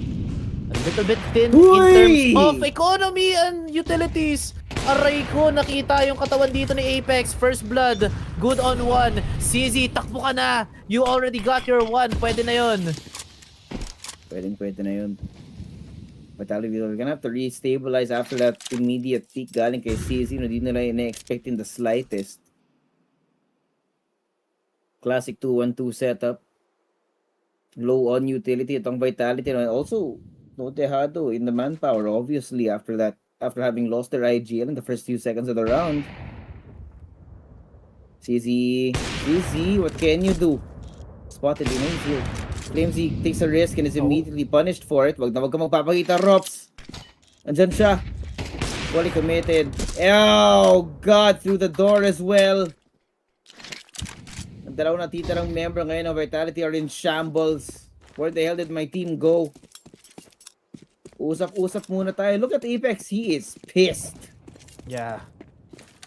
A little bit thin in terms of economy and utilities. Aray ko, nakita yung katawan dito ni Apex. First blood, good on one. CZ, takbo ka na. You already got your one. Pwede na yun. Pwede na yun. Vitality, we're gonna have to re-stabilize after that immediate peak galing kay CZ. Hindi nila ina-expecting the slightest. Classic 2-1-2 setup. Low on utility. Itong Vitality. And also, no Tejado in the manpower, obviously, after that. After having lost their IGL in the first few seconds of the round. CZ, what can you do? Spotted in infield. Claims he takes a risk and is immediately punished for it. Wag ka magpapakita, Rops. Andyan siya. Fully committed. Oh, God, through the door as well. Ang dalawang natitirang member ngayon ng Vitality are in shambles. Where the hell did my team go? Usap-usap muna tayo. Look at Apex. He is pissed. Yeah.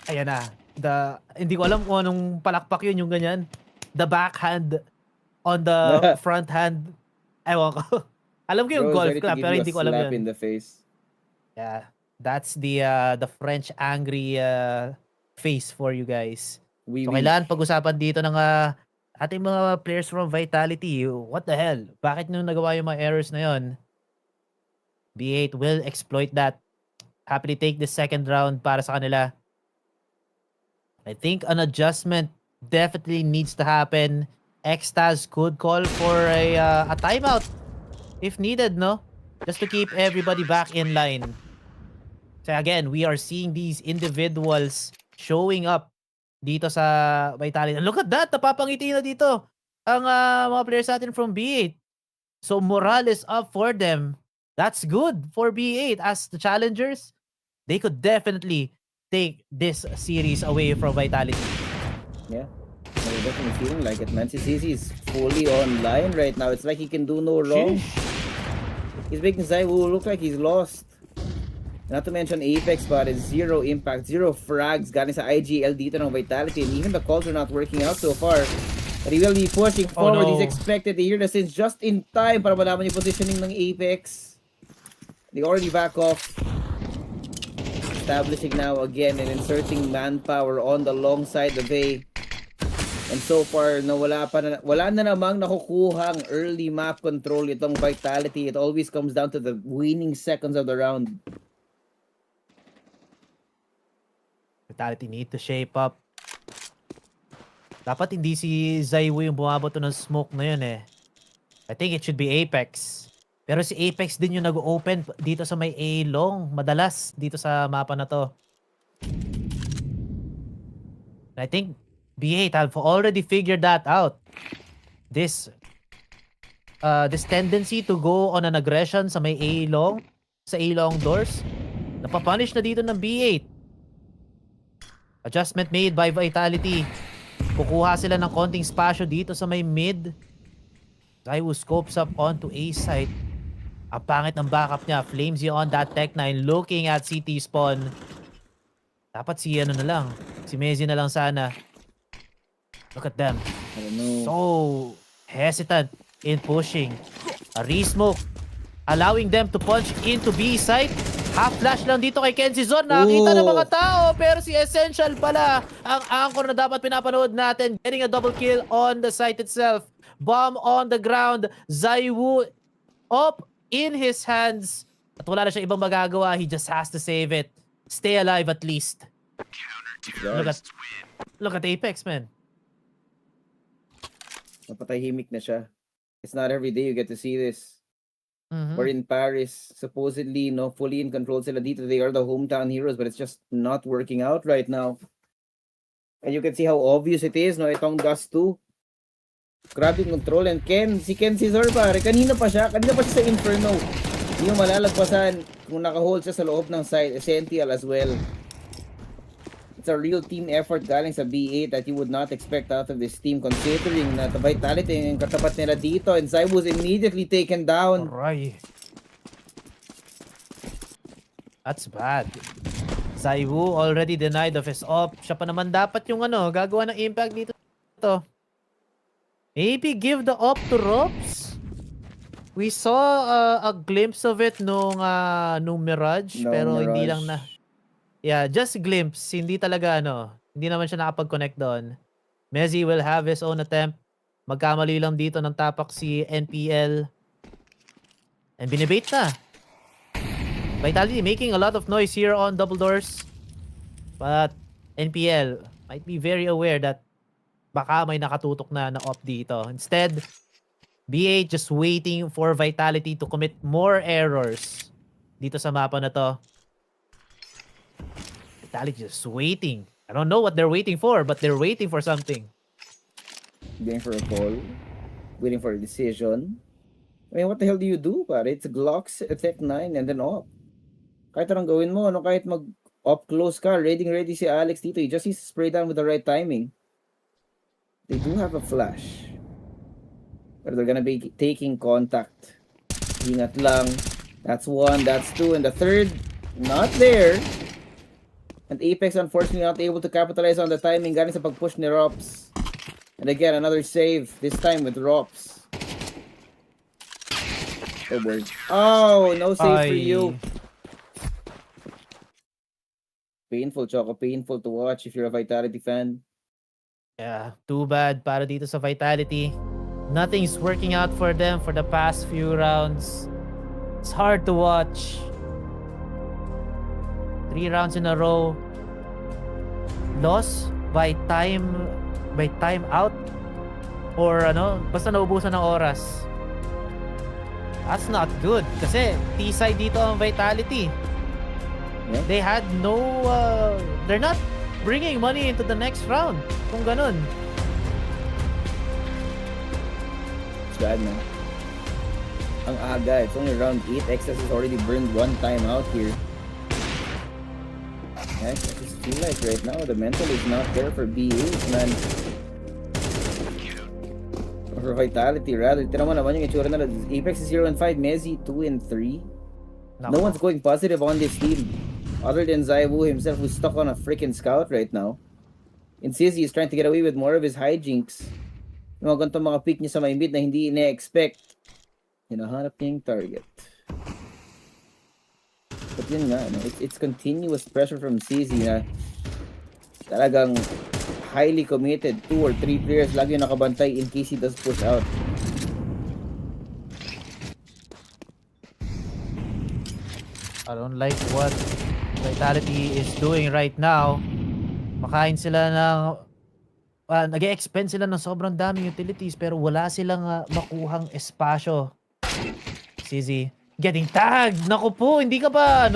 Ayan na. Hindi ko alam kung anong palakpak yun, yung ganyan. The backhand on the front hand. Ewan ko. Alam ko yung golf club, pero hindi ko alam yun. In the face. Yeah. That's the French angry face for you guys. So kailangan pag-usapan dito ng ating mga players from Vitality. What the hell? Bakit nyo nagawa yung mga errors na yun? B8 will exploit that. Happily take the second round para sa kanila. I think an adjustment definitely needs to happen. Xtaz could call for a timeout if needed, no? Just to keep everybody back in line. So again, we are seeing these individuals showing up dito sa Vitality. Look at that! Napapangiti na dito ang mga players natin from B8. So morale is up for them. That's good for B8 as the challengers. They could definitely take this series away from Vitality. Yeah, I'm definitely feeling like it, man. CZ is fully online right now. It's like he can do no wrong. He's making Zaiwu look like he's lost. Not to mention Apex, but it's zero impact, zero frags galing sa IGL dito ng Vitality, and even the calls are not working out so far. But he will be pushing forward. He's expected to hear the since just in time para malaman yung positioning ng Apex. They already back off. Establishing now again and inserting manpower on the long side of A. And so far, wala na namang nakukuhang early map control itong Vitality. It always comes down to the winning seconds of the round. Vitality need to shape up. Dapat hindi si Zaiwu yung bumabato ng smoke na yun eh. I think it should be Apex. Pero si Apex din yung nag-open dito sa may A long. Madalas dito sa mapa na to. I think B8 have already figured that out. This tendency to go on an aggression sa may A long, sa A long doors, napapunish na dito ng B8. Adjustment made by Vitality. Kukuha sila ng konting spasyo dito sa may mid. Zaiwu scopes up onto A site. Ang pangit ng backup niya. Flamesy on that Tech 9 looking at CT spawn. Dapat si ano na lang. Si Mezzi na lang sana. Look at them. I don't know. So hesitant in pushing. A re-smoke. Allowing them to punch into B site. Half flash lang dito kay Kenzie Zon. Nakita ng mga tao. Pero si Essential pala ang anchor na dapat pinapanood natin. Getting a double kill on the site itself. Bomb on the ground. Zaiwu up in his hands. At wala na siya ibang magagawa. He just has to save it. stay alive at least. Yes. Look at Apex, man. Napatahimik na siya. It's not every day you get to see this. Mhm. We're in Paris, supposedly, no, fully in control sila dito. They are the hometown heroes, but it's just not working out right now. And you can see how obvious it is, no? Itong Dust 2. Grabe yung control. And si Ken Cesar, pare, kanina pa siya sa Inferno. Hindi mo malalagpasan kung naka-hold siya sa loob ng site. Essential as well. It's a real team effort galing sa B8 that you would not expect out of this team considering na vitality yung katapat nila dito. And Zai was immediately taken down. Aray. That's bad. Zaiwu already denied of his op. Siya pa naman dapat yung gagawa ng impact dito. Maybe give the op to Rops. We saw a glimpse of it nung Mirage, pero hindi lang na. Yeah, just glimpse. Hindi talaga hindi naman siya nakapag-connect doon. Mezzi will have his own attempt. Magkamali lang dito ng tapak si NPL. And binibait na. Vitality making a lot of noise here on double doors. But NPL might be very aware that baka may nakatutok na op dito. Instead, B8 just waiting for Vitality to commit more errors dito sa mapa na to. Vitality just waiting. I don't know what they're waiting for, but they're waiting for something. Waiting for a call. Waiting for a decision. I mean, what the hell do you do, pare? It's Glocks, Tech 9, and then op. Kahit anong gawin mo, kahit mag-up close ka, ready si Alex dito. He just needs to spray down with the right timing. They do have a flash. But they're gonna be taking contact. Ingat lang. That's one, that's two, and the third, not there. And Apex, unfortunately, not able to capitalize on the timing. Galing sa pag-push ni Rops. And again, another save. This time with Rops. Oh, word. Oh, no save for you. Painful, Choco. Painful to watch if you're a Vitality fan. Yeah, too bad para dito sa Vitality. Nothing's working out for them for the past few rounds. It's hard to watch. 3 rounds in a row. Loss by time out or basta naubusan ng oras. That's not good kasi T-side dito ang Vitality. Yeah. They had no they're not bringing money into the next round kung ganun. It's bad, man. Ang aga. It's only round 8. Excess has already burned 1 time out here. I just feel like right now the mental is not there for B8, man. Or for Vitality, rather. Tira mo naman yung itsura nila. Apex is 0 and 5. Mezzi 2 and 3. No one's going positive on this team. Other than Zaiwu himself, who's stuck on a freaking scout right now. And Sizzy is trying to get away with more of his hijinks. Yung mga ganitong mga pick niya sa may mid na hindi ina-expect. Hinahanap niya yung target. But yun nga, it's continuous pressure from Sizzy na talagang highly committed. 2 or 3 players lagi yung nakabantay in case he does push out. I don't like what Vitality is doing right now. Makain sila ng nag-e-expend sila ng sobrang daming utilities pero wala silang makuhang espasyo. Sizzy getting tagged. Naku po, hindi ka ba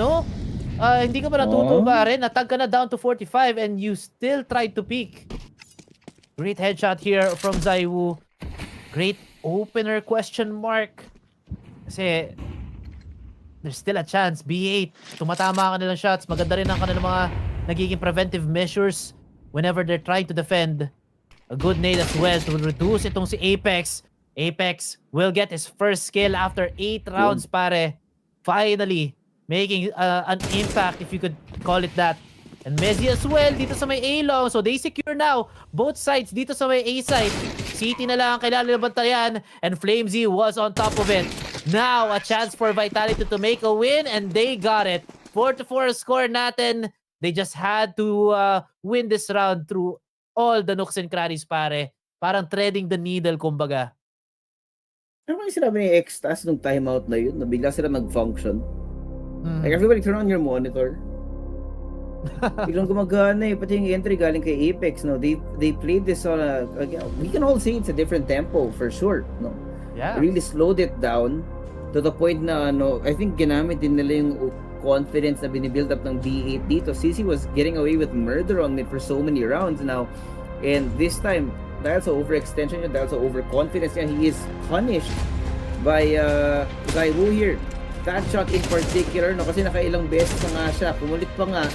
hindi ka ba natutuwa rin? Natag ka na down to 45 and you still tried to peek. Great headshot here from Zaiwu. Great opener question mark. Kasi there's still a chance. B8, tumatama ka nilang shots. Maganda rin ang kanilang mga nagiging preventive measures whenever they're trying to defend. A good nade as well to reduce itong si Apex. Apex will get his first kill after 8 rounds, pare. Finally, making an impact, if you could call it that. And Mezzi as well, dito sa may A-long. So they secure now both sides dito sa may A-side. City na lang ang kailangan nila bantayan. And Flamesy was on top of it. Now, a chance for Vitality to make a win. And they got it. 4-4 score natin. They just had to win this round through all the nooks and crannies, pare. Parang threading the needle, kumbaga. Ano kayo sinabi ni Extas nung timeout na yun? Na bigla sila nag-function? Like everybody turn on your monitor. Biglang gumagana eh. Pati yung entry galing kay Apex, no? They played this on we can all say it's a different tempo for sure, no? Yeah. Really slowed it down to the point na, no, I think ginamit din nila yung confidence na binibuild up ng B8 dito. CC was getting away with murder on it for so many rounds now. And this time, dahil sa overextension niya, dahil sa overconfidence niya, he is punished by Zaiwu here. That shot in particular, no, kasi nakailang beses na nga siya, pumulit pa nga.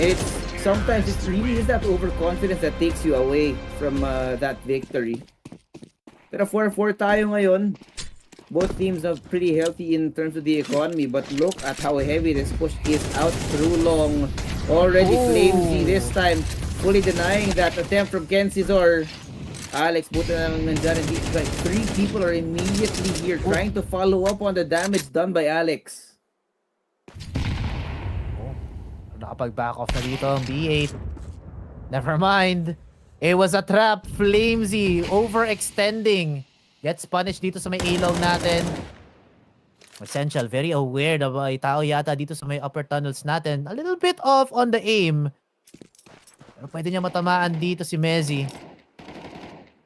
And sometimes it really is that overconfidence that takes you away from that victory. Pero 4-4 tayo ngayon. Both teams are pretty healthy in terms of the economy, but look at how heavy this push is out through long. Already Flamesy this time, fully denying that attempt from Ken Cizor. Alex, buta na lang nandyan. Like 3 people are immediately here trying to follow up on the damage done by Alex. Nakapag-back off na dito ang B8. Never mind. It was a trap. Flamesy overextending. Gets punished dito sa may ilaw natin. Essential, very aware na may tao yata dito sa may upper tunnels natin. A little bit off on the aim. Pero pwede niya matamaan dito si Mezzi.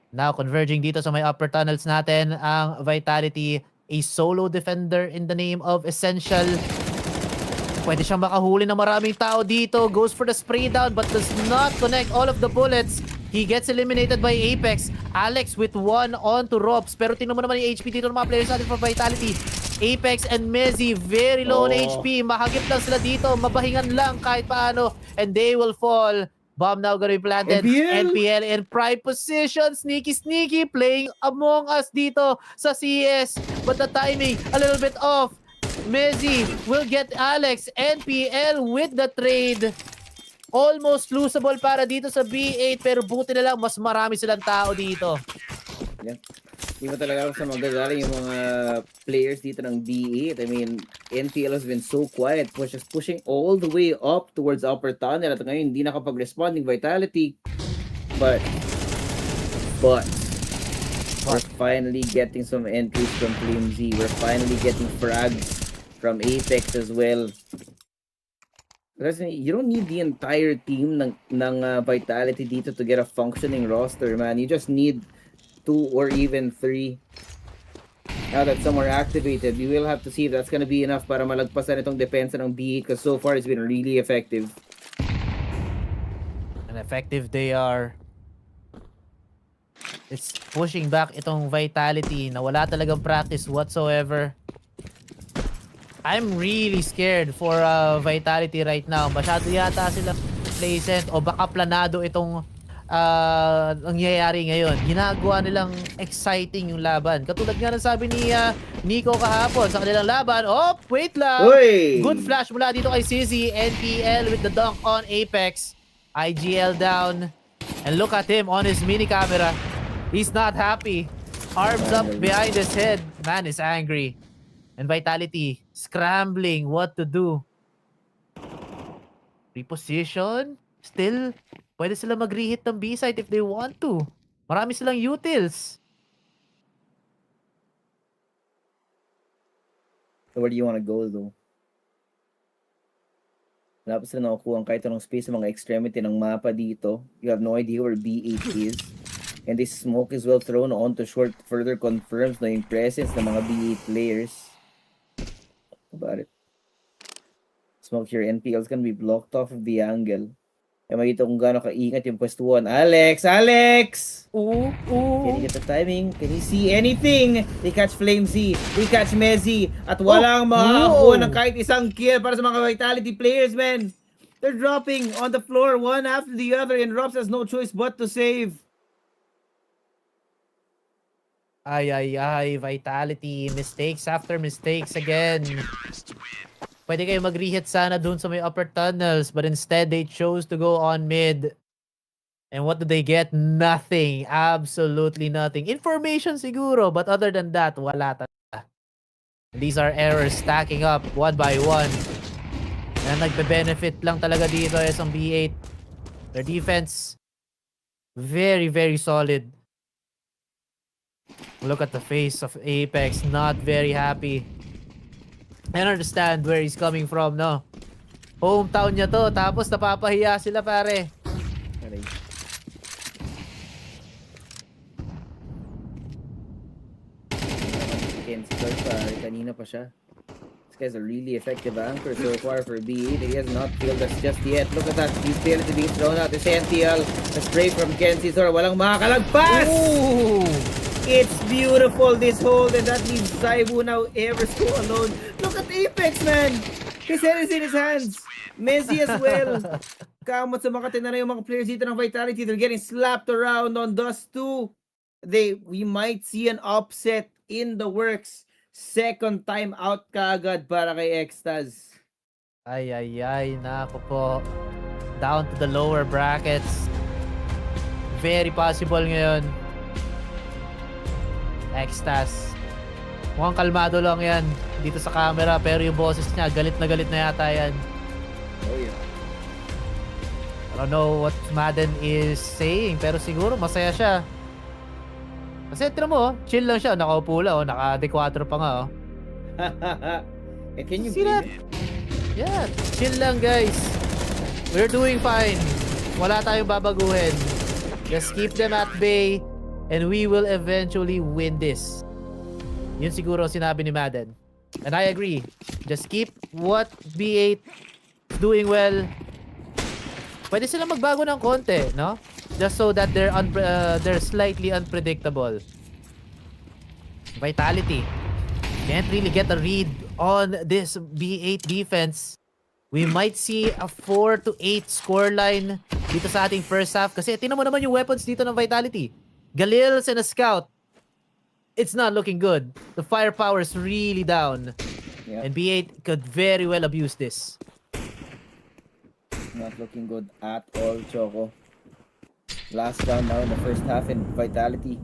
Now converging dito sa may upper tunnels natin ang Vitality. A solo defender in the name of Essential. Pwede siyang makahuli ng maraming tao dito. Goes for the spray down but does not connect all of the bullets. He gets eliminated by Apex. Alex with 1 on to Robs. Pero tingnan mo naman yung HP dito ng mga players natin for Vitality. Apex and Mezzi, very low on HP. Mahagip lang sila dito. Mabahingan lang kahit paano. And they will fall. Bomb now gonna be planted. NPL in prime position. Sneaky playing Among Us dito sa CS. But the timing, a little bit off. Mezzi will get Alex. NPL with the trade. Almost losable para dito sa B8 pero buti na lang mas marami silang tao dito. Yeah. Hindi mo talaga ako sa magagaling yung mga players dito ng B8. I mean, NPL has been so quiet, pushing all the way up towards upper tunnel at ngayon hindi nakapag-responding Vitality. But we're finally getting some entries from Flamesy. We're finally getting frags from Apex as well. Kasi you don't need the entire team ng Vitality dito to get a functioning roster, man. You just need 2 or even 3. Now that some are activated, we will have to see if that's gonna be enough para malagpasan itong depensa ng B8 because so far it's been really effective. And effective they are. It's pushing back itong Vitality na wala talagang practice whatsoever. I'm really scared for Vitality right now. Masyado yata sila complacent o baka planado itong nangyayari ngayon. Ginagawa nilang exciting yung laban. Katulad nga ng sabi ni Nico kahapon sa kanilang laban. Oh, wait lang. Uy! Good flash mula dito kay CZ. NPL with the dunk on Apex. IGL down. And look at him on his mini camera. He's not happy. Arms up behind his head. Man is angry. And Vitality scrambling what to do. Reposition. Still, pwede sila mag-reheat ng B-side if they want to. Marami silang utils. So where do you want to go though? Wala pa sila nakukuha kahit anong space sa mga extremity ng mapa dito. You have no idea where B8 is. And this smoke is well thrown onto short further confirms na yung presence ng mga B8 players. About it. Smoke here. NPL is gonna be blocked off of the angle. Kaya makita kung gaano kaingat yung pwestuhan. Alex! Can he get the timing? Can he see anything? They catch Flamesy. They catch Mezzi. At walang makakuha ng kahit isang kill para sa mga Vitality players, man. They're dropping on the floor one after the other and Robs has no choice but to save. Ay, Vitality. Mistakes after mistakes again. Pwede kayo mag-reheat sana dun sa may upper tunnels, but instead they chose to go on mid. And what do they get? Nothing. Absolutely nothing. Information siguro, but other than that, wala talaga. These are errors stacking up one by one. And nagbe-benefit lang talaga dito ang B8. Their defense, very, very solid. Look at the face of Apex, not very happy. I don't understand where he's coming from, no. Hometown niya to, tapos napapahiya sila pare. Aray. Kenzie Garza, kanina pa siya. This guy's a really effective anchor so far for B8. He has not killed us just yet. Look at that. He's failed to be thrown out. This NTL. The spray from Kenzie Zor. Walang makakalagpas! Ooh! It's beautiful, this hold, and that leaves Zaibu now ever so alone. Look at Apex, man! His head is in his hands. Messi as well. Kamot sa mga tinara yung mga players dito ng Vitality. They're getting slapped around on Dust 2. We might see an upset in the works. Second time out kaagad para kay Extaz. Ay, nako po. Down to the lower brackets. Very possible ngayon. Extas. Mukhang kalmado lang yan dito sa camera, pero yung boses niya, galit na yata yan. Oh yeah. I don't know what Madden is saying, pero siguro masaya siya. Kasi tira mo, chill lang siya, nakaupo lang, naka-D4 pa nga. And can you See that? blame him? Yeah, chill lang guys. We're doing fine. Wala tayong babaguhin. Just keep them at bay and we will eventually win this. Yun siguro ang sinabi ni Madden. And I agree. Just keep what B8 is doing well. Pwede sila magbago ng konti, no? Just so that they're slightly unpredictable. Vitality. Can't really get a read on this B8 defense. We might see a 4-8 scoreline dito sa ating first half. Kasi tingnan mo naman yung weapons dito ng Vitality. Galils and a Scout. It's not looking good. The firepower is really down. Yeah. And B8 could very well abuse this. Not looking good at all, Choco. Last round now in the first half in Vitality.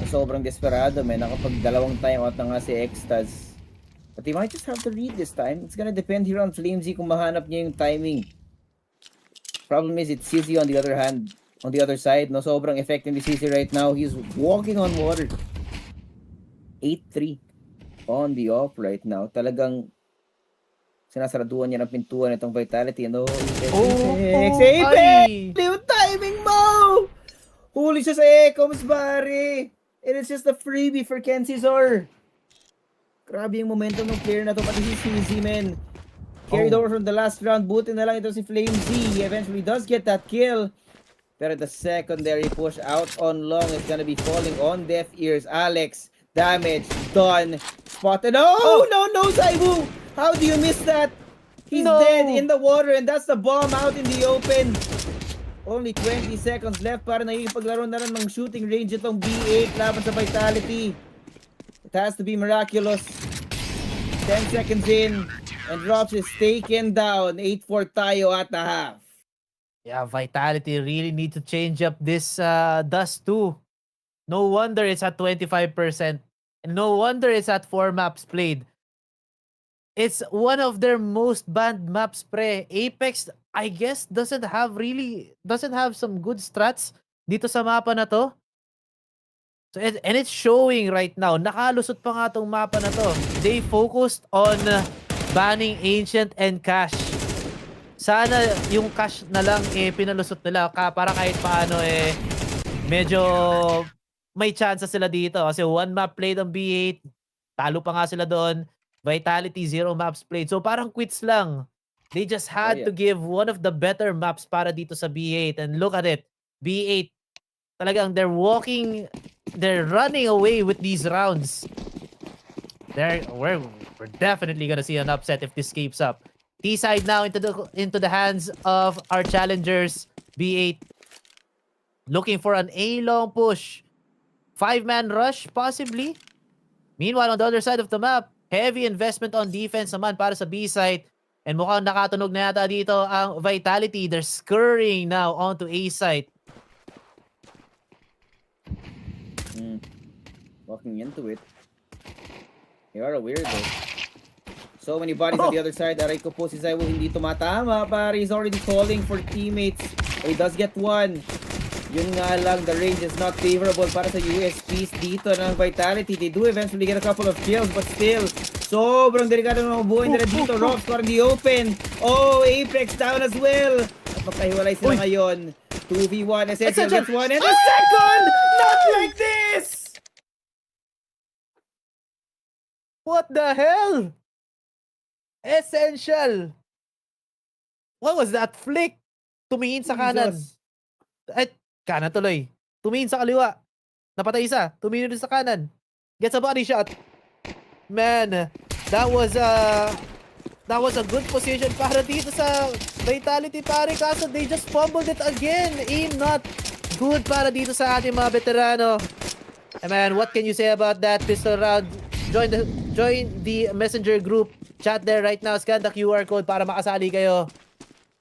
Sobrang desperado, man. Nakapag dalawang timeout na nga si Extaz. But they might just have to read this time. It's gonna depend here on Flamesy kung mahanap niya yung timing. Problem is, it's Sizzy on the other hand. On the other side, no, sobrang effective ni Sizzy right now. He's walking on water. 8-3 on the off right now. Talagang sinasaraduan niya ng pintuan itong Vitality. No, Apex! Ay! Yung timing mo! Huli siya sa Ecoms, Barry! It is just a freebie for Kenzie Zor. Grabe yung momentum ng player na to. Pati si Sizzy, man. Carried over from the last round. Buti na lang ito si Flamesy. He eventually does get that kill. Pero the secondary push out on long is gonna be falling on deaf ears. Alex, damage, done, spotted. No, Zaibu! How do you miss that? He's dead in the water and that's the bomb out in the open. Only 20 seconds left para nakikipaglaro na rin ng shooting range itong B8 laban sa Vitality. It has to be miraculous. 10 seconds in and Drops is taken down. 8-4 tayo at the half. Yeah, Vitality really need to change up this Dust 2. No wonder it's at 25%. And no wonder it's at 4 maps played. It's one of their most banned maps, pre. Apex, I guess, doesn't have some good strats dito sa mapa na to. So, and it's showing right now. Nakalusot pa nga tong mapa na to. They focused on banning Ancient and Cash. Sana yung Cash na lang pinalusot nila para kahit paano medyo may chance sila dito. Kasi 1 map played on B8. Talo pa nga sila doon. Vitality, 0 maps played. So parang quits lang. They just had to give one of the better maps para dito sa B8. And look at it. B8, talagang they're running away with these rounds. We're definitely gonna see an upset if this keeps up. T-side now into the hands of our challengers. B8 looking for an A-long push. 5-man rush, possibly. Meanwhile, on the other side of the map, heavy investment on defense naman para sa B-side. And mukhang nakatunog na yata dito ang Vitality. They're scurrying now onto A-side. Walking into it. They are a weirdo. So many bodies on the other side. Aray ko po si Zaiwu hindi tumatama. Pare, he's already calling for teammates. He does get one. Yun nga lang, the range is not favorable para sa USPs dito ng Vitality. They do eventually get a couple of kills, but still, Sobrang delikado ng mga buhay nila dito. Rob score in the open. Oh, Apex down as well. At magkahiwalay sila ngayon. 2v1. Essential gets one. And the second! Not like this! What the hell? Essential. What was that flick? Tumingin sa kanan. Jesus. Ay, kanan tuloy. Tumingin sa kaliwa. Napatay isa. Tumingin din sa kanan. Gets a body shot. Man, that was a good position para dito sa Vitality pare, kaso they just fumbled it again. Aim not good para dito sa ating mga veterano. And man, what can you say about that pistol round? Join the messenger group chat there right now. Scan the QR code para makasali kayo.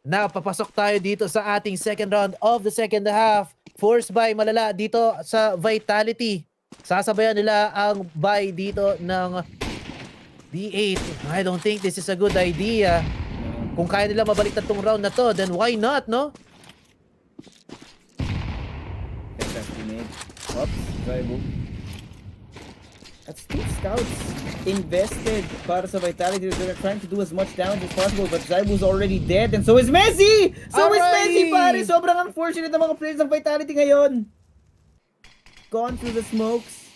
Now, papasok tayo dito sa ating second round of the second half. Forced by malala dito sa Vitality. Sasabayan nila ang buy dito ng B8. I don't think this is a good idea. Kung kaya nila mabaliktad tong round na to, then why not, no? Oops, Zaibu. That's 2 scouts invested para sa Vitality. They're trying to do as much damage as possible, but Zaibu's already dead, and so is Messi! So is Messi, pare! Sobrang unfortunate ng mga players ng Vitality ngayon. Gone through the smokes.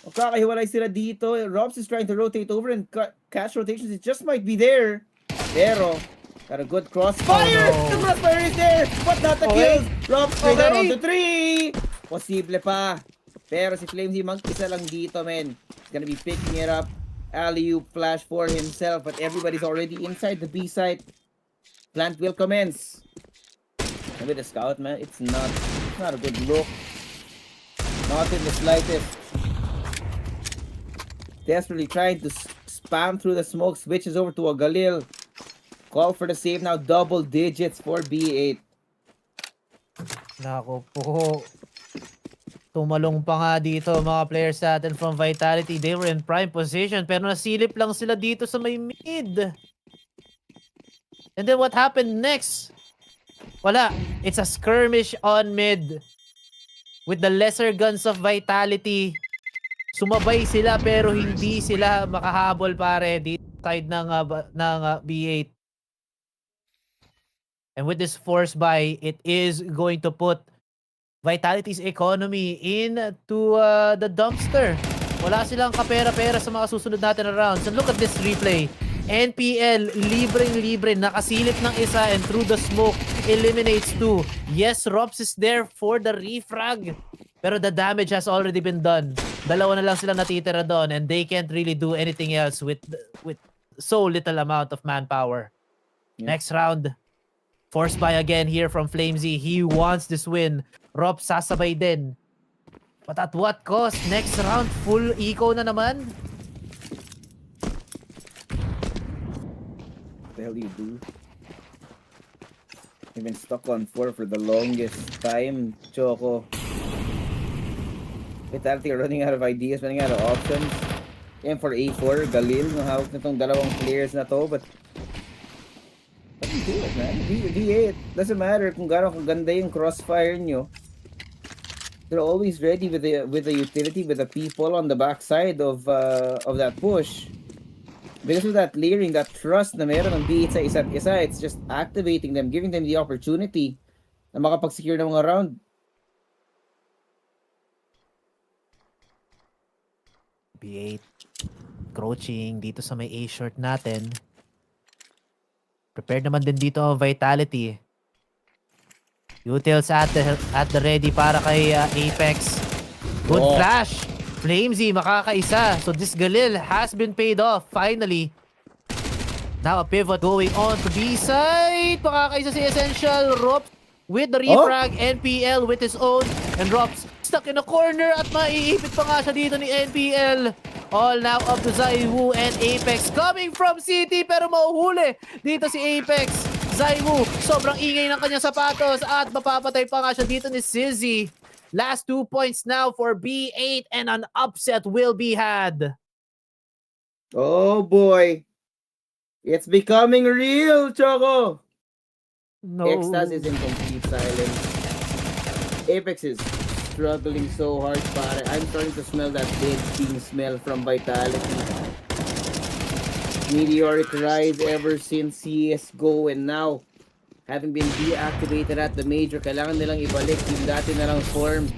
Magkakahiwalay sila dito. Robs is trying to rotate over and catch rotations. It just might be there. Pero, got a good crossfire! Oh, no. The crossfire is there! But not the kills! Robs straight out on the 3! Posible pa. Pero si Flamesy mag-isa lang dito, man. He's gonna be picking it up. Alley-oop flash for himself. But everybody's already inside the B site. Plant will commence. And with the scout, man, it's not a good look. Not in the slightest. Desperately trying to spam through the smoke. Switches over to a Galil. Call for the save now. Double digits for B8. Nako po. Tumalong pa nga dito mga players natin from Vitality. They were in prime position pero nasilip lang sila dito sa may mid. And then what happened next? Wala. It's a skirmish on mid. With the lesser guns of Vitality. Sumabay sila pero hindi sila makahabol pare dito side ng B8. And with this force buy, it is going to put Vitality's economy into the dumpster. Wala silang kapera-pera sa mga susunod natin na rounds. And look at this replay. NPL, libreng-libre, nakasilip ng isa and through the smoke, eliminates 2. Yes, Robs is there for the refrag. Pero the damage has already been done. Dalawa na lang sila natitira doon and they can't really do anything else with so little amount of manpower. Yeah. Next round, forced by again here from Flamesy. He wants this win. Rob sasabay din. But at what cost? Next round, full eco na naman. What the hell do you do? I've been stuck on 4 for the longest time, Choco. Vitality running out of ideas, running out of options. And for A4, Galil, hawak na itong dalawang players na to, but what do you do it, man? V8, doesn't matter kung gano'n ganda yung crossfire nyo. They're always ready with the utility, with the people on the backside of that push. Because of that layering, that trust na meron ng B8 sa isa't isa, it's just activating them, giving them the opportunity na makapag-secure ng mga round. B8 crouching dito sa may A short natin. Prepared naman din dito ang Vitality. Utils at the ready para kay Apex. Good flash. Flamesy makakaisa. So this Galil has been paid off finally. Now a pivot going on to B side. Makakaisa si Essential. Rops with the refrag. NPL with his own. And Rops stuck in a corner at maiipit pa nga siya dito ni NPL. All now up to Zaiwu and Apex coming from City pero mauhuli dito si Apex. Zaiwu, sobrang ingay ng kanyang sapatos at mapapatay pa nga siya dito ni Sizzy. Last 2 points now for B8 and an upset will be had. Oh boy. It's becoming real, Choco. No. Extas is in complete silence. Apex is struggling so hard, pare. I'm starting to smell that dead team smell from Vitality. meteoric rise ever since CSGO, and now having been deactivated at the major, kailangan nilang ibalik yung dati nilang form.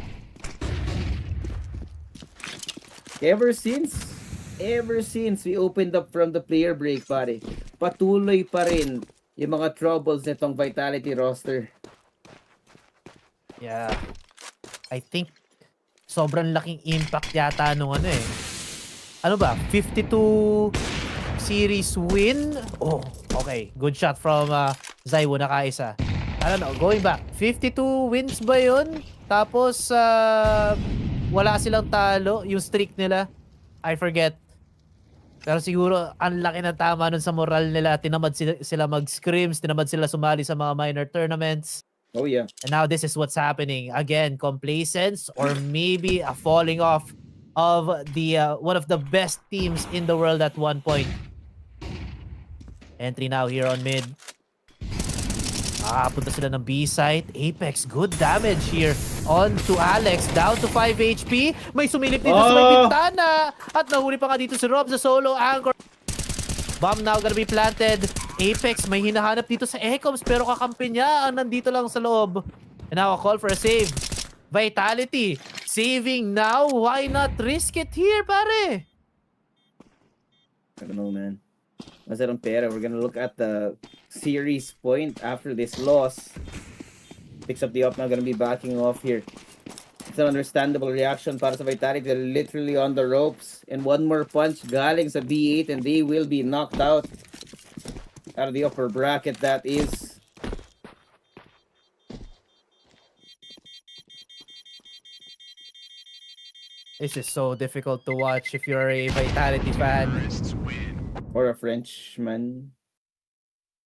Ever since we opened up from the player break, pare, patuloy pa rin yung mga troubles nitong Vitality roster. Yeah. I think sobrang laking impact yata nung ano eh. Ano ba? 52 series win? Oh, okay. Good shot from Zaiwo na kaisa. I don't know, going back. 52 wins ba yun? Tapos wala silang talo, yung streak nila. I forget. Pero siguro ang laki ng tama nun sa moral nila. Tinamad sila mag-scrims, tinamad sila sumali sa mga minor tournaments. Oh yeah. And now this is what's happening. Again, complacence or maybe a falling off of the one of the best teams in the world at one point. Entry now here on mid. Punta sila ng B site. Apex, good damage here on to Alex. Down to 5 HP. May sumilip dito sa may bintana. At nahuli pa nga dito si Rob sa solo anchor. Bomb now gonna be planted. Apex, may hinahanap dito sa Ecoms pero kakampi niya ang nandito lang sa loob. And now a call for a save. Vitality, saving now. Why not risk it here, pare? I don't know, man. Masyadong pera. We're gonna look at the series point after this loss. Picks up the up now, gonna be backing off here. It's an understandable reaction para sa Vitality. They're literally on the ropes. And one more punch galing sa B8 and they will be knocked out. Out of the upper bracket, that is. This is so difficult to watch if you're a Vitality fan. Or a Frenchman.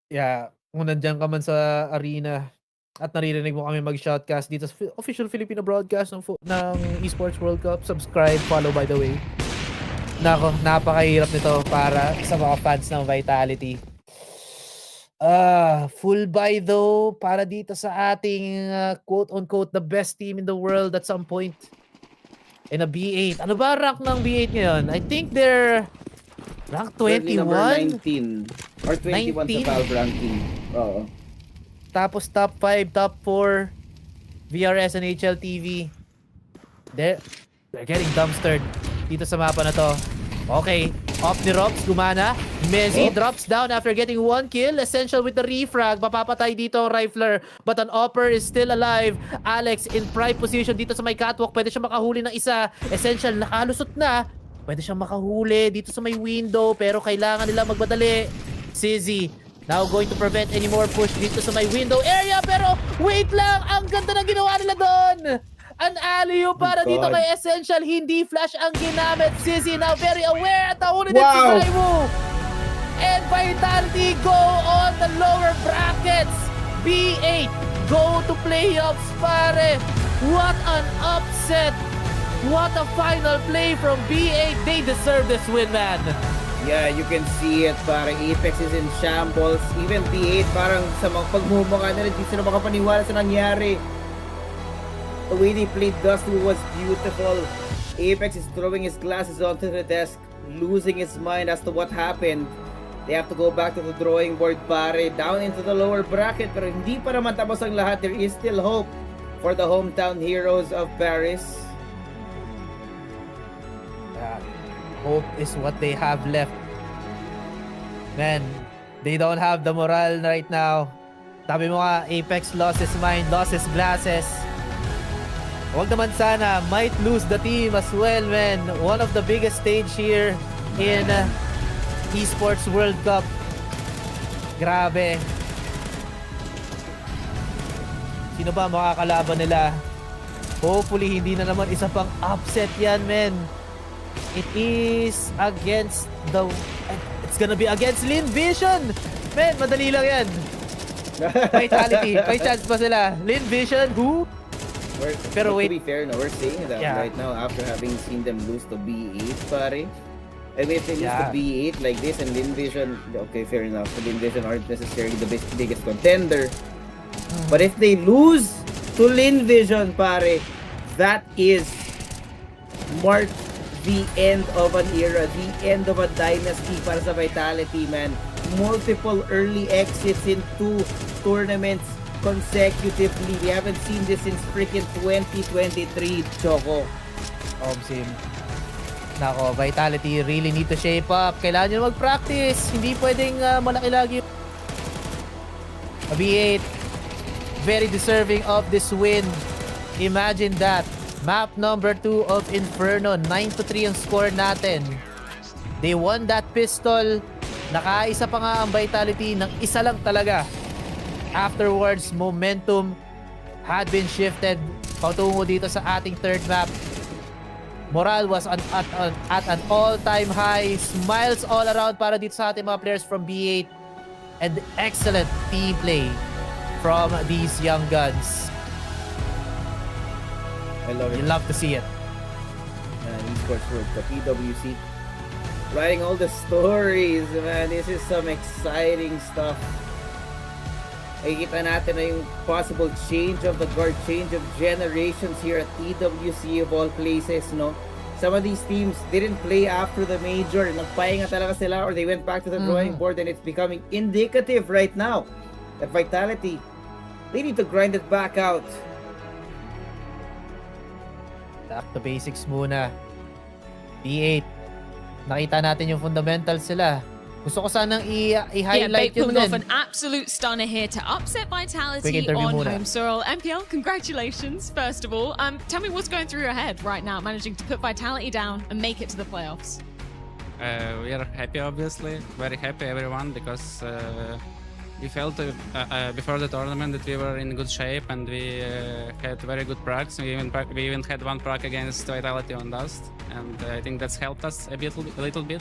Yeah, kung nandiyan ka man sa arena at naririnig mo kami mag-shoutcast dito sa official Filipino broadcast ng Esports World Cup, subscribe, follow by the way. Nako, napakahirap nito para sa mga fans ng Vitality. Full buy though para dito sa ating quote-unquote the best team in the world at some point. In a B8. Ano ba rank ng B8 ngayon? I think they're rank 21? Number 19. Or 21 sa Valve ranking. Oo. Tapos top 5, top 4, VRS and HLTV. They're getting dumpstered dito sa mapa na to. Okay, off ni Robs, gumana. Messi drops down after getting 1 kill. Essential with the refrag. Mapapatay dito ang Rifler. But an Opper is still alive. Alex in prime position dito sa may catwalk. Pwede siya makahuli ng isa. Essential, nakalusot na. Pwede siyang makahuli dito sa may window. Pero kailangan nila magmadali. Sizzy now going to prevent any more push dito sa may window area. Pero wait lang, ang ganda na ginawa nila doon. An alley-oop para dito kay Essential. Hindi flash ang ginamit. Sizzy now very aware at nahuli din si Zaiwo. And Vitality go on the lower brackets. B8 go to playoffs, pare. What an upset. What a final play from B8. They deserve this win, man. Yeah, you can see it. Parang Apex is in shambles. Even B8, parang sa mga pagmumukha nila, hindi sila makapaniwala sa nangyari. The way they played Dusty was beautiful. Apex is throwing his glasses onto the desk, losing his mind as to what happened. They have to go back to the drawing board, pare, down into the lower bracket. Pero hindi pa naman tapos ang lahat. There is still hope for the hometown heroes of Paris. Hope is what they have left. Man, they don't have the morale right now. Sabi mo nga, Apex lost his mind, lost his glasses. Huwag naman sana, might lose the team as well, man. One of the biggest stage here in Esports World Cup. Grabe. Sino ba makakalaban nila? Hopefully, hindi na naman isa pang upset yan, man. It is against the... It's gonna be against Lin Vision! Man, madali lang yan. Vitality. May chance pa sila. Lin Vision, who? Pero wait. To be fair, no, we're saying that right now after having seen them lose to B8, pare. And if they lose to B8 like this and Lin Vision, okay, fair enough. So Lin Vision aren't necessarily the biggest contender. But if they lose to Lin Vision, pare, that is marked the end of an era, the end of a dynasty para sa Vitality, man. Multiple early exits in 2 tournaments consecutively. We haven't seen this since freaking 2023, Choco. Obsim. Nako, Vitality really need to shape up. Kailangan nyo mag-practice. Hindi pwedeng malaki lagi. B8, very deserving of this win. Imagine that. Map number 2 of Inferno. 9-3 ang score natin. They won that pistol. Nakaisa pa nga ang Vitality ng isa lang talaga. Afterwards, momentum had been shifted patungo dito sa ating third map. Morale was at an all-time high. Smiles all around para dito sa ating mga players from B8. And excellent team play from these young guns. I love it. You love to see it. Esports World Cup, EWC. Writing all the stories, man. This is some exciting stuff. Nakikita natin na yung possible change of the guard, change of generations here at EWC of all places, no? Some of these teams didn't play after the major. Nagpahinga talaga sila or they went back to the drawing board, and it's becoming indicative right now that Vitality, they need to grind it back out. Back to basics muna. B8. Nakita natin yung fundamentals sila. Gusto ko sanang i-highlight Bait yun pulling off din. an absolute stunner here to upset Quick Vitality interview on muna. home soil. MPL, congratulations, first of all. Tell me what's going through your head right now, managing to put Vitality down and make it to the playoffs. We are happy, obviously. Very happy, everyone, because we felt before the tournament that we were in good shape and we had very good pracs. We even had one prac against Vitality on Dust, and I think that's helped us a little bit.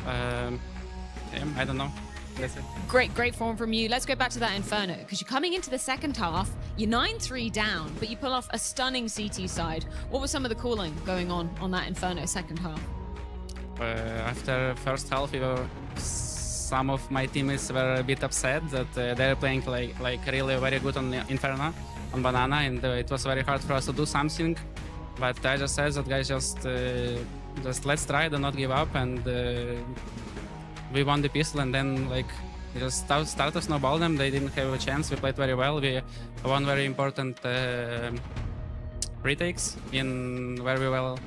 I don't know. That's it. Great form from you. Let's go back to that Inferno, because you're coming into the second half, you're 9-3 down, but you pull off a stunning CT side. What was some of the cooling going on that Inferno second half? After first half, some of my teammates were a bit upset that they're playing like really very good on Inferno, on Banana, and it was very hard for us to do something. But I just said that guys just let's try, do not give up, and we won the pistol, and then we just start to snowball them. They didn't have a chance. We played very well. We won very important retakes in where we were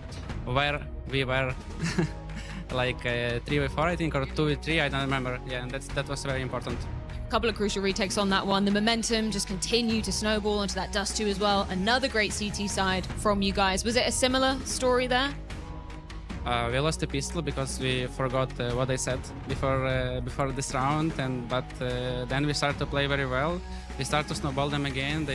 like 3v4, I think, or 2v3, I don't remember. Yeah, and that was very important. Couple of crucial retakes on that one. The momentum just continued to snowball into that Dust 2 as well. Another great CT side from you guys. Was it a similar story there? We lost the pistol because we forgot what I said before this round, but then we started to play very well. We started to snowball them again.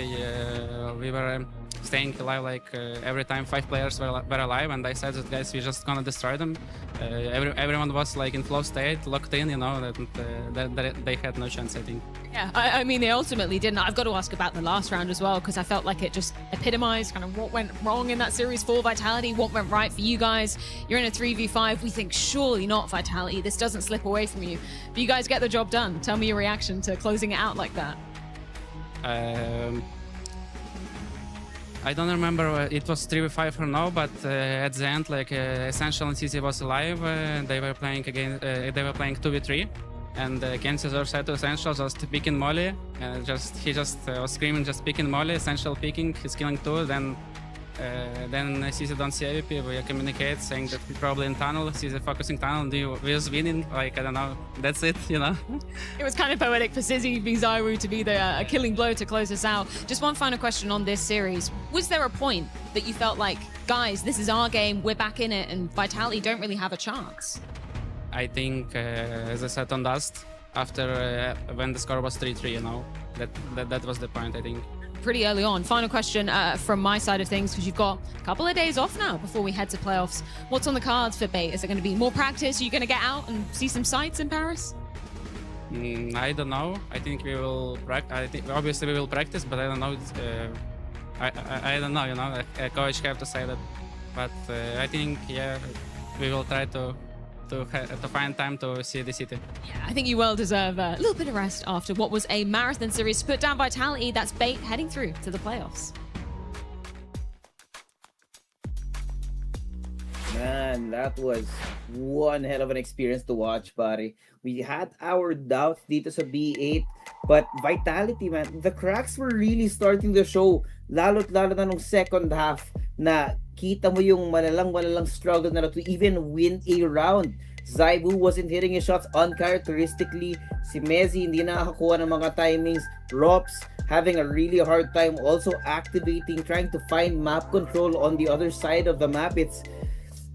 We were staying alive every time 5 players were alive, and I said that guys, we're just gonna destroy them. Everyone was in flow state, locked in, that they had no chance, I think. Yeah, I mean, they ultimately didn't. I've got to ask about the last round as well, because I felt like it just epitomized kind of what went wrong in that series for Vitality, what went right for you guys. You're in a 3v5. We think surely not Vitality. This doesn't slip away from you. But you guys get the job done. Tell me your reaction to closing it out like that. I don't remember it was 3v5 or no, but at the end, Essential and CZ was alive. They were playing again. They were playing 2v3, and Kenzie said to Essential, just picking Molly. He just was screaming, just picking Molly. Essential picking, he's killing 2. Then CZ don't see AVP. We communicate saying that he's probably in tunnel. CZ focusing tunnel, and we was winning. I don't know. That's it, It was kind of poetic for Sizzy v Zyru to be the killing blow to close us out. Just one final question on this series. Was there a point that you felt like, guys, this is our game, we're back in it, and Vitality don't really have a chance? I think, as I said on Dust, after when the score was 3-3, that was the point, I think. Pretty early on. Final question from my side of things, because you've got a couple of days off now before we head to playoffs. What's on the cards for Bait? Is it going to be more practice? Are you going to get out and see some sights in Paris? I don't know. I think we will obviously we will practice, but I don't know. I don't know. A coach have to say that, but I think we will try to find time to see the city. Yeah, I think you well deserve a little bit of rest after what was a marathon series to put down Vitality. That's Bait heading through to the playoffs. man, that was one hell of an experience to watch, pare. We had our doubts dito sa B8, but Vitality, man, the cracks were really starting to show, lalo't lalo na nung second half na kita mo yung malalang struggle na to even win a round. Zaibu wasn't hitting his shots uncharacteristically. Si Mezzi hindi nakakakuha ng mga timings. Rops having a really hard time also activating, trying to find map control on the other side of the map. It's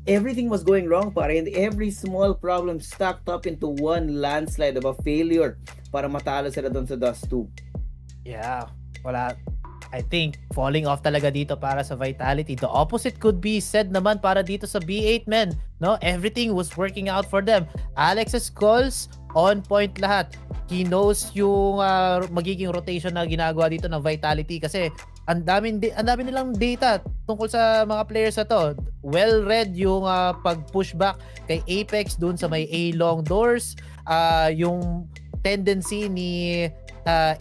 everything was going wrong, pare, and every small problem stacked up into one landslide of a failure para matalo sila doon sa Dust 2. Yeah, wala. I think falling off talaga dito para sa Vitality. The opposite could be said naman para dito sa B8, men. No, everything was working out for them. Alex's calls on point lahat. He knows yung magiging rotation na ginagawa dito ng Vitality kasi ang dami nilang data tungkol sa mga players na to. Well read yung pag-pushback kay Apex dun sa may A long doors, yung tendency ni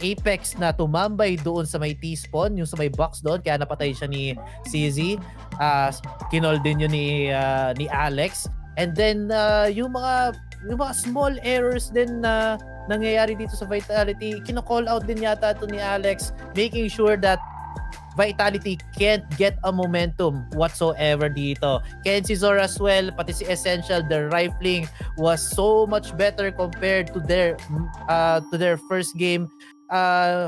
Apex na tumambay doon sa may T-spawn, yung sa may box doon, kaya napatay siya ni CZ. Kinol din yun ni Alex. And then yung mga small errors din na nangyayari dito sa Vitality, kino-call out din yata ito ni Alex, making sure that Vitality can't get a momentum whatsoever dito. Kenzie Zor as well, pati si Essential, their rifling was so much better compared to their first game.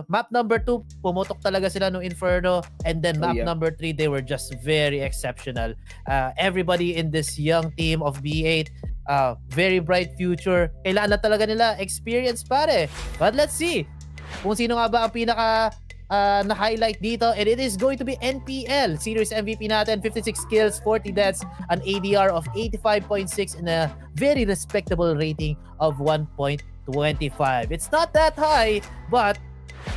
Map number 2, pumutok talaga sila no Inferno, and then map number 3, they were just very exceptional. Everybody in this young team of B8, very bright future. Kailangan na talaga nila experience, pare. But let's see kung sino nga ba ang pinaka na-highlight dito, and it is going to be NPL Series MVP natin. 56 kills, 40 deaths, an ADR of 85.6 and a very respectable rating of 1.25. It's not that high, but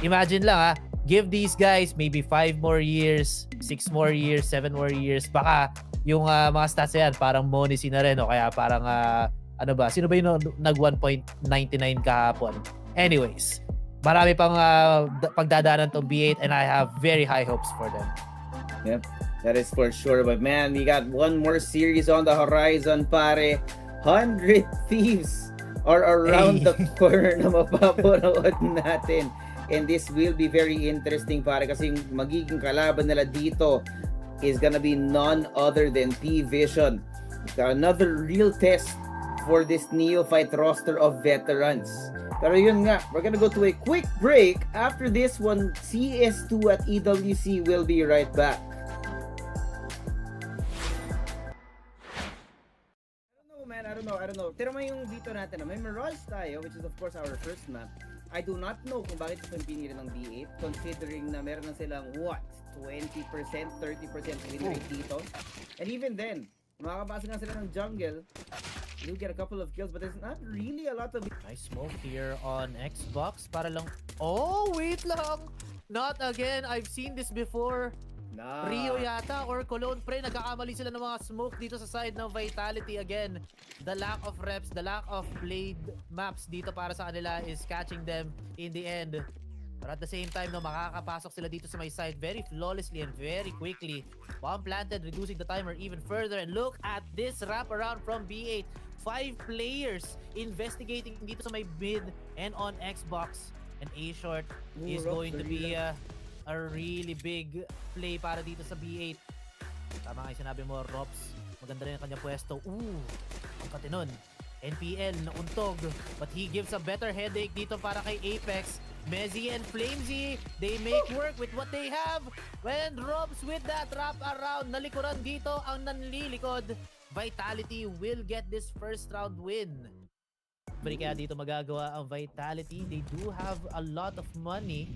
imagine lang give these guys maybe 5 more years, 6 more years, 7 more years, baka yung mga stats yan parang Monisi na rin, o kaya parang ano ba, sino ba yung nag 1.99 kahapon? Anyways, marami pang pagdadaanan tong B8, and I have very high hopes for them. Yep, that is for sure. But man, we got one more series on the horizon, pare. 100 Thieves are around the corner na mapapanood natin. And this will be very interesting, pare, kasi magiging kalaban nila dito is gonna be none other than PVision. Another real test for this neophyte roster of veterans. Pero yun nga, we're gonna go to a quick break. After this one, CS2 at EWC will be right back. I don't know. Tira mo yung dito natin. May Mirage tayo, which is of course our first map. I do not know kung bakit ito yung pinili ng B8, considering na meron na silang 20%, 30% win rate dito. And even then, makakapasa nga sila ng jungle, you get a couple of kills, but there's not really a lot of... Nice smoke here on Xbox para lang... Oh, wait lang! Not again! I've seen this before. Rio yata or Cologne, pre, nagkakamali sila ng mga smoke dito sa side ng Vitality again. The lack of reps, the lack of played maps dito para sa kanila is catching them in the end. But at the same time, no, makakapasok sila dito sa my side very flawlessly and very quickly. Bomb planted, reducing the timer even further. And look at this wraparound from B8. 5 players investigating dito sa my mid and on Xbox. And A-Short is going to be a really big play para dito sa B8. Tama nga yung sinabi mo, Rops. Maganda rin ang kanyang pwesto. Ang katinon. NPL nauntog, but he gives a better headache dito para kay Apex. Mezzi and Flamesy, they make work with what they have. When Robs with that wrap around, nalikuran dito ang nanlilikod. Vitality will get this first round win. Pero kaya dito magagawa ang Vitality. They do have a lot of money.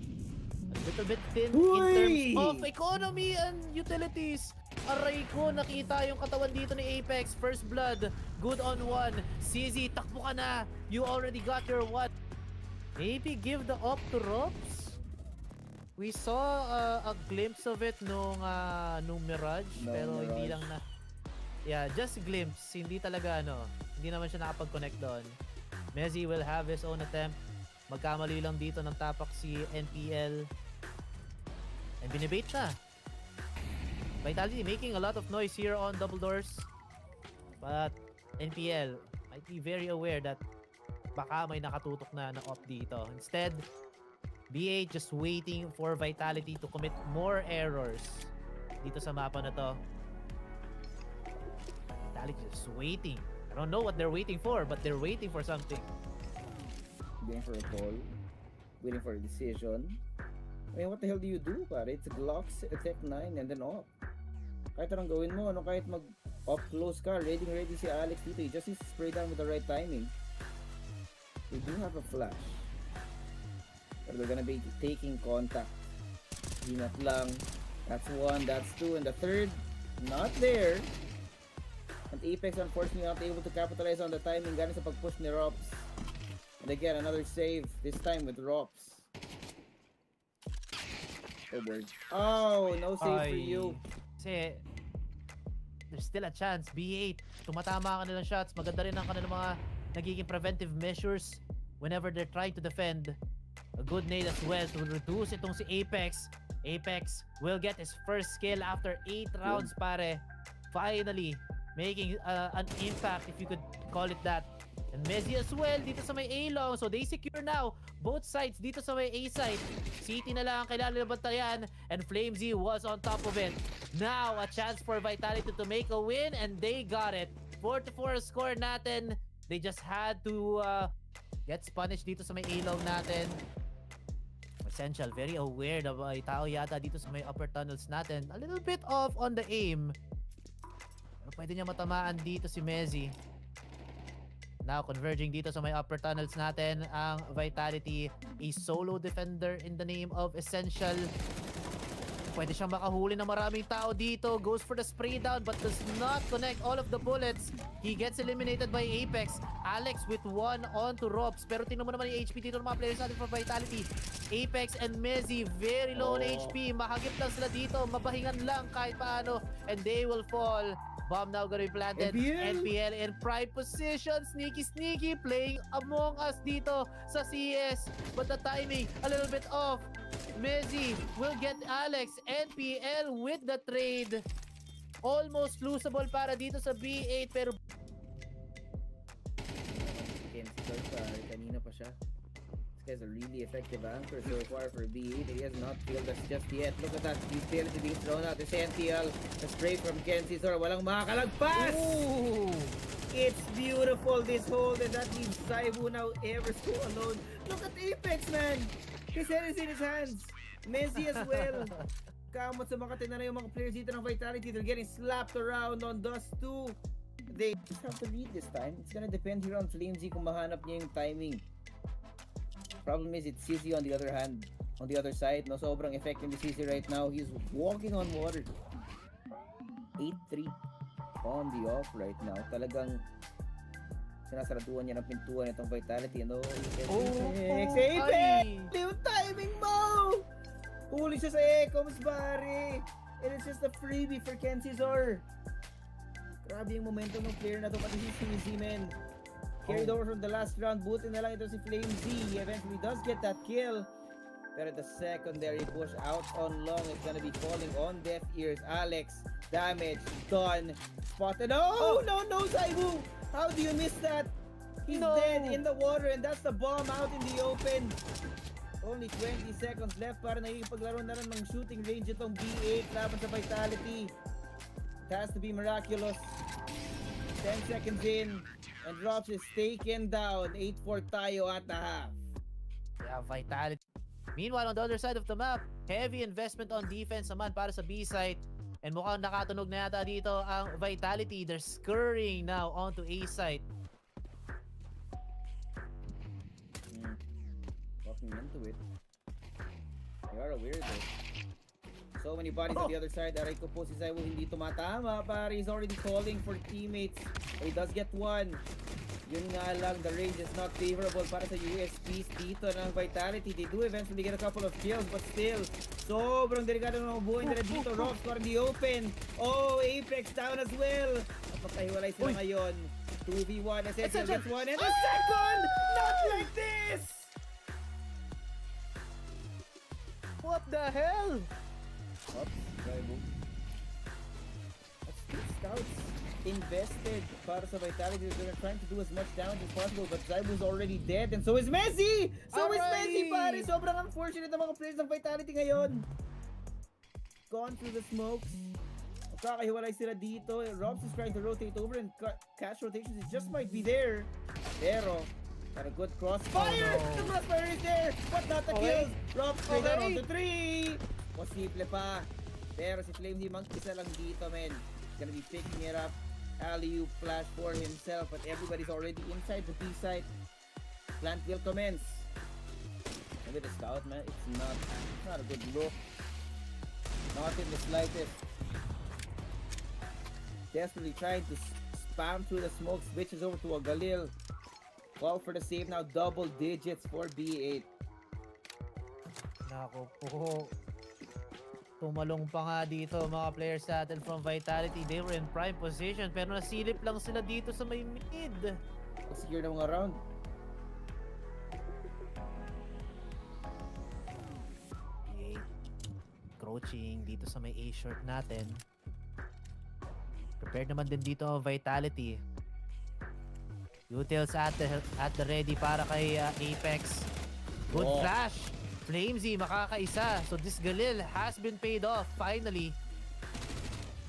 A little bit thin in terms of economy and utilities. Aray ko, nakita yung katawan dito ni Apex. First blood, good on one. CZ, takbo ka na. You already got your one. Maybe give the op to Robs. We saw a glimpse of it nung Mirage, pero hindi lang na. Yeah, just a glimpse. Hindi talaga hindi naman siya nakapag-connect doon. Mezzi will have his own attempt. Magkamali lang dito ng tapak si NPL. And binibait na. Vitality making a lot of noise here on double doors. But NPL might be very aware that baka may nakatutok na op dito. Instead, B8 just waiting for Vitality to commit more errors dito sa mapa na to. Vitality just waiting. I don't know what they're waiting for, but they're waiting for something. Waiting for a call. Waiting for a decision. I mean, what the hell do you do, pare? It's Glocks, Tech 9, and then op. Kahit anong gawin mo, kahit mag-up close ka, ready si Alex dito. He just needs to spray down with the right timing. They do have a flash. But they're gonna be taking contact. Hinat lang. That's one, that's two, and the third, not there. And Apex unfortunately not able to capitalize on the timing galing sa pag-push ni Rops. And again, another save, this time with Rops. Oh boy. Oh, no save for you. Kasi there's still a chance. B8, tumatama ka nilang shots. Maganda rin ang kanilang mga nagiging preventive measures whenever they're trying to defend. A good nade as well to reduce itong si Apex. Apex will get his first kill after 8 rounds, pare. Finally, making an impact, if you could call it that. And Messi as well dito sa may A-long. So they secure now both sides dito sa may A side. City na lang ang kailangan nila bantayan. And Flamesy was on top of it. Now, a chance for Vitality to make a win. And they got it. 4-4 score natin. They just had to get punished dito sa may A-long natin. Essential, very aware na may tao yata dito sa may upper tunnels natin. A little bit off on the aim. Pero pwede niya matamaan dito si Messi. Now, converging dito sa may upper tunnels natin ang Vitality. A solo defender in the name of Essential. Pwede siyang makahuli ng maraming tao dito. Goes for the spray down but does not connect all of the bullets. He gets eliminated by Apex. Alex with one on to Robs. Pero tingnan mo naman yung HP dito ng mga players natin for Vitality. Apex and Messi, very low on HP. Mahagip lang sila dito. Mabahingan lang kahit paano. And they will fall. Bomb now gonna be planted. NPL in prime position. Sneaky playing Among Us dito sa CS. But the timing a little bit off. Messi will get Alex. NPL with the trade. Almost losable para dito sa B8 pero kanina pa siya. This guy's a really effective anchor so far for B8. He has not failed us just yet. Look at that. Utility being thrown out. This NTL. The spray from Kenzie Sora. Walang makakalagpas! ooh, It's beautiful, this hold, and that leaves Saibu now ever so alone. Look at Apex, man! His head is in his hands. Messi as well. Kamot sa mga tinanay yung mga players dito ng Vitality. They're getting slapped around on Dust 2. They just have to lead this time. It's gonna depend here on Flamesy kung mahanap niya yung timing. Problem is, it's CC on the other hand. On the other side, no, sobrang effective ni CC right now. He's walking on water. 8-3 on the off right now. Talagang sinasaraduan niya ng pintuan itong Vitality. No, Apex! Yung timing mo! Huli siya sa Ecoms, pare! And it's just a freebie for Kensizor. Grabe yung momentum ng player na to, pati si CC, man. Carried over from the last round. Buti na lang ito si Flamesy. He eventually does get that kill. Pero the secondary push out on long is gonna be falling on deaf ears. Alex, damage, done, spotted. Oh, no, Saibu! How do you miss that? He's dead in the water and that's the bomb out in the open. Only 20 seconds left para nagpaglaro na rin ng shooting range itong B8 laban sa Vitality. It has to be miraculous. 10 seconds in. And Drops is taken down. 8-4 tayo at the half. Yeah, Vitality. Meanwhile, on the other side of the map, heavy investment on defense naman para sa B side. And mukhang nakatunog na yata dito ang Vitality. They're scurrying now onto A side. Walking into it. They are aware though. So many bodies on the other side. Aray ko po si Zaiwo hindi tumatama. Pare, he's already calling for teammates. He does get one. Yun nga lang, the range is not favorable para sa USPs dito ng Vitality. They do eventually get a couple of kills, but still, sobrang delikado ng buhay nila dito. Rocks for the open. Oh, Apex down as well. At magkahiwalay sila ngayon. 2v1, Essential gets one, and the second! Not like this! What the hell? Oops, Zaiwo. That's two scouts. invested para sa Vitality. They're trying to do as much damage as possible, but Zaibu's already dead, and so is Messi! So is Messi, pare! Sobrang unfortunate ng mga players ng Vitality ngayon. Gone through the smokes. Magkakahiwalay sila dito. Robs is trying to rotate over, and catch rotations, it just might be there. Pero, got a good crossfire! The crossfire is there! But not the kills! Robs straight out on the 3! Posible pa. Pero si Flamesy mag-isa lang dito, man. He's gonna be picking it up. Alley-oop flash for himself, but everybody's already inside the B site. Plant will commence. Maybe the scout, man, it's not a good look. Not in the slightest. Desperately trying to spam through the smoke, switches over to a Galil. Call for the save now, double digits for B8. Nako po. Tumalong pa nga dito mga players natin from Vitality. They were in prime position pero nasilip lang sila dito sa may mid. Secure na mga round. Okay. Crouching dito sa may A-short natin. Prepared naman din dito ang Vitality. Utils at the ready para kay Apex. Good flash. Flamesy makakaisa. So this Galil has been paid off finally.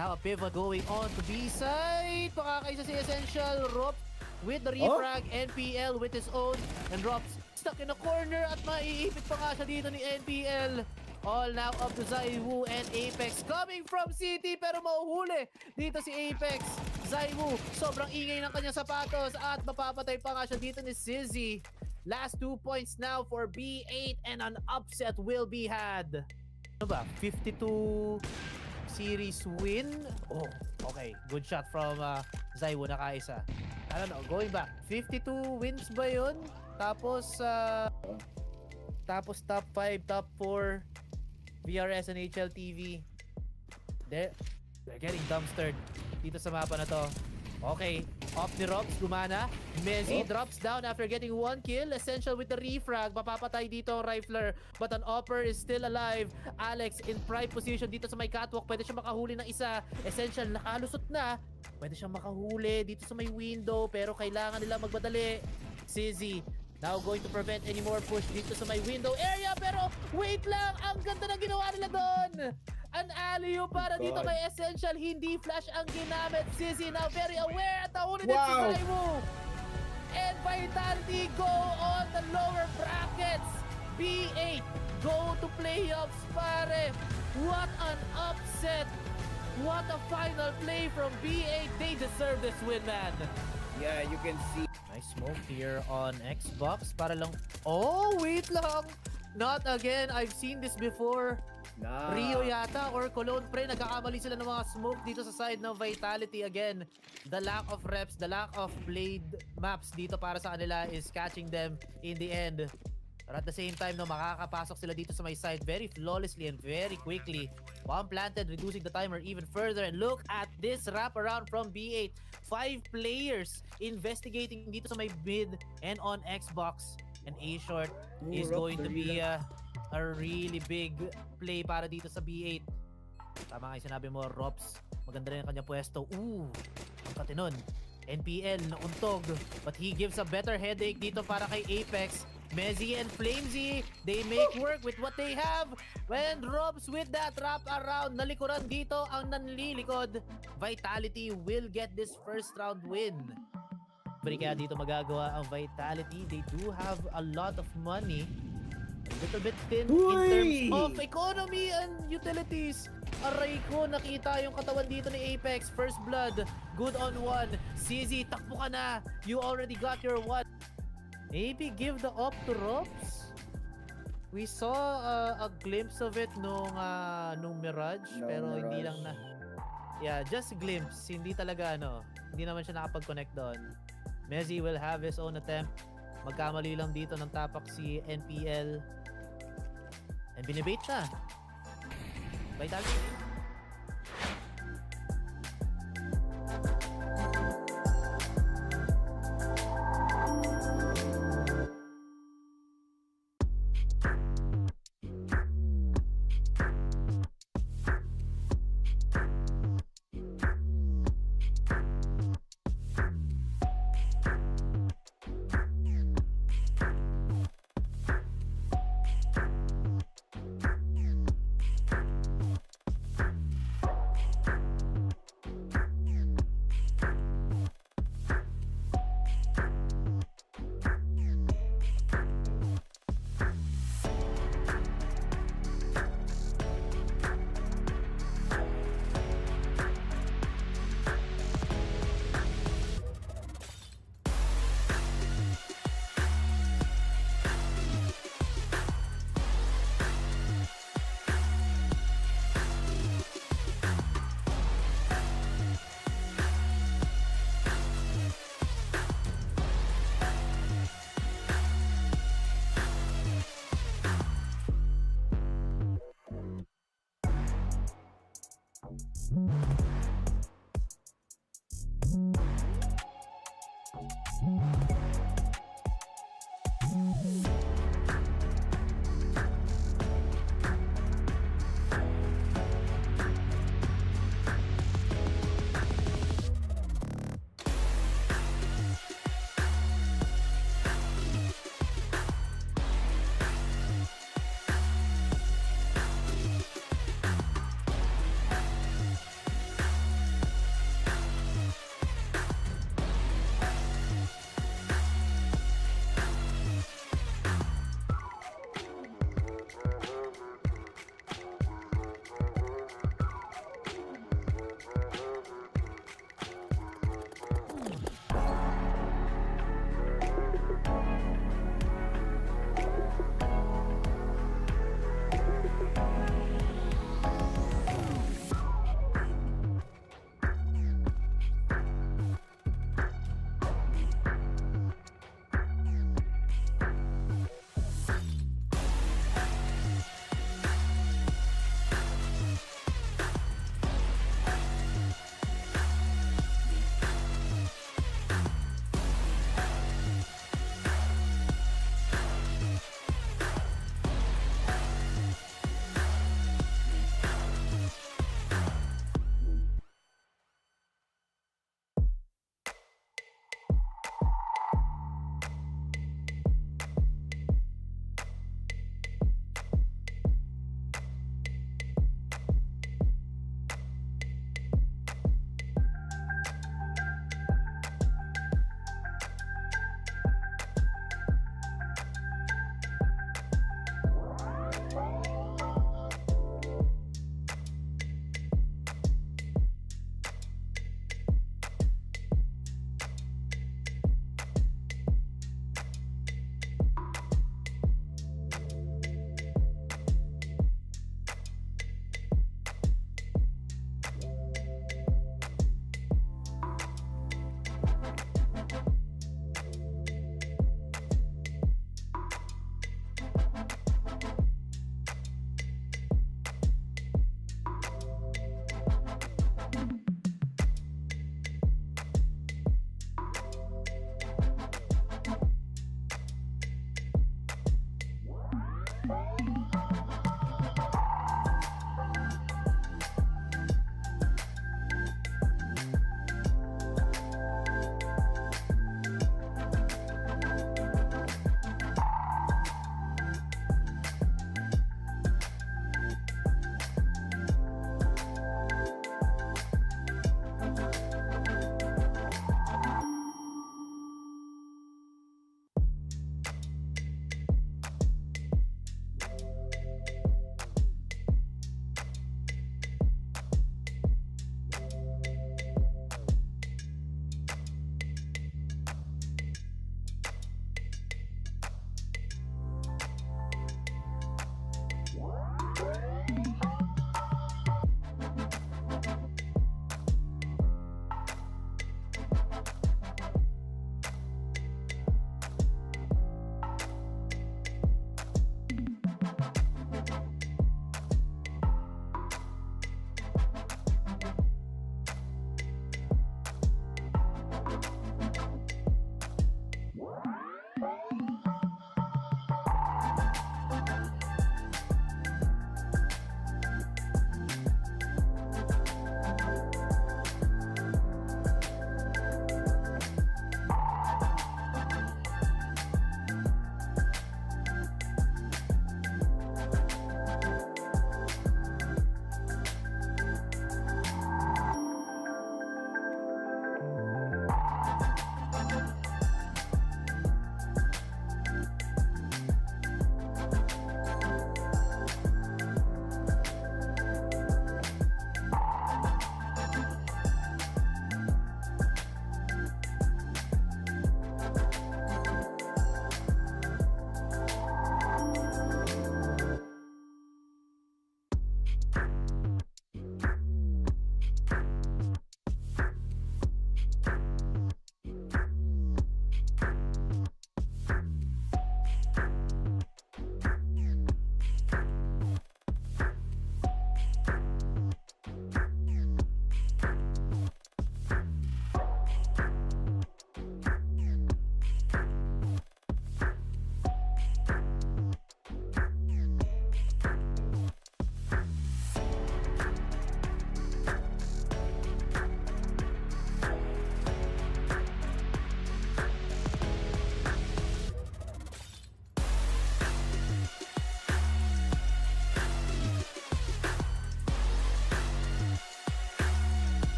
Now a pivot going on to B side. Makakaisa si Essential. Rops with the refrag. NPL with his own. And Rops stuck in a corner at maiipit pa nga siya dito ni NPL. All now up to Zaiwu and Apex coming from City pero mauhuli dito si Apex. Zaiwu sobrang ingay ng kanyang sapatos at mapapatay pa nga siya dito ni Sizzy. Last 2 points now for B8 and an upset will be had. Ano ba? 52 series win? Oh, okay. Good shot from Zaiwu, nakaisa. I don't know, going back. 52 wins ba yun? Tapos top 5, top 4 VRS and HLTV. They're getting dumpstered dito sa mapa na to. Okay, off ni Robs, gumana. Messi drops down after getting 1 kill. Essential with the refrag. Mapapatay dito ang Rifler. But an Opper is still alive. Alex in prime position dito sa may catwalk. Pwede siya makahuli ng isa. Essential nakalusot na. Pwede siyang makahuli dito sa may window. Pero kailangan nila magmadali. Sizzy now going to prevent any more push dito sa may window area. Pero wait lang! Ang ganda ng ginawa nila doon! An alley-oop para dito kay Essential. Hindi flash ang ginamit. Sizzy now very aware at nahuli din si Zaiwu. And Vitality go on the lower brackets. B8 go to playoffs, pare. What an upset. What a final play from B8. They deserve this win, man. Yeah, you can see. Nice smoke here on Xbox para lang. Oh, wait lang. Not again. I've seen this before. Nah. Rio yata or Cologne, pre, nagkakamali sila ng mga smoke dito sa side ng Vitality. Again, the lack of reps, the lack of played maps dito para sa kanila is catching them in the end. But at the same time, no, makakapasok sila dito sa my side very flawlessly and very quickly. Bomb planted, reducing the timer even further. And look at this wraparound from B8. 5 players investigating dito sa my mid and on Xbox. And A-short is going to be a really big play para dito sa B8. Tama nga yung sinabi mo, Rops. Maganda rin ang kanyang pwesto. Ooh, ang katinon. NPL nauntog. But he gives a better headache dito para kay Apex. Messi and Flamesy, they make work with what they have. When Robs with that wrap around, nalikuran dito ang nanlilikod. Vitality will get this first round win. Pero kaya dito magagawa ang Vitality. They do have a lot of money. Little bit thin in terms of economy and utilities. Aray ko, nakita yung katawan dito ni Apex. First blood, good on one. Sizzy, takbo ka na. You already got your one. Maybe give the up to Robs. We saw a glimpse of it nung Mirage, pero Mirage. hindi lang na. Yeah, just a glimpse. Hindi talaga hindi naman siya nakapag-connect doon. Messi will have his own attempt. Magkamali lang dito ng tapak si NPL. And binibait na. Vitality.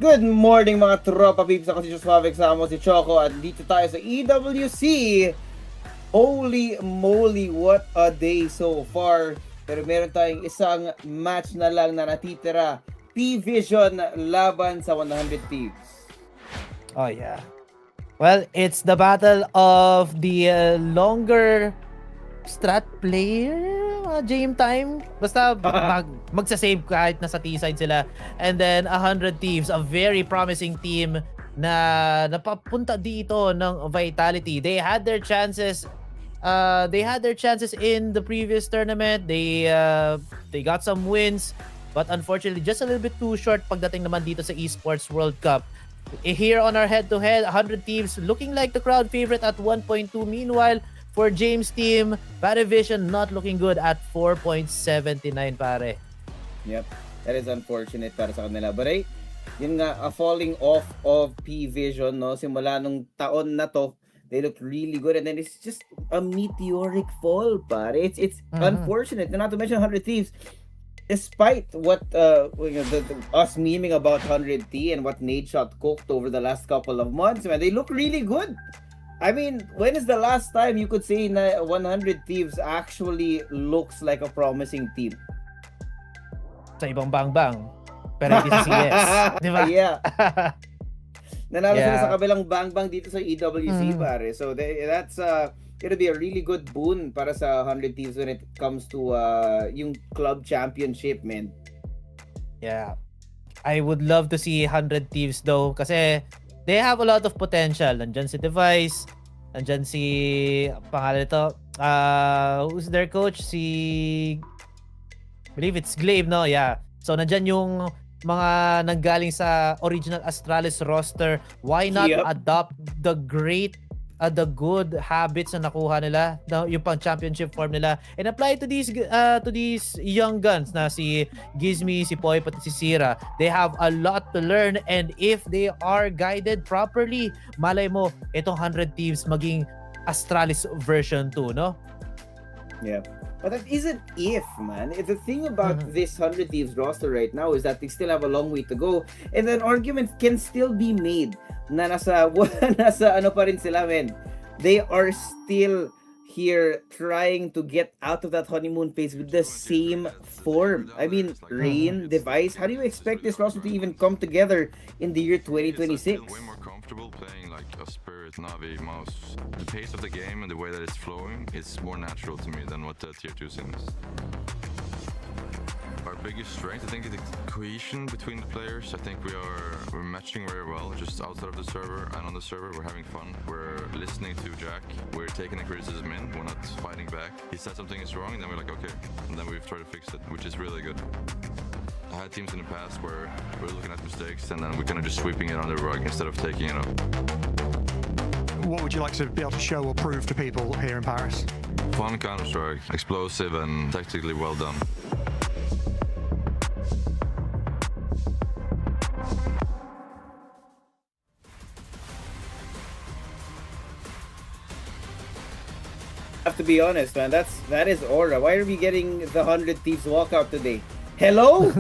Good morning mga tropa peeps. Ako si Joshua Vexamo, si Choco, at dito tayo sa EWC. Holy moly, what a day so far. Pero meron tayong isang match na lang na natitira. PVision laban sa 100 Thieves. Oh yeah. Well, it's the battle of the longer strat player, game time. Basta magsasave kahit nasa T-side sila. And then 100 Thieves, a very promising team na napapunta dito ng Vitality. They had their chances. They had their chances in the previous tournament. They got some wins, but unfortunately just a little bit too short pagdating naman dito sa Esports World Cup. Here on our head-to-head, 100 Thieves looking like the crowd favorite at 1.2. Meanwhile, for James' team, PVision not looking good at 4.79, pare. Yep, that is unfortunate para sa kanila. But yun nga, a falling off of PVision, no? Simula nung taon na to, they look really good, and then it's just a meteoric fall, pare. It's unfortunate. And not to mention 100 Thieves, despite what us memeing about 100T and what Nadeshot cooked over the last couple of months, man, they look really good. I mean, when is the last time you could say na 100 Thieves actually looks like a promising team? Sa ibang bang-bang. Pero hindi sa CS. Di ba? Yeah. Nanalo sila sa kabilang bang-bang dito sa EWC, pare. So that's gonna be a really good boon para sa 100 Thieves when it comes to yung club championship, man. Yeah. I would love to see 100 Thieves though kasi they have a lot of potential. Nandyan si Device, nandyan si pangalan ito, who's their coach? I believe it's Glaive, no? Yeah. So nandyan yung mga nanggaling sa original Astralis roster. Why not adopt the good habits na nakuha nila, yung pang championship form nila, and apply it to these young guns na si Gizmi, si Poy, pati si Sira. They have a lot to learn, and if they are guided properly, malay mo itong 100 Thieves maging Astralis version 2, no? Yeah. But that isn't if, man. The thing about this 100 Thieves roster right now is that they still have a long way to go, and an argument can still be made na nasa ano pa rin sila, men. They are still here trying to get out of that honeymoon phase with the same form. I mean, Rain, Device, how do you expect this roster to even come together in the year 2026? Way more comfortable playing like a Spirit, Navi, Mouse. The pace of the game and the way that it's flowing is more natural to me than what the tier 2 sim is. Our biggest strength, I think, is the cohesion between the players. I think we're matching very well, just outside of the server and on the server. We're having fun. We're listening to Jack. We're taking the criticism in. We're not fighting back. He said something is wrong, and then we're like, okay. And then we've tried to fix it, which is really good. I had teams in the past where we're looking at mistakes and then we're kind of just sweeping it under the rug instead of taking it up. What would you like to be able to show or prove to people here in Paris? Fun Counter-Strike, explosive and tactically well done. Have to be honest, man. That is aura. Why are we getting the 100 Thieves walkout today? Hello?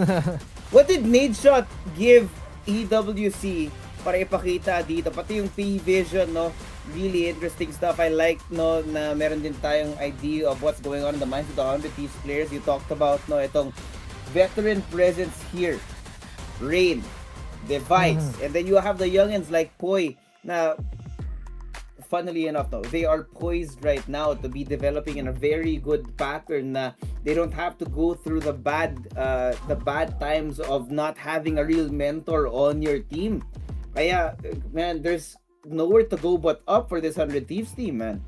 What did Nadeshot give EWC para ipakita dito? Pati yung PVision, no? Really interesting stuff. I like, no, na meron din tayong idea of what's going on in the minds of the 100 Thieves players. You talked about, no, itong veteran presence here. Rain, Device, and then you have the youngins like Poi na funnily enough, though, they are poised right now to be developing in a very good pattern na they don't have to go through the bad times of not having a real mentor on your team. Kaya, man, there's nowhere to go but up for this 100 Thieves team, man.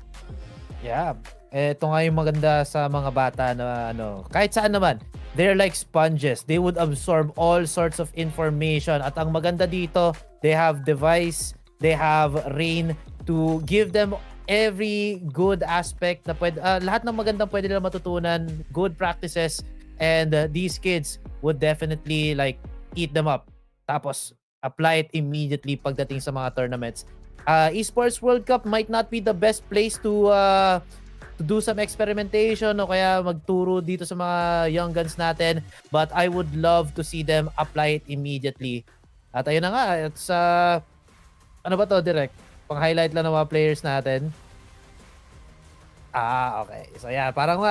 Yeah. Ito nga yung maganda sa mga bata na kahit saan naman, they're like sponges. They would absorb all sorts of information. At ang maganda dito, they have Device, they have Rain, to give them every good aspect na lahat ng magandang pwede nila matutunan, good practices, and these kids would definitely like eat them up. Tapos apply it immediately pagdating sa mga tournaments. Esports World Cup might not be the best place to do some experimentation o kaya magturo dito sa mga young guns natin, but I would love to see them apply it immediately At ayun na nga, it's ano ba to, direct? Pang-highlight lang ng mga players natin. Okay. So yeah, parang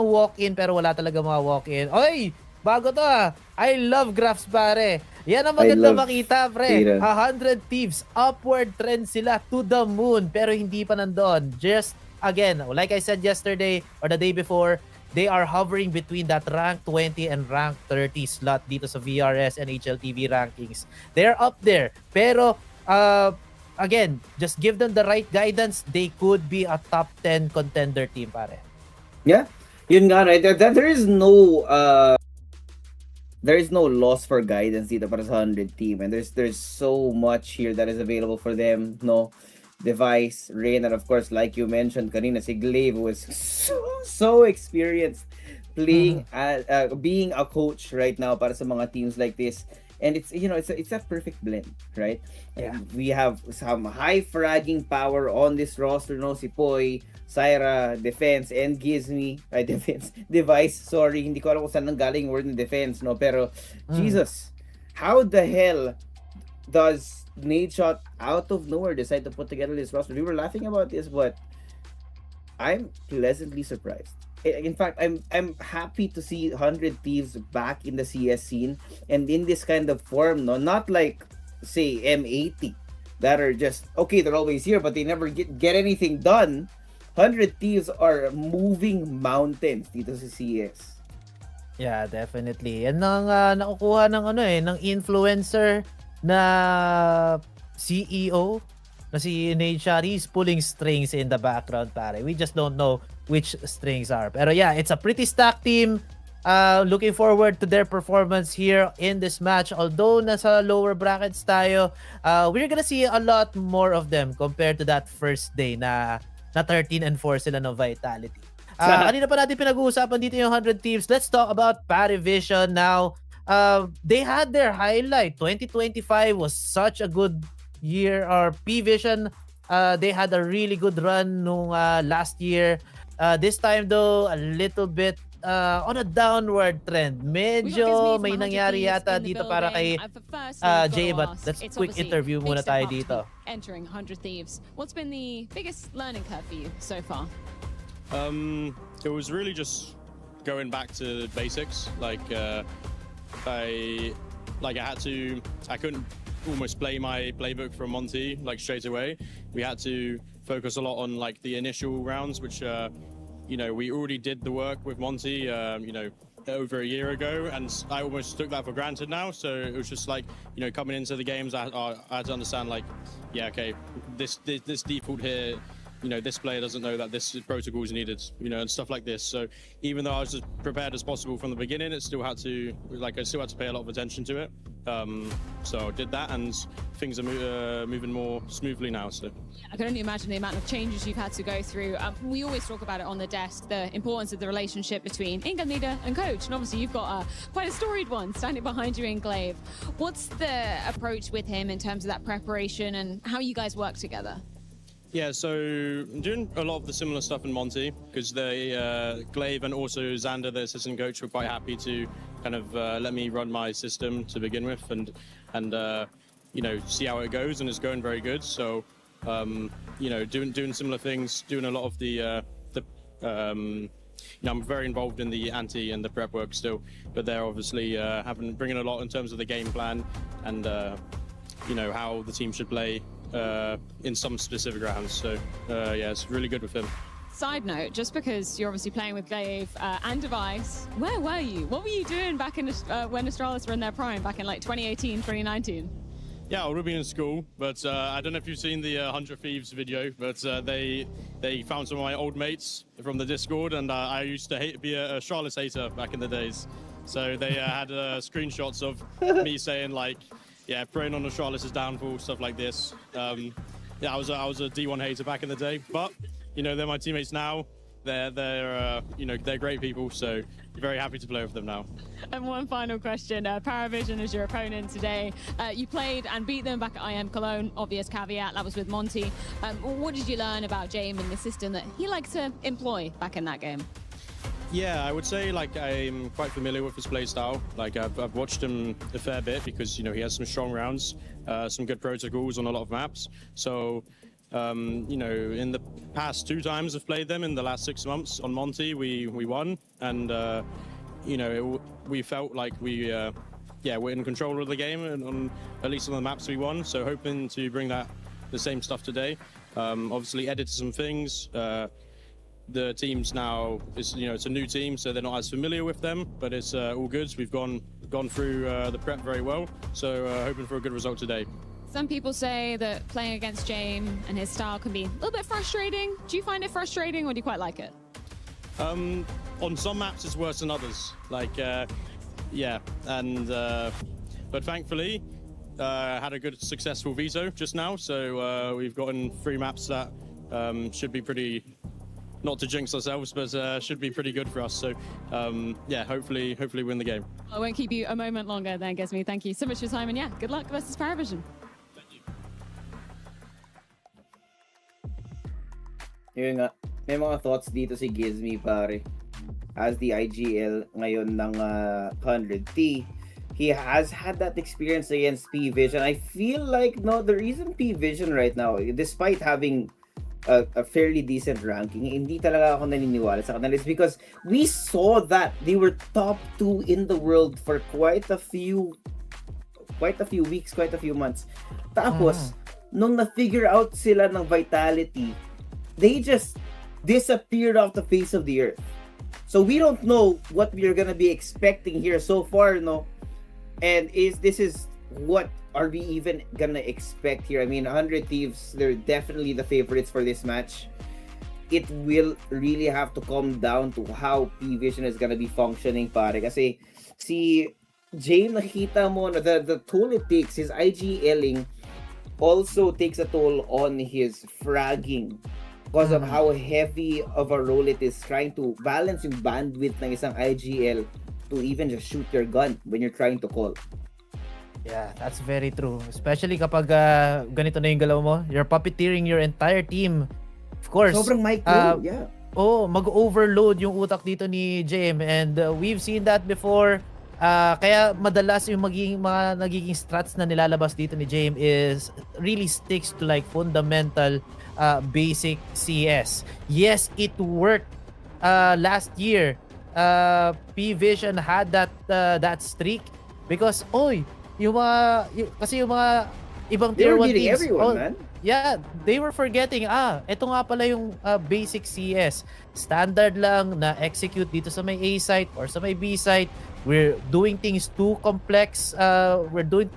walk-in pero wala talaga mga walk-in. Oy! Bago to I love graphs pare. Yan ang maganda makita pre. 100 Thieves, upward trend sila to the moon pero hindi pa nandoon. Just again, like I said yesterday or the day before, they are hovering between that rank 20 and rank 30 slot dito sa VRS and HLTV rankings. They're up there. Pero again, just give them the right guidance, they could be a top 10 contender team pare. Yeah. Yun nga right. There is no loss for guidance dito para sa 100 team, and there's so much here that is available for them, no? Device, Rain, and of course, like you mentioned kanina, si Glaive was so experienced playing being a coach right now para sa mga teams like this. And it's it's a perfect blend, right? Yeah. And we have some high fragging power on this roster, no? Si Poy, Syra, defense, and Gizmi, device, sorry, hindi ko alam kung saan nanggaling word ng defense, no? Pero, Jesus, how the hell does Nadeshot out of nowhere decide to put together this roster? We were laughing about this, but I'm pleasantly surprised. In fact, I'm happy to see 100 Thieves back in the CS scene and in this kind of form, no? Not like, say, M80, that are just, okay, they're always here, but they never get anything done. 100 Thieves are moving mountains dito sa CS. Yeah, definitely. And nang nakukuha ng ng influencer na CEO na si Nadeshot, he's pulling strings in the background pare. We just don't know which strings are. Pero yeah, it's a pretty stacked team. Looking forward to their performance here in this match. Although nasa lower brackets tayo, we're gonna see a lot more of them compared to that first day na 13-4 sila ng Vitality. Kanina pa natin pinag-uusapan dito yung 100 Thieves. Let's talk about PVision now. They had their highlight. 2025 was such a good year. Or PVision, they had a really good run nung last year. This time though, a little bit on a downward trend. Medyo may nangyari yata dito para kay Jay, but let's quick interview muna tayo dito. Entering 100 Thieves, what's been the biggest learning curve for you so far? It was really just going back to basics. I couldn't almost play my playbook from Monty straight away. We had to focus a lot on the initial rounds, which we already did the work with Monty over a year ago, and I almost took that for granted now. So it was just coming into the games, I had to understand this default here, this player doesn't know that this protocol is needed, and stuff like this. So even though I was as prepared as possible from the beginning, I still had to pay a lot of attention to it. So I did that, and things are moving more smoothly now. So I can only imagine the amount of changes you've had to go through. We always talk about it on the desk, the importance of the relationship between Inga leader and coach, and obviously you've got quite a storied one standing behind you in Glaive. What's the approach with him in terms of that preparation and how you guys work together? Yeah, so I'm doing a lot of the similar stuff in Monty, because Glaive and also Xander, the assistant coach, were quite happy to kind of let me run my system to begin with and see how it goes, and it's going very good. So doing similar things, doing a lot of I'm very involved in the anti and the prep work still, but they're obviously bringing a lot in terms of the game plan and how the team should play in some specific rounds. So yeah, it's really good with him. Side note, just because you're obviously playing with Glaive and Device, where were you? What were you doing back in when Astralis were in their prime, back in 2018, 2019? Yeah, I would have been in school, but I don't know if you've seen the 100 Thieves video, but they found some of my old mates from the Discord, and I used to be a Astralis hater back in the days. So they had screenshots of me saying preying on Astralis' downfall, stuff like this. I was a D1 hater back in the day, but they're my teammates now. They're great people, so very happy to play with them now. And one final question: PVision is your opponent today. You played and beat them back at IM Cologne. Obvious caveat, that was with Monty. What did you learn about James and the system that he liked to employ back in that game? Yeah, I would say like I'm quite familiar with his play style. Like I've watched him a fair bit because he has some strong rounds, some good protocols on a lot of maps. So in the past 2 times I've played them in the last 6 months on Monty, we won, and we felt like we're in control of the game, and at least on the maps we won. So hoping to bring the same stuff today. Obviously edited some things. The teams now it's a new team, so they're not as familiar with them, but it's all good. We've gone through the prep very well, so hoping for a good result today. Some people say that playing against James and his style can be a little bit frustrating. Do you find it frustrating, or do you quite like it? On some maps it's worse than others. But thankfully had a good successful veto just now, so we've gotten 3 maps that should be pretty, not to jinx ourselves, but should be pretty good for us. So hopefully win the game. I won't keep you a moment longer then, Gizmi. Thank you so much for your time, and good luck versus PVision. Yun nga, may mga thoughts dito si Gizmi, pare. As the IGL ngayon ng 100T, he has had that experience against PVision. I feel like, the reason PVision right now, despite having a fairly decent ranking, hindi talaga ako naniniwala sa kanila, is because we saw that they were top 2 in the world for quite a few weeks, quite a few months. Tapos, nung na-figure out sila ng Vitality, they just disappeared off the face of the earth. So we don't know what we're gonna be expecting here so far, and this is what are we even gonna expect here? I mean, 100 Thieves, they're definitely the favorites for this match. It will really have to come down to how PVision is gonna be functioning, pare. Kasi si James, nakita mo na the toll it takes, his IGLing also takes a toll on his fragging because of how heavy of a role it is trying to balance yung bandwidth ng isang IGL to even just shoot your gun when you're trying to call. Yeah, that's very true. Especially kapag ganito na yung galaw mo, you're puppeteering your entire team. Of course. Sobrang micro, yeah. Mag-overload yung utak dito ni James, and we've seen that before. Kaya madalas yung mga nagiging strats na nilalabas dito ni James is really sticks to like fundamental basic CS. Yes, it worked last year. PVision had that streak because yung mga ibang tier 1 teams, everyone, man. Yeah, they were forgetting, ito nga pala yung basic CS. Standard lang na execute dito sa may A site or sa may B site. We're doing things too complex. We're doing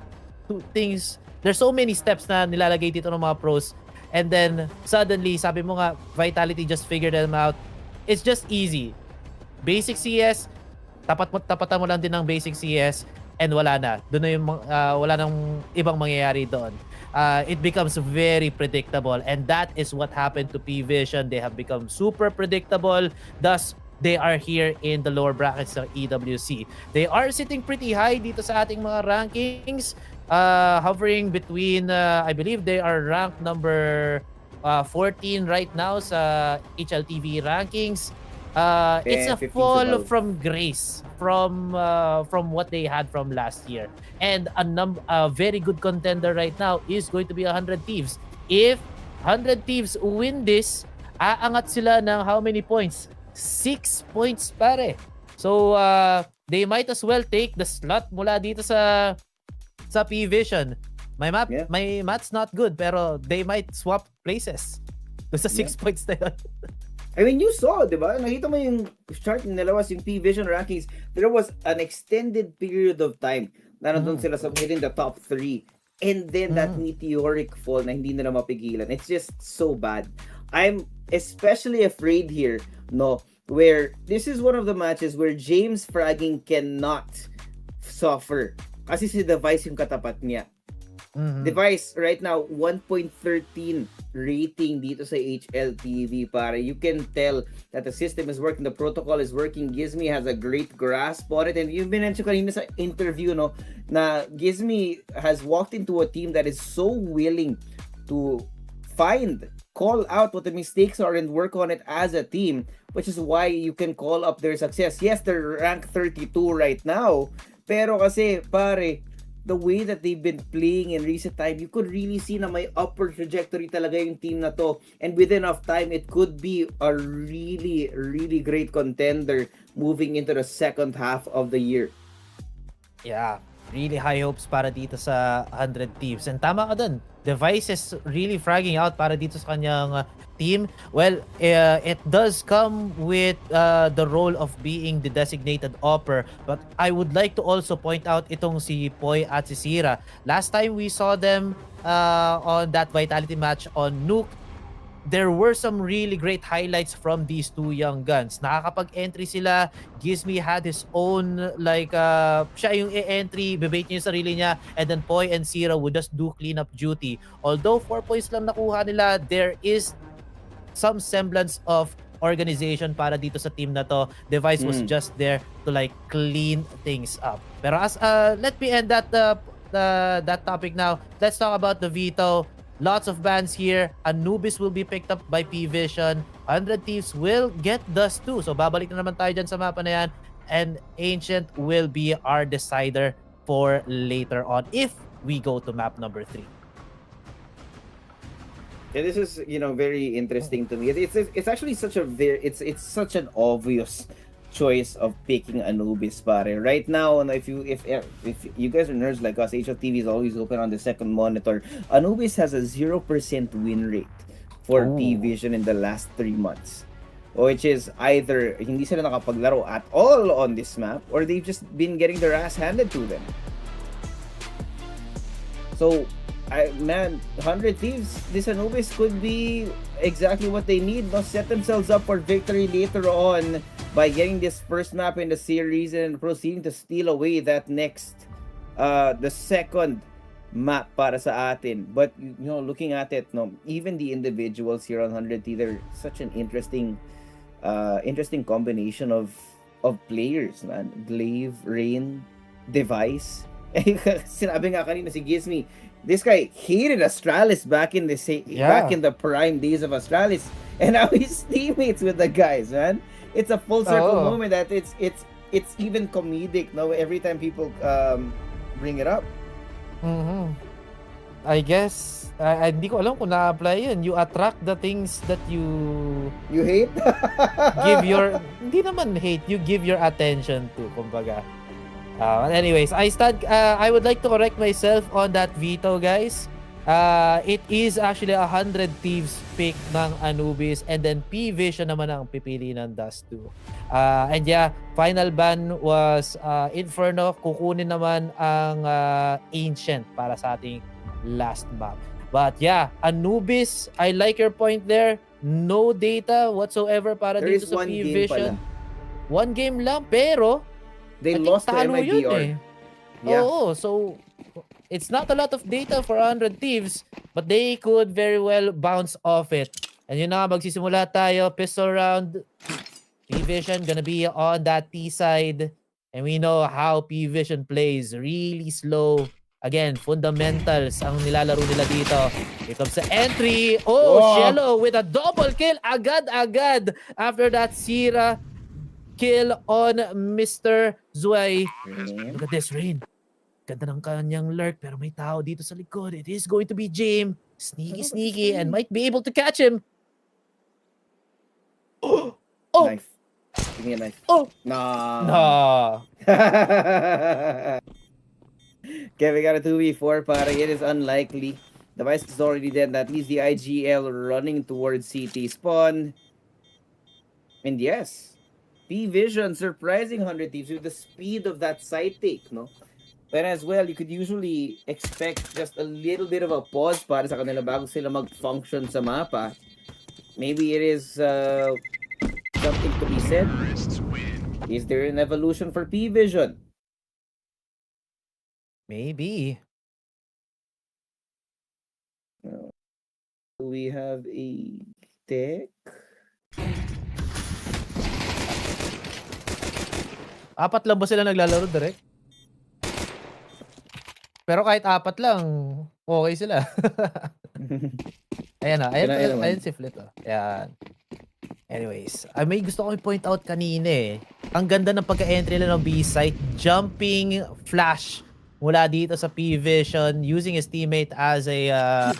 things, there's so many steps na nilalagay dito ng mga pros. And then, suddenly, sabi mo nga, Vitality just figured them out. It's just easy. Basic CS, tapatan mo lang din ng basic CS, and wala na. Doon na yung, wala nang ibang mangyayari doon. It becomes very predictable, and that is what happened to PVision. They have become super predictable. Thus, they are here in the lower brackets ng EWC. They are sitting pretty high dito sa ating mga rankings. Hovering between, I believe they are ranked number 14 right now sa HLTV rankings. It's a fall from grace from what they had from last year. And a very good contender right now is going to be 100 Thieves. If 100 Thieves win this, aangat sila ng how many points? 6 points, pare. So, they might as well take the slot mula dito sa PVision. My math's not good, pero they might swap places. Doon sa 6 points na yun. I mean, you saw, di ba? Nakita mo yung chart na nilabas yung PVision rankings. There was an extended period of time na nandun sila sa within the top 3. And then that meteoric fall na hindi nila mapigilan. It's just so bad. I'm especially afraid here, where this is one of the matches where James fragging cannot suffer. Kasi si Device yung katapat niya. Device right now 1.13 rating dito sa HLTV, pare. You can tell that the system is working, the protocol is working. Gizmi has a great grasp on it, and you've been mentioned kanina sa interview na Gizmi has walked into a team that is so willing to find call out what the mistakes are and work on it as a team, which is why you can call up their success. Yes, they're ranked 32 right now, pero kasi pare, the way that they've been playing in recent time, you could really see na may upward trajectory talaga yung team na to, and within enough time, it could be a really, really great contender moving into the second half of the year. Yeah, really high hopes para dito sa 100 Thieves. And tama ka dun. Device is really fragging out para dito sa kanyang team. Well, it does come with the role of being the designated opper. But I would like to also point out itong si Poy at si Sira. Last time we saw them on that Vitality match on Nuke, there were some really great highlights from these two young guns. Nakakapag-entry sila. Gizmi had his own, like, siya yung e-entry, bebait niya yung sarili niya, and then Poy and Sira would just do cleanup duty. Although 4 points lang nakuha nila, there is some semblance of organization para dito sa team na to. Device was just there to, like, clean things up. Pero as, let me end that topic now. Let's talk about the veto. Lots of bans here. Anubis will be picked up by PVision. 100 Thieves will get Dust 2. So babalik na naman tayo dyan sa mapa na yan. And Ancient will be our decider for later on if we go to map number 3. Yeah, this is, you know, very interesting to me. It's actually such a it's such an obvious choice of picking Anubis, pare. Right now, if you guys are nerds like us, HLTV is always open on the second monitor. Anubis has a 0% win rate for PVision in the last 3 months, which is either hindi sila nakapaglaro at all on this map, or they've just been getting their ass handed to them. So, man, 100 Thieves, this Anubis could be exactly what they need. They'll set themselves up for victory later on by getting this first map in the series and proceeding to steal away that next, the second map para sa atin. But, you know, looking at it, no, even the individuals here on 100 Thieves, they're such an interesting combination of players, man. Glaive, Rain, Device. Sinabi nga kanina si Gizmi, this guy hated Astralis back in the prime days of Astralis, and now he's teammates with the guys, man. It's a full circle moment that it's even comedic, no? Every time people bring it up. I guess hindi ko alam kung na-apply yun. You attract the things that you hate. Give your hindi naman hate, you give your attention to, kumbaga. Anyways, I would like to correct myself on that veto, guys. It is actually 100 Thieves pick ng Anubis, and then PVision naman ang pipili ng Dust 2. And yeah, final ban was Inferno. Kukunin naman ang Ancient para sa ating last map. But yeah, Anubis, I like your point there. No data whatsoever para There dito is sa one game PVision. pala. One game lang, pero They I think lost to talo yun MIBR. eh. Yeah. Oo, so it's not a lot of data for 100 Thieves, but they could very well bounce off it. And yun na nga, magsisimula tayo. Pistol round. PVision gonna be on that T side. And we know how PVision plays. Really slow. Again, fundamentals ang nilalaro nila dito. Here comes the entry. Shello with a double kill. Agad-agad. After that, Sira kill on Mr. Zwei. Look at this, Rain. Ganda ng kanyang lurk, pero may tao dito sa likod. It is going to be James. Sneaky, and might be able to catch him. Knife. Give me a knife. No. Okay, we got a 2v4, para it is unlikely. The Vice is already dead. That leaves the IGL running towards CT spawn. And yes, PVision surprising 100 Thieves with the speed of that side take, no? But as well, you could usually expect just a little bit of a pause para sa kanila bago sila mag-function sa mapa. Maybe it is something to be said. Is there an evolution for PVision? Maybe. We have a tech. Apat lang ba sila naglalaro direct? Pero kahit 4 lang, okay sila. Ayan na, Ayan naman. ayan si Flit. Ayan. Anyways, may gusto ko i-point out kanina eh. Ang ganda ng pagka-entry lang ng B-site. Jumping flash mula dito sa PVision using his teammate as a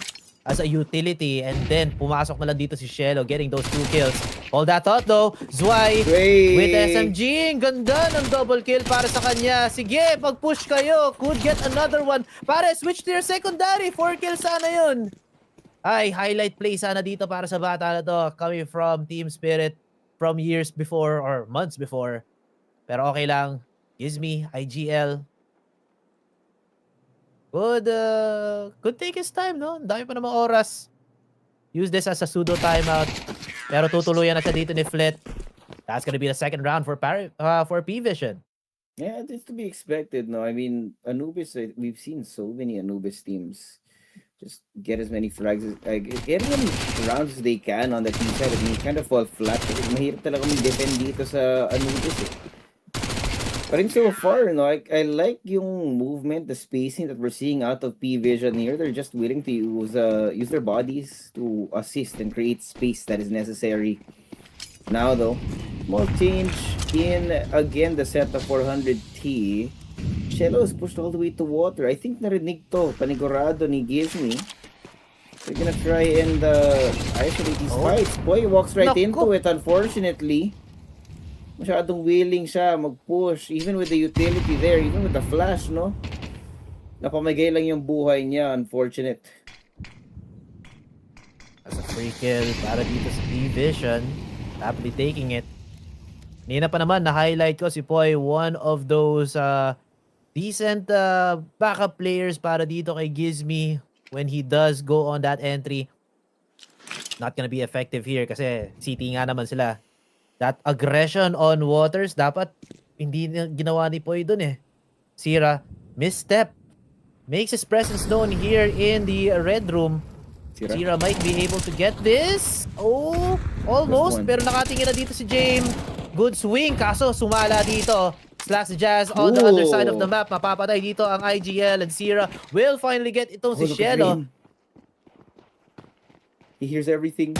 utility, and then pumasok na lang dito si Shelo getting those 2 kills. All that thought though, Zwei with SMG. Ang ganda ng double kill para sa kanya. Sige, pag-push kayo. Could get another one. Pare, switch to your secondary. 4 kills sana yun. Ay, highlight play sana dito para sa bata na to, coming from Team Spirit from years before or months before. Pero okay lang. Gizmi, IGL. Could take his time, no? Ang dami pa namang oras. Use this as a pseudo timeout. Pero tutuluyan na siya dito ni Flit. That's gonna be the second round for PVision. Yeah, it's to be expected, no? I mean, Anubis, we've seen so many Anubis teams just get as many frags as, get as many rounds as they can on the team side. I mean, kind of fall flat. Mahirap talaga mag-defend dito sa Anubis eh. But in so far, no, I like yung movement, the spacing that we're seeing out of PVision here. They're just willing to use their bodies to assist and create space that is necessary. Now though, small change in again the setup 400T. Shelo is pushed all the way to water. I think narinig to, panigurado ni Gizmi. They're gonna try and isolate these fights. Boy walks right into it, unfortunately. Masyadong willing siya mag-push, even with the utility there, even with the flash, no? Napamagay lang yung buhay niya, unfortunate. As a free kill para dito sa PVision. Happily taking it. Nina pa naman, na-highlight ko si Poy, one of those decent backup players para dito kay Gizmi when he does go on that entry. Not gonna be effective here kasi CT nga naman sila. That aggression on waters, dapat hindi ginawa ni Poy dun eh. Sira, misstep. Makes his presence known here in the red room. Sira might be able to get this. Oh, almost. Pero nakatingin na dito si James. Good swing, kaso sumala dito. Slash Jazz on the other side of the map. Mapapatay dito ang IGL, and Sira will finally get itong si Shelo. He hears everything.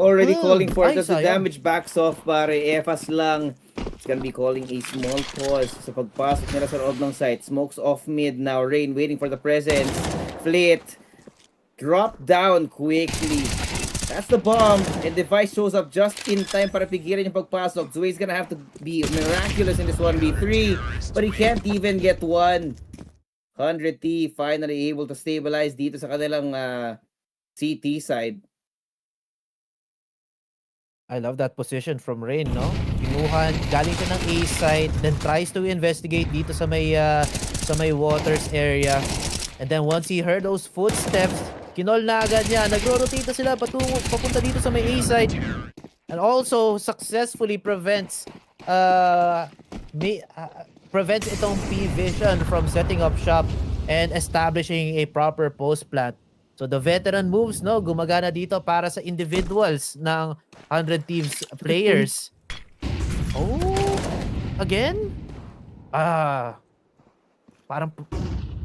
Already calling for it as the damage backs off, pare. EFAS lang. It's gonna be calling a small pause sa pagpasok nila sa loob ng site. Smokes off mid now. Rain waiting for the presence. Flit. Drop down quickly. That's the bomb. And Device shows up just in time para pigilan yung pagpasok. Zway's gonna have to be miraculous in this 1v3. But he can't even get one. 100T finally able to stabilize dito sa kanilang CT side. I love that position from Rain, no? Kinuhan, galing siya ng A side, then tries to investigate dito sa may waters area. And then once he heard those footsteps, kinol na agad niya. Nagro-rotate sila papunta dito sa may A side. And also successfully prevents itong PVision from setting up shop and establishing a proper post plant. So the veteran moves, no, gumagana dito para sa individuals ng 100 Thieves players. Oh, again? Parang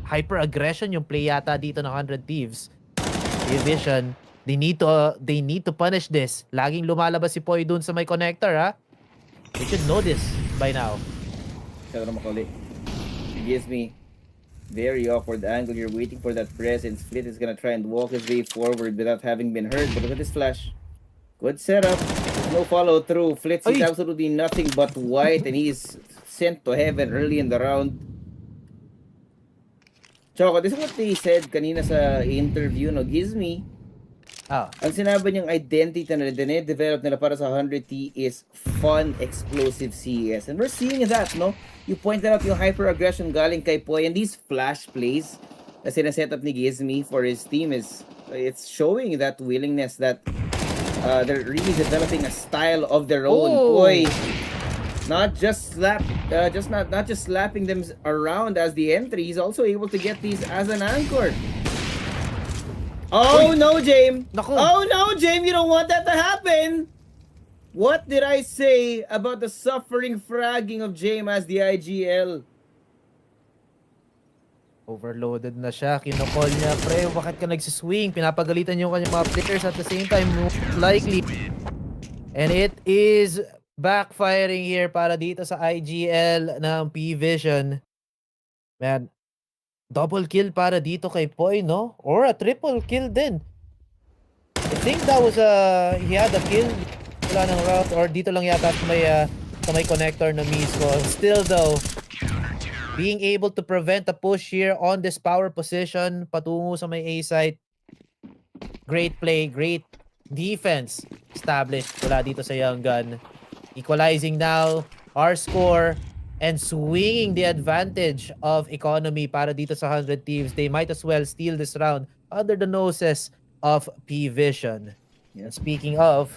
hyper aggression yung play yata dito ng 100 Thieves. PVision, they need to punish this. Laging lumalabas si Poy dun sa may connector, ha? They should know this by now. Kaya na makali. He gives me very awkward angle. You're waiting for that presence. Flit is gonna try and walk his way forward without having been hurt. But look at this flash. Good setup. No follow through. Flit sees absolutely nothing but white, and he's sent to heaven early in the round. Choco, this is what they said kanina sa interview, no? Gizmi. Ang sinabi niyang identity na dine-develop nila para sa 100T is fun, explosive CS. And we're seeing that, no? You pointed out yung hyper-aggression galing kay Poy, and these flash plays na sinaset up ni Gizmi for his team it's showing that willingness that they're really developing a style of their own. Poy, not just slapping them around as the entry, he's also able to get these as an anchor. Oh no, James! Oh no, James! You don't want that to happen! What did I say about the suffering fragging of James as the IGL? Overloaded na siya. Kinokol niya, pre, bakit ka nagsiswing? Pinapagalitan yung kanyang mga players at the same time, most likely. And it is backfiring here para dito sa IGL ng PVision. Man, double kill para dito kay Poy, no? Or a triple kill din. I think that was he had a kill wala ng route or dito lang yata sa may connector na mismo. Still though, being able to prevent a push here on this power position patungo sa may A site. Great play, great defense established wala dito sa Young Gun. Equalizing now our score and swinging the advantage of economy para dito sa 100 Thieves. They might as well steal this round under the noses of PVision. And speaking of,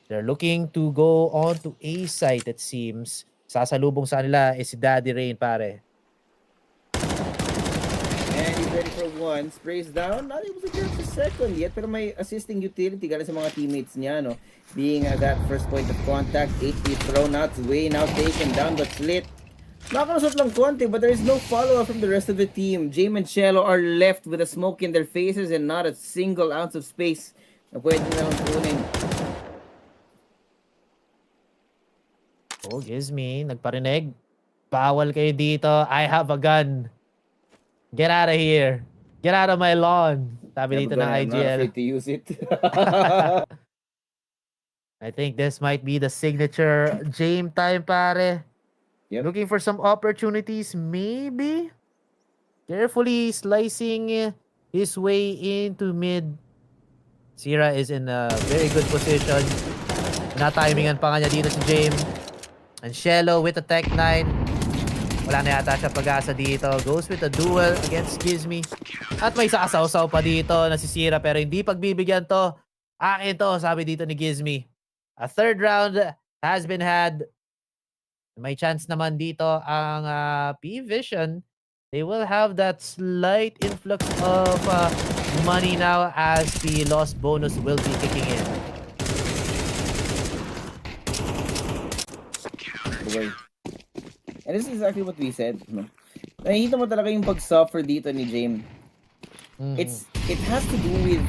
they're looking to go on to A site, it seems. Sasalubong sa nila is si Daddy Rain, pare. And he's ready for one. Sprays down. Not able to get the second yet. Pero may assisting utility galing sa mga teammates niya, no? Being at that first point of contact. HP thrown out. Way now taken down but slit. Nakalusot lang konti but there is no follow-up from the rest of the team. Jame and Cello are left with a smoke in their faces and not a single ounce of space na pwede na lang kunin. Oh, gives me. Nagparinig. Bawal kayo dito. I have a gun. Get out of here. Get out of my lawn. Sabi dito ng I'm not IGL. afraid to use it. I think this might be the signature Jame time, pare. Yep. Looking for some opportunities, maybe? Carefully slicing his way into mid. Sira is in a very good position. Na-timingan pa nga niya dito si Jame. And Shello with a Tech 9. Wala na yata siya pag-asa dito. Goes with a duel against Gizmi. At may sasaw-saw pa dito na si Sira pero hindi pagbibigyan to. Akin to, sabi dito ni Gizmi. A third round has been had. May chance naman dito ang PVision. They will have that slight influx of money now as the lost bonus will be kicking in. Okay. And this is exactly what we said. No? Nakikita mo talaga yung pag-suffer dito ni Jame. It has to do with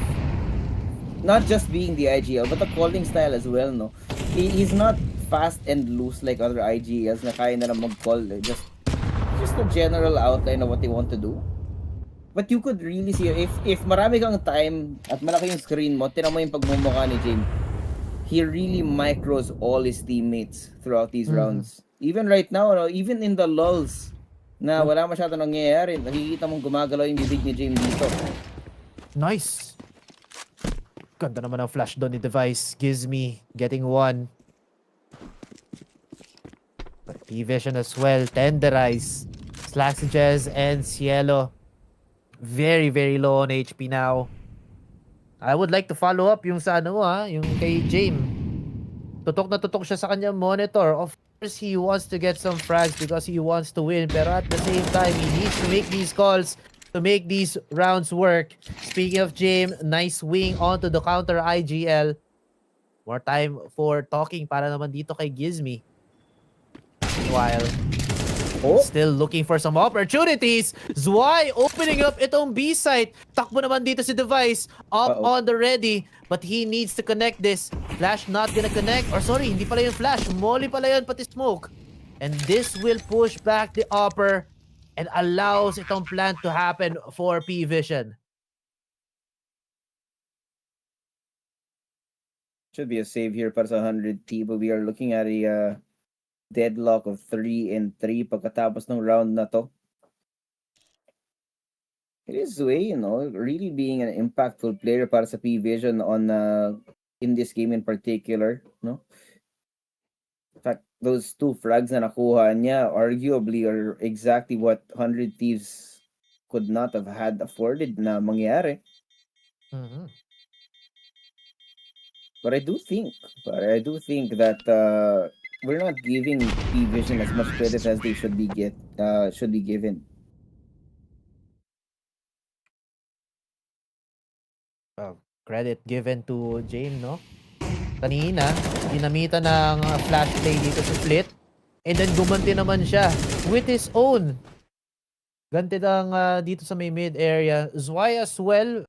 not just being the IGL, but the calling style as well, no? He's not fast and loose like other IGLs na kaya na lang mag-call. Just a general outline of what they want to do. But you could really see, if marami kang time at malaki yung screen mo, tinan mo yung pagmumukha ni Jame. He really micros all his teammates throughout these rounds. Even right now, no, even in the lulls na wala masyado nangyayari, nakikita mong gumagalaw yung bibig ni Jame dito. Nice. Ganda naman ang flash doon ni Device. Gizmi getting one. But PVision as well. Tenderize. Slaxages and Cielo. Very, very low on HP now. I would like to follow up yung sa yung kay Jame. Tutok na tutok siya sa kanyang monitor. Of course, he wants to get some frags because he wants to win. Pero at the same time, he needs to make these calls to make these rounds work. Speaking of Jame, nice wing onto the counter IGL. More time for talking para naman dito kay Gizmi. While still looking for some opportunities. Zwei opening up itong B site. Takbo naman dito si Device. Up on the ready. But he needs to connect this. Flash not gonna connect. Or sorry, hindi pala yung Flash. Molly pala yun, pati Smoke. And this will push back the upper and allows itong plan to happen for PVision. Should be a save here para sa 100 T, but we are looking at a deadlock of 3-3 pagkatapos ng round na to. It is way, really being an impactful player para sa PVision on in this game in particular, no? In fact, those two frags na nakuha niya arguably are exactly what 100 Thieves could not have had afforded na mangyari. But I do think that we're not giving PVision as much credit as they should be given. Credit given to Jame, no? Kanina, ginamitan ng flash play dito si Flit. And then gumanti naman siya with his own Ganti lang dito sa may mid area. Zwei as well.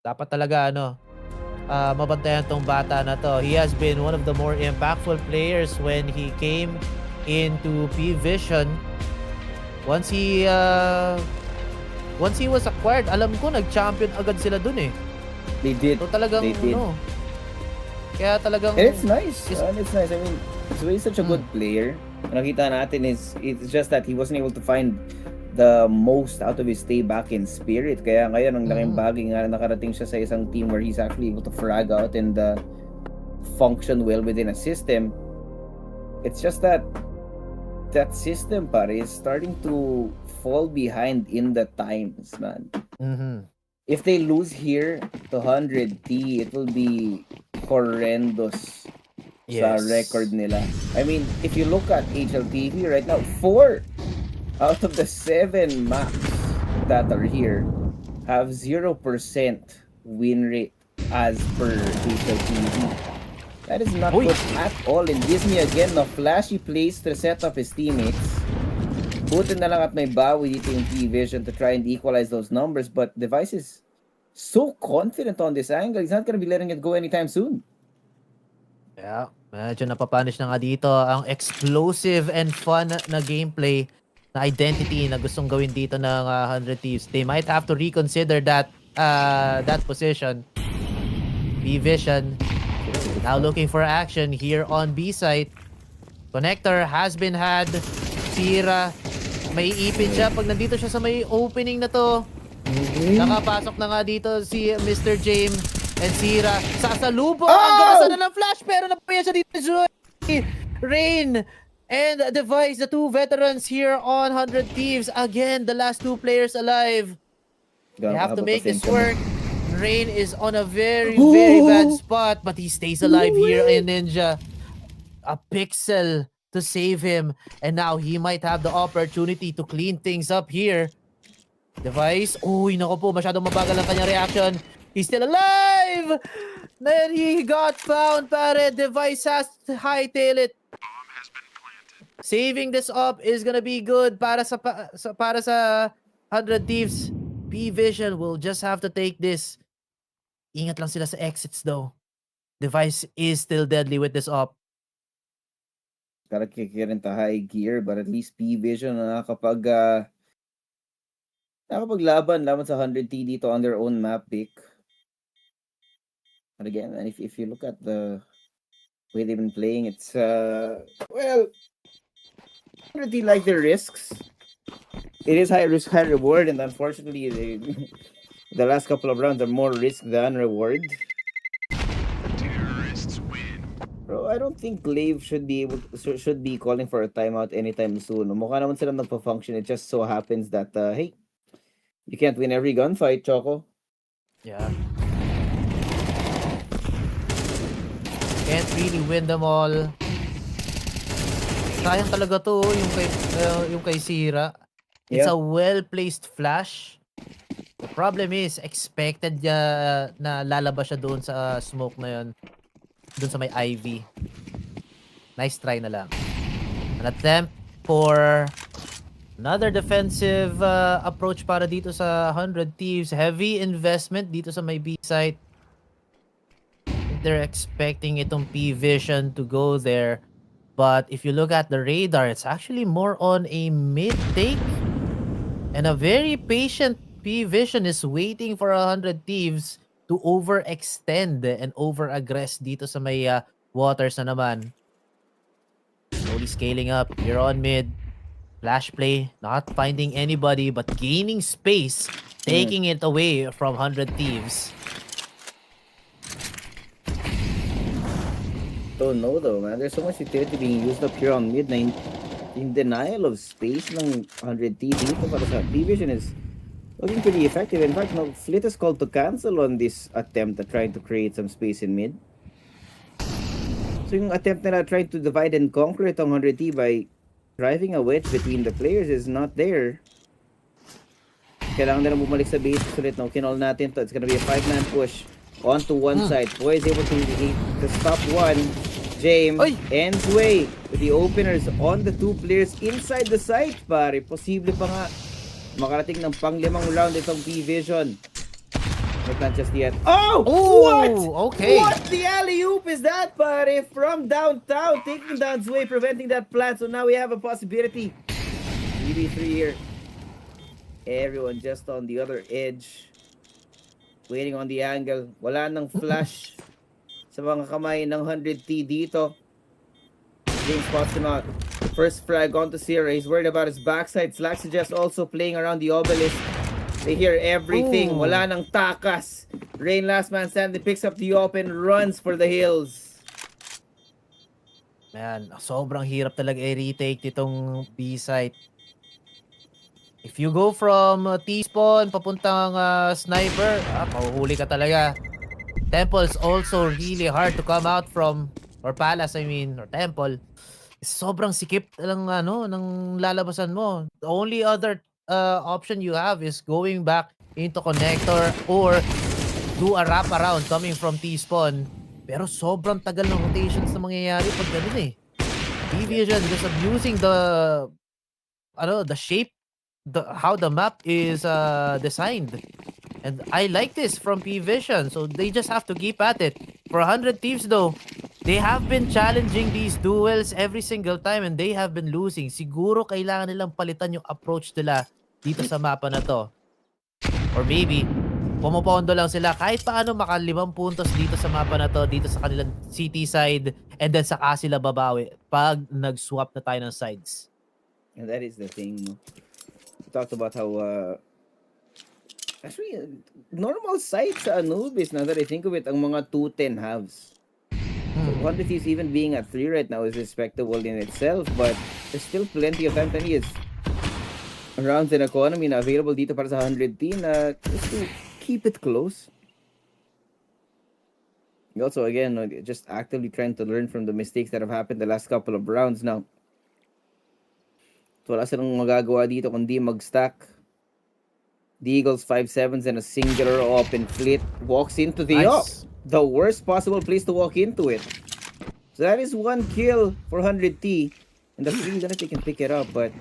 Dapat talaga mabantayan tong bata na to. He has been one of the more impactful players when he came into PVision. Once he was acquired, alam ko nag-champion agad sila dun eh. They did. So talagang They did. kaya talagang And it's nice. And it's nice. I mean, he's such a good player. Nakita natin is it's just that he wasn't able to find the most out of his stay back in Spirit. Kaya ngayon ang laking bagay nga nakarating siya sa isang team where he's actually able to frag out and function well within a system. It's just that system pare is starting to fall behind in the times, man. If they lose here to 100T, it will be horrendous sa record nila. I mean, if you look at HLTV right now, 4 out of the 7 maps that are here have 0% win rate as per HLTV. That is not good at all. And gives me again the flashy plays to set up his teammates. Buti na lang at may bawi dito yung PVision to try and equalize those numbers, but Device is so confident on this angle. He's not gonna be letting it go anytime soon. Yeah, medyo napapunish na nga dito ang explosive and fun na gameplay na identity na gustong gawin dito ng 100 Thieves. They might have to reconsider that position. PVision now looking for action here on B site. Connector has been had. Sira, may ipin siya pag nandito siya sa may opening na to. Nakapasok na nga dito si Mr. James and Sira. Sasalubong ang gabasan na ng flash pero napaya siya dito. Rain and Device, the two veterans here on 100 Thieves. Again, the last two players alive. They have to make this work. Rain is on a very, very bad spot, but he stays alive here in Ninja. A pixel to save him, and now he might have the opportunity to clean things up here. Device, uy, nako po, masyadong mabagal ang kanyang reaction. He's still alive! Then he got found, pare. Device has to hightail it. Saving this up is gonna be good para sa 100 Thieves. PVision will just have to take this. Ingat lang sila sa exits though. Device is still deadly with this up. Gotta kick it into high gear, but at least PVision nakapaglaban sa 100T dito on their own map pick. And again, and if you look at the way they've been playing, it's 100T like their risks. It is high risk, high reward, and unfortunately, the last couple of rounds are more risk than reward. Bro, I don't think Glaive should be calling for a timeout anytime soon. Mukha naman sila nagpa-function. It just so happens that hey, you can't win every gunfight, Choco. Yeah. Can't really win them all. Sayang talaga to yung kay Sira. It's a well-placed flash. The problem is, expected na lalabas siya doon sa smoke na yun. Doon sa may IV. Nice try na lang. An attempt for another defensive approach para dito sa 100 Thieves. Heavy investment dito sa may B site. They're expecting itong PVision to go there. But if you look at the radar, it's actually more on a mid-take. And a very patient PVision is waiting for 100 Thieves to overextend and over-aggress dito sa may waters na naman. Slowly scaling up. You're on mid. Flash play. Not finding anybody but gaining space. Taking it away from 100 Thieves. Don't know though, man. There's so much utility being used up here on mid na in denial of space ng 100T dito para sa PVision is looking pretty effective. In fact, Flit is called to cancel on this attempt at trying to create some space in mid. So yung attempt nila trying to divide and conquer itong 100T by driving a wedge between the players is not there. Kailangan nila bumalik sa base ulit. Kinol natin to. It's gonna be a 5-man push onto one side. Boy is able to stop one. James Oy! ends way with the openers on the two players inside the site, pare. Posible pa nga makarating ng pang-limang round itong PVision. But not just yet. Oh! What? Okay. What the alley-oop is that, pare? From downtown, taking down Zway, preventing that plant. So now we have a possibility. EB3 here. Everyone just on the other edge. Waiting on the angle. Wala nang flash sa mga kamay ng 100T dito. James spots him out. First frag onto Sierra. He's worried about his backside. Slack suggests also playing around the obelisk. They hear everything. Ooh. Wala nang takas. Rain, last man standing, picks up the open, runs for the hills. Man, sobrang hirap talaga i-retake nitong B-site. If you go from T-spawn papuntang sniper, mahuhuli ka talaga. Temple's also really hard to come out from, or palace I mean, or temple. Sobrang sikip ng ng lalabasan mo. The only other option you have is going back into connector or do a wrap around coming from T-spawn. Pero sobrang tagal ng rotations na mangyayari pag ganun eh. PVision just abusing the shape, how the map is designed. And I like this from PVision, so they just have to keep at it. For 100 Thieves though, they have been challenging these duels every single time and they have been losing. Siguro kailangan nilang palitan yung approach nila dito sa mapa na to. Or maybe, pumopondo lang sila kahit paano maka 5 puntos dito sa mapa na to, dito sa kanilang city side, and then saka sila babawi pag nag-swap na tayo ng sides. And that is the thing. We talked about how actually normal sites sa Anubis, now that I think of it, ang mga 210 halves. So 100 is even being at 3 right now is respectable in itself, but there's still plenty of time that is rounds in economy na available dito para sa 100T na just to keep it close. Also, again, just actively trying to learn from the mistakes that have happened the last couple of rounds now. So wala silang magagawa dito kundi mag-stack. The Eagles 5-7s and a singular open fleet walks into the the worst possible place to walk into it. So that is 1 kill for 100T. And the free gonna they can pick it up, but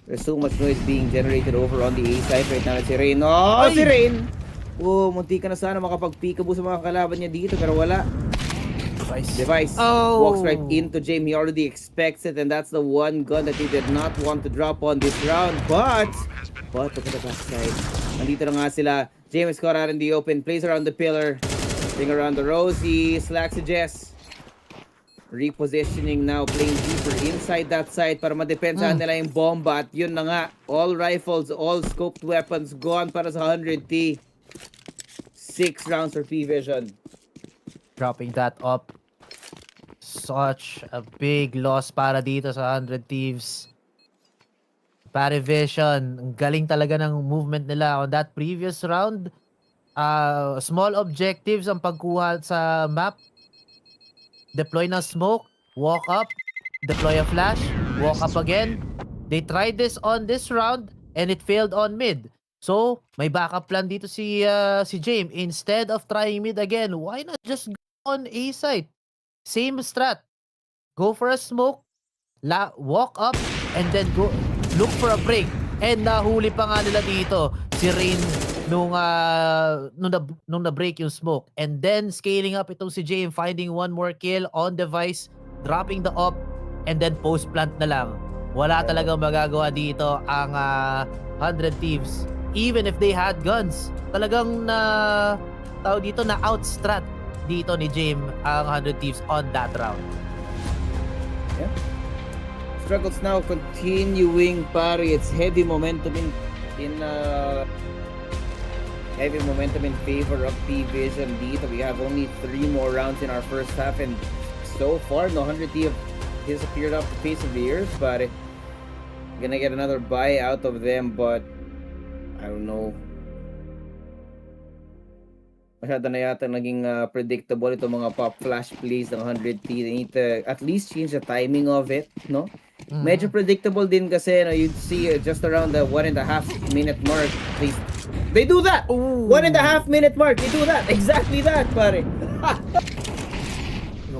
there's so much noise being generated over on the A side right now. Si Rain. Oh, si Rain! Oh, munti ka na sana makapag-peekaboo sa mga kalaban niya dito, pero wala. Device walks right into James. He already expects it, and that's the one gun that he did not want to drop on this round. But look at the backside. Nandito na nga sila. James caught out in the open, plays around the pillar, thing around the Rosie. Slack suggests repositioning now, playing deeper inside that side para madepensahan nila yung bomba. At yun na nga, all rifles, all scoped weapons gone para sa 100T. 6 rounds for PVision. Dropping that up. Such a big loss para dito sa 100 Thieves. PVision, ang galing talaga ng movement nila on that previous round. Small objectives ang pagkuha sa map. Deploy na smoke, walk up, deploy a flash, walk up again. They tried this on this round and it failed on mid. So, may backup plan dito si James. Instead of trying mid again, why not just go on A site? Same strat. Go for a smoke, walk up, and then go look for a break. And nahuli pa nga nila dito si Rain nung na-break yung smoke. And then scaling up itong si James, finding one more kill on device, dropping the op, and then post plant na lang. Wala talagang magagawa dito ang 100 Thieves. Even if they had guns, talagang na outstrat dito ni James ang 100 Thieves on that round. Yeah. Struggles now continuing, pare. It's heavy momentum in favor of PVision dito. We have only 3 more rounds in our first half, and so far no 100T have disappeared off the face of the earth, but gonna get another buy out of them, but I don't know. Masyado na yata naging predictable ito mga pop flash plays ng 100T. They need to at least change the timing of it, no? Medyo predictable din kasi, no, you'd see just around the 1.5 minute mark. They do that! 1.5 minute mark, they do that! Exactly that, pare!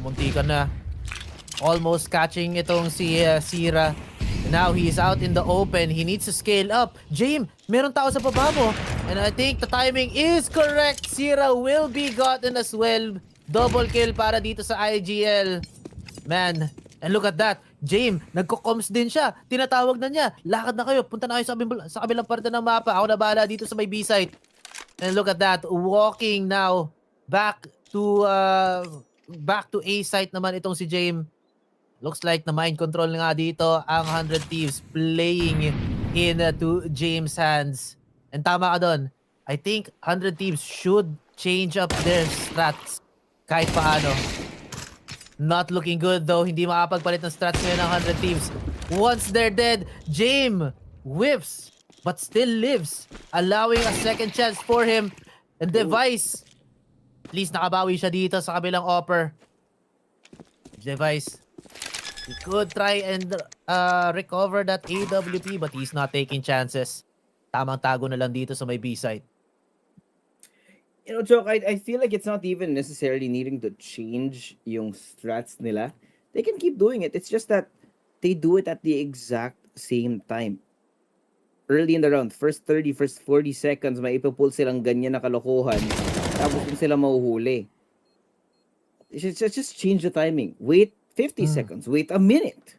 Munti ka na. almost catching itong si Sira. Now he's out in the open. He needs to scale up. James, meron tao sa baba mo. And I think the timing is correct. Sira will be gotten as well. Double kill para dito sa IGL. Man, and look at that. James, nagko-comms din siya. Tinatawag na niya. Lakad na kayo. Punta na kayo sa kabilang parte ng mapa. Ako na bahala dito sa may B-site. And look at that. Walking now back to A site naman itong si James. Looks like na mind control nga dito ang 100 Thieves playing into James' hands. And tama ka doon. I think 100 Thieves should change up their strats kahit paano. Not looking good though. Hindi makapagpalit ng strats ngayon ng 100 Thieves. Once they're dead, James whiffs but still lives, allowing a second chance for him. And Device, at least nakabawi siya dito sa kabilang offer. Device, he could try and recover that AWP but he's not taking chances. Tamang tago na lang dito sa may B side. You know, Joke, I feel like it's not even necessarily needing to change yung strats nila. They can keep doing it. It's just that they do it at the exact same time. Early in the round, first 30, first 40 seconds, may ipapull silang ganyan na kalokohan. Tapos din sila mahuhuli. Just change the timing. Wait 50 seconds. Wait a minute.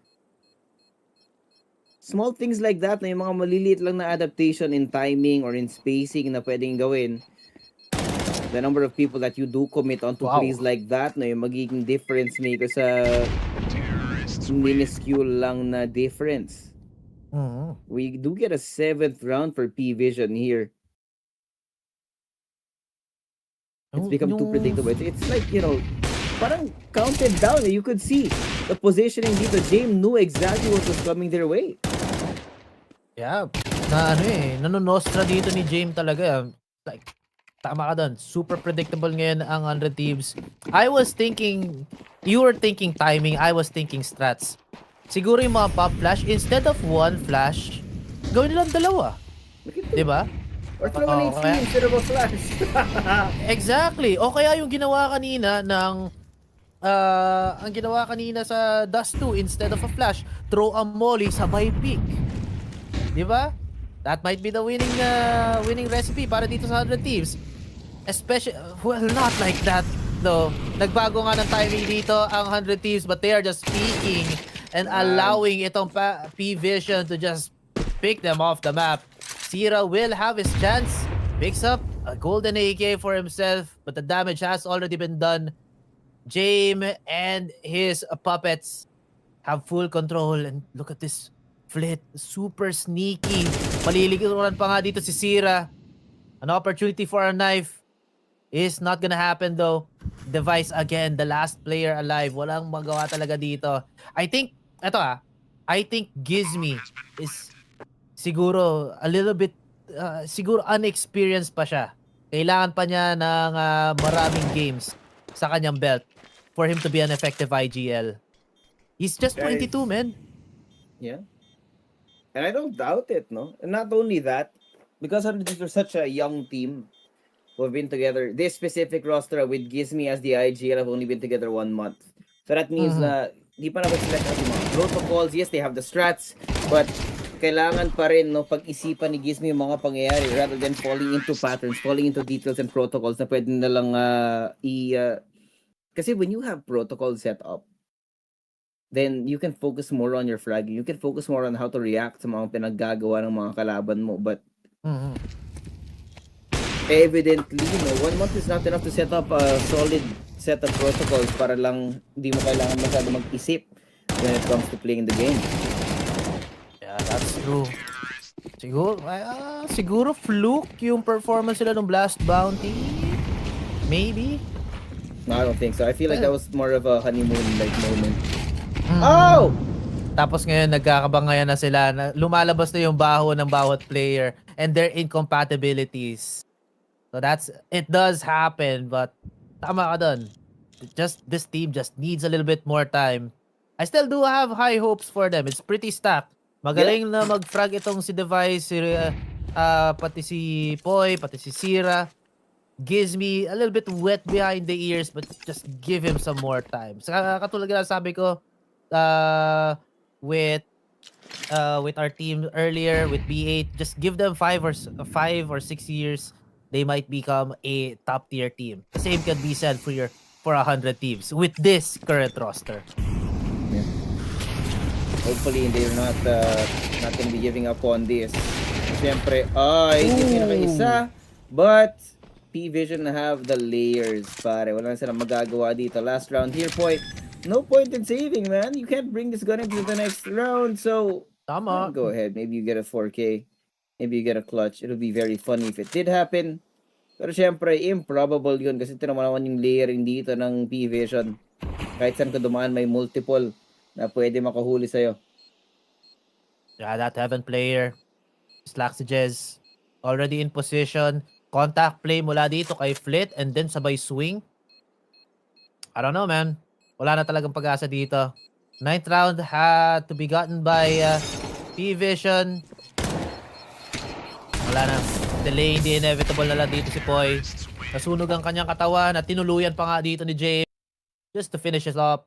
Small things like that na yung mga maliliit lang na adaptation in timing or in spacing na pwedeng gawin. The number of people that you do commit onto plays like that na yung magiging difference maker sa minuscule lang na difference. We do get a 7th round for PVision here. It's become too predictable. It's like, you know, parang counted down. You could see the positioning dito. James knew exactly what was coming their way. Yeah, nanonostra dito ni James talaga. Like, tama ka doon. Super predictable ngayon ang 100 Thieves. I was thinking, you were thinking timing, I was thinking strats. Siguro yung mga pop flash, instead of one flash, gawin nilang dalawa. Diba? Or throw an AC instead of a flash. Exactly. O kaya yung ginawa kanina ng ang ginawa kanina sa Dust 2, instead of a flash, throw a molly sa may peak. Diba? That might be the winning recipe para dito sa 100 Thieves. Especially, well, not like that though. Nagbago nga ng timing dito ang 100 Thieves, but they are just peeking and allowing itong PVision to just pick them off the map. Sira will have his chance. Picks up a golden AK for himself, but the damage has already been done. James and his puppets have full control, and look at this flit, super sneaky. Maliliguran pa nga dito si Sira. An opportunity for a knife is not gonna happen though. Device again, the last player alive. Walang magawa talaga dito. I think Gizmi is siguro a little bit, siguro unexperienced pa siya. Kailangan pa niya ng maraming games sa kanyang belt for him to be an effective IGL. He's just 22, man. Yeah. And I don't doubt it, no? And not only that, because they're such a young team who have been together, this specific roster with Gizmi as the IGL have only been together 1 month. So that means na di pa na-select ang mga protocols. Yes, they have the strats, but kailangan pa rin, no, pag-isipan ni Gizmi yung mga pangyayari rather than falling into patterns, falling into details and protocols na pwede na lang kasi when you have protocol set up, then you can focus more on your fragging. You can focus more on how to react sa mga pinaggagawa ng mga kalaban mo. But evidently, no, 1 month is not enough to set up a solid set of protocols para lang hindi mo kailangan masyado mag-isip when it comes to playing the game. Yeah, that's true. Siguro fluke yung performance nila ng Blast Bounty. Maybe. No, I don't think so. I feel like that was more of a honeymoon-like moment. Oh! Tapos ngayon nagkakabangayan na sila. Lumalabas na yung baho ng bawat player and their incompatibilities. So it does happen, but tama ka dun. This team just needs a little bit more time. I still do have high hopes for them. It's pretty stacked. Magaling na mag-frag itong si Device, pati si Poy, pati si Sira. Gives me a little bit wet behind the ears, but just give him some more time. Katulad na sabi ko, uh, with with our team earlier with B8. Just give them 5 or 6 years, they might become a top tier team. The same can be said for 100 Thieves with this current roster. Hopefully they're not gonna be giving up on this. Siyempre, hindi naka-isa. But PVision have the layers, pare. Wala na silang magagawa dito. Last round here, point. No point in saving, man. You can't bring this gun into the next round. So, Tama. go ahead. Maybe you get a 4K. Maybe you get a clutch. It'll be very funny if it did happen. Pero syempre, improbable yun kasi tinaman naman yung layering dito ng PVision. Kahit saan ka dumaan, may multiple na pwede makahuli sa'yo. Yeah, that Heaven player. Slaxiges already in position. Contact play mula dito kay Flit and then sabay swing. I don't know, man. Wala na talagang pag-asa dito. 9th round had to be gotten by PVision. Wala na. Delaying the inevitable na lang dito si Poy. Nasunog ang kanyang katawan at tinuluyan pa nga dito ni James just to finish it up.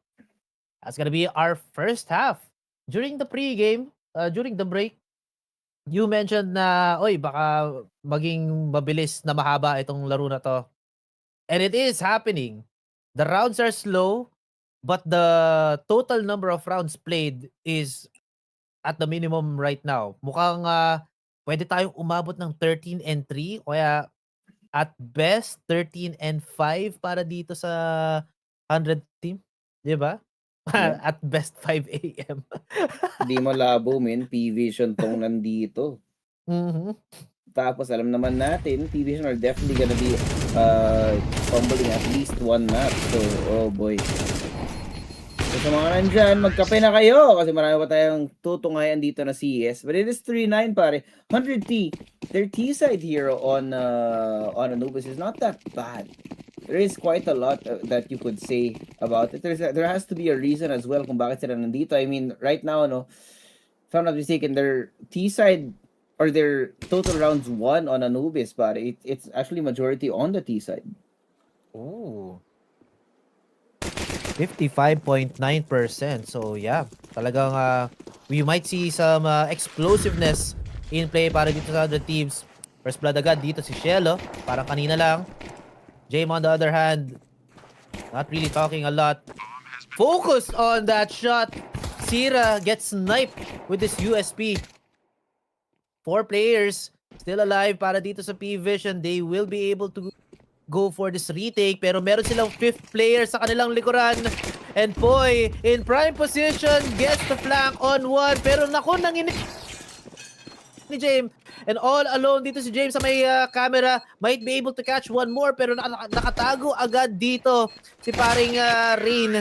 That's gonna be our first half. During the pre-game, during the break, you mentioned na, baka maging mabilis na mahaba itong laro na to. And it is happening. The rounds are slow, but the total number of rounds played is at the minimum right now. Mukhang pwede tayong umabot ng 13-3, kaya at best 13-5 para dito sa 100 team, 'di ba? Yeah. At best 5 AM. Hindi malabo, men. PVision tong nandito. Mhm. Tapos alam naman natin, PVision are definitely gonna be fumbling at least one map. So, oh boy. So sa mga nandyan, magkape na kayo kasi marami pa tayong tutungayan dito na CS. But it is 3-9, pare. 100T. Their T-side hero on Anubis is not that bad. There is quite a lot that you could say about it. There has to be a reason as well kung bakit sila nandito. I mean, right now, if I'm not mistaken, their T-side or their total rounds won on Anubis, but it's actually majority on the T-side. Ooh. 55.9%. So yeah, talagang we might see some explosiveness in play para dito sa other teams. First blood agad dito si Shelo, parang kanina lang. James on the other hand, not really talking a lot. Focus on that shot. Sira gets sniped with this USP. 4 players still alive para dito sa PVision. They will be able to go for this retake, pero meron silang 5th player sa kanilang likuran. And Poy in prime position gets the flank on 1, pero naku, nanginig ni James. And all alone dito si James sa may camera. Might be able to catch one more, pero nakatago agad dito si paring Rain.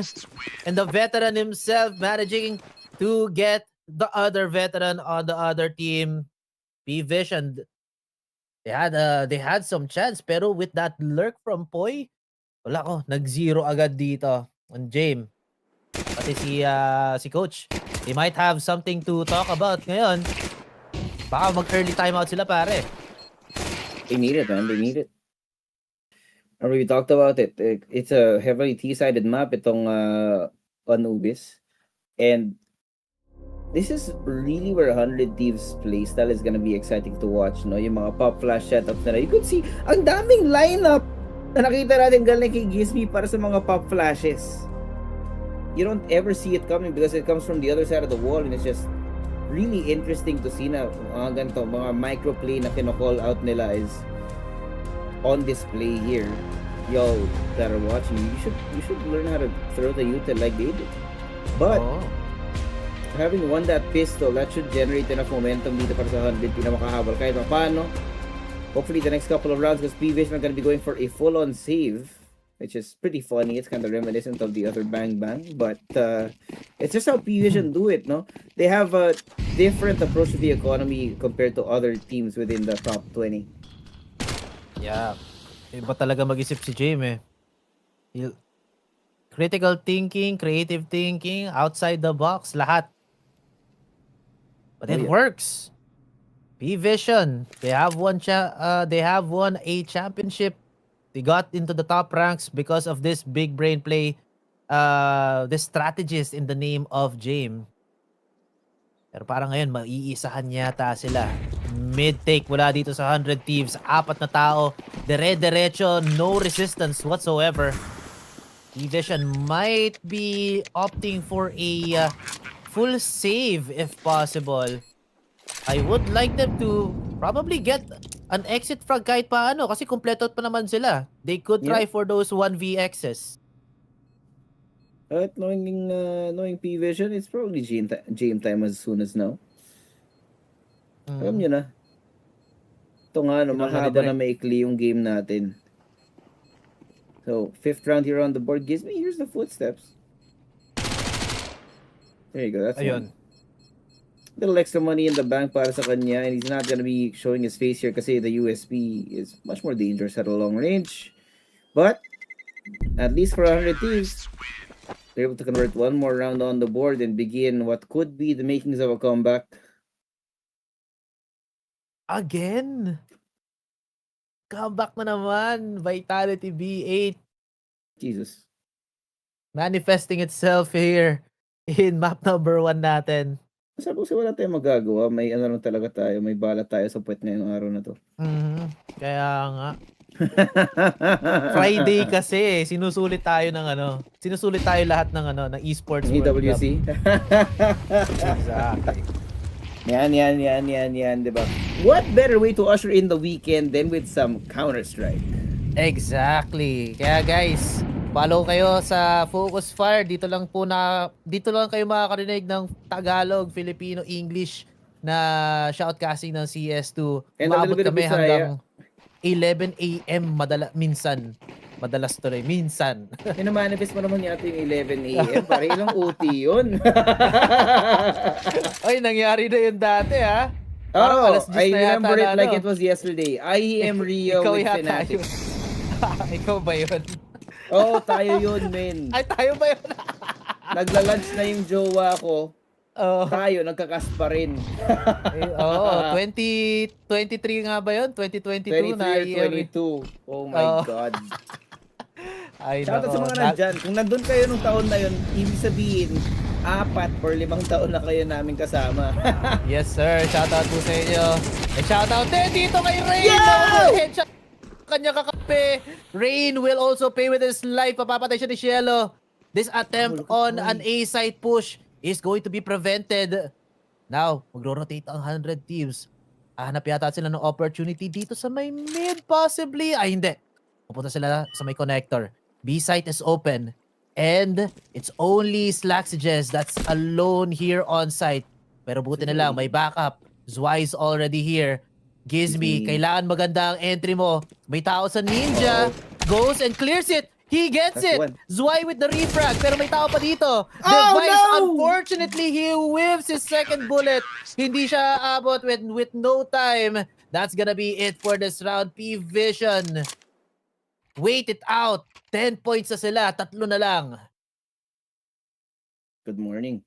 And the veteran himself managing to get the other veteran on the other team. PVision, they had some chance, pero with that lurk from Poy, wala ko, nag-zero agad dito on James. Pati si coach, they might have something to talk about ngayon. Baka mag-early timeout sila, pare. They need it, man. They need it. We talked about it. It's a heavily T-sided map itong Anubis. And this is really where 100 Thieves playstyle is gonna be exciting to watch, no? Yung mga pop flash setups nila. You could see, ang daming lineup na nakita natin galing kay Gizmi para sa mga pop flashes. You don't ever see it coming because it comes from the other side of the wall, and it's just really interesting to see na mga ganito, mga microplay na kino-call out nila is on display here. Yo, that are watching, you should learn how to throw the util like they did. But having won that pistol, that should generate enough momentum dito para sa 100 na makahabol kahit paano. Hopefully the next couple of rounds, because PVision are gonna be going for a full-on save, which is pretty funny. It's kind of reminiscent of the other Bang Bang, but it's just how PVision do it, no? They have a different approach to the economy compared to other teams within the top 20. Yeah. Iba talaga mag-isip si James eh. Critical thinking, creative thinking, outside the box, lahat. But it works. PVision, they have won a championship. They got into the top ranks because of this big brain play the strategist in the name of James. Pero parang ngayon, maiisahan yata sila. Mid-take mula dito sa 100 Thieves. 4 na tao. Dire-diretso. No resistance whatsoever. PVision might be opting for a full save if possible. I would like them to probably get an exit frag kahit paano kasi kompleto pa naman sila. They could try for those 1vx's. At knowing PVision, it's probably game time as soon as now. Alam nyo na. Ito nga, no, mahaba na maikli yung game natin. So, 5th round here on the board gives me, here's the footsteps. There you go, that's one. Little extra money in the bank para sa kanya, and he's not gonna be showing his face here kasi the USP is much more dangerous at a long range. But, at least for 100 Thieves, they're able to convert one more round on the board and begin what could be the makings of a comeback. Again? Comeback na naman. Vitality B8. Jesus. Manifesting itself here in map number 1 natin. Sabi ko wala tayong magagawa. May ano lang talaga tayo. May bala tayo sa puwet ngayong araw na to. Kaya nga. Friday kasi sinusulit tayo ng ano. Sinusulit tayo lahat ng ano, ng Esports EWC. Exactly. Yan, diba? What better way to usher in the weekend than with some Counter-Strike? Exactly. Kaya guys, follow kayo sa FocusFire. Dito lang kayo makakarinig ng Tagalog, Filipino, English na shoutcasting ng CS2. And Maabot kami hanggang 11 a.m. Madalas tuloy. Minsan. Minamanifest mo naman yata yung 11 a.m. Para ilang OT yun. Ay, nangyari na yun dati ha. Oh, I remember it like it was yesterday. I am Rio with Fnatic. Ikaw ba yun? Oo, tayo yun, men. Ay, tayo ba yun? Nagla-lunch na yung jowa ko. Tayo, nagkakas pa rin. 2023 nga ba yun? 2022 na 22. Oh my God. Ay, shoutout sa mga nandyan. Kung nandun kayo nung taon na yun, ibig sabihin, 4 or 5 taon na kayo namin kasama. Yes, sir. Shoutout po sa inyo. And shoutout din dito kay Rain. Headshot kanya kakape. Rain will also pay with his life. Papapatay siya ni Cielo. This attempt on an A side push is going to be prevented. Now, magro-rotate ang 100 Thieves. Hanap yata sila ng opportunity dito sa may mid possibly. Ay, hindi. Pupunta sila sa may connector. B site is open. And it's only Slaxiges that's alone here on site. Pero buti na lang, may backup. Zwei is already here. Gizmi, kailangan maganda ang entry mo. May tao sa Ninja. Goes and clears it. He gets it. Zwei with the refrag. Pero may tao pa dito. Device, unfortunately, he whiffs his second bullet. Hindi siya abot with no time. That's gonna be it for this round. PVision. Wait it out. 10 points na sila. 3 na lang. Good morning.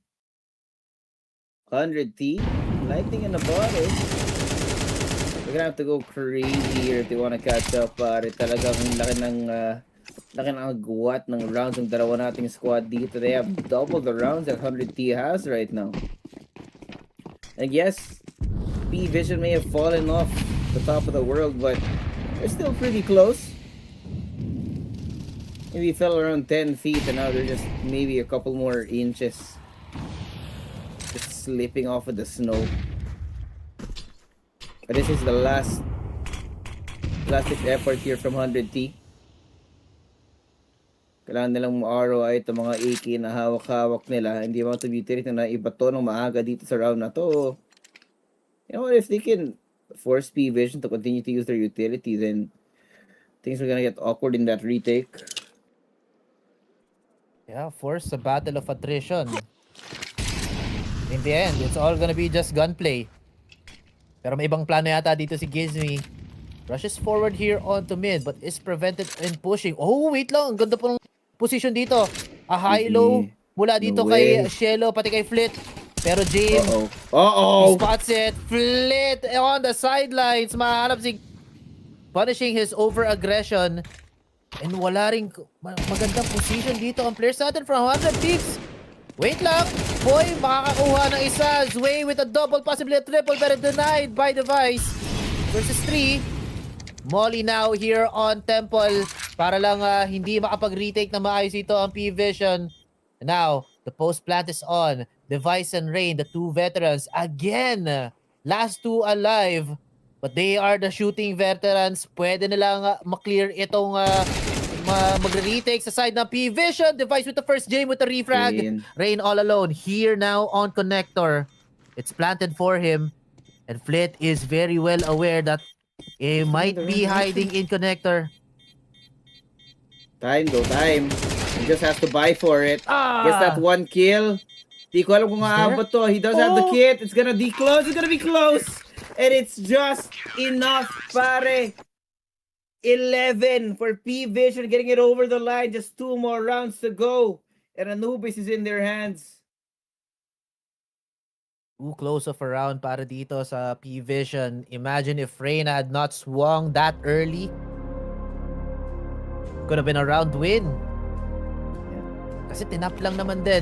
100 T. Lightning in the bottle. We're gonna have to go crazy here if they wanna catch up. Pare, talagang laki ng agwat ng rounds ng dalawa nating squad dito. They have double the rounds that 100 T has right now. And yes, PVision may have fallen off the top of the world, but they're still pretty close. Maybe fell around 10 feet and now they're just maybe a couple more inches. Just slipping off of the snow. But this is the last effort here from 100T. Kailangan nilang ma-ROI itong mga AK na hawak-hawak nila. Hindi mo ito utility na iba to ng maaga dito sa round na to. You know what, if they can force PVision to continue to use their utility, then things are gonna get awkward in that retake. Yeah, force a battle of attrition. In the end, it's all gonna be just gunplay. Pero may ibang plano yata dito si Gizmi. Rushes forward here onto mid but is prevented in pushing. Oh, wait lang. Ang ganda po ng position dito. A high-low mula dito kay Cielo pati kay Flit. Pero James, he spots it. Flit on the sidelines. Mahanap si punishing his over-aggression. And wala rin magandang position dito ang players natin from 100 Thieves. Wait lang. Boy, makakakuha ng isa. Zway with a double, possibly a triple, but denied by Device. Versus 3. Molly now here on Temple. Para lang hindi makapag-retake na maayos ito ang PVision. Now, the post plant is on. Device and Rain, the two veterans. Again, last two alive. But they are the shooting veterans. Pwede nilang maklear itong magre-retake sa side ng PVision. Device with the first game with the refrag. Rain all alone. Here now on Connector. It's planted for him. And Flit is very well aware that he might be hiding in Connector. Time. He just has to buy for it. Gets that one kill. Di ko alam kung aabot to. He does have the kit. It's gonna be close. It's gonna be close. And it's just enough, pare. 11 for PVision, getting it over the line. Just 2 more rounds to go. And Anubis is in their hands. Too close of a round para dito sa PVision. Imagine if Reyna had not swung that early. Could have been a round win. Kasi tinap lang naman din.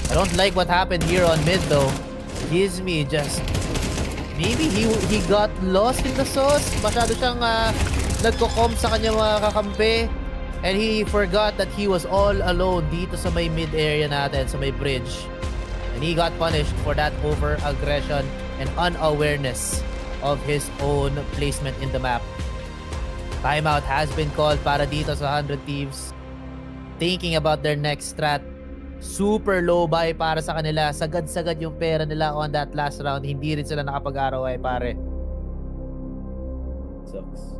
I don't like what happened here on mid though. Gives me just... Maybe he got lost in the sauce. Masyado siyang nagko-comp sa kanyang mga kakampi. And he forgot that he was all alone dito sa may mid area natin, sa may bridge. And he got punished for that over-aggression and unawareness of his own placement in the map. Timeout has been called para dito sa 100 Thieves. Thinking about their next strat. Super low buy para sa kanila. Sagad-sagad yung pera nila on that last round. Hindi rin sila nakapag-ROI, pare. Sucks.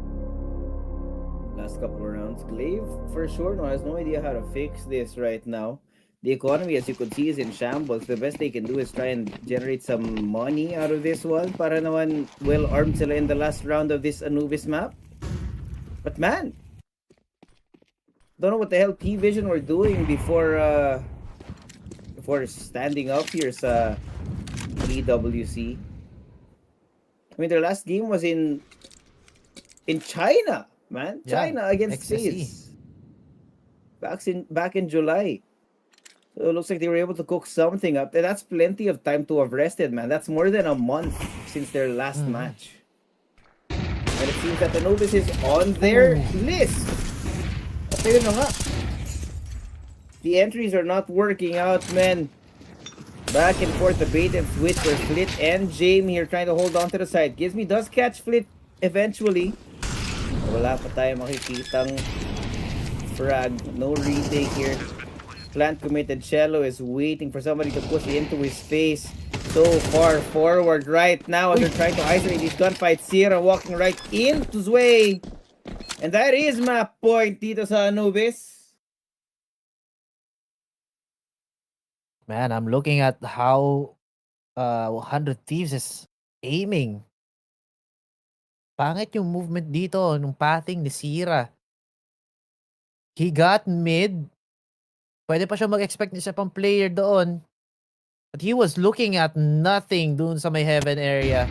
Last couple of rounds. Glaive, for sure, has no idea how to fix this right now. The economy, as you could see, is in shambles. The best they can do is try and generate some money out of this one. Para naman well-armed sila in the last round of this Anubis map. But man, don't know what the hell PVision were doing before standing up here sa EWC. I mean, their last game was in China, man. Yeah, China against ecstasy. FaZe. Back in July. So it looks like they were able to cook something up. And that's plenty of time to have rested, man. That's more than a month since their last match. And it seems that Anubis is on their list. At ayun na nga. The entries are not working out, man. Back and forth, the bait and switch for Flit and Jame here trying to hold on to the side. Gives me does catch Flit eventually. Wala pa tayo makikitang frag. No retake here. Plant committed. Cello is waiting for somebody to push into his face. So far forward right now as they're trying to isolate these gunfights. Sierra walking right into Zway. And that is map point dito sa Anubis. Man, I'm looking at how 100 Thieves is aiming. Pangit yung movement dito nung pathing ni Sierra. He got mid. Pwede pa siya mag-expect niya pang player doon. But he was looking at nothing doon sa may heaven area.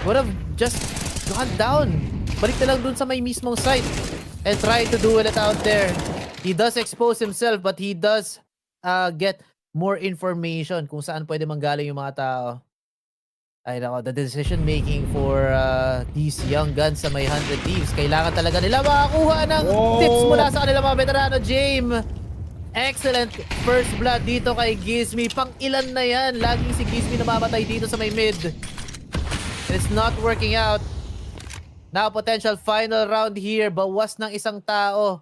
Would have just gone down. Balik na lang doon sa may mismong site and try to do it out there. He does expose himself but he does get more information kung saan pwede manggaling yung mga tao. Ay nako, the decision making for these young guns sa may 100 Thieves. Kailangan talaga nila makakuha ng tips mula sa kanila mga veterano. Jame, excellent first blood dito kay Gizmi. Pang ilan na yan? Laging si Gizmi namamatay dito sa may mid. It's not working out. Now potential final round here. Bawas ng isang tao.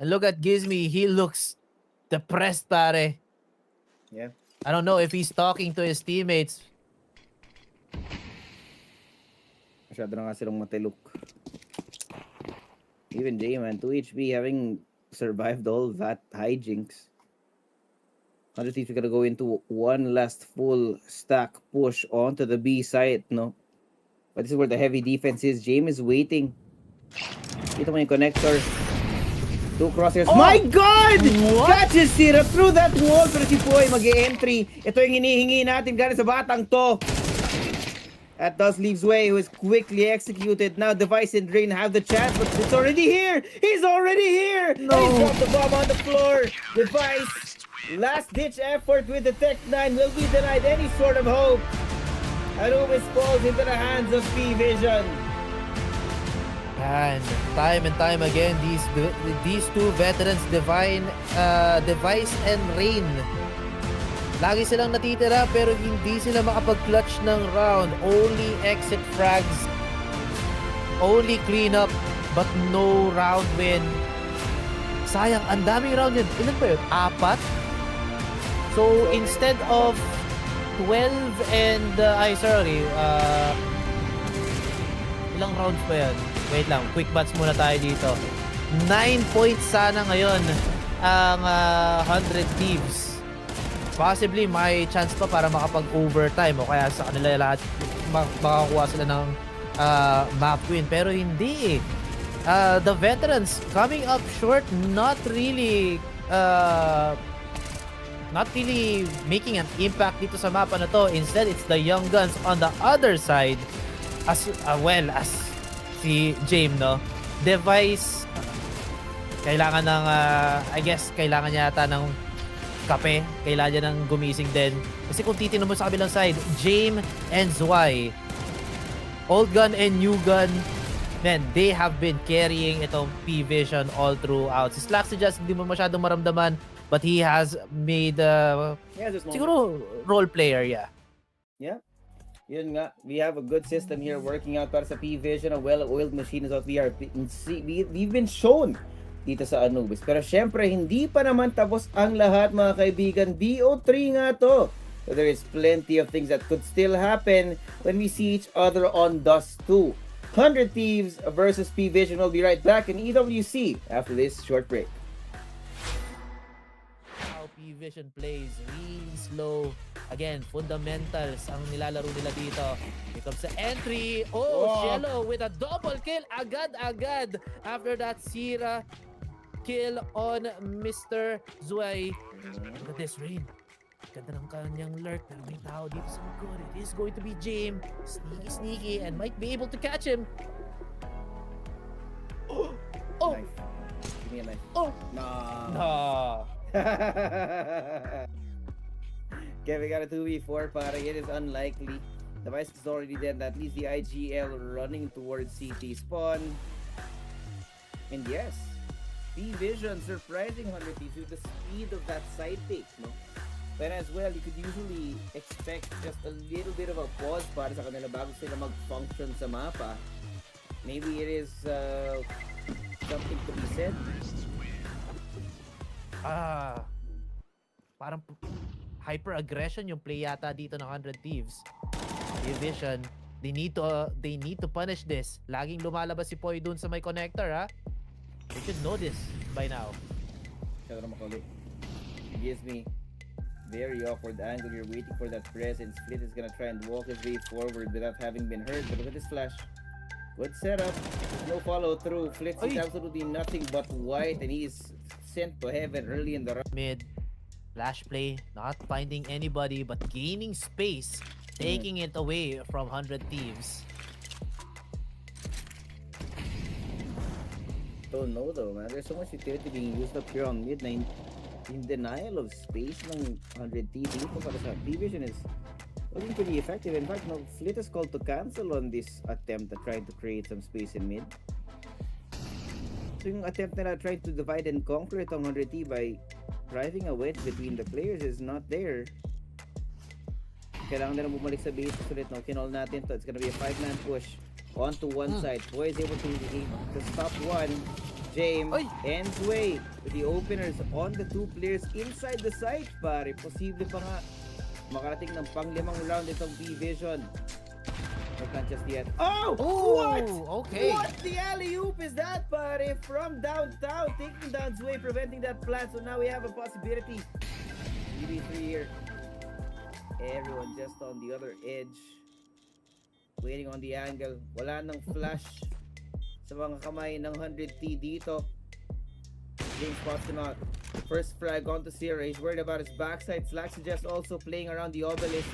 And look at Gizmi. He looks depressed, pare. Yeah. I don't know if he's talking to his teammates. Masyado na nga silang matilok. Even Jay, man, 2 HP having survived all that hijinks. 100 Thieves are gonna go into one last full stack push onto the B site, no? But this is where the heavy defense is. James is waiting. Dito mo yung connector. 2 crosshairs. Oh! My God! What? Catches Sierra through that wall. Pero si Poy mag-e-entry. Ito yung hinihingi natin galing sa batang to. That does leaves Way, who is quickly executed. Now Device and Drain have the chance, but it's already here! He's already here! No! And he's dropped the bomb on the floor. Device, last-ditch effort with the Tech 9 will be denied any sort of hope. Anubis falls into the hands of PVision. And time again, these two veterans, Device and Rain. Lagi silang natitira pero hindi sila makapag-clutch ng round. Only exit frags, only cleanup, but no round win. Sayang, ang daming round yun. Ilan ba yun? 4? So instead of 12 and ilang rounds pa yan? Wait lang, quick bats muna tayo dito. 9 points sana ngayon ang 100 Thieves. Possibly may chance pa para makapag-overtime o kaya sa kanila lahat makakuha sila ng map win. Pero hindi eh. The veterans coming up short, not really making an impact dito sa mapa na to. Instead, it's the young guns on the other side as well as si James, no? Device kailangan ng I guess kailangan niya yata ng kape, kailangan niya ng gumising din. Kasi kung titignan mo sa kabilang side, James and Zwei, old gun and new gun, man, they have been carrying itong PVision all throughout. Si Slack just hindi mo masyadong maramdaman, but he has made siguro role player, yeah. Yeah. Yun nga, we have a good system here working out para sa PVision, a well-oiled machine is what we've been shown dito sa Anubis. Pero syempre, hindi pa naman tapos ang lahat, mga kaibigan. BO3 nga to. So there is plenty of things that could still happen when we see each other on Dust 2. 100 Thieves versus PVision. Will be right back in EWC after this short break. How PVision plays, really slow. Again, fundamentals ang nilalaro nila dito. Here comes the entry. Shello with a double kill. Agad-agad. After that, Sira kill on Mr. Zwei. Look at this Rain. Ganda ng kanyang lurk. Pero may tao dito sa likod. It is going to be James. Sneaky and might be able to catch him. Oh! Knife. Give me a knife. Oh! No. Okay, we got a 2v4 para it is unlikely. Device is already dead. At least the IGL running towards CT spawn. And yes, PVision surprising 100 Thieves with the speed of that side pick, no? But as well, you could usually expect just a little bit of a pause para sa kanila bago sila mag-function sa mapa. Maybe it is something to be said. Parang hyper-aggression yung play yata dito ng 100 Thieves. PVision, they need to punish this. Laging lumalabas si Poy dun sa may connector, ha? They should know this by now. It gives me very awkward angle. You're waiting for that press, and Split is gonna try and walk his way forward without having been hurt. But look at this flash. Good setup. No follow through. Flitz is absolutely nothing but white, and he is sent to heaven early in the round. Mid, flash play, not finding anybody but gaining space, taking it away from 100 Thieves. Don't know though, man. There's so much utility being used up here on mid na in denial of space ng 100 Thieves. Dito para sa PVision is looking pretty effective. In fact, no, Flit is called to cancel on this attempt at trying to create some space in mid. So yung attempt nila try to divide and conquer itong 100 Thieves by driving a wedge between the players is not there. Kailangan nila bumalik sa base ulit. No, kinall natin to. It's gonna be a 5-man push onto one side. Boy is able to stop one. James and Sway with the openers on the two players inside the site, pare. Posible pa nga makarating ng pang-5 round itong PVision. But not just yet. Oh! What? Okay. What the alley-oop is that, pare? From downtown, taking down Sway, preventing that plant. So now we have a possibility. EV3 here. Everyone just on the other edge. Waiting on the angle. Wala nang flash sa mga kamay ng 100T dito. James spots him out. First frag onto Sierra. He's worried about his backside. Slack just also playing around the obelisk.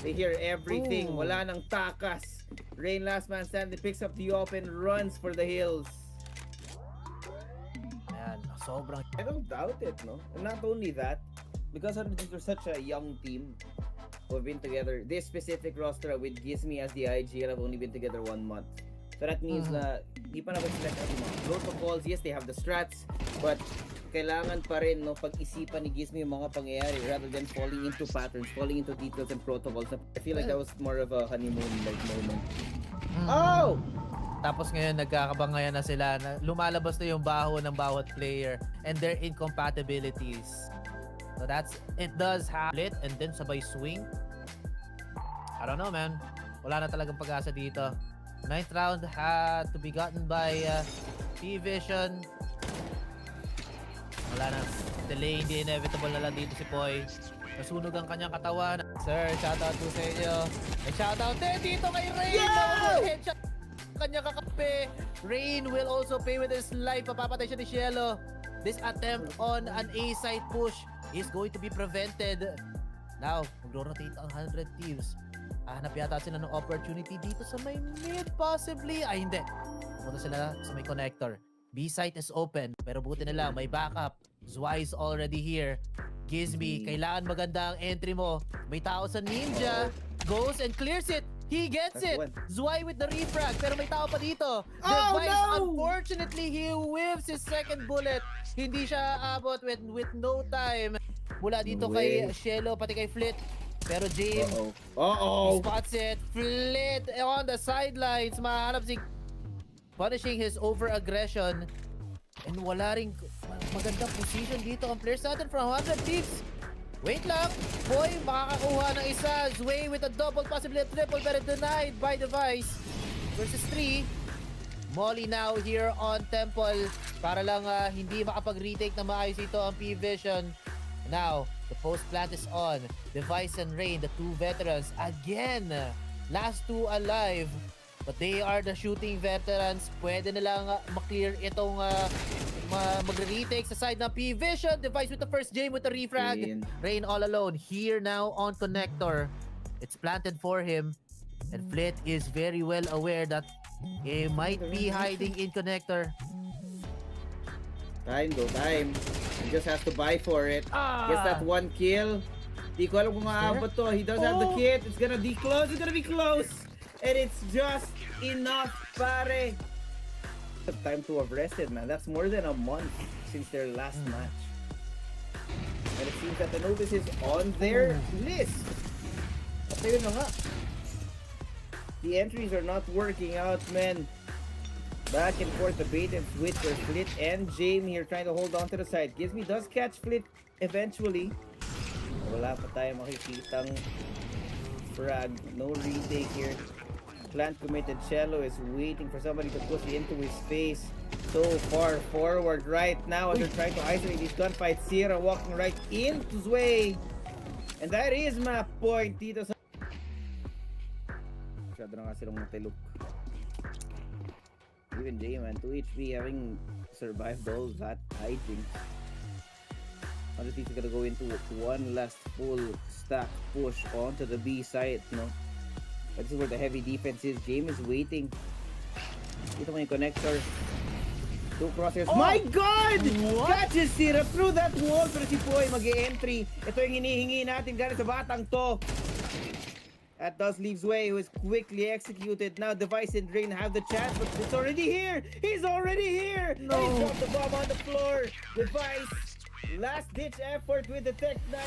They hear everything. Wala nang takas. Rain, last man standing, picks up the open, runs for the hills. Ayan, sobrang... I don't doubt it, no? And not only that, because they're such a young team who have been together, this specific roster with Gizmi as the IGL have only been together 1 month. So that means na di pa naman sila yung mga protocols. Yes, they have the strats, but kailangan pa rin no, pag-isipan ni Gizmi yung mga pangyayari rather than falling into patterns, falling into details and protocols. I feel like that was more of a honeymoon-like moment. Oh! Tapos ngayon, nagkakabangayan na sila. Na lumalabas na yung baho ng bawat player and their incompatibilities. So it does have split and then sabay swing. I don't know, man. Wala na talagang pag-asa dito. 9th round had to be gotten by PVision. Wala na. Delaying the inevitable na lang dito si Poy. Nasunog ang kanyang katawan. Sir, shoutout po sa inyo. May shoutout din dito kay Rain. Yeah! Headshot kanyang kakape. Rain will also pay with his life. Papapatay siya ni Cielo. This attempt on an A-side push is going to be prevented. Now, mag-rotate ang 100 Thieves. Hanap yata sila ng opportunity dito sa may mid possibly. Ay, hindi. Pumunta sila sa may connector. B-site is open, pero buti na lang, may backup. Zwei is already here. Gizmi, kailangan maganda ang entry mo. May tao sa Ninja. Goes and clears it. He gets it. Zwei with the refrag, pero may tao pa dito. Device, unfortunately, he whiffs his second bullet. Hindi siya abot with no time. Mula dito kay Cielo, pati kay Flit. Pero James, he spots it. Flit on the sidelines. Mahanap si punishing his over-aggression. And wala ring magandang position dito ang players natin from 100 Thieves. Wait lang. Boy, makakakuha ng isa. Zwei with a double, possibly a triple, but denied by Device. Versus 3. Molly now here on Temple. Para lang hindi makapag-retake na maayos ito ang PVision. Now, the post plant is on. Device and Rain, the two veterans. Again, last two alive. But they are the shooting veterans. Pwede nilang maklear itong magre-retake sa side ng PVision. Device with the first game with the refrag. Rain all alone. Here now on connector. It's planted for him. And Flit is very well aware that he might be hiding in connector. Time. He just has to buy for it. Gets that one kill. Di ko alam kung maabot to. He does have the kit. It's gonna be close. It's gonna be close. And it's just enough, pare. Time to have rested, man. That's more than a month since their last match. And it seems that the Novus is on their list. At ayun na nga. The entries are not working out, man. Back and forth, the bait and switch for Flit and James here trying to hold on to the side. Gizmi does catch Flit eventually. Wala pa tayo makikitang frag. No retake here. Plant committed. Cielo is waiting for somebody to push into his face. So far forward right now as they're trying to isolate these gunfights. Sierra walking right into Zwei. And that is map point dito sa... Masyado na nga silang matilok. Even J, man, 2 HP having survived all that hijinks. Honestly, he's gonna go into one last full stack push onto the B side, no? But this is where the heavy defense is. James is waiting. Dito mo yung connector. Two crosshairs. My God! Catches Sierra through that wall. Pero si Poy mag-e-entry. Ito yung hinihingi natin galing sa batang to. That does leave Zwei, who is quickly executed. Now Device and Rain have the chance, but it's already here! He's already here! No! And he dropped the bomb on the floor. Device, last-ditch effort with the Tech 9.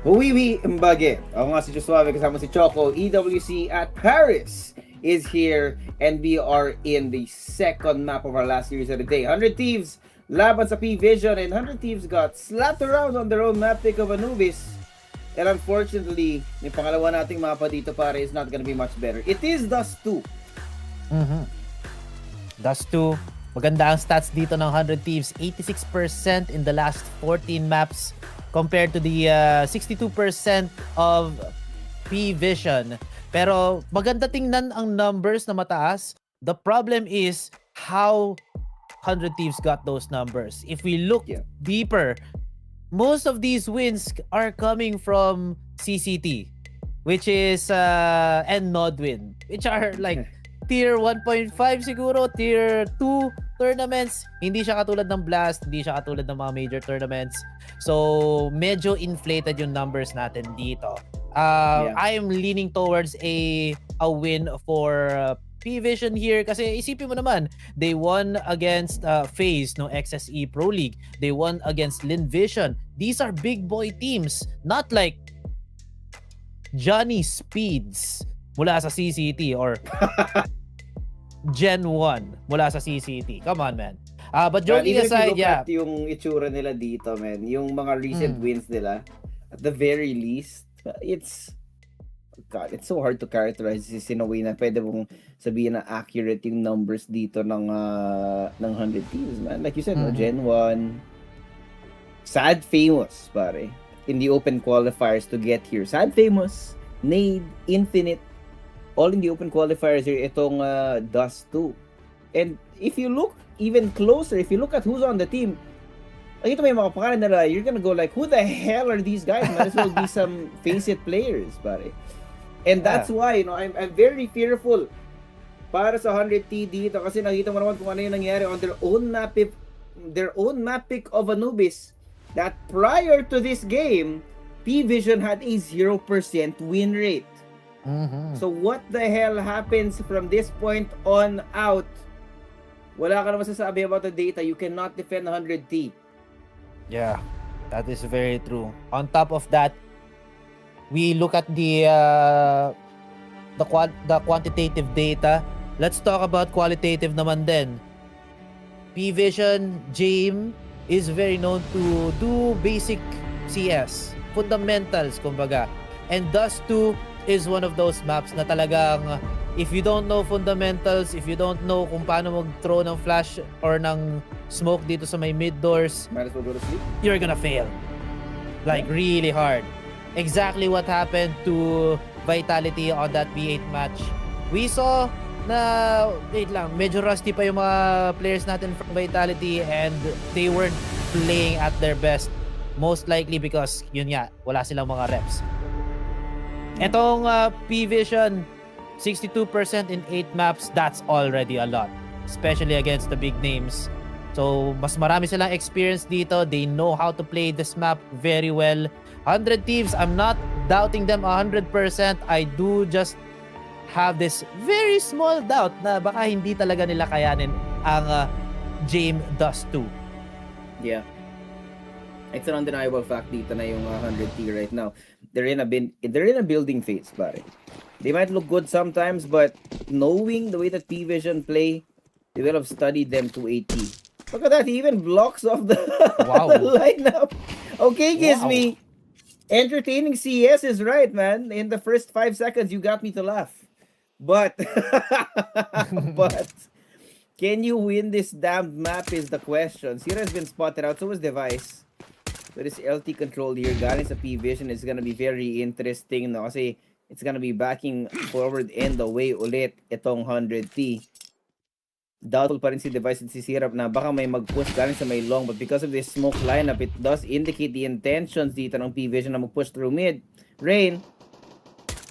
Huwiwi Mbage. Ako nga si Josuave, kasama si Choco. EWC at Paris is here, and we are in the second map of our last series of the day. 100 Thieves laban sa PVision, and 100 Thieves got slapped around on their own map pick of Anubis. And unfortunately, yung pangalawa nating mapa dito pare is not gonna be much better. It is Dust 2. Dust 2. Maganda ang stats dito ng 100 Thieves. 86% in the last 14 maps compared to the 62% of PVision. Pero maganda tingnan ang numbers na mataas. The problem is how 100 Thieves got those numbers. If we look deeper, most of these wins are coming from CCT, which is and Nodwin, which are like tier 1.5 siguro, tier 2 tournaments. Hindi siya katulad ng Blast, hindi siya katulad ng mga major tournaments. So, medyo inflated yung numbers natin dito. I am leaning towards a win for PVision here kasi isipin mo naman, they won against FaZe no XSE Pro League. They won against Linvision. These are big boy teams, not like Johnny Speeds mula sa CCT or Gen 1 mula sa CCT. Come on, man. But joking aside, at yung itsura nila dito, man, yung mga recent wins nila, at the very least, it's so hard to characterize in a way na pwede mong sabihin na accurate yung numbers dito ng 100 Thieves, man. Like you said, no, Gen 1, sad famous, pare, in the open qualifiers to get here. Sad famous, Nade, Infinite, all in the open qualifiers here, itong Dust 2. And if you look even closer, if you look at who's on the team, nakita mo yung mga pangalan nila, you're gonna go like, who the hell are these guys? Might as well be some face-it players, pare. And that's why, you know, I'm very fearful para sa 100T dito kasi nakita mo naman kung ano yung nangyari on their own map pick of Anubis, that prior to this game, PVision had a 0% win rate. So what the hell happens from this point on out? Wala ka na masasabi about the data. You cannot defend 100T. Yeah, that is very true. On top of that, we look at the quantitative data. Let's talk about qualitative naman din. PVision, James is very known to do basic CS, fundamentals kumbaga. And Dust 2 is one of those maps na talagang if you don't know fundamentals, if you don't know kung paano mag-throw ng flash or ng smoke dito sa may mid doors, might as well go to sleep. You're gonna fail. Like really hard. Exactly what happened to Vitality on that B8 match. We saw na, wait lang, medyo rusty pa yung mga players natin from Vitality and they weren't playing at their best. Most likely because, yun nga, wala silang mga reps. Etong PVision, 62% in 8 maps, that's already a lot. Especially against the big names. So, mas marami silang experience dito. They know how to play this map very well. 100 Thieves, I'm not doubting them 100%. I do just have this very small doubt na baka hindi talaga nila kayanin ang James Dust 2. Yeah. It's an undeniable fact dito na yung 100T right now. They're in a building phase, pare. They might look good sometimes, but knowing the way that PVision play, they will have studied them to 80. Look at that, he even blocks off the, the lineup. Okay, Gizmy. Entertaining CS is right, man. In the first 5 seconds, you got me to laugh. But, but, can you win this damned map is the question. Zero has been spotted out, so was Device. So this LT control here, galing sa PVision, is gonna be very interesting, no? Kasi it's gonna be backing forward and away ulit itong 100T. Doubtful pa rin si Device at si Sirap na baka may mag-push galing sa may long, but because of this smoke lineup, it does indicate the intentions dito ng PVision na mag-push through mid. Rain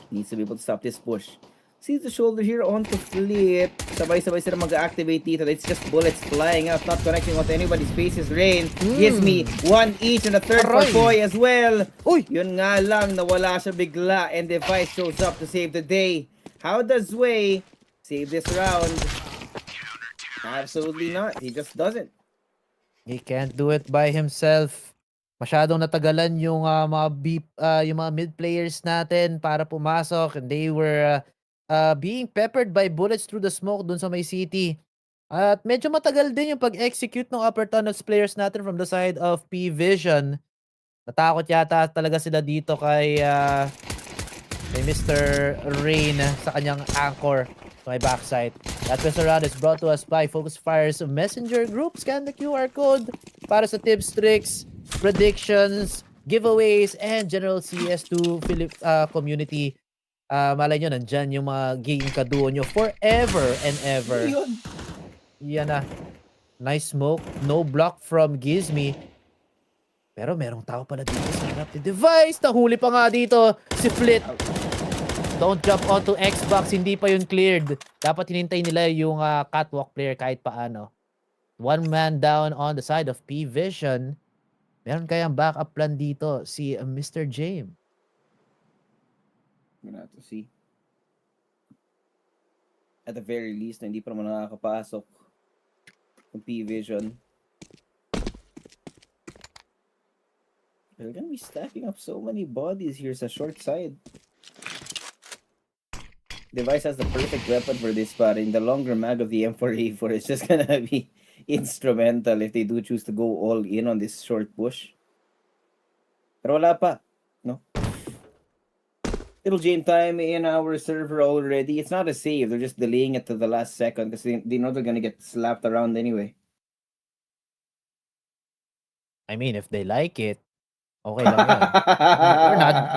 needs to be able to stop this push. See the shoulder here on to flip. Sabay-sabay sila mag-activate dito. It's just bullets flying out, not connecting with anybody's faces. Rain gives me one each and a third for Foy as well. Yun nga lang, nawala siya bigla and Device shows up to save the day. How does Way save this round? Absolutely not. He just doesn't. He can't do it by himself. Masyadong natagalan yung yung mga mid players natin para pumasok, and they were being peppered by bullets through the smoke dun sa may city. At medyo matagal din yung pag-execute ng upper tunnels players natin from the side of PVision. Natakot yata talaga sila dito kay Mr. Rain sa kanyang anchor sa may backside. That first round is brought to us by FocusFire's messenger group. Scan the QR code para sa tips, tricks, predictions, giveaways, and general CS2 community. Malay nyo, nandyan yung mga game kaduo nyo forever and ever. Yan na. Nice smoke. No block from Gizmi. Pero merong tao pala dito sa harap ni Device. Nahuli pa nga dito si Flit. Don't jump onto Xbox. Hindi pa yun cleared. Dapat hinintay nila yung catwalk player kahit paano. One man down on the side of PVision. Meron kayang backup plan dito si Mr. James. Gonna have to see. At the very least, hindi pa naman nakakapasok ng PVision. They're gonna be stacking up so many bodies here sa short side. Device has the perfect weapon for this, but in the longer mag of the M4A4, it's just gonna be instrumental if they do choose to go all in on this short push. Pero wala pa, no? Little game time in our server already. It's not a save, they're just delaying it to the last second because they know they're gonna get slapped around anyway. I mean, if they like it, okay lang yan.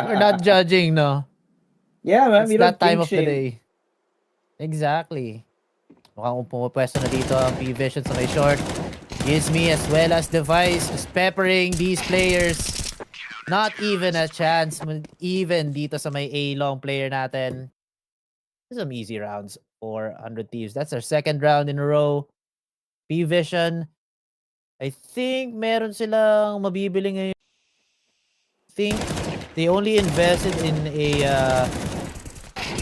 we're not judging, no? Yeah, man. It's that time of the day. Exactly. Mukhang pumapwesto na dito ang PVision sa may short. Gizmi as well as Device is peppering these players. Not even a chance even dito sa may A-long player natin. Some easy rounds for 100 Thieves. That's our second round in a row. PVision, I think meron silang mabibili ngayon. I think they only invested in a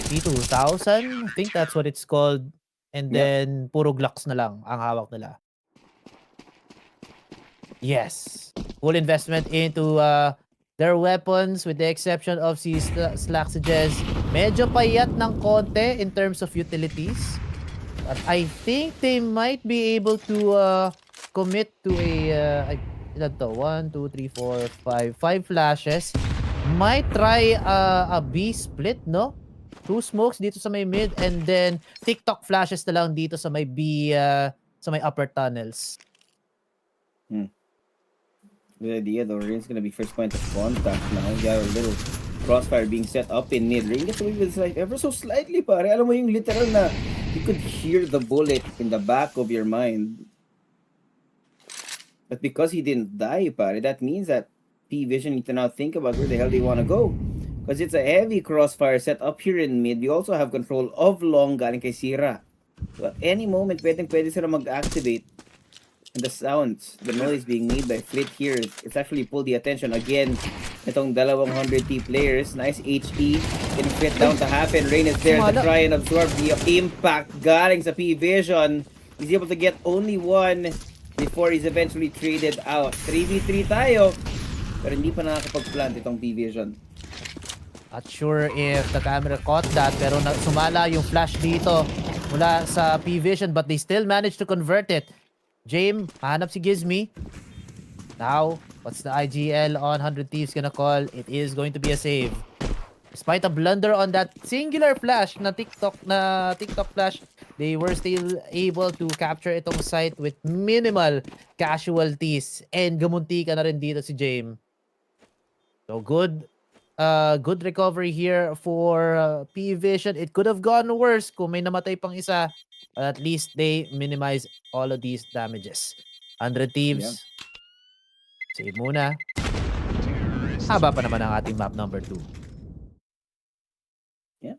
P2000. I think that's what it's called. And then, puro Glocks na lang ang hawak nila. Yes. Full investment into their weapons with the exception of si Slaxages. Medyo payat ng konti in terms of utilities. But I think they might be able to commit to a... 1, 2, 3, 4, 5 flashes. Might try a B split, no? 2 smokes dito sa may mid and then TikTok flashes na lang dito sa may B, sa may upper tunnels. Good idea though. Rain's gonna be first point of contact now. You got a little crossfire being set up in mid. Rain gets away with like ever so slightly, pare. Alam mo yung literal na you could hear the bullet in the back of your mind. But because he didn't die, pare, that means that PVision need to now think about where the hell they want to go. Because it's a heavy crossfire set up here in mid. We also have control of long galing kay Sira. So at any moment, pwede sila mag-activate. And the sounds, the noise being made by Flit here, it's actually pulled the attention again. Itong 200 T players. Nice HE. Getting Flit down to half and Rain is there to try and absorb the impact galing sa PVision. He's able to get only one before he's eventually traded out. 3v3 tayo. Pero hindi pa nakakapag-plant itong PVision. Not sure if the camera caught that, pero sumala yung flash dito mula sa PVision, but they still managed to convert it. James, hanap si Gizmi. Now, what's the IGL on 100 Thieves gonna call? It is going to be a save. Despite a blunder on that singular flash na TikTok flash, they were still able to capture itong site with minimal casualties. And gamunti ka na rin dito si James. So good recovery here for PVision. It could have gone worse kung may namatay pang isa. But at least they minimize all of these damages. 100 Thieves. Save muna. Haba pa naman ang ating map number 2. Yeah.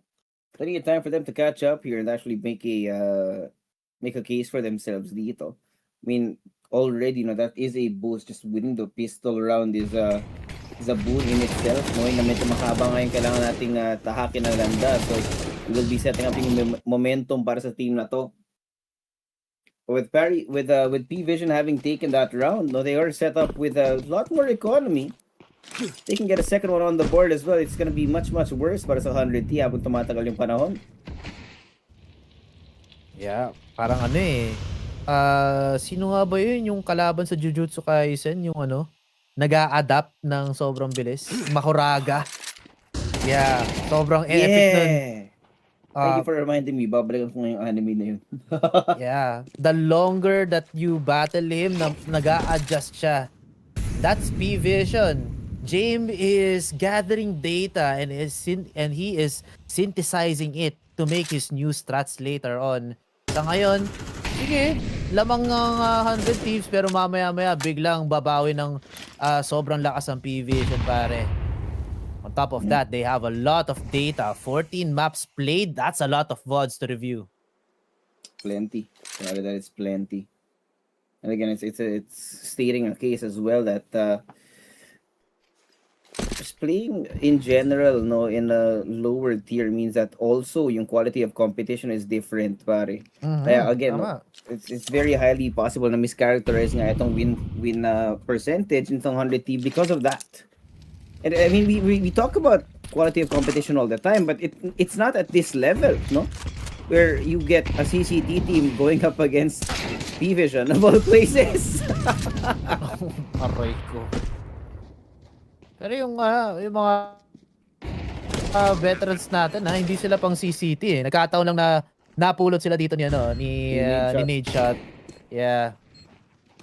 Plenty of time for them to catch up here and actually make a case for themselves dito. I mean, already, that is a boost. Just winning the pistol round is a boon in itself, knowing na medyo mahaba ngayon kailangan nating tahakin ang landa. So, we will be setting up yung momentum para sa team na to. with PVision having taken that round, no, they are set up with a lot more economy. They can get a second one on the board as well. It's gonna be much worse para sa 100T habang tumatagal yung panahon. Yeah, parang ano eh. Sino nga ba yun yung kalaban sa Jujutsu Kaisen? Yung ano, nag-a-adapt ng sobrang bilis. Makuraga. Yeah, sobrang epic nun. Thank you for reminding me. Babalikan ko yung anime na yun. Yeah, the longer that you battle him, nag-a-adjust siya. That's PVision. James is gathering data and he is synthesizing it to make his new strats later on. Sa ngayon, sige, lamang ng 100 Thieves pero mamaya-maya biglang babawi ng sobrang lakas ng PVision, pare. On top of that, they have a lot of data. 14 maps played. That's a lot of VODs to review. Plenty. That it's plenty. And again, it's stating a case as well that just playing in general, no, in a lower tier means that also yung quality of competition is different, pare. Kaya again, no, it's very highly possible na mischaracterize nga itong win percentage in 100T because of that. And I mean, we talk about quality of competition all the time, but it's not at this level, no? Where you get a CCT team going up against PVision of all places. Aray ko. Pero yung mga veterans natin, hindi sila pang CCT eh. Nagkataon lang na napulot sila dito ni Nadeshot. Yeah.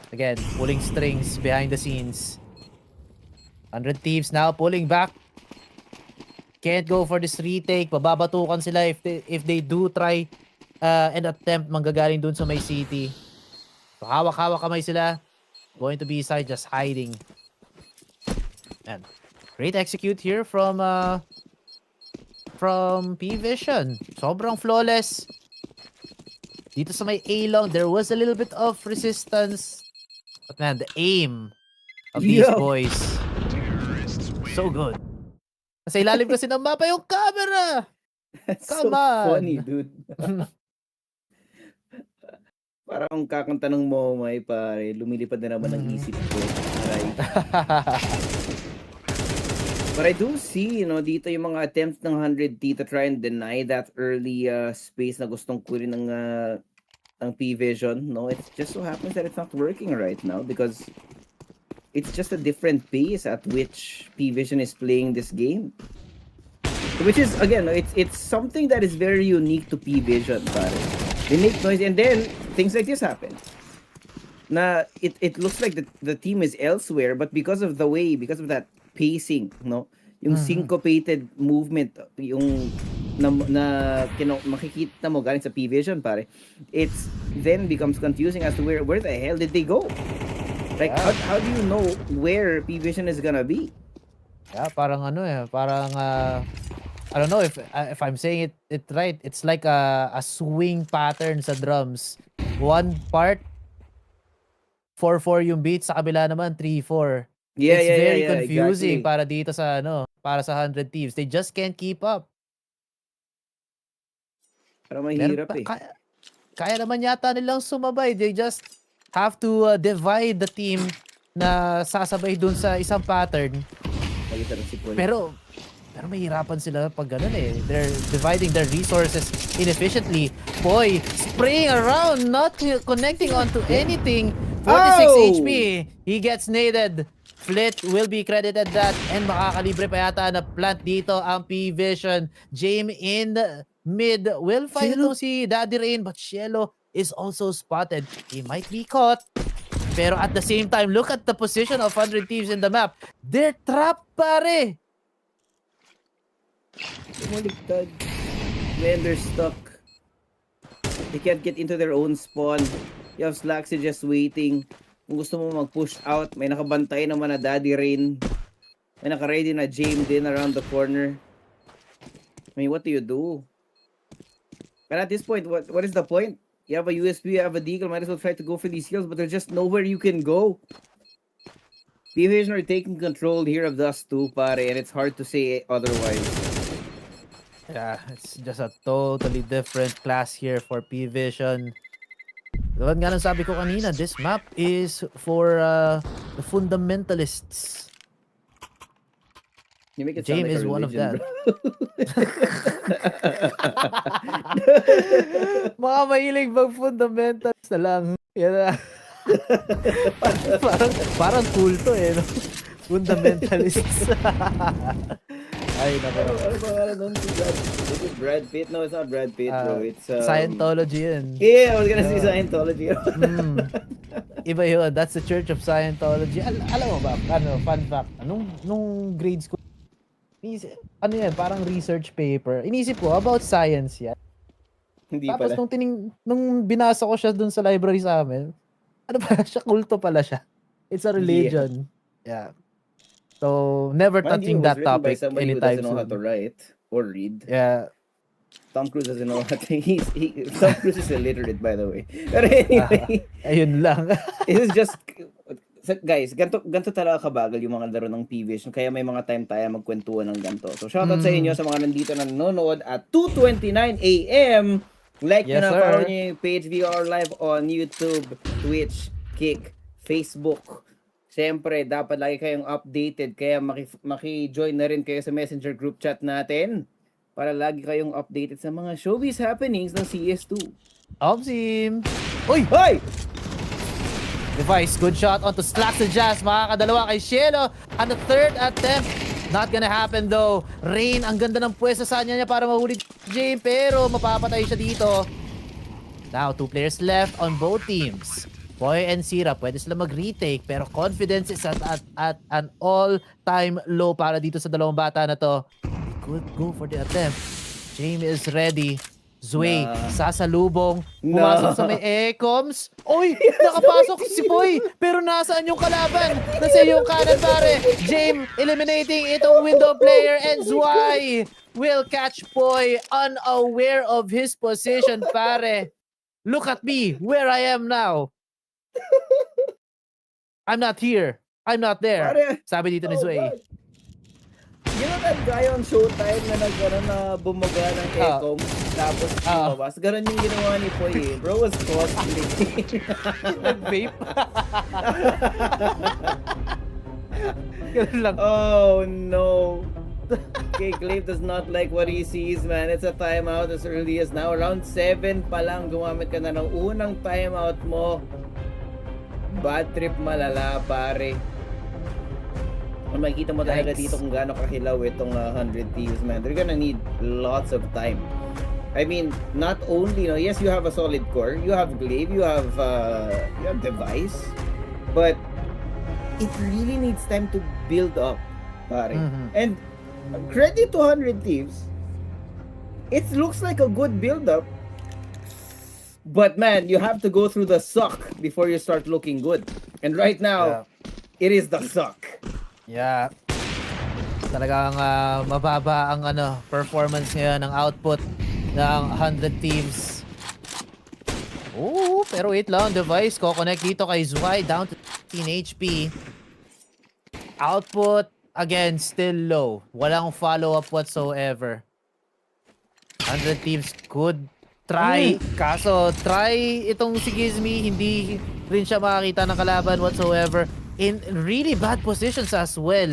Again, pulling strings behind the scenes. 100 Thieves now pulling back. Can't go for this retake. Pababatukan sila if they do try and attempt manggagaling dun sa may city. So hawak-hawak kamay sila. Going to be side just hiding. And great execute here from PVision. Sobrang flawless. Dito sa may A-long, there was a little bit of resistance. But man, the aim of these boys, so good. Nasa ilalim kasi ng mapa yung camera. Come on. Funny, dude. Parang kakanta ng Momay, pare. Lumilipad na naman ang isip ko. But I do see, dito yung mga attempts ng 100T to try and deny that early space na gustong kunin ng PVision. No, it just so happens that it's not working right now because it's just a different pace at which PVision is playing this game. Which is, again, it's something that is very unique to PVision, pare. They make noise and then things like this happen. Na it looks like the team is elsewhere, but because of that pacing, no, yung syncopated movement, yung makikita mo galing sa PVision, pare, it's then becomes confusing as to where the hell did they go? Like, how do you know where PVision is gonna be? Yeah, parang parang I don't know if I'm saying it right. It's like a swing pattern sa drums. One part 4/4 yung beat, sa kabila naman 3/4. It's very confusing para dito sa para sa 100 Thieves. They just can't keep up. Pero mahirap eh. Kaya naman yata nilang sumabay. They just have to divide the team na sasabay dun sa isang pattern. Pero mahirapan sila pag ganun eh. They're dividing their resources inefficiently. Boy, spraying around, not connecting onto anything. 46 HP. He gets naded. Flit will be credited that and makakalibre pa yata na plant dito ang PVision. James in the mid will find itong si Daddy Rain, but Cielo is also spotted. He might be caught. Pero at the same time, look at the position of 100 Thieves in the map. They're trapped, pare. Bumaliktad. Man, they're stuck. They can't get into their own spawn. You have Slaxy just waiting. Kung gusto mo mag-push out, may nakabantay naman na Daddy Rain. May naka-ready na James din around the corner. I mean, what do you do? But at this point, what is the point? You have a USP, you have a Deagle, might as well try to go for these heals, but there's just nowhere you can go. PVision are taking control here of Dust 2, pare, and it's hard to say otherwise. Yeah, it's just a totally different class here for PVision. Doon nga lang sabi ko kanina, this map is for the fundamentalists. You make it James sound like is a one of religion, that. bro. Mga mahilig mag-fundamentals na lang. Yan na. parang kulto eh. No? Fundamentalists. Ay, nako. Ano ba nun si Brad? Is it Brad Pitt? No, it's not Brad Pitt, bro. It's Scientology yun. Yeah, I was gonna say Scientology. Iba yun. That's the Church of Scientology. Alam mo ba? Fun fact. Nung grade school, ano yan? Parang research paper. Inisip ko about science yan. Hindi Tapos pala. nung binasa ko siya dun sa library sa amin, ano pala siya? Kulto pala siya. It's a religion. Yeah. So, never Mind you, touching it was that written by topic somebody who anytime doesn't know how to soon. write or read. Yeah. Tom Cruise doesn't know how to. Tom Cruise is illiterate, by the way. But anyway, Ayun lang. it is just guys, ganto talaga kabagal yung mga laro ng PVision. Kaya may mga time tayo magkwentuhan ng ganto. So shoutout sa inyo sa mga nandito na nanonood at 2:29 AM. Like Yes, nyo na, sir. follow nyo yung page VR Live on YouTube, Twitch, Kick, Facebook. Siyempre, dapat lagi kayong updated. Kaya maki-join na rin kayo sa messenger group chat natin para lagi kayong updated sa mga showbiz happenings ng CS2. Obsim! Uy! Hoy! Device, good shot onto Slacks and Jazz. Makakadalawa kay Cielo. And the third attempt, not gonna happen though. Rain, ang ganda ng pwesto sa niya para mahuli James, pero mapapatay siya dito. Now, 2 players left on both teams. Boy and Sira, pwede sila mag-retake, pero confidence is at an all-time low para dito sa dalawang bata na to. They could go for the attempt. James is ready. Zway, sasalubong, pumasok sa may Ecoms. Oy, nakapasok si Boy, pero nasaan yung kalaban? Nasa yung kanan pare. James eliminating itong window player and Zwei will catch Boy unaware of his position pare. Look at me, where I am now. I'm not here. I'm not there. Pare, Sabi dito ni Zway. God. You know that guy on Showtime na na bumaga ng Ecom tapos lumabas? Ganun yung ginawa ni Poy eh. Bro was costly. Nag-vape. Ganun lang. Oh no. Okay, Clave does not like what he sees, man. It's a timeout as early as now. Around 7 pa lang, gumamit ka na ng unang timeout mo. Bad trip malala, pare. Kung makikita mo talaga dito kung gaano kahilaw itong 100 Thieves, man. They're gonna need lots of time. I mean, not only, yes, you have a solid core. You have Glaive, you have Device. But it really needs time to build up, pare. And credit to 100 Thieves. It looks like a good build-up. But man, you have to go through the suck before you start looking good. And right now, it is the suck. Yeah. Talagang mababa ang performance ngayon ng output ng 100 Thieves. Oh, pero wait lang, Device ko-connect dito kay Zwei down to 15 HP. Output again still low. Walang follow-up whatsoever. 100 Thieves could try, kaso try itong si Gizmi, hindi rin siya makakita ng kalaban whatsoever. In really bad positions as well.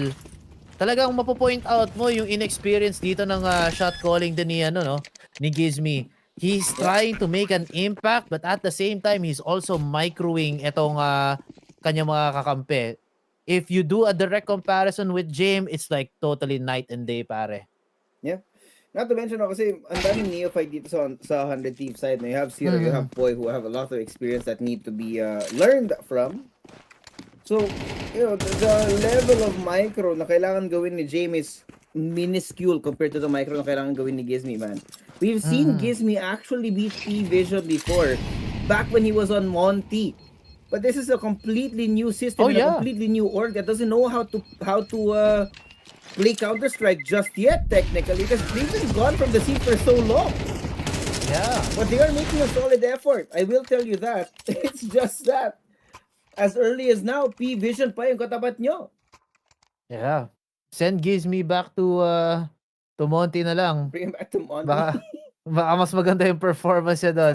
Talagang mapo-point out mo yung inexperience dito ng shot calling din ni Gizmi. He's trying to make an impact but at the same time he's also microwing itong kanyang mga kakampi. If you do a direct comparison with James, it's like totally night and day pare. Yeah. Not to mention kasi ang daming neophyte dito sa 100 Thieves side. You have Zero, you have Boy who have a lot of experience that need to be learned from. So, the level of micro na kailangan gawin ni James is minuscule compared to the micro na kailangan gawin ni Gizmi, man. We've seen Gizmi actually beat PVision before, back when he was on Monty. But this is a completely new system, and a completely new org that doesn't know how to play Counter-Strike just yet, technically, because they've been gone from the scene for so long. Yeah. But they are making a solid effort. I will tell you that. It's just that. As early as now, PVision pa yung katapat nyo. Yeah. Send Gizmi back to Monty na lang. Bring him back to Monty. Baka mas maganda yung performance niya doon.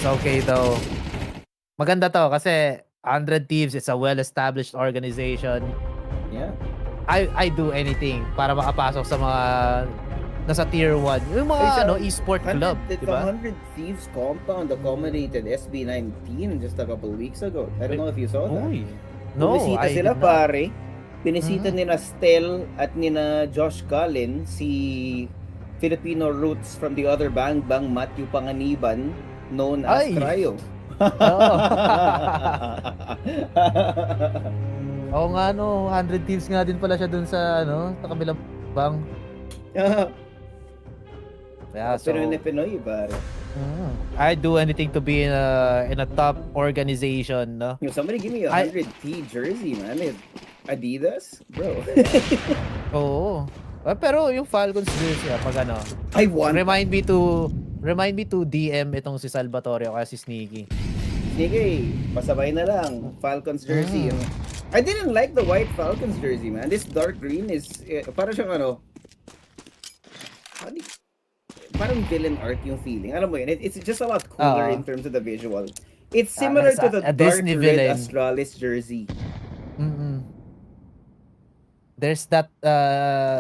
It's okay though. Maganda to kasi 100 Thieves, it's a well-established organization. Yeah. I do anything para makapasok sa mga nasa tier 1. Yung mga esport club, di ba? 100 Thieves compound accommodated SB19 just a couple weeks ago. I don't know if you saw that. Uy. No, Bumisita I sila did not. pare. Pinisita nila Stel at nina Josh Cullen, si Filipino roots from the other bang Matthew Panganiban, known as Ay. Cryo. Oo. Oo nga no, 100 Thieves nga din pala siya dun sa sa kabilang bang. Kaya so, Pero na Pinoy pare. I do anything to be in a top organization, no? Yo, somebody give me a 100T jersey, man. Adidas? Bro. Oo. Pero yung Falcons jersey, pag I want. remind me to DM itong si Salvatore o kaya si Sneaky. Sige, pasabay na lang. Falcons jersey. I didn't like the white Falcons jersey, man. This dark green is para siyang parang villain art yung feeling. Alam mo yun, it's just a lot cooler in terms of the visual. It's similar to the a dark Disney red villain. Astralis jersey. There's that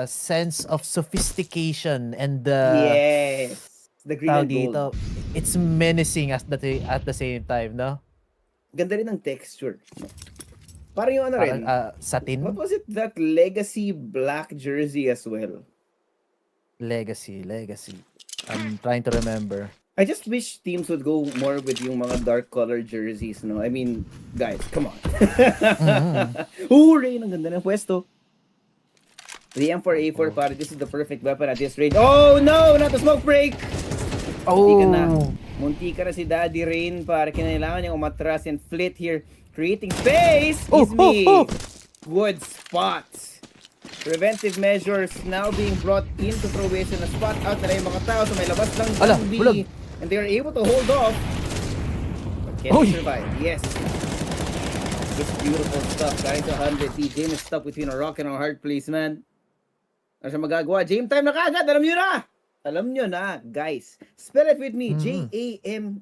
sense of sophistication and Yes. The green and gold. It's menacing at the same time, no? Ganda rin ng texture. Parang yung rin. Satin? What was it? That legacy black jersey as well. Legacy. I'm trying to remember. I just wish teams would go more with yung mga dark color jerseys, no? I mean, guys, come on. Hooray! Ang ganda ng pwesto. The M4A4, pare, this is the perfect weapon at this range. Oh, no! Not the smoke break! Munti ka na si Daddy Rain, pare. Kinailangan niyang umatras and flit here. Creating space! Gives me good spots. Preventive measures now being brought into fruition. Na spot out na yung mga tao. So may labas lang ng B. And they are able to hold off. But can they survive? Yes. It's beautiful stuff. Guys, 100 T. James is stuck between a rock and a hard place, man. Ano siya magagawa? Game time na kagad. Alam nyo na! Alam nyo na, guys. Spell it with me. J-A-M...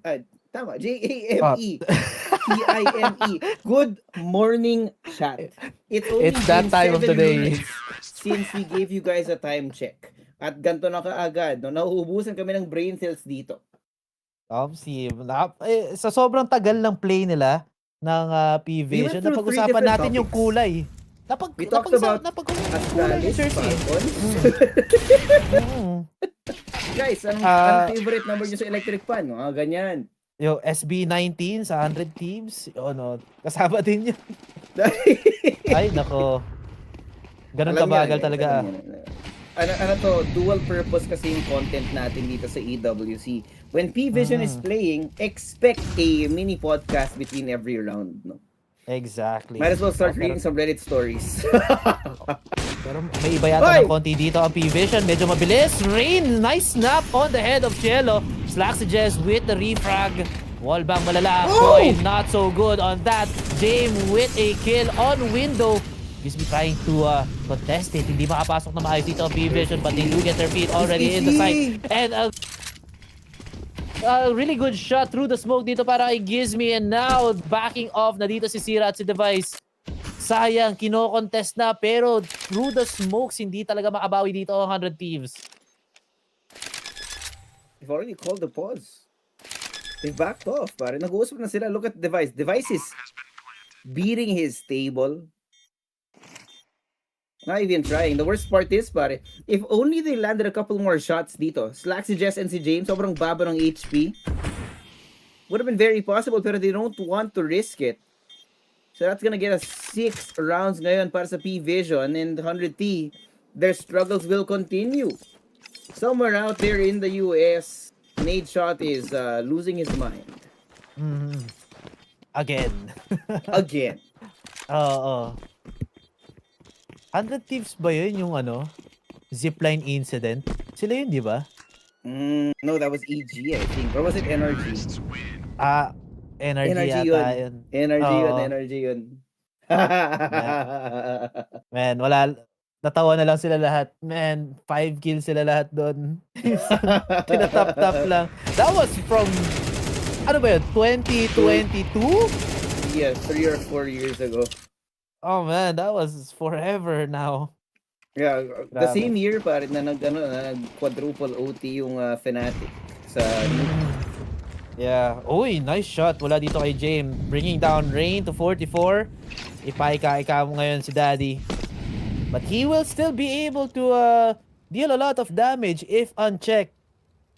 Tama. J-A-M-E. T-I-M-E. Good morning, chat. It's that time of the day. Since we gave you guys a time check. At ganito na kaagad. No? Nauubusan kami ng brain cells dito. Sa sobrang tagal ng play nila ng PVision, napag-usapan natin yung kulay. We talked about Astralis, Falcons. Guys, anong favorite number nyo sa electric fan? Ganyan. Yung SB19 sa 100 Thieves, kasama din yun. Ay, nako. Ganun kabagal talaga. Ano to, dual purpose kasi yung content natin dito sa EWC. When PVision is playing, expect a mini podcast between every round, no? Exactly. Might as well start reading some Reddit stories. Pero may iba yata ng konti dito ang PVision. Medyo mabilis. Rain, nice snap on the head of Cielo. Slaxages with the refrag. Wallbang malala. Boy, not so good on that. James with a kill on window. Gives me trying to contest it. Hindi makapasok na maayos dito ang PVision, but they do get their feet already in the site. And a really good shot through the smoke dito para kay Gizmi, and now backing off na dito si Sira at si Device. Sayang, kino-contest na pero through the smokes hindi talaga makabawi dito ang 100 Thieves. They've already called the pause. They backed off. Pare, nag-uusap na sila. Look at Device. Device is beating his table. Not even trying. The worst part is, pare, if only they landed a couple more shots dito. Slack si Jess and si James, sobrang baba ng HP. Would have been very possible, pero they don't want to risk it. So that's gonna get us 6 rounds ngayon para sa PVision, and 100T. Their struggles will continue. Somewhere out there in the US, Nade Shot is losing his mind. Again. Again. Oo. 100 Thieves ba yun yung zipline incident? Sila yun, di ba? No, that was EG, I think. Or was it NRG? NRG yata yun. NRG yun. Man, natawa na lang sila lahat. Man, 5 kills sila lahat doon. Tinatap-tap lang. That was from Ano ba yun? 2022? Yeah, 3 or 4 years ago. Oh man, that was forever now. Yeah, the Grabe. same year pare na nag-quadruple OT yung Fnatic sa Yeah. Uy, nice shot. Wala dito kay James. Bringing down Rain to 44. Ipaika-ika mo ngayon si Daddy. But he will still be able to deal a lot of damage if unchecked.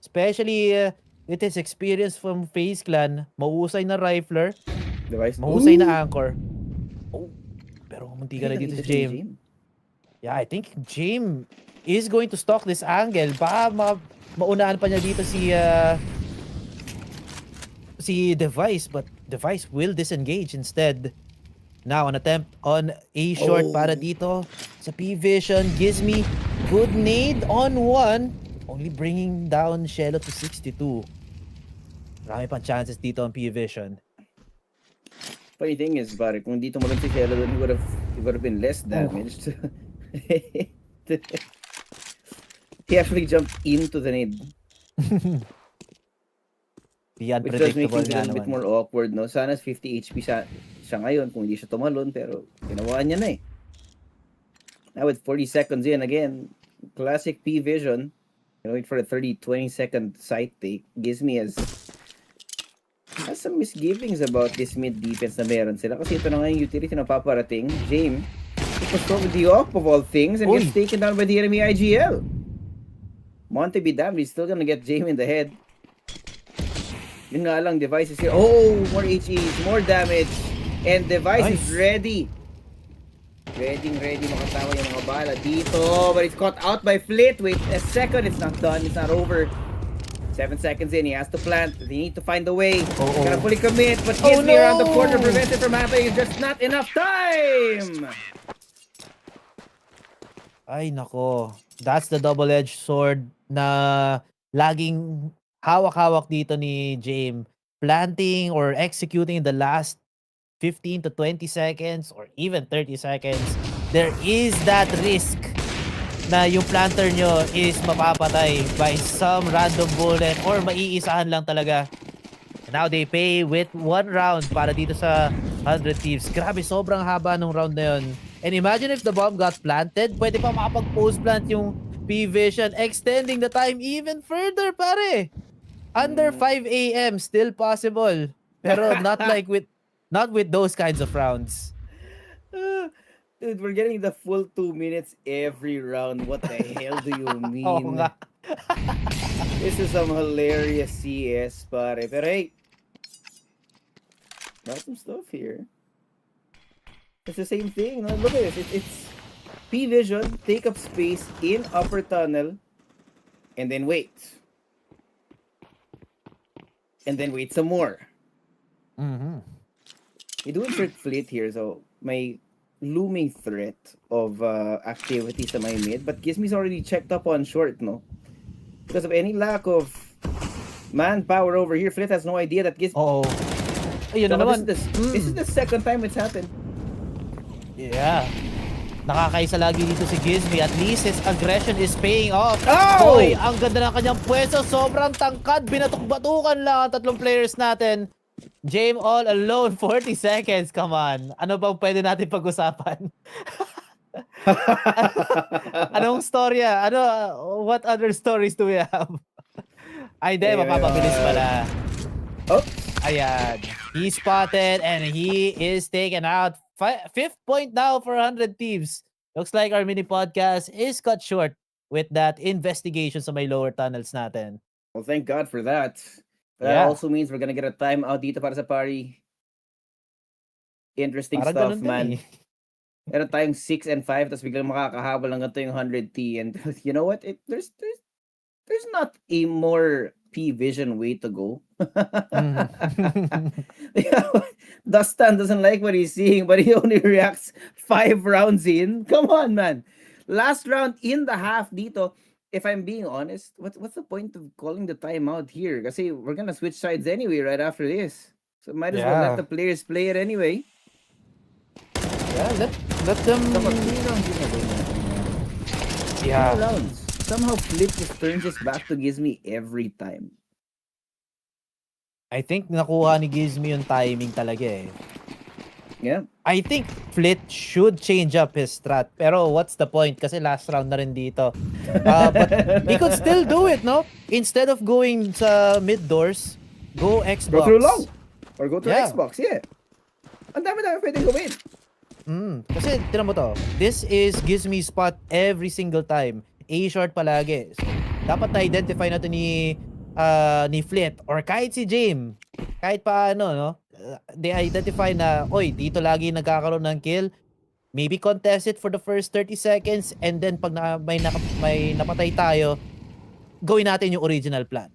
Especially with his experience from FaZe Clan. Mahusay na rifler. device. Mahusay na anchor. Oh, pero munti ka na dito si James. James. Yeah, I think James is going to stalk this angle. Baka maunaan pa niya dito si Device, but Device will disengage instead. Now, an attempt on a short para dito sa PVision. Gives me good nade on one. Only bringing down Shelo to 62. Marami pang chances dito on PVision. Funny thing is, pare, kung dito mo lang si Shelo, then he would have been less damaged. He actually jumped into the nade. Which does make things a little bit more awkward, no? Sana 50 HP siya ngayon kung hindi siya tumalon, pero ginawa niya na eh. Now with 40 seconds in, again, classic PVision. Wait for a 20 second sight take. Gizmi has some misgivings about this mid defense na meron sila. Kasi ito na nga yung utility na paparating. James, it was with the off of all things and gets taken down by the enemy IGL. Monte be damned, he's still gonna get James in the head. Yun nga lang, Device is here. Oh, more HEs, more damage. And Device is ready. Ready makasama yung mga bala dito. But it's caught out by Flit. Wait a second, it's not done, it's not over. 7 seconds in, he has to plant. They need to find a way. Gotta fully commit, but Gizmi around the corner prevents it from happening. It's just not enough time! Ay, nako. That's the double-edged sword na laging hawak-hawak dito ni James. Planting or executing in the last 15 to 20 seconds or even 30 seconds. There is that risk na yung planter nyo is mapapatay by some random bullet or maiisahan lang talaga. Now they pay with 1 round para dito sa 100 Thieves. Grabe, sobrang haba nung round na yun. And imagine if the bomb got planted, pwede pa makapag-post-plant yung PVision, extending the time even further, pare. Under 5 AM, still possible. Pero not with those kinds of rounds. Dude, we're getting the full 2 minutes every round. What the hell do you mean? Oo nga. This is some hilarious CS, pare. Pero hey, got some stuff here. It's the same thing. No? Look at this. It's PVision, take up space in upper tunnel, and then wait. And then wait some more. You do insert Fleet here, so my looming threat of activity sa my mid, but Gizmi's already checked up on short, no? Because of any lack of manpower over here, Fleet has no idea that Gizmi... Ayun na naman. This is the second time it's happened. Yeah. Nakakaisa lagi dito si Gizmi. At least his aggression is paying off. Oh! Boy, ang ganda ng kanyang pwesto. Sobrang tangkad. Binatuk-batukan lang ang tatlong players natin. James all alone, 40 seconds. Come on. Ano bang pwede natin pag-usapan? Anong storya? What other stories do we have? Ay, hindi. Mapapabilis pala. Oh. Ayan. He spotted and he is taken out. 5th point now for 100 Thieves. Looks like our mini podcast is cut short with that investigation sa may lower tunnels natin. Well, thank God for that. That also means we're gonna get a timeout dito para sa party. Interesting Parang stuff, man. Meron tayong 6 and 5, tapos biglang makakahabol lang ito yung 100T. And you know what? There's not a more PVision way to go. Dustin doesn't like what he's seeing, but he only reacts 5 rounds in. Come on, man. Last round in the half dito. If I'm being honest, what's the point of calling the timeout here? Kasi we're gonna switch sides anyway right after this. So might as well let the players play it anyway. Yeah, let them... Yeah. Rounds. Somehow Flip just turns his back to Gizmi every time. I think nakuha ni Gizmi yung timing talaga eh. Yeah. I think Flit should change up his strat. Pero what's the point? Kasi last round na rin dito. But he could still do it, no? Instead of going sa mid doors, go Xbox. Go through long. Or go to Yeah. Xbox, yeah. Ang dami-dami pwedeng gawin. Kasi, tinan mo to. This is Gizmi's spot every single time. A-short palagi. So, dapat na-identify na to ni Flit or kahit si James. Kahit paano, no? They identify na, oy, dito lagi nagkakaroon ng kill. Maybe contest it for the first 30 seconds and then pag may napatay tayo, gawin natin yung original plan.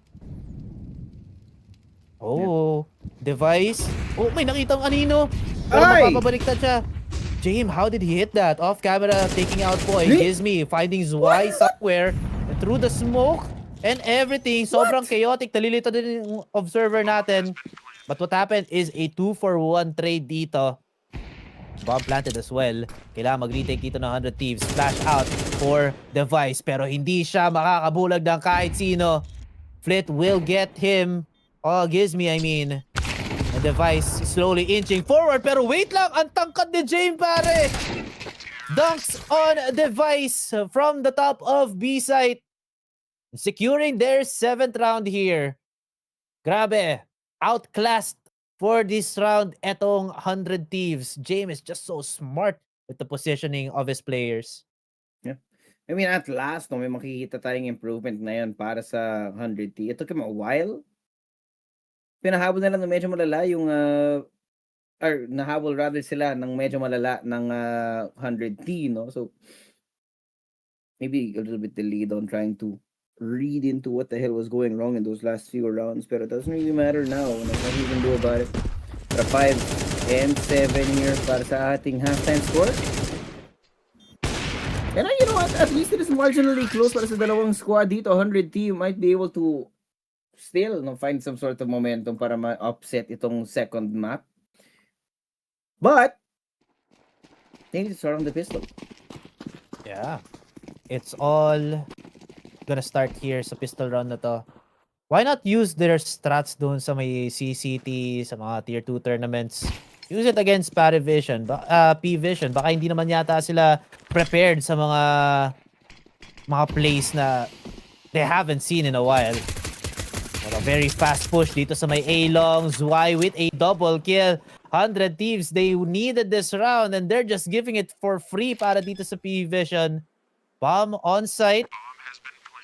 Oh, device. Oh, may nakitang anino. Pero Ay! mapapabaliktad siya. James, how did he hit that? Off camera, taking out point. Gizmi finding Zwei somewhere through the smoke and everything. Sobrang chaotic. Nalilito din yung observer natin. But what happened is a 2-for-1 trade dito. Bomb planted as well. Kailangan mag-retake dito ng 100 Thieves. Flash out for Device. Pero hindi siya makakabulag ng kahit sino. Flit will get him. Oh, Gizmi, I mean. And Device slowly inching forward. Pero wait lang! Ang tangkad ni James, pare! Dunks on Device from the top of B site. Securing their 7th round here. Grabe. Outclassed for this round etong 100 Thieves. James is just so smart with the positioning of his players. Yeah. I mean, at last, no, may makikita tayong improvement na yan para sa 100 T. It took him a while. Pinahabol nila ng medyo malala yung or nahabol rather sila ng medyo malala ng 100 T, no? So maybe a little bit delayed on trying to read into what the hell was going wrong in those last few rounds, pero it doesn't really matter now. Nothing you can do about it. Para 5 and 7 here para sa ating halftime score. And you know what? At least it is marginally close para sa dalawang squad dito. 100 team might be able to still find some sort of momentum para ma-upset itong second map. But they need to start on the pistol. Yeah. It's all gonna start here sa pistol round na to. Why not use their strats doon sa may CCT, sa mga tier 2 tournaments? Use it against PVision. PVision. Baka hindi naman yata sila prepared sa mga plays na they haven't seen in a while. A very fast push dito sa may A-long. Zwei with a double kill. 100 Thieves, they needed this round and they're just giving it for free para dito sa PVision. Bomb on site.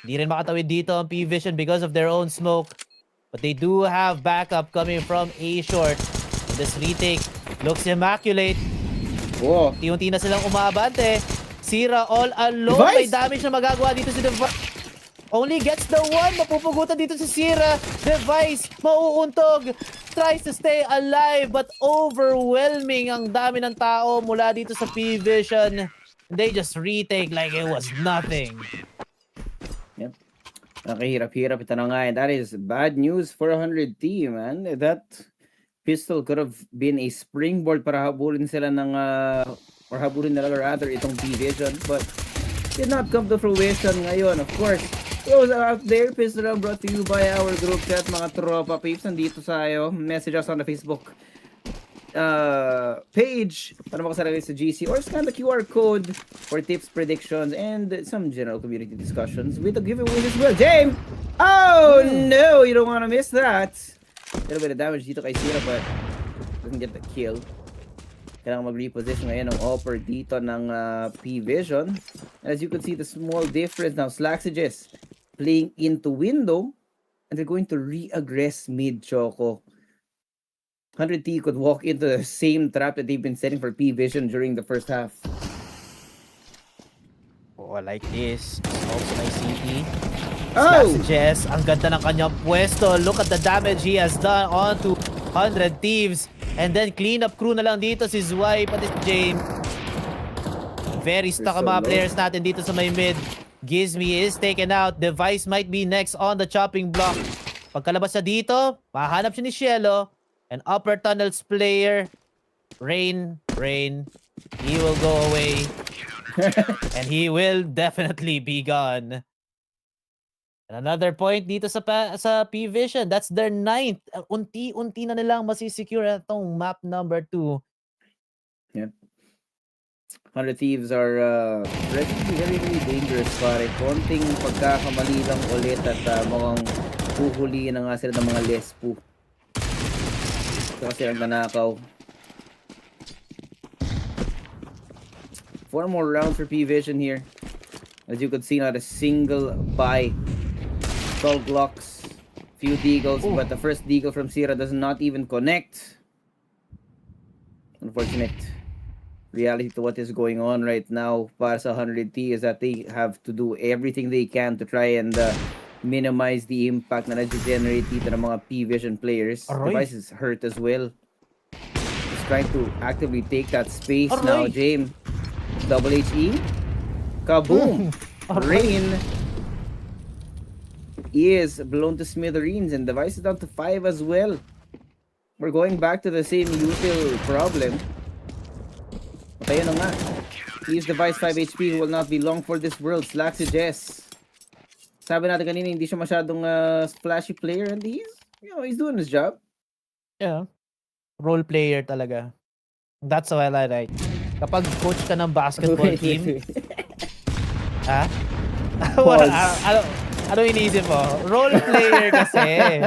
Hindi rin makatawid dito ang PVision because of their own smoke. But they do have backup coming from A-short. This retake looks immaculate. Whoa. Unti-unti na silang umabante. Sira all alone. Device? May damage na magagawa dito si Device. Only gets the one. Mapupugutan dito si Sira. Device mauuntog. Tries to stay alive but overwhelming ang dami ng tao mula dito sa PVision. They just retake like it was nothing. Yep. Nakahirap-hirap ito na nga. And that is bad news for 100 team, man. That pistol could have been a springboard para habulin sila ng or habulin nila rather itong PVision, but did not come to fruition ngayon. Of course, those out there, pistol round brought to you by our group chat, mga tropa peeps. Nandito tayo. Message us on the Facebook page para makasalagay sa GC or scan the QR code for tips, predictions, and some general community discussions with the giveaways as well. James! Oh no! You don't want to miss that! A little bit of damage dito kay Sira but doesn't get the kill. Kailangan mag-reposition ngayon ng offer dito ng PVision. As you can see, the small difference now. Slaxages playing into window and they're going to re-aggress mid, Choco. 100T could walk into the same trap that they've been setting for PVision during the first half. Oh, like this. Also my CT. Oh! Slaxages, ang ganda ng kanyang pwesto. Look at the damage he has done onto 100 Thieves. And then cleanup crew na lang dito si Zwei pati si James. Very stuck ang mga players natin dito sa may mid. Gizmi is taken out. Device might be next on the chopping block. Pagkalabas sa dito, mahanap siya ni Cielo. An upper tunnels player. Rain. He will go away. And he will definitely be gone. Another point dito sa PVision. That's their 9th. Unti-unti na nilang masisecure itong map number 2. 100 Thieves are presently very, very dangerous, pare. Konting pagkakamali lang ulit at mukhang huhulihin na nga sila ng mga lespo. Ito kasi ang nanakaw. 4 more rounds for PVision here. As you could see, not a single buy. 12 Glocks, few deagles, but the first deagle from Sierra does not even connect. Unfortunate reality to what is going on right now para sa 100T is that they have to do everything they can to try and minimize the impact na nag-generate dito ng mga PVision players. Device is hurt as well. He's trying to actively take that space now, James. Double HE. Kaboom! Rain is blown to smithereens and Device is down to 5 as well. We're going back to the same util problem. Okay, na nga. Use Device 5 HP will not be long for this world. Slack si Jess. Sabi natin kanina, hindi siya masyadong flashy player and he's doing his job. Yeah. Role player talaga. That's why I like. Kapag coach ka ng basketball team, ha? Ano iniisip mo? Role player kasi.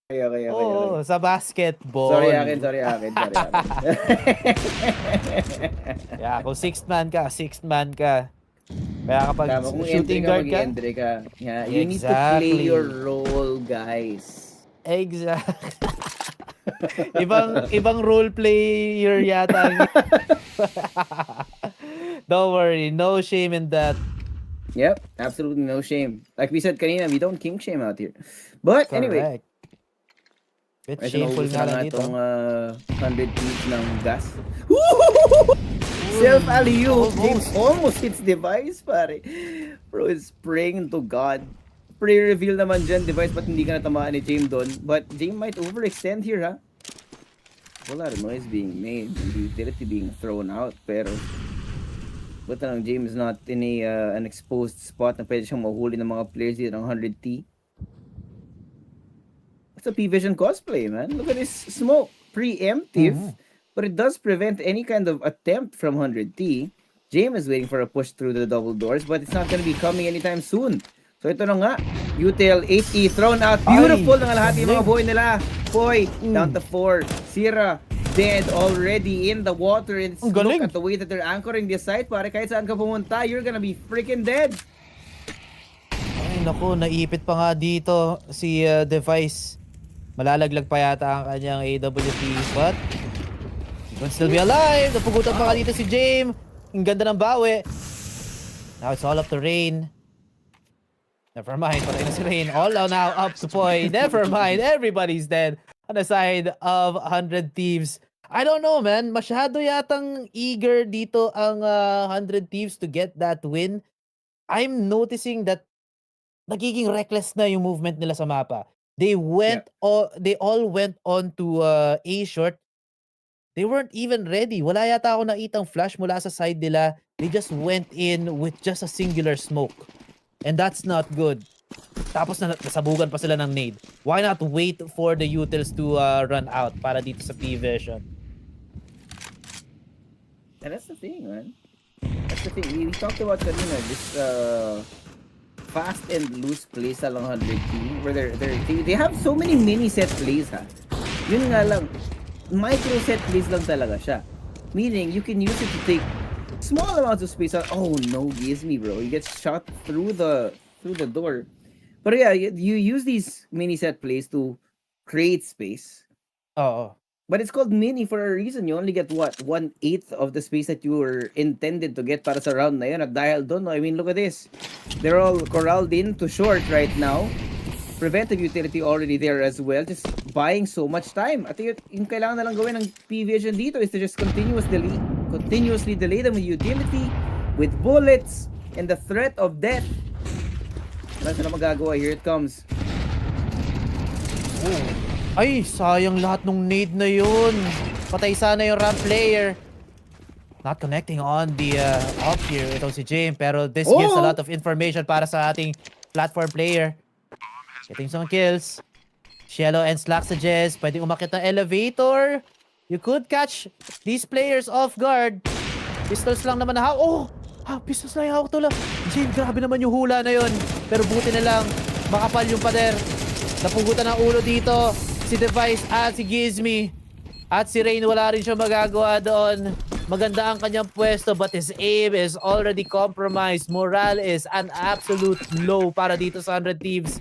Okay. Oo, sa basketball. Sorry akin. Yeah, kung sixth man ka. Kaya kapag shooting guard ka, yeah, you need to play your role, guys. Exactly. ibang role player yata. Don't worry, no shame in that. Yep, absolutely no shame. Like we said kanina, we don't king shame out here. But anyway, bit shameful nga lang dito. 100 feet ng gas. Self alley-oop. James almost hits Device, pare. Bro is praying to God. Pre-reveal naman dyan, Device, but hindi ka natamaan ni James doon. But James might overextend here, ha? A lot of noise being made. The utility being thrown out, pero but James is not in an exposed spot na pwede siyang mahuli ng mga players dito ng 100T. It's a PVision cosplay, man. Look at this smoke. Preemptive, but it does prevent any kind of attempt from 100T. James is waiting for a push through the double doors, but it's not gonna be coming anytime soon. So ito na nga, Util 8E thrown out. Beautiful na lahat yung mga boy nila. Boy, down to 4. Sierra, dead already in the water. And look at the way that they're anchoring this site. Pare, kahit saan ka pumunta, you're gonna be freaking dead. Ay, naku, naipit pa nga dito si Device. Malalaglag pa yata ang kanyang AWP. But he can still be alive. Napugutan pa nga dito si James. Ang ganda ng bawi. Now it's all up to Rain. Never mind, patay na si Rain. All now up to Poy. Never mind, everybody's dead on the side of 100 Thieves. I don't know, man. Masyado yatang eager dito ang 100 Thieves to get that win. I'm noticing that nagiging reckless na yung movement nila sa mapa. They all went on to A short. They weren't even ready. Wala yata ako nakitang flash mula sa side nila. They just went in with just a singular smoke. And that's not good. Tapos nasabugan pa sila ng nade. Why not wait for the utils to run out para dito sa PVision? And that's the thing, man. That's the thing. We talked about kanina, this fast and loose plays sa lang 100T where they have so many mini set plays, ha. Yun nga lang, micro set plays lang talaga siya. Meaning, you can use it to take small amounts of space. Oh no, gives me, bro. You get shot through the door. But yeah, you use these mini set plays to create space. Oh. But it's called mini for a reason. You only get what? 1/8 of the space that you were intended to get para sa round na yun. At dahil doon, I mean, look at this. They're all corralled in to short right now. Preventive utility already there as well. Just buying so much time. At yung kailangan na lang gawin ng PVision dito is to just continuously delay them with utility, with bullets, and the threat of death. Wala sila magagawa. Here it comes. Ay, sayang lahat nung nade na yun. Patay sana yung ramp player. Not connecting on the up here. Itong si James. Pero this gives a lot of information para sa ating platform player. Getting some kills. Cielo and Slaxages, pwedeng umakyat ng elevator. You could catch these players off guard. Pistols lang naman na pistols lang yung hawak tula. Jane, grabe naman yung hula na yun. Pero buti na lang, makapal yung pader. Napugutan ng ulo dito. Si Device at si Gizmi. At si Rain, wala rin siya magagawa doon. Maganda ang kanyang pwesto, but his aim is already compromised. Morale is an absolute low para dito sa 100 Thieves.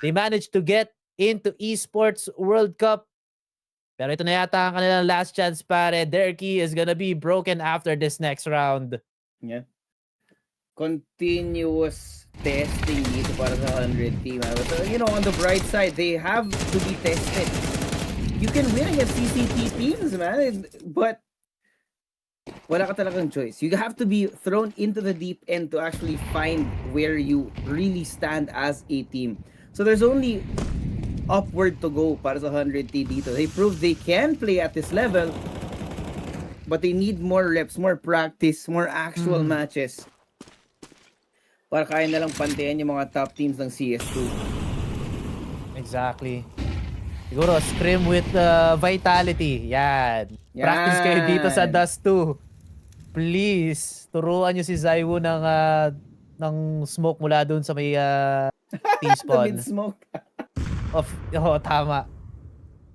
They managed to get into Esports World Cup. Pero ito na yata ang kanilang last chance, pare. Their key is gonna be broken after this next round. Yeah. Continuous testing dito para sa 100 team. But, on the bright side, they have to be tested. You can win against CCT teams, man. But wala ka talagang choice. You have to be thrown into the deep end to actually find where you really stand as a team. So there's only upward to go para sa 100T dito. They proved they can play at this level, but they need more reps, more practice, more actual matches para kaya na lang pantayan yung mga top teams ng CS2. Exactly. Siguro, scrim with vitality. Yan. Practice kayo dito sa Dust 2. Please, turuan nyo si Zaiwu ng smoke mula dun sa may T-spawn. The mid-smoke. Tama.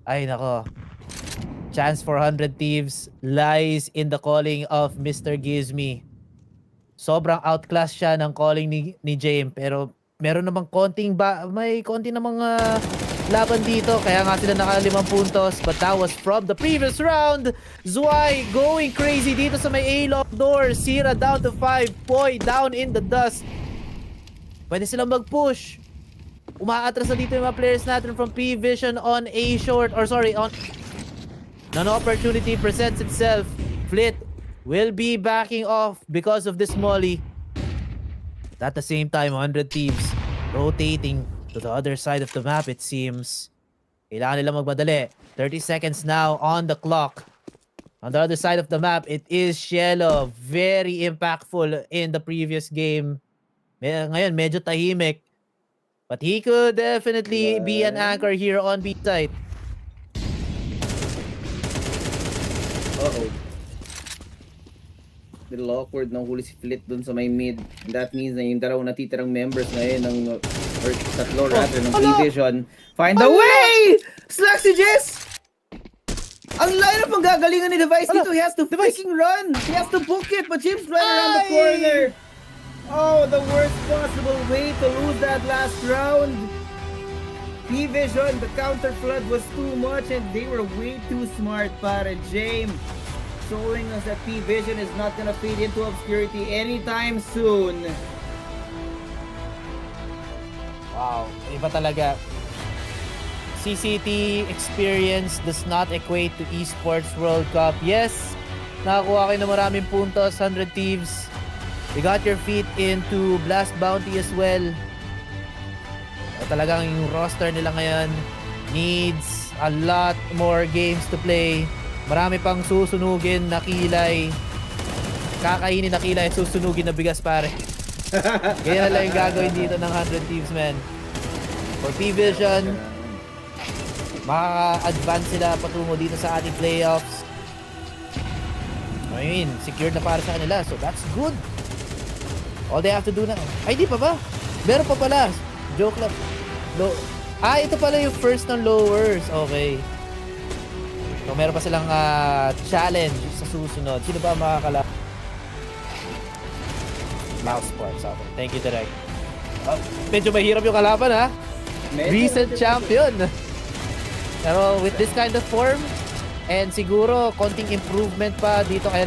Ay, nako. Chance for 100 Thieves lies in the calling of Mr. Gizmi. Sobrang outclass siya ng calling ni James, pero meron namang may konting namang laban dito, kaya nga sila naka 5 puntos, but that was from the previous round. Zwei going crazy dito sa may A-lock door. Sira down to 5. Boy down in the dust. Pwede silang mag-push. Umaatras na dito yung mga players natin from PVision on A short, on an opportunity presents itself. Flit will be backing off because of this molly. At the same time, 100 Thieves rotating to the other side of the map, it seems. Kailangan nila magmadali. 30 seconds now on the clock. On the other side of the map, it is Cielo. Very impactful in the previous game. Ngayon, medyo tahimik. But he could definitely be an anchor here on B side. Uh-oh. Little awkward na huli si Flit dun sa may mid. That means na yung dalawang natitirang members ngayon ng or tatlo rather ng PVision find a way! Slaxages! Ang lineup ang gagalingan ni Device dito. He has to freaking run. He has to book it, but James right around the corner. Oh, the worst possible way to lose that last round. PVision, the counter flood was too much and they were way too smart para James. Showing us that PVision is not gonna fade into obscurity anytime soon. Wow, iba talaga. CCT experience does not equate to Esports World Cup. Yes, nakakuha kayo ng maraming puntos, 100 Thieves. You got your feet into Blast Bounty as well. Talagang yung roster nila ngayon needs a lot more games to play. Marami pang susunugin na kilay. Kakainin na kilay, susunugin na bigas, pare. Ganyan na lang yung gagawin dito ng 100 Thieves, man. For PVision, makaka-advance sila patungo dito sa ating playoffs. I mean, secured na para sa kanila, so that's good. All they have to do na... Ay, di pa ba? Meron pa pala. Joke lang. Ito pala yung first ng lowers. Okay. So, meron pa silang challenge sa susunod. Sino ba makakala? Mouse points. Okay. Thank you, Direk. Medyo mahirap yung kalaban, ha? Recent champion. Pero with this kind of form, and siguro konting improvement pa dito kay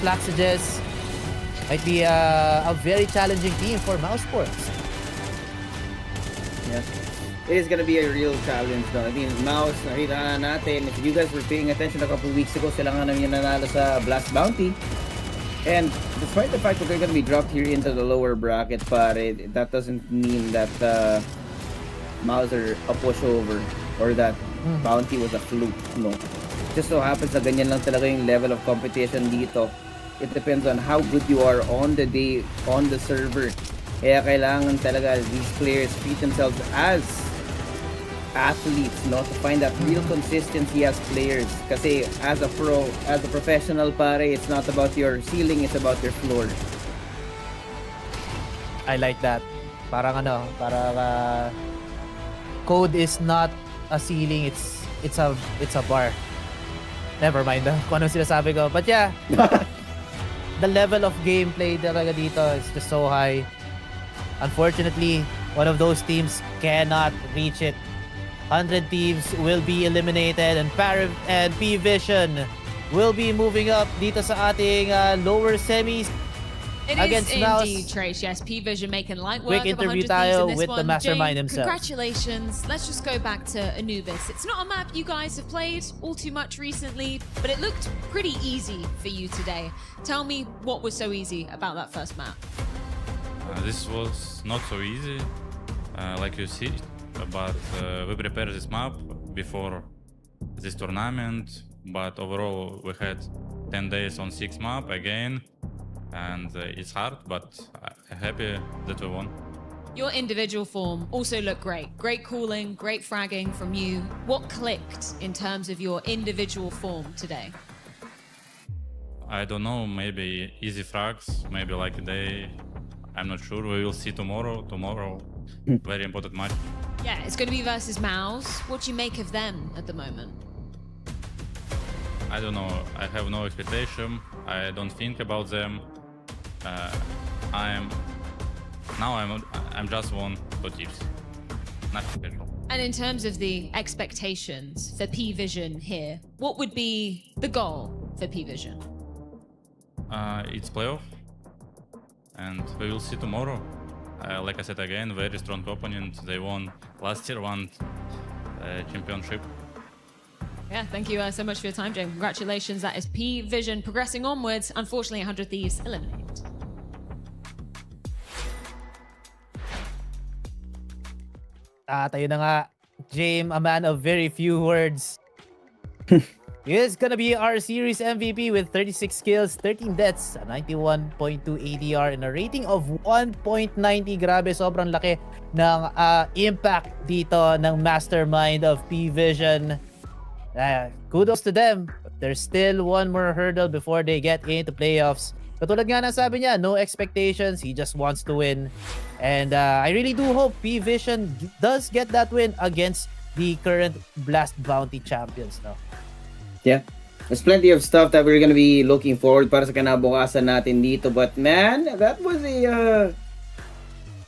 Slaxages, might be a very challenging team for Mouse Sports. Yeah. It is gonna be a real challenge though. I mean, Mouse, nakita natin, if you guys were paying attention a couple weeks ago, sila nga namin nanalo sa Blast Bounty. And despite the fact that they're gonna be dropped here into the lower bracket, but that doesn't mean that Mouse are a pushover or that Bounty was a fluke, no. Just so happens na ganyan lang talaga yung level of competition dito. It depends on how good you are on the day, on the server. Kaya kailangan talaga these players treat themselves as athletes, no? To find that real consistency as players. Kasi as a pro, as a professional pare, it's not about your ceiling, it's about your floor. I like that. Parang code is not a ceiling, it's a bar. Never mind kung anong sinasabi ko. But yeah, the level of gameplay talaga dito is just so high. Unfortunately, one of those teams cannot reach it. 100 Thieves will be eliminated and PVision will be moving up dito sa ating lower semis. It against is Mouse. indeed, Trace. Yes, PVision making light work Quick of 100 interview Thieves tayo in this with one. the mastermind Jane, himself. congratulations. Let's just go back to Anubis. It's not a map you guys have played all too much recently, but it looked pretty easy for you today. Tell me what was so easy about that first map. This was not so easy, like you see, but we prepared this map before this tournament, but overall we had 10 days on 6 map again, and it's hard, but I'm happy that we won. Your individual form also looked great. Great calling, great fragging from you. What clicked in terms of your individual form today? I don't know, maybe easy frags, maybe like a day. I'm not sure. We will see tomorrow. Very important match. Yeah, it's going to be versus Mouse. What do you make of them at the moment? I don't know. I have no expectation. I don't think about them. I'm just one for Thieves. Nothing special. And in terms of the expectations for PVision here, what would be the goal for PVision? It's playoff, and we will see tomorrow. Like I said again, very strong opponent. They won last year, won championship. Yeah, thank you so much for your time, Jane. Congratulations. That is PVision progressing onwards. Unfortunately, 100 Thieves eliminated. Tayo na nga. James, a man of very few words. He is gonna be our series MVP with 36 kills, 13 deaths, a 91.2 ADR, and a rating of 1.90. Grabe, sobrang laki ng impact dito ng mastermind of PVision. Kudos to them. But there's still one more hurdle before they get into playoffs. Katulad nga ng sabi niya, no expectations. He just wants to win. And I really do hope PVision does get that win against the current Blast Bounty champions. No? Yeah. There's plenty of stuff that we're gonna be looking forward para sa kinabukasan natin dito. But man, that was a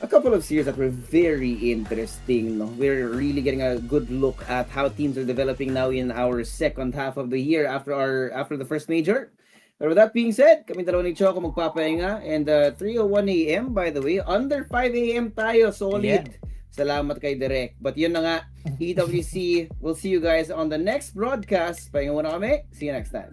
couple of series that were very interesting. No? We're really getting a good look at how teams are developing now in our second half of the year after the first major. But with that being said, kami dalawa ni Choco magpapahinga. And 3:01 a.m. by the way, under 5 a.m. tayo, solid. Yeah. Salamat kay Direk. But yun na nga, EWC, we'll see you guys on the next broadcast. Pahinga muna kami. See you next time.